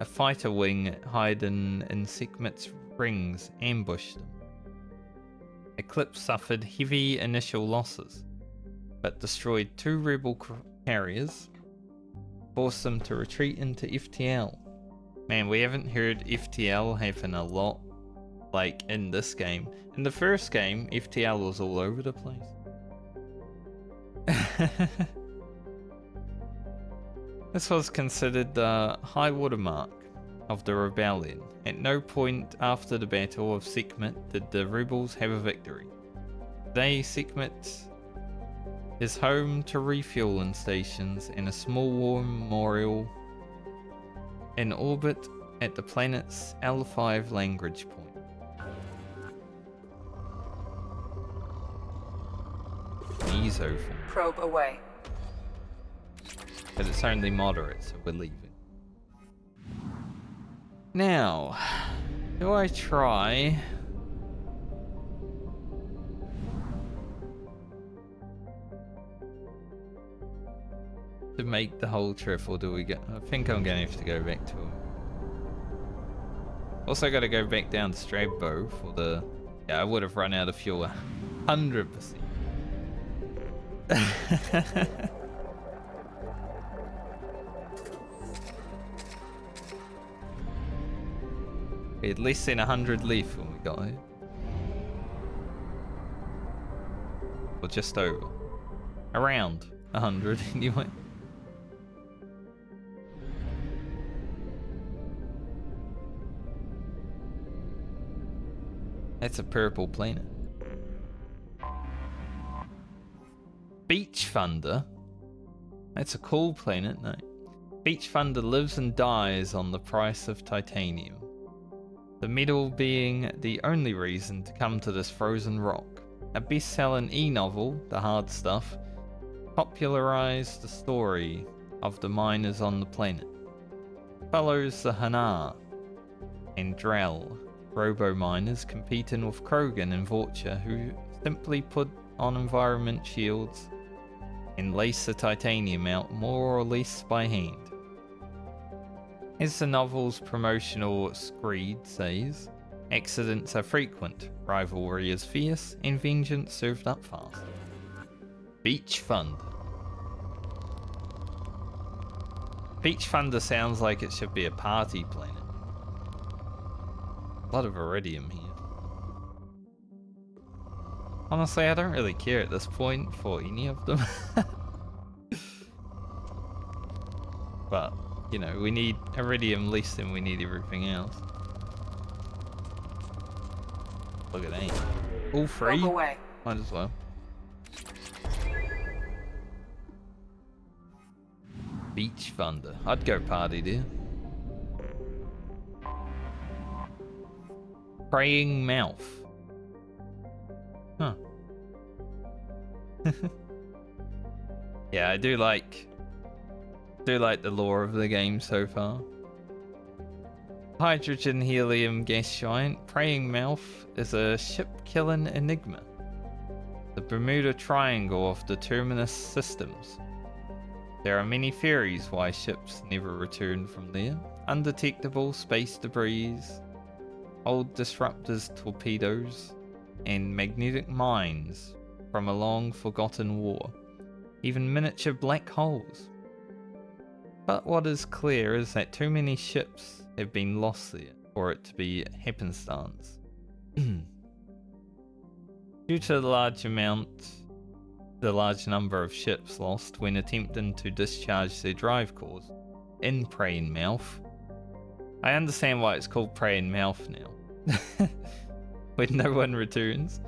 a fighter wing hidden in Sekhmet's rings ambushed them. Eclipse suffered heavy initial losses, but destroyed 2 rebel carriers, forced them to retreat into FTL. Man, we haven't heard FTL happen a lot, like in this game. In the first game, FTL was all over the place. This was considered the high watermark of the rebellion. At no point after the Battle of Sekhmet did the rebels have a victory. Today, Sekhmet is home to refueling stations and a small war memorial in orbit at the planet's L5 language point. Mesophones. Probe away. But it's only moderate, so we're leaving. Now, do I try to make the whole trip, or do we go? I think I'm gonna have to go back to him. Also gotta go back down to Strabbo for the... Yeah, I would have run out of fuel 100%. We had less than 100 left when we got here. Or just over. Around 100 anyway. That's a purple planet. Beach Thunder? That's a cool planet, no? Beach Thunder lives and dies on the price of titanium. The metal being the only reason to come to this frozen rock. A best-selling e-novel, The Hard Stuff, popularized the story of the miners on the planet. Follows the Hanar and Drell, robo-miners competing with Krogan and Vorcha, who simply put on environment shields and lace the titanium out more or less by hand. As the novel's promotional screed says, accidents are frequent, rivalry is fierce, and vengeance served up fast. Beach Thunder. Beach Thunder sounds like it should be a party planet. A lot of iridium here. Honestly, I don't really care at this point for any of them. But, you know, we need iridium less than we need everything else. Look at that. All free? Might as well. Beach Thunder. I'd go party there. Praying Mouth. Huh. Yeah, I do like the lore of the game so far. Hydrogen helium gas giant Praying Mouth is a ship-killing enigma. The Bermuda Triangle of the Terminus systems. There are many theories why ships never return from there. Undetectable space debris, old disruptors torpedoes, and magnetic mines from a long-forgotten war. Even miniature black holes. But what is clear is that too many ships have been lost there for it to be happenstance. Due to the large number of ships lost when attempting to discharge their drive cores in Praying Mouth, I understand why it's called Praying Mouth now. When no one returns.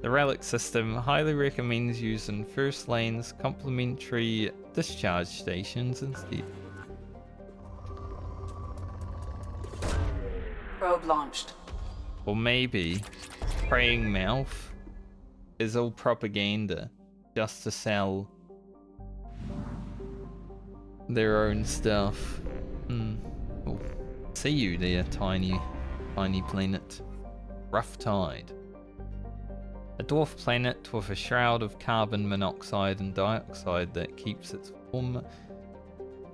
The relic system highly recommends using First Lane's complementary discharge stations instead. Probe launched. Or maybe Praying Mouth is all propaganda just to sell their own stuff. Oh, see you there, tiny planet. Rough Tide. A dwarf planet with a shroud of carbon monoxide and dioxide that keeps its form.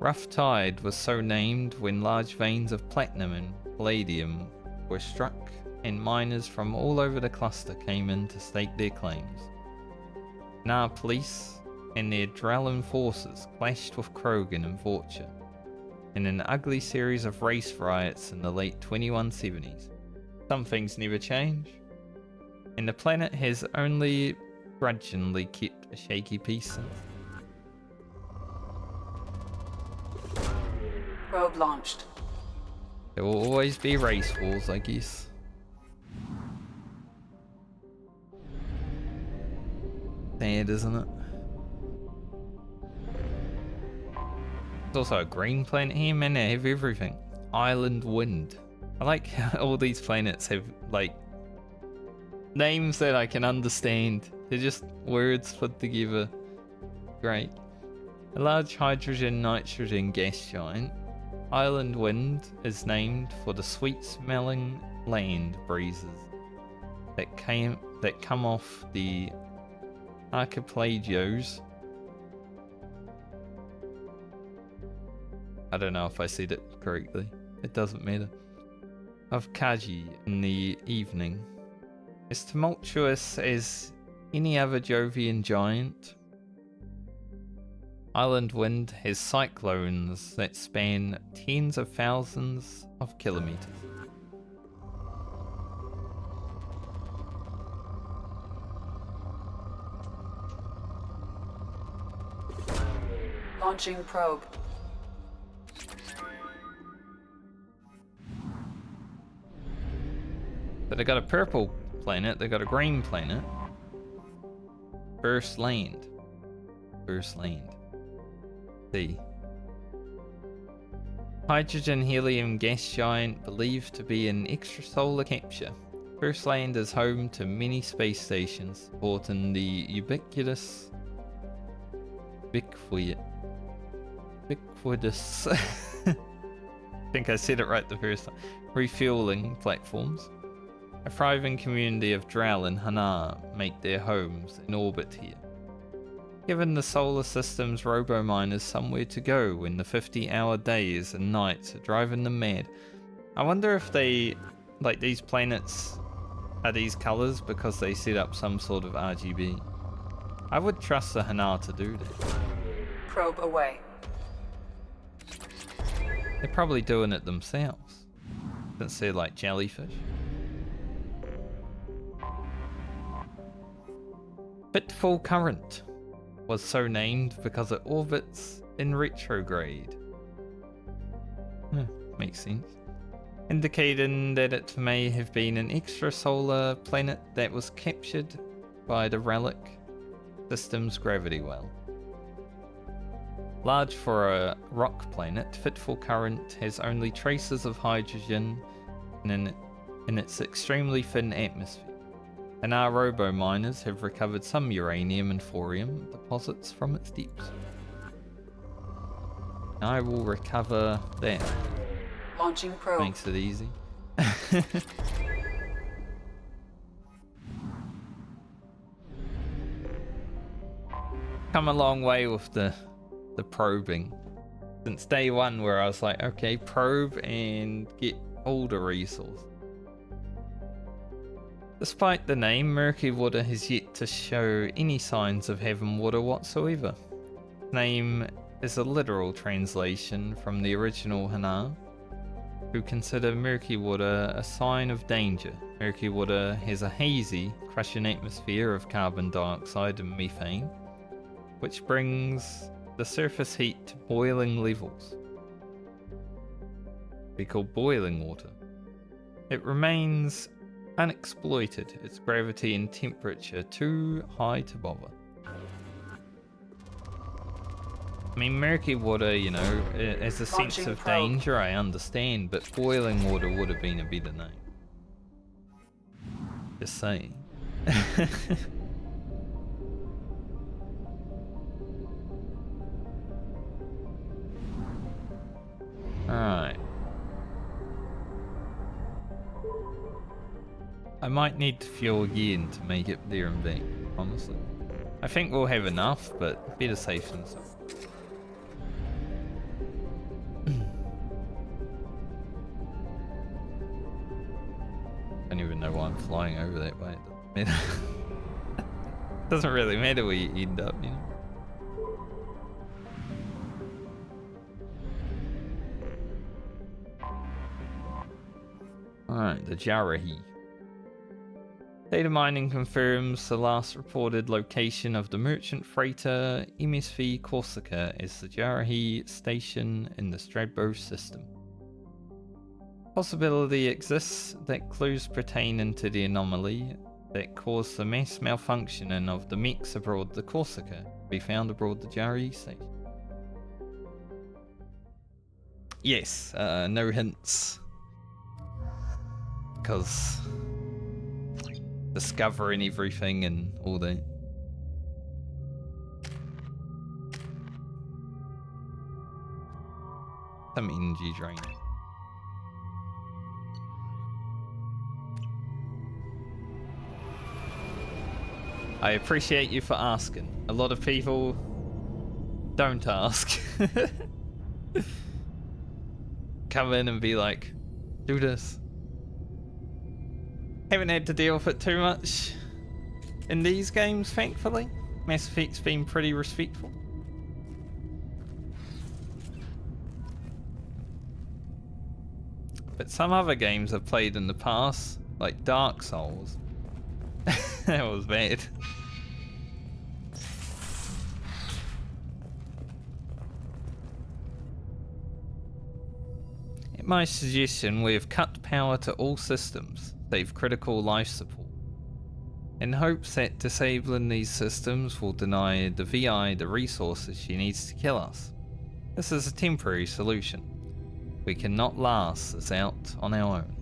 Rough Tide was so named when large veins of platinum and palladium were struck, and miners from all over the cluster came in to stake their claims. Our police and their Drellin forces clashed with Krogan and Vorcha in an ugly series of race riots in the late 2170s. Some things never change, and the planet has only grudgingly kept a shaky peace since. Probe launched. There will always be race wars, I guess. Sad, isn't it? There's also a green planet here, man. They have everything. Island Wind. I like how all these planets have, like, names that I can understand. They're just words put together. Great. A large hydrogen-nitrogen gas giant, Island Wind is named for the sweet-smelling land breezes that come off the archipelagos. I don't know if I said it correctly. It doesn't matter. Of Kaji in the evening. As tumultuous as any other Jovian giant, Island Wind has cyclones that span tens of thousands of kilometers. Launching probe. So they got a purple planet, they got a green planet. First land. See. Hydrogen helium gas giant believed to be an extrasolar capture. First Land is home to many space stations supporting the ubiquitous I think I said it right the first time. Refueling platforms. A thriving community of Drow and Hanar make their homes in orbit here. Given the solar system's robo-miners somewhere to go when the 50-hour days and nights are driving them mad. I wonder if they, like, these planets are these colours because they set up some sort of RGB. I would trust the Hanar to do that. Probe away. They're probably doing it themselves, since they're like jellyfish. Fitful Current was so named because it orbits in retrograde. Makes sense. Indicating that it may have been an extrasolar planet that was captured by the relic system's gravity well. Large for a rock planet, Fitful Current has only traces of hydrogen in its extremely thin atmosphere. And our robo-miners have recovered some uranium and thorium deposits from its depths. I will recover that. Launching probe. Makes it easy. Come a long way with the probing. Since day one where I was like, okay, probe and get all the resources. Despite the name, Murky Water has yet to show any signs of having water whatsoever. Its name is a literal translation from the original Hanar, who consider murky water a sign of danger. Murky water has a hazy, crushing atmosphere of carbon dioxide and methane, which brings the surface heat to boiling levels. We call boiling water. It remains unexploited, its gravity and temperature too high to bother. I mean, murky water, you know, as a sense of danger, I understand, but boiling water would have been a better name. Just saying. Alright. I might need to fuel again to make it there and back, honestly. I think we'll have enough, but better safe than sorry. I don't even know why I'm flying over that way. It doesn't matter. Doesn't really matter where you end up, you know. Alright, the Jarrahe. Data mining confirms the last reported location of the merchant freighter MSV Corsica as the Jarrahe Station in the Stradbro system. Possibility exists that clues pertaining to the anomaly that caused the mass malfunctioning of the mechs aboard the Corsica be found aboard the Jarrahe Station. Yes, no hints. Because discovering everything and all that. Some energy drain. I appreciate you for asking. A lot of people don't ask. Come in and be like, do this. Haven't had to deal with it too much in these games, thankfully. Mass Effect's been pretty respectful. But some other games I've played in the past, like Dark Souls, that was bad. At my suggestion, we have cut power to all systems, save critical life support, in hopes that disabling these systems will deny the VI the resources she needs to kill us. This is a temporary solution. We cannot last this out on our own.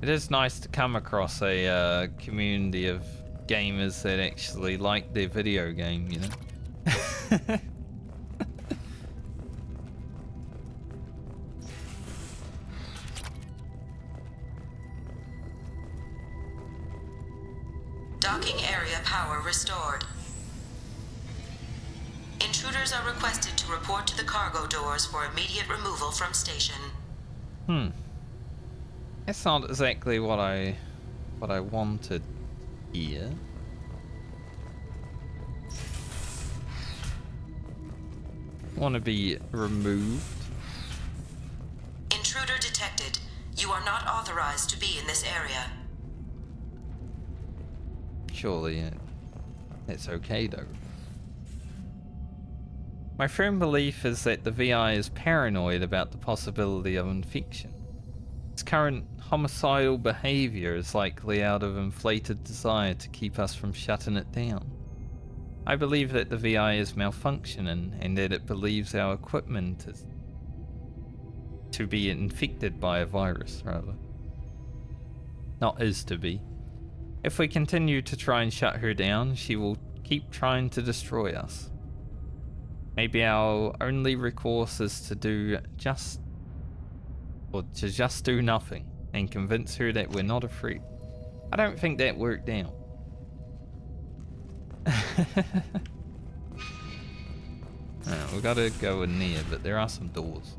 It is nice to come across a community of gamers that actually like their video game, you know? Docking area power restored. Intruders are requested to report to the cargo doors for immediate removal from station. That's not exactly what I wanted here. Want to be removed. Intruder detected. You are not authorized to be in this area. Surely it's okay though. My firm belief is that the VI is paranoid about the possibility of infection. Its current homicidal behavior is likely out of inflated desire to keep us from shutting it down. I believe that the VI is malfunctioning and that it believes our equipment is to be infected by a virus, rather. Not is to be. If we continue to try and shut her down, she will keep trying to destroy us. Maybe our only recourse is to just do nothing and convince her that we're not a threat. I don't think that worked out. We gotta go in there, but there are some doors.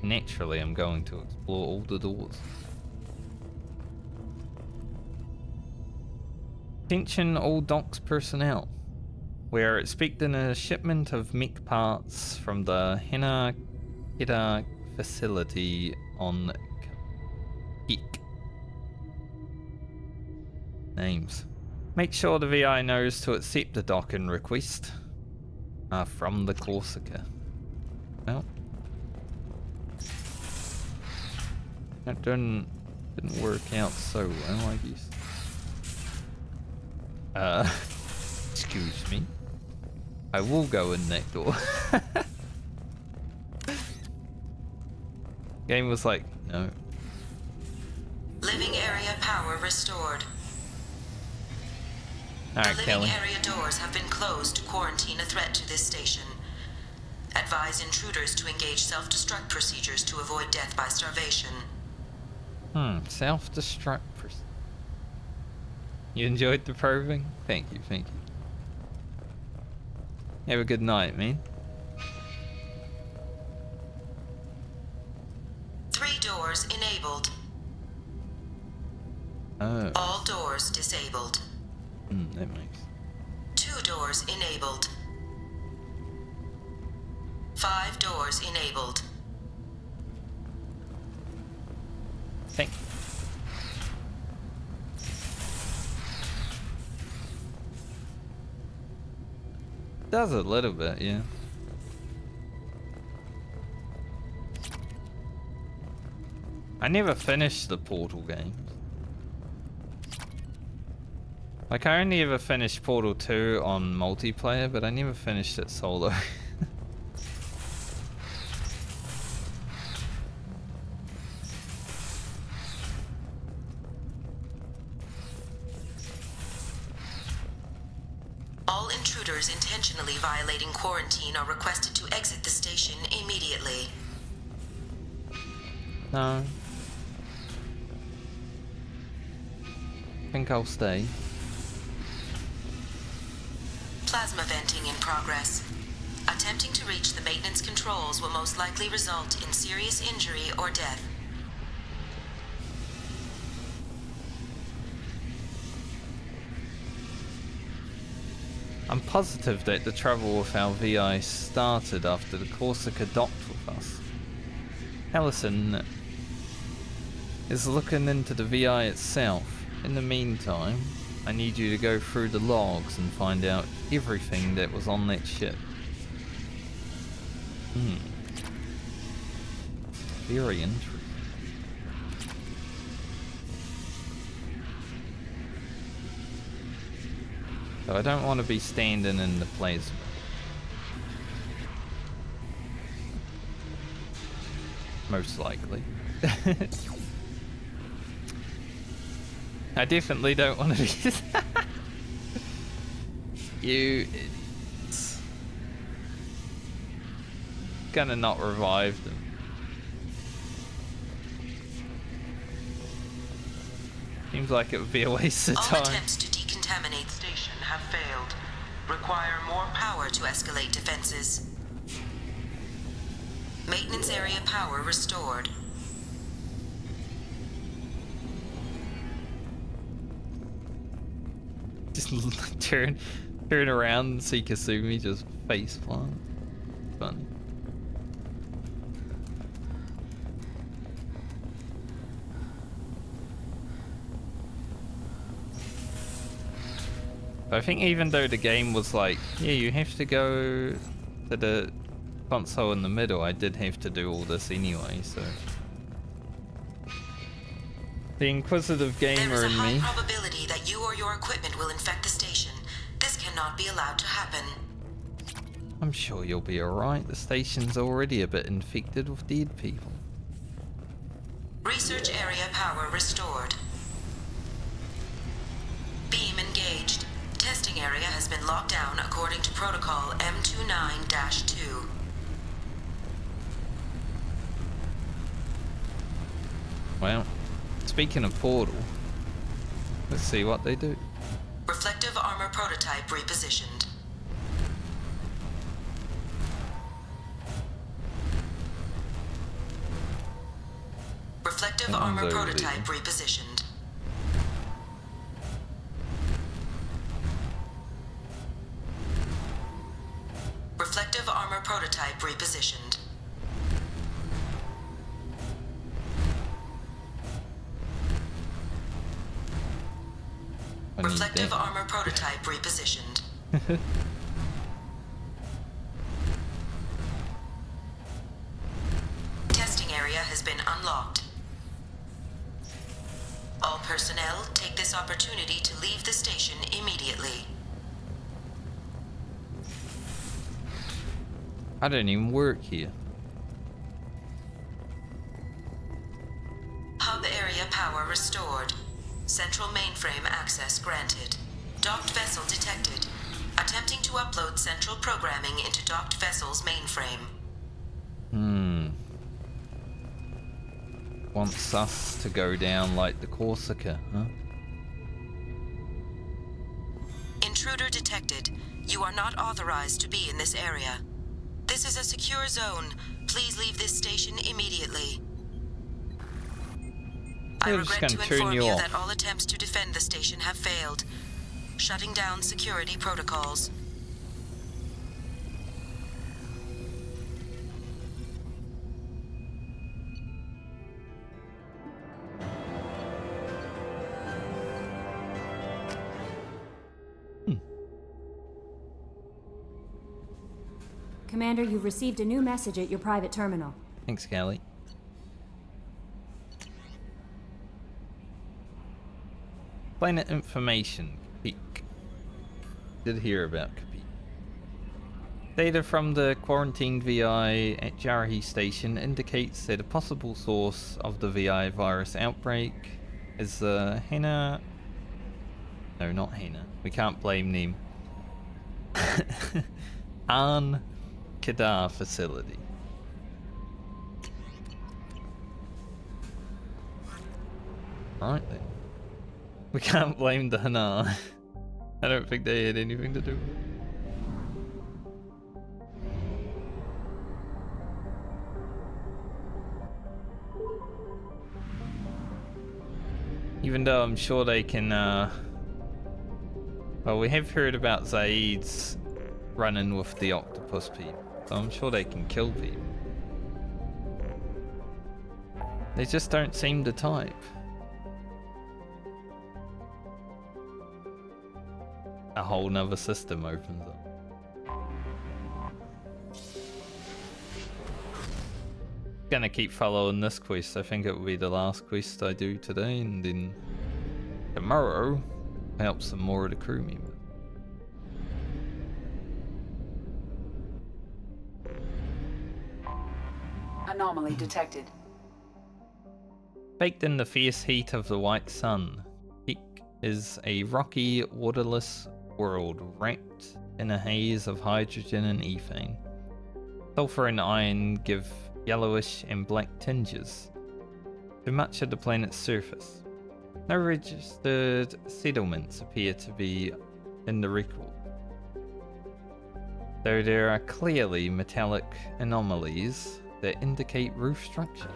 Naturally, I'm going to explore all the doors. Attention all docks personnel. We are expecting a shipment of mech parts from the Hena facility on Capek. Names. Make sure the VI knows to accept the docking request. From the Corsica. Well, that didn't work out so well, I guess. Excuse me. I will go in that door. Game was like, no. Living area power restored. Alright, The Kelly. living area doors have been closed to quarantine a threat to this station. Advise intruders to engage self-destruct procedures to avoid death by starvation. Self-destruct. You enjoyed the probing? Thank you, thank you. Have a good night, man. 3 doors enabled. Oh. All doors disabled. That makes. 2 doors enabled. 5 doors enabled. Thank you. Does a little bit, yeah. I never finished the Portal games. Like, I only ever finished Portal 2 on multiplayer, but I never finished it solo. All intruders intentionally violating quarantine are requested to exit the station immediately. No. I think I'll stay. Plasma venting in progress. Attempting to reach the maintenance controls will most likely result in serious injury or death. I'm positive that the trouble with our VI started after the Corsica docked with us. Allison is looking into the VI itself. In the meantime, I need you to go through the logs and find out everything that was on that ship. Very interesting. So I don't want to be standing in the place. Most likely. I definitely don't want to be. You idiots. Gonna not revive them. Seems like it would be a waste of All time. attempts to decontaminate station have failed. Require more power to escalate defenses. Maintenance area power restored. Just turn around and see Kasumi just face plant. Funny. I think even though the game was like, yeah, you have to go to the console in the middle, I did have to do all this anyway, so. The inquisitive gamer There is a in high me. probability that you or your equipment will infect the station. This cannot be allowed to happen. I'm sure you'll be alright. The station's already a bit infected with dead people. Research area power restored. Beam engaged. Testing area has been locked down according to protocol M29-2. Well, speaking of Portal, let's see what they do. Reflective armor prototype repositioned. Reflective That one's armor over prototype repositioned. Reflective armor prototype repositioned. Reflective armor prototype repositioned. has been unlocked. All personnel take this opportunity to leave the station immediately. I don't even work here. Hub area power restored. Central mainframe access granted. Docked vessel detected. Attempting to upload central programming into docked vessel's mainframe. Wants us to go down like the Corsica, huh? Intruder detected. You are not authorized to be in this area. This is a secure zone. Please leave this station immediately. I regret to inform you that all attempts to defend the station have failed. Shutting down security protocols. Commander, you've received a new message at your private terminal. Thanks, Callie. Planet information. Capek. Did hear about Capek. Data from the quarantined VI at Jarrahe Station indicates that a possible source of the VI virus outbreak is the Hena... No, not Hena. We can't blame Neem. An Kedar facility. Right then. We can't blame the Hana. I don't think they had anything to do with it. Even though I'm sure they can, well, we have heard about Zaid's running with the octopus people, so I'm sure they can kill people. They just don't seem the type. A whole nother system opens up. Gonna keep following this quest. I think it will be the last quest I do today, and then tomorrow help some more of the crew members. Anomaly detected. Baked in the fierce heat of the white sun, Capek is a rocky, waterless world wrapped in a haze of hydrogen and ethane. Sulfur and iron give yellowish and black tinges to much of the planet's surface. No registered settlements appear to be in the record, though there are clearly metallic anomalies that indicate roof structures.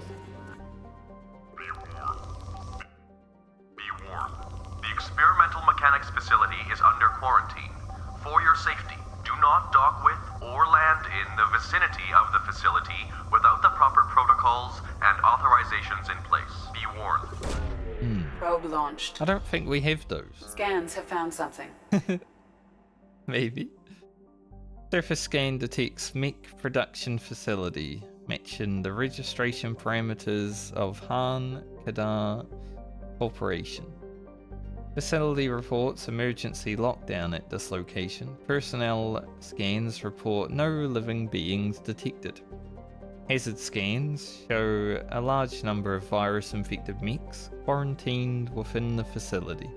Be warned. The experimental mechanics facility is under quarantine. For your safety, do not dock with or land in the vicinity of the facility without the proper protocols and authorizations in place. Be warned. Probe launched. I don't think we have those. Scans have found something. Maybe. Surface scan detects mech production facility, matching the registration parameters of Han Kedar Corporation. Facility reports emergency lockdown at this location. Personnel scans report no living beings detected. Hazard scans show a large number of virus-infected mechs quarantined within the facility.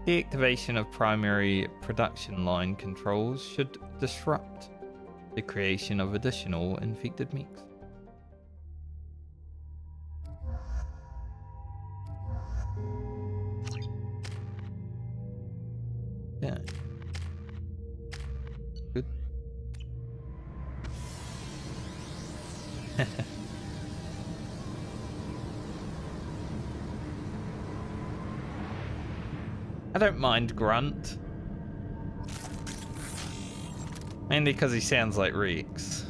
Deactivation of primary production line controls should disrupt the creation of additional infected mechs. Yeah. Good. I don't mind Grunt. Mainly because he sounds like Rex.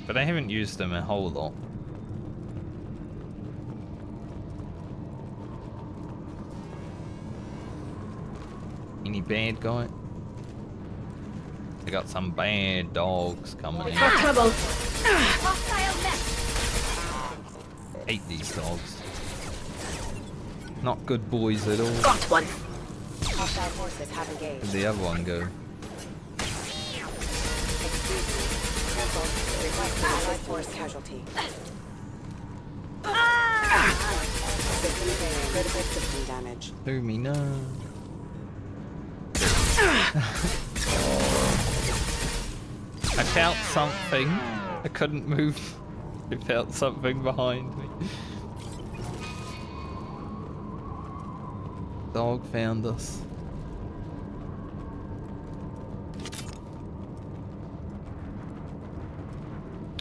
But I haven't used him a whole lot. Any bad guy? We got some bad dogs coming in. Got trouble. Hate these dogs. Not good boys at all. Got one. Hostile forces have engaged. Where'd the other one go? Excuse me. Careful. Request allied force casualty. System critical system damage. Do me no. I felt something. I couldn't move. I felt something behind me. Dog found us.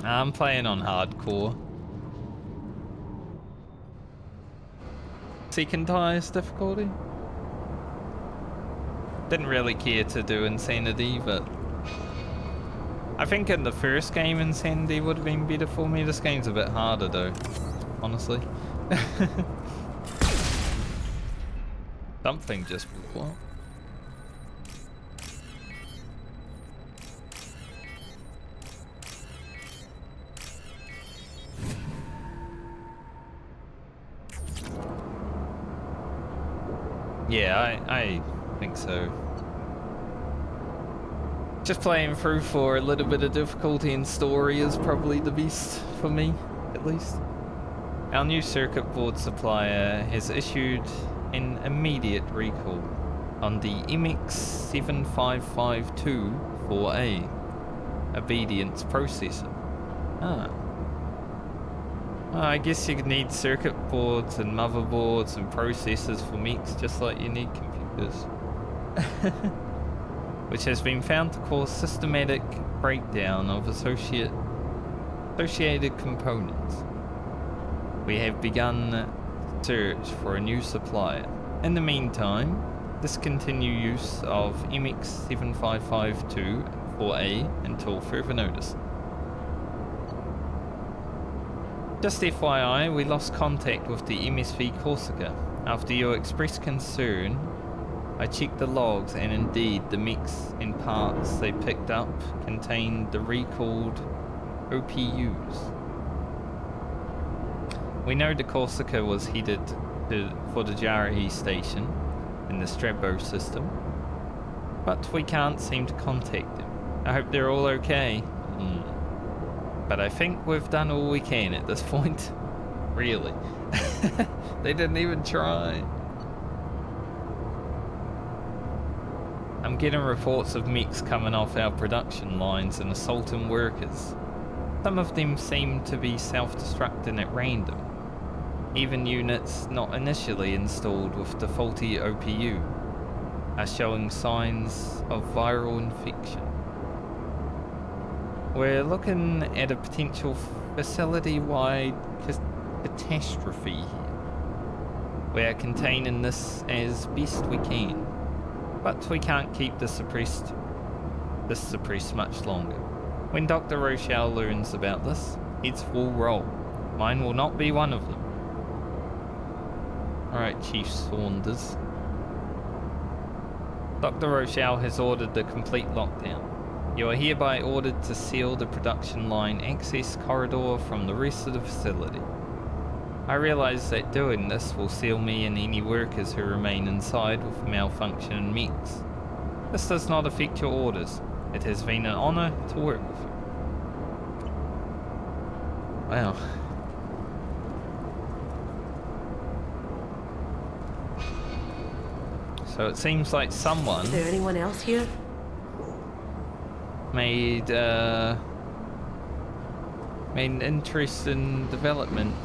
I'm playing on hardcore. Seeking Tai's difficulty. Didn't really care to do Insanity, but I think in the first game Insanity would have been better for me. This game's a bit harder though, honestly. Something just blew up. Yeah, I think so. Just playing through for a little bit of difficulty in story is probably the best for me, at least. Our new circuit board supplier has issued an immediate recall on the MX7552-4A obedience processor. I guess you could need circuit boards and motherboards and processors for mechs just like you need computers. Which has been found to cause systematic breakdown of associated components. We have begun search for a new supplier. In the meantime, discontinue use of MX7552-4A until further notice. Just FYI, we lost contact with the MSV Corsica. After your expressed concern, I checked the logs and indeed the mechs and parts they picked up contained the recalled OPUs. We know the Corsica was headed for the Jarrahe Station in the Strabo system, but we can't seem to contact them. I hope they're all okay. But I think we've done all we can at this point. Really. They didn't even try. I'm getting reports of mechs coming off our production lines and assaulting workers. Some of them seem to be self-destructing at random. Even units not initially installed with the faulty OPU are showing signs of viral infection. We're looking at a potential facility-wide catastrophe here. We are containing this as best we can, but we can't keep this suppressed much longer. When Dr. Rochelle learns about this, heads will roll. Mine will not be one of them. Alright, Chief Saunders. Dr. Rochelle has ordered the complete lockdown. You are hereby ordered to seal the production line access corridor from the rest of the facility. I realize that doing this will seal me and any workers who remain inside with malfunctioning mechs. This does not affect your orders. It has been an honor to work with you. Wow. So it seems like someone... Is there anyone else here? Made an interesting development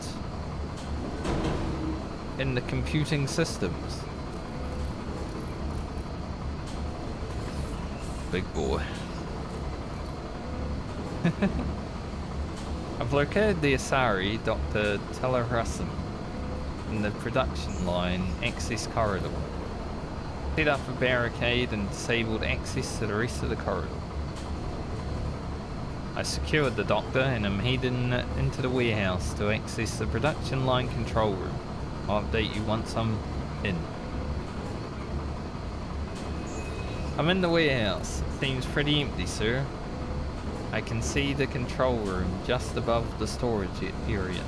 in the computing systems. Big boy. I've located the Asari, Dr. Tellerhusson, in the production line access corridor. Set up a barricade and disabled access to the rest of the corridor. I secured the doctor and am heading into the warehouse to access the production line control room. I'll update you once I'm in. I'm in the warehouse. Seems pretty empty, sir. I can see the control room just above the storage area.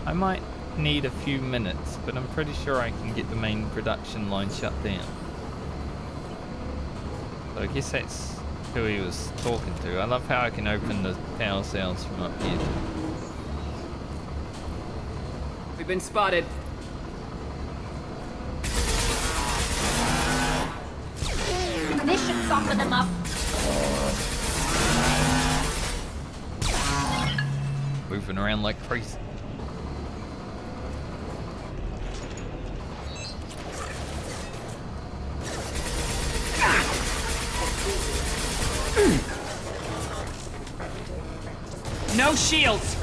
I might need a few minutes, but I'm pretty sure I can get the main production line shut down. So I guess that's who he was talking to. I love how I can open the power cells from up here. We've been spotted. This should soften them up. Moving around like crazy. No shields!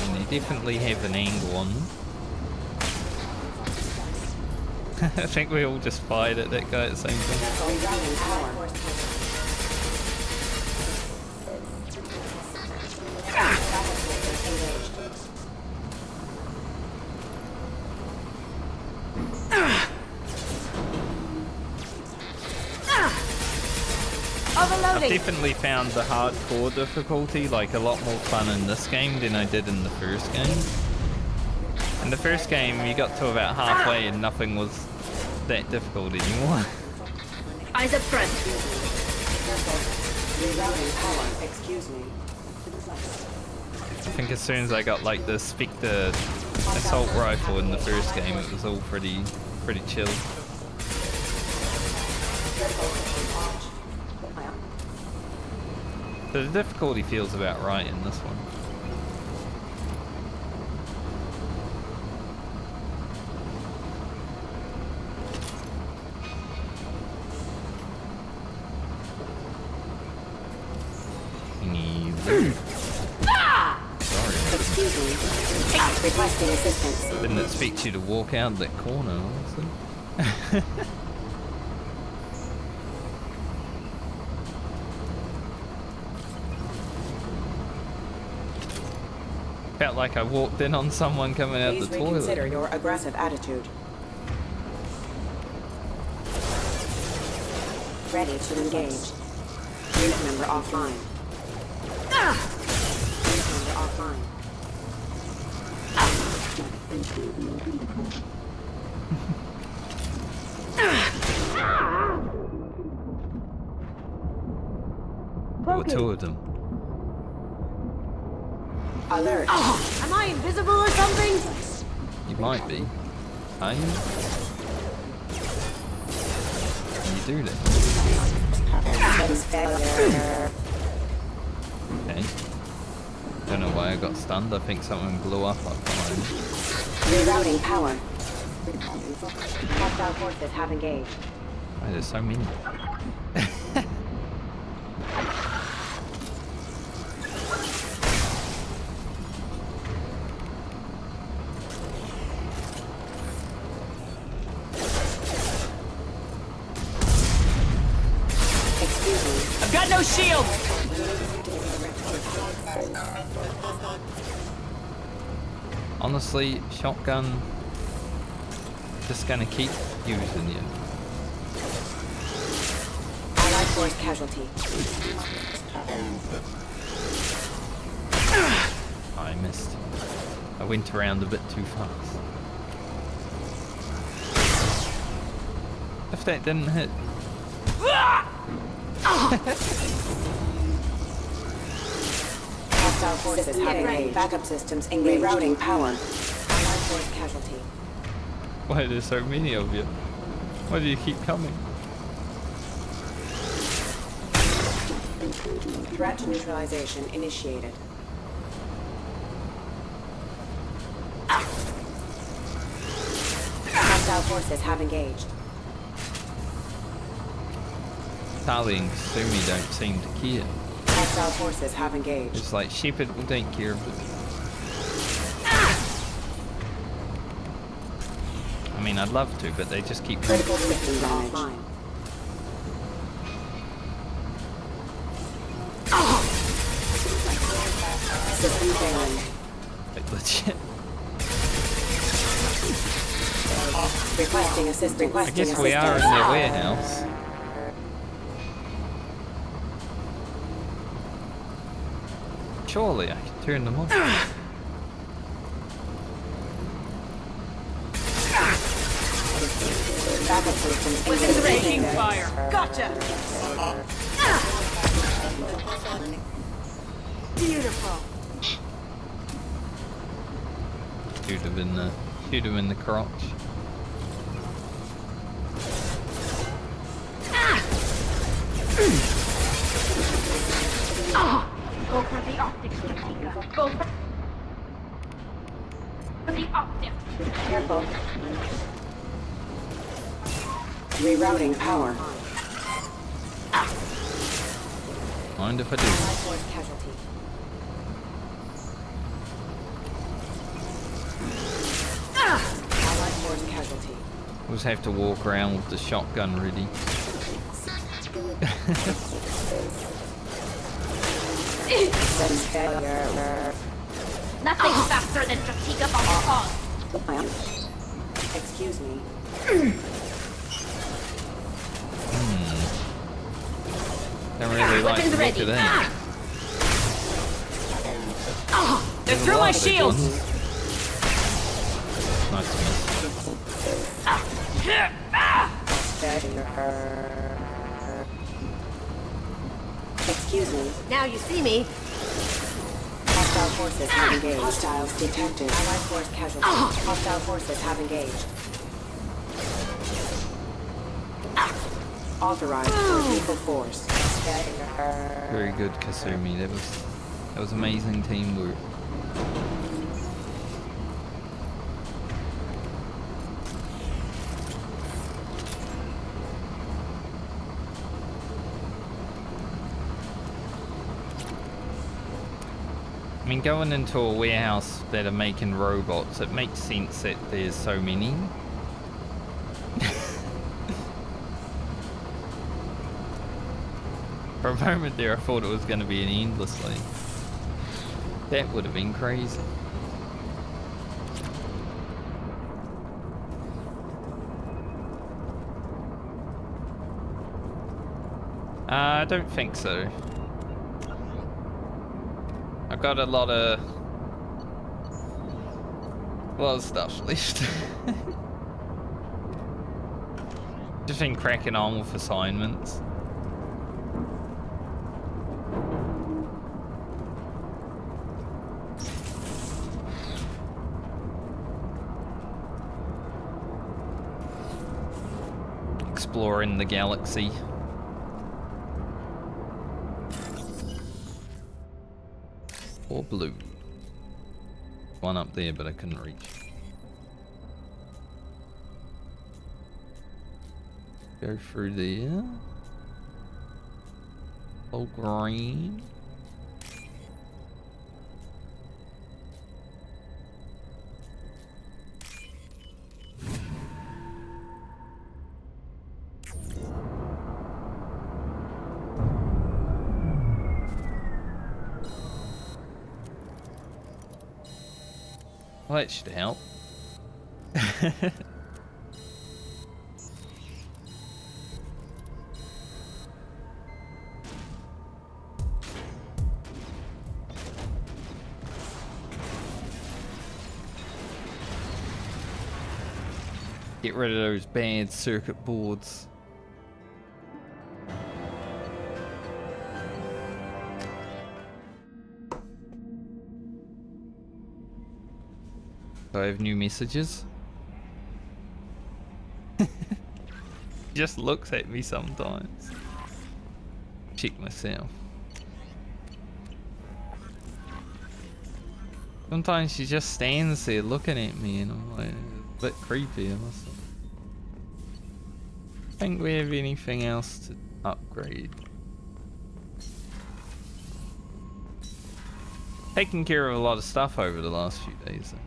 And they definitely have an angle on them. I think we all just fired at that guy at the same time. I've definitely found the hardcore difficulty like a lot more fun in this game than I did in the first game. In the first game you got to about halfway and nothing was that difficult anymore. Eyes up front. Excuse me. I think as soon as I got like the Spectre assault rifle in the first game, it was all pretty chill. So the difficulty feels about right in this one. Sorry. Excuse me. Requesting assistance. Didn't expect you to walk out that corner, honestly. Felt like I walked in on someone coming out Please the toilet. reconsider your aggressive attitude. Ready to engage. Unit member offline. Unit member offline. There were two of them. Alert. Am I invisible or something? You might be. Are you? Can you do that? Okay. Don't know why I got stunned. I think something blew up behind me. Rerouting power. Hostile forces have engaged. Why there's so many? I've got no shield! Honestly, shotgun, just gonna keep using you. Allied force casualty. I missed. I went around a bit too fast. If that didn't hit. Hostile forces have engaged. Backup systems engaged. Rerouting power. Allied force casualty. Why are there so many of you? Why do you keep coming? Threat neutralization initiated. Hostile forces have engaged. Tali and Kasumi don't seem to care. Hostile forces have engaged. It's like Shepard will take care of it. I mean, I'd love to, but they just keep coming. Critical systems offline. Like legit. Requesting assistance. I guess we are in their warehouse. Surely I can turn them off. Weapons taking fire. Gotcha. Beautiful. Shoot him in the crotch. Go for the optics, Stratika. Go for the optics. Careful. Rerouting power. Mind if I do? Allied force casualty. Allied force casualty. We'll just have to walk around with the shotgun ready. Nothing faster than Stratika bomb. Excuse me. Don't really like the look of that. They're through my shields! Nice to miss. Excuse me. Now you see me. Hostile forces have engaged. Hostiles detected. Allied force casualty. Hostile forces have engaged. Authorized for lethal force. Very good, Kasumi. That was amazing teamwork. I mean, going into a warehouse that are making robots, it makes sense that there's so many. For a moment there, I thought it was going to be an endlessly. That would have been crazy. I don't think so. I've got a lot of stuff left. Just been cracking on with assignments. Exploring the galaxy. Or blue. One up there, but I couldn't reach. Go through there. Oh, green. Well, that should help. Get rid of those bad circuit boards. Do I have new messages? Just looks at me sometimes. Check myself. Sometimes she just stands there looking at me and I'm like, a bit creepy. I think we have anything else to upgrade. Taking care of a lot of stuff over the last few days though.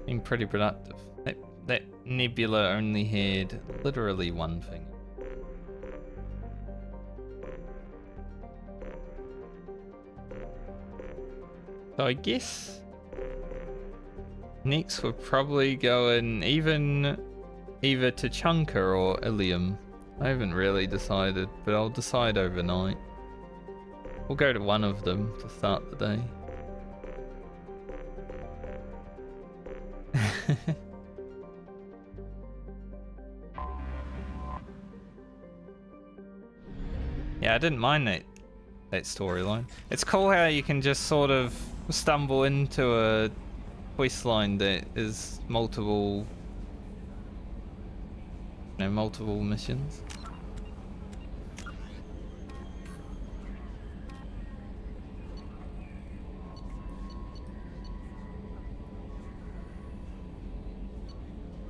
Been pretty productive. That nebula only had literally one thing. So I guess next we're probably going either to Chunka or Ilium. I haven't really decided, but I'll decide overnight. We'll go to one of them to start the day. Yeah, I didn't mind that storyline. It's cool how you can just sort of stumble into a quest line that is multiple, multiple missions.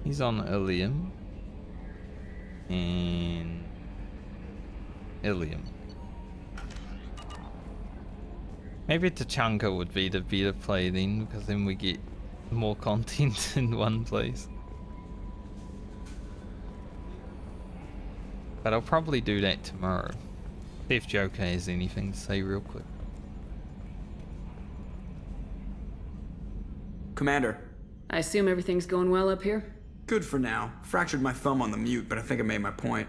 He's on Ilium and Ilium. Maybe Tachanka would be the better play then, because then we get more content in one place. But I'll probably do that tomorrow. See if Joker has anything to say real quick. Commander. I assume everything's going well up here? Good for now. Fractured my thumb on the mute, but I think I made my point.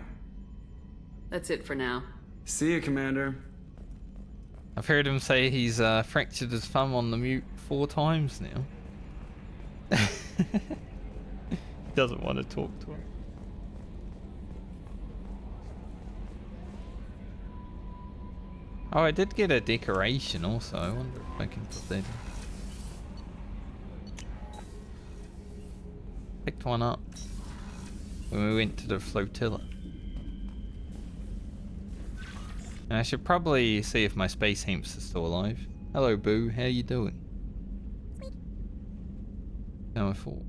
That's it for now. See you, Commander. I've heard him say he's fractured his thumb on the mute 4 times now. He doesn't want to talk to him. Oh, I did get a decoration also. I wonder if I can put that in. Picked one up when we went to the flotilla. And I should probably see if my space hamster's still alive. Hello, Boo. How you doing? How I thought.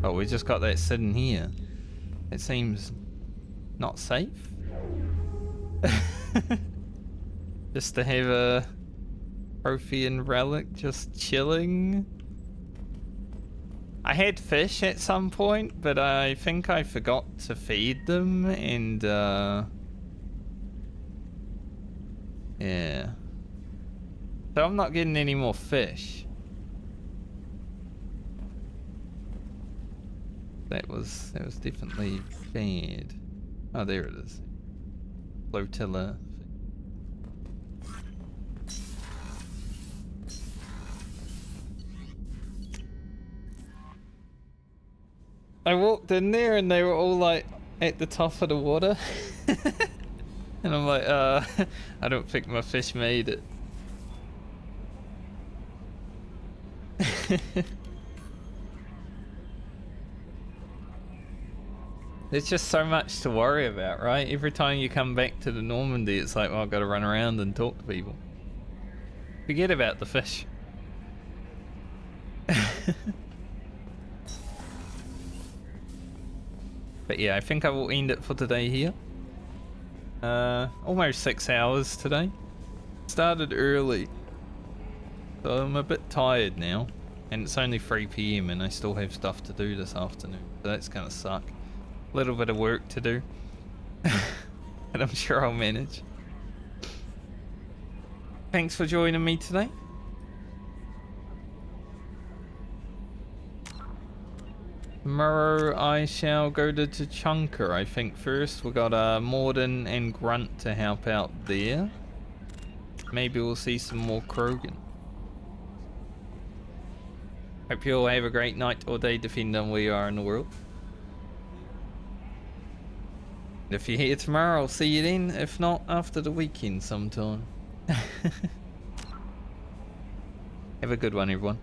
Oh, we just got that sitting here. It seems not safe. Just to have a trophy and relic just chilling. I had fish at some point, but I think I forgot to feed them, and yeah. So I'm not getting any more fish. That was definitely bad. Oh, there it is. Flotilla. I walked in there and they were all like at the top of the water. And I'm like, I don't think my fish made it. There's just so much to worry about, right? Every time you come back to the Normandy, it's like, well, I've got to run around and talk to people. Forget about the fish. But yeah, I think I will end it for today here. Almost 6 hours today. Started early. So I'm a bit tired now. And it's only 3 PM and I still have stuff to do this afternoon. So that's gonna suck. A little bit of work to do. But I'm sure I'll manage. Thanks for joining me today. Tomorrow I shall go to Tachanka, I think first. We got Morden and Grunt to help out there. Maybe we'll see some more Krogan. Hope you all have a great night or day depending on where you are in the world. If you're here tomorrow, I'll see you then. If not, after the weekend sometime. Have a good one, everyone.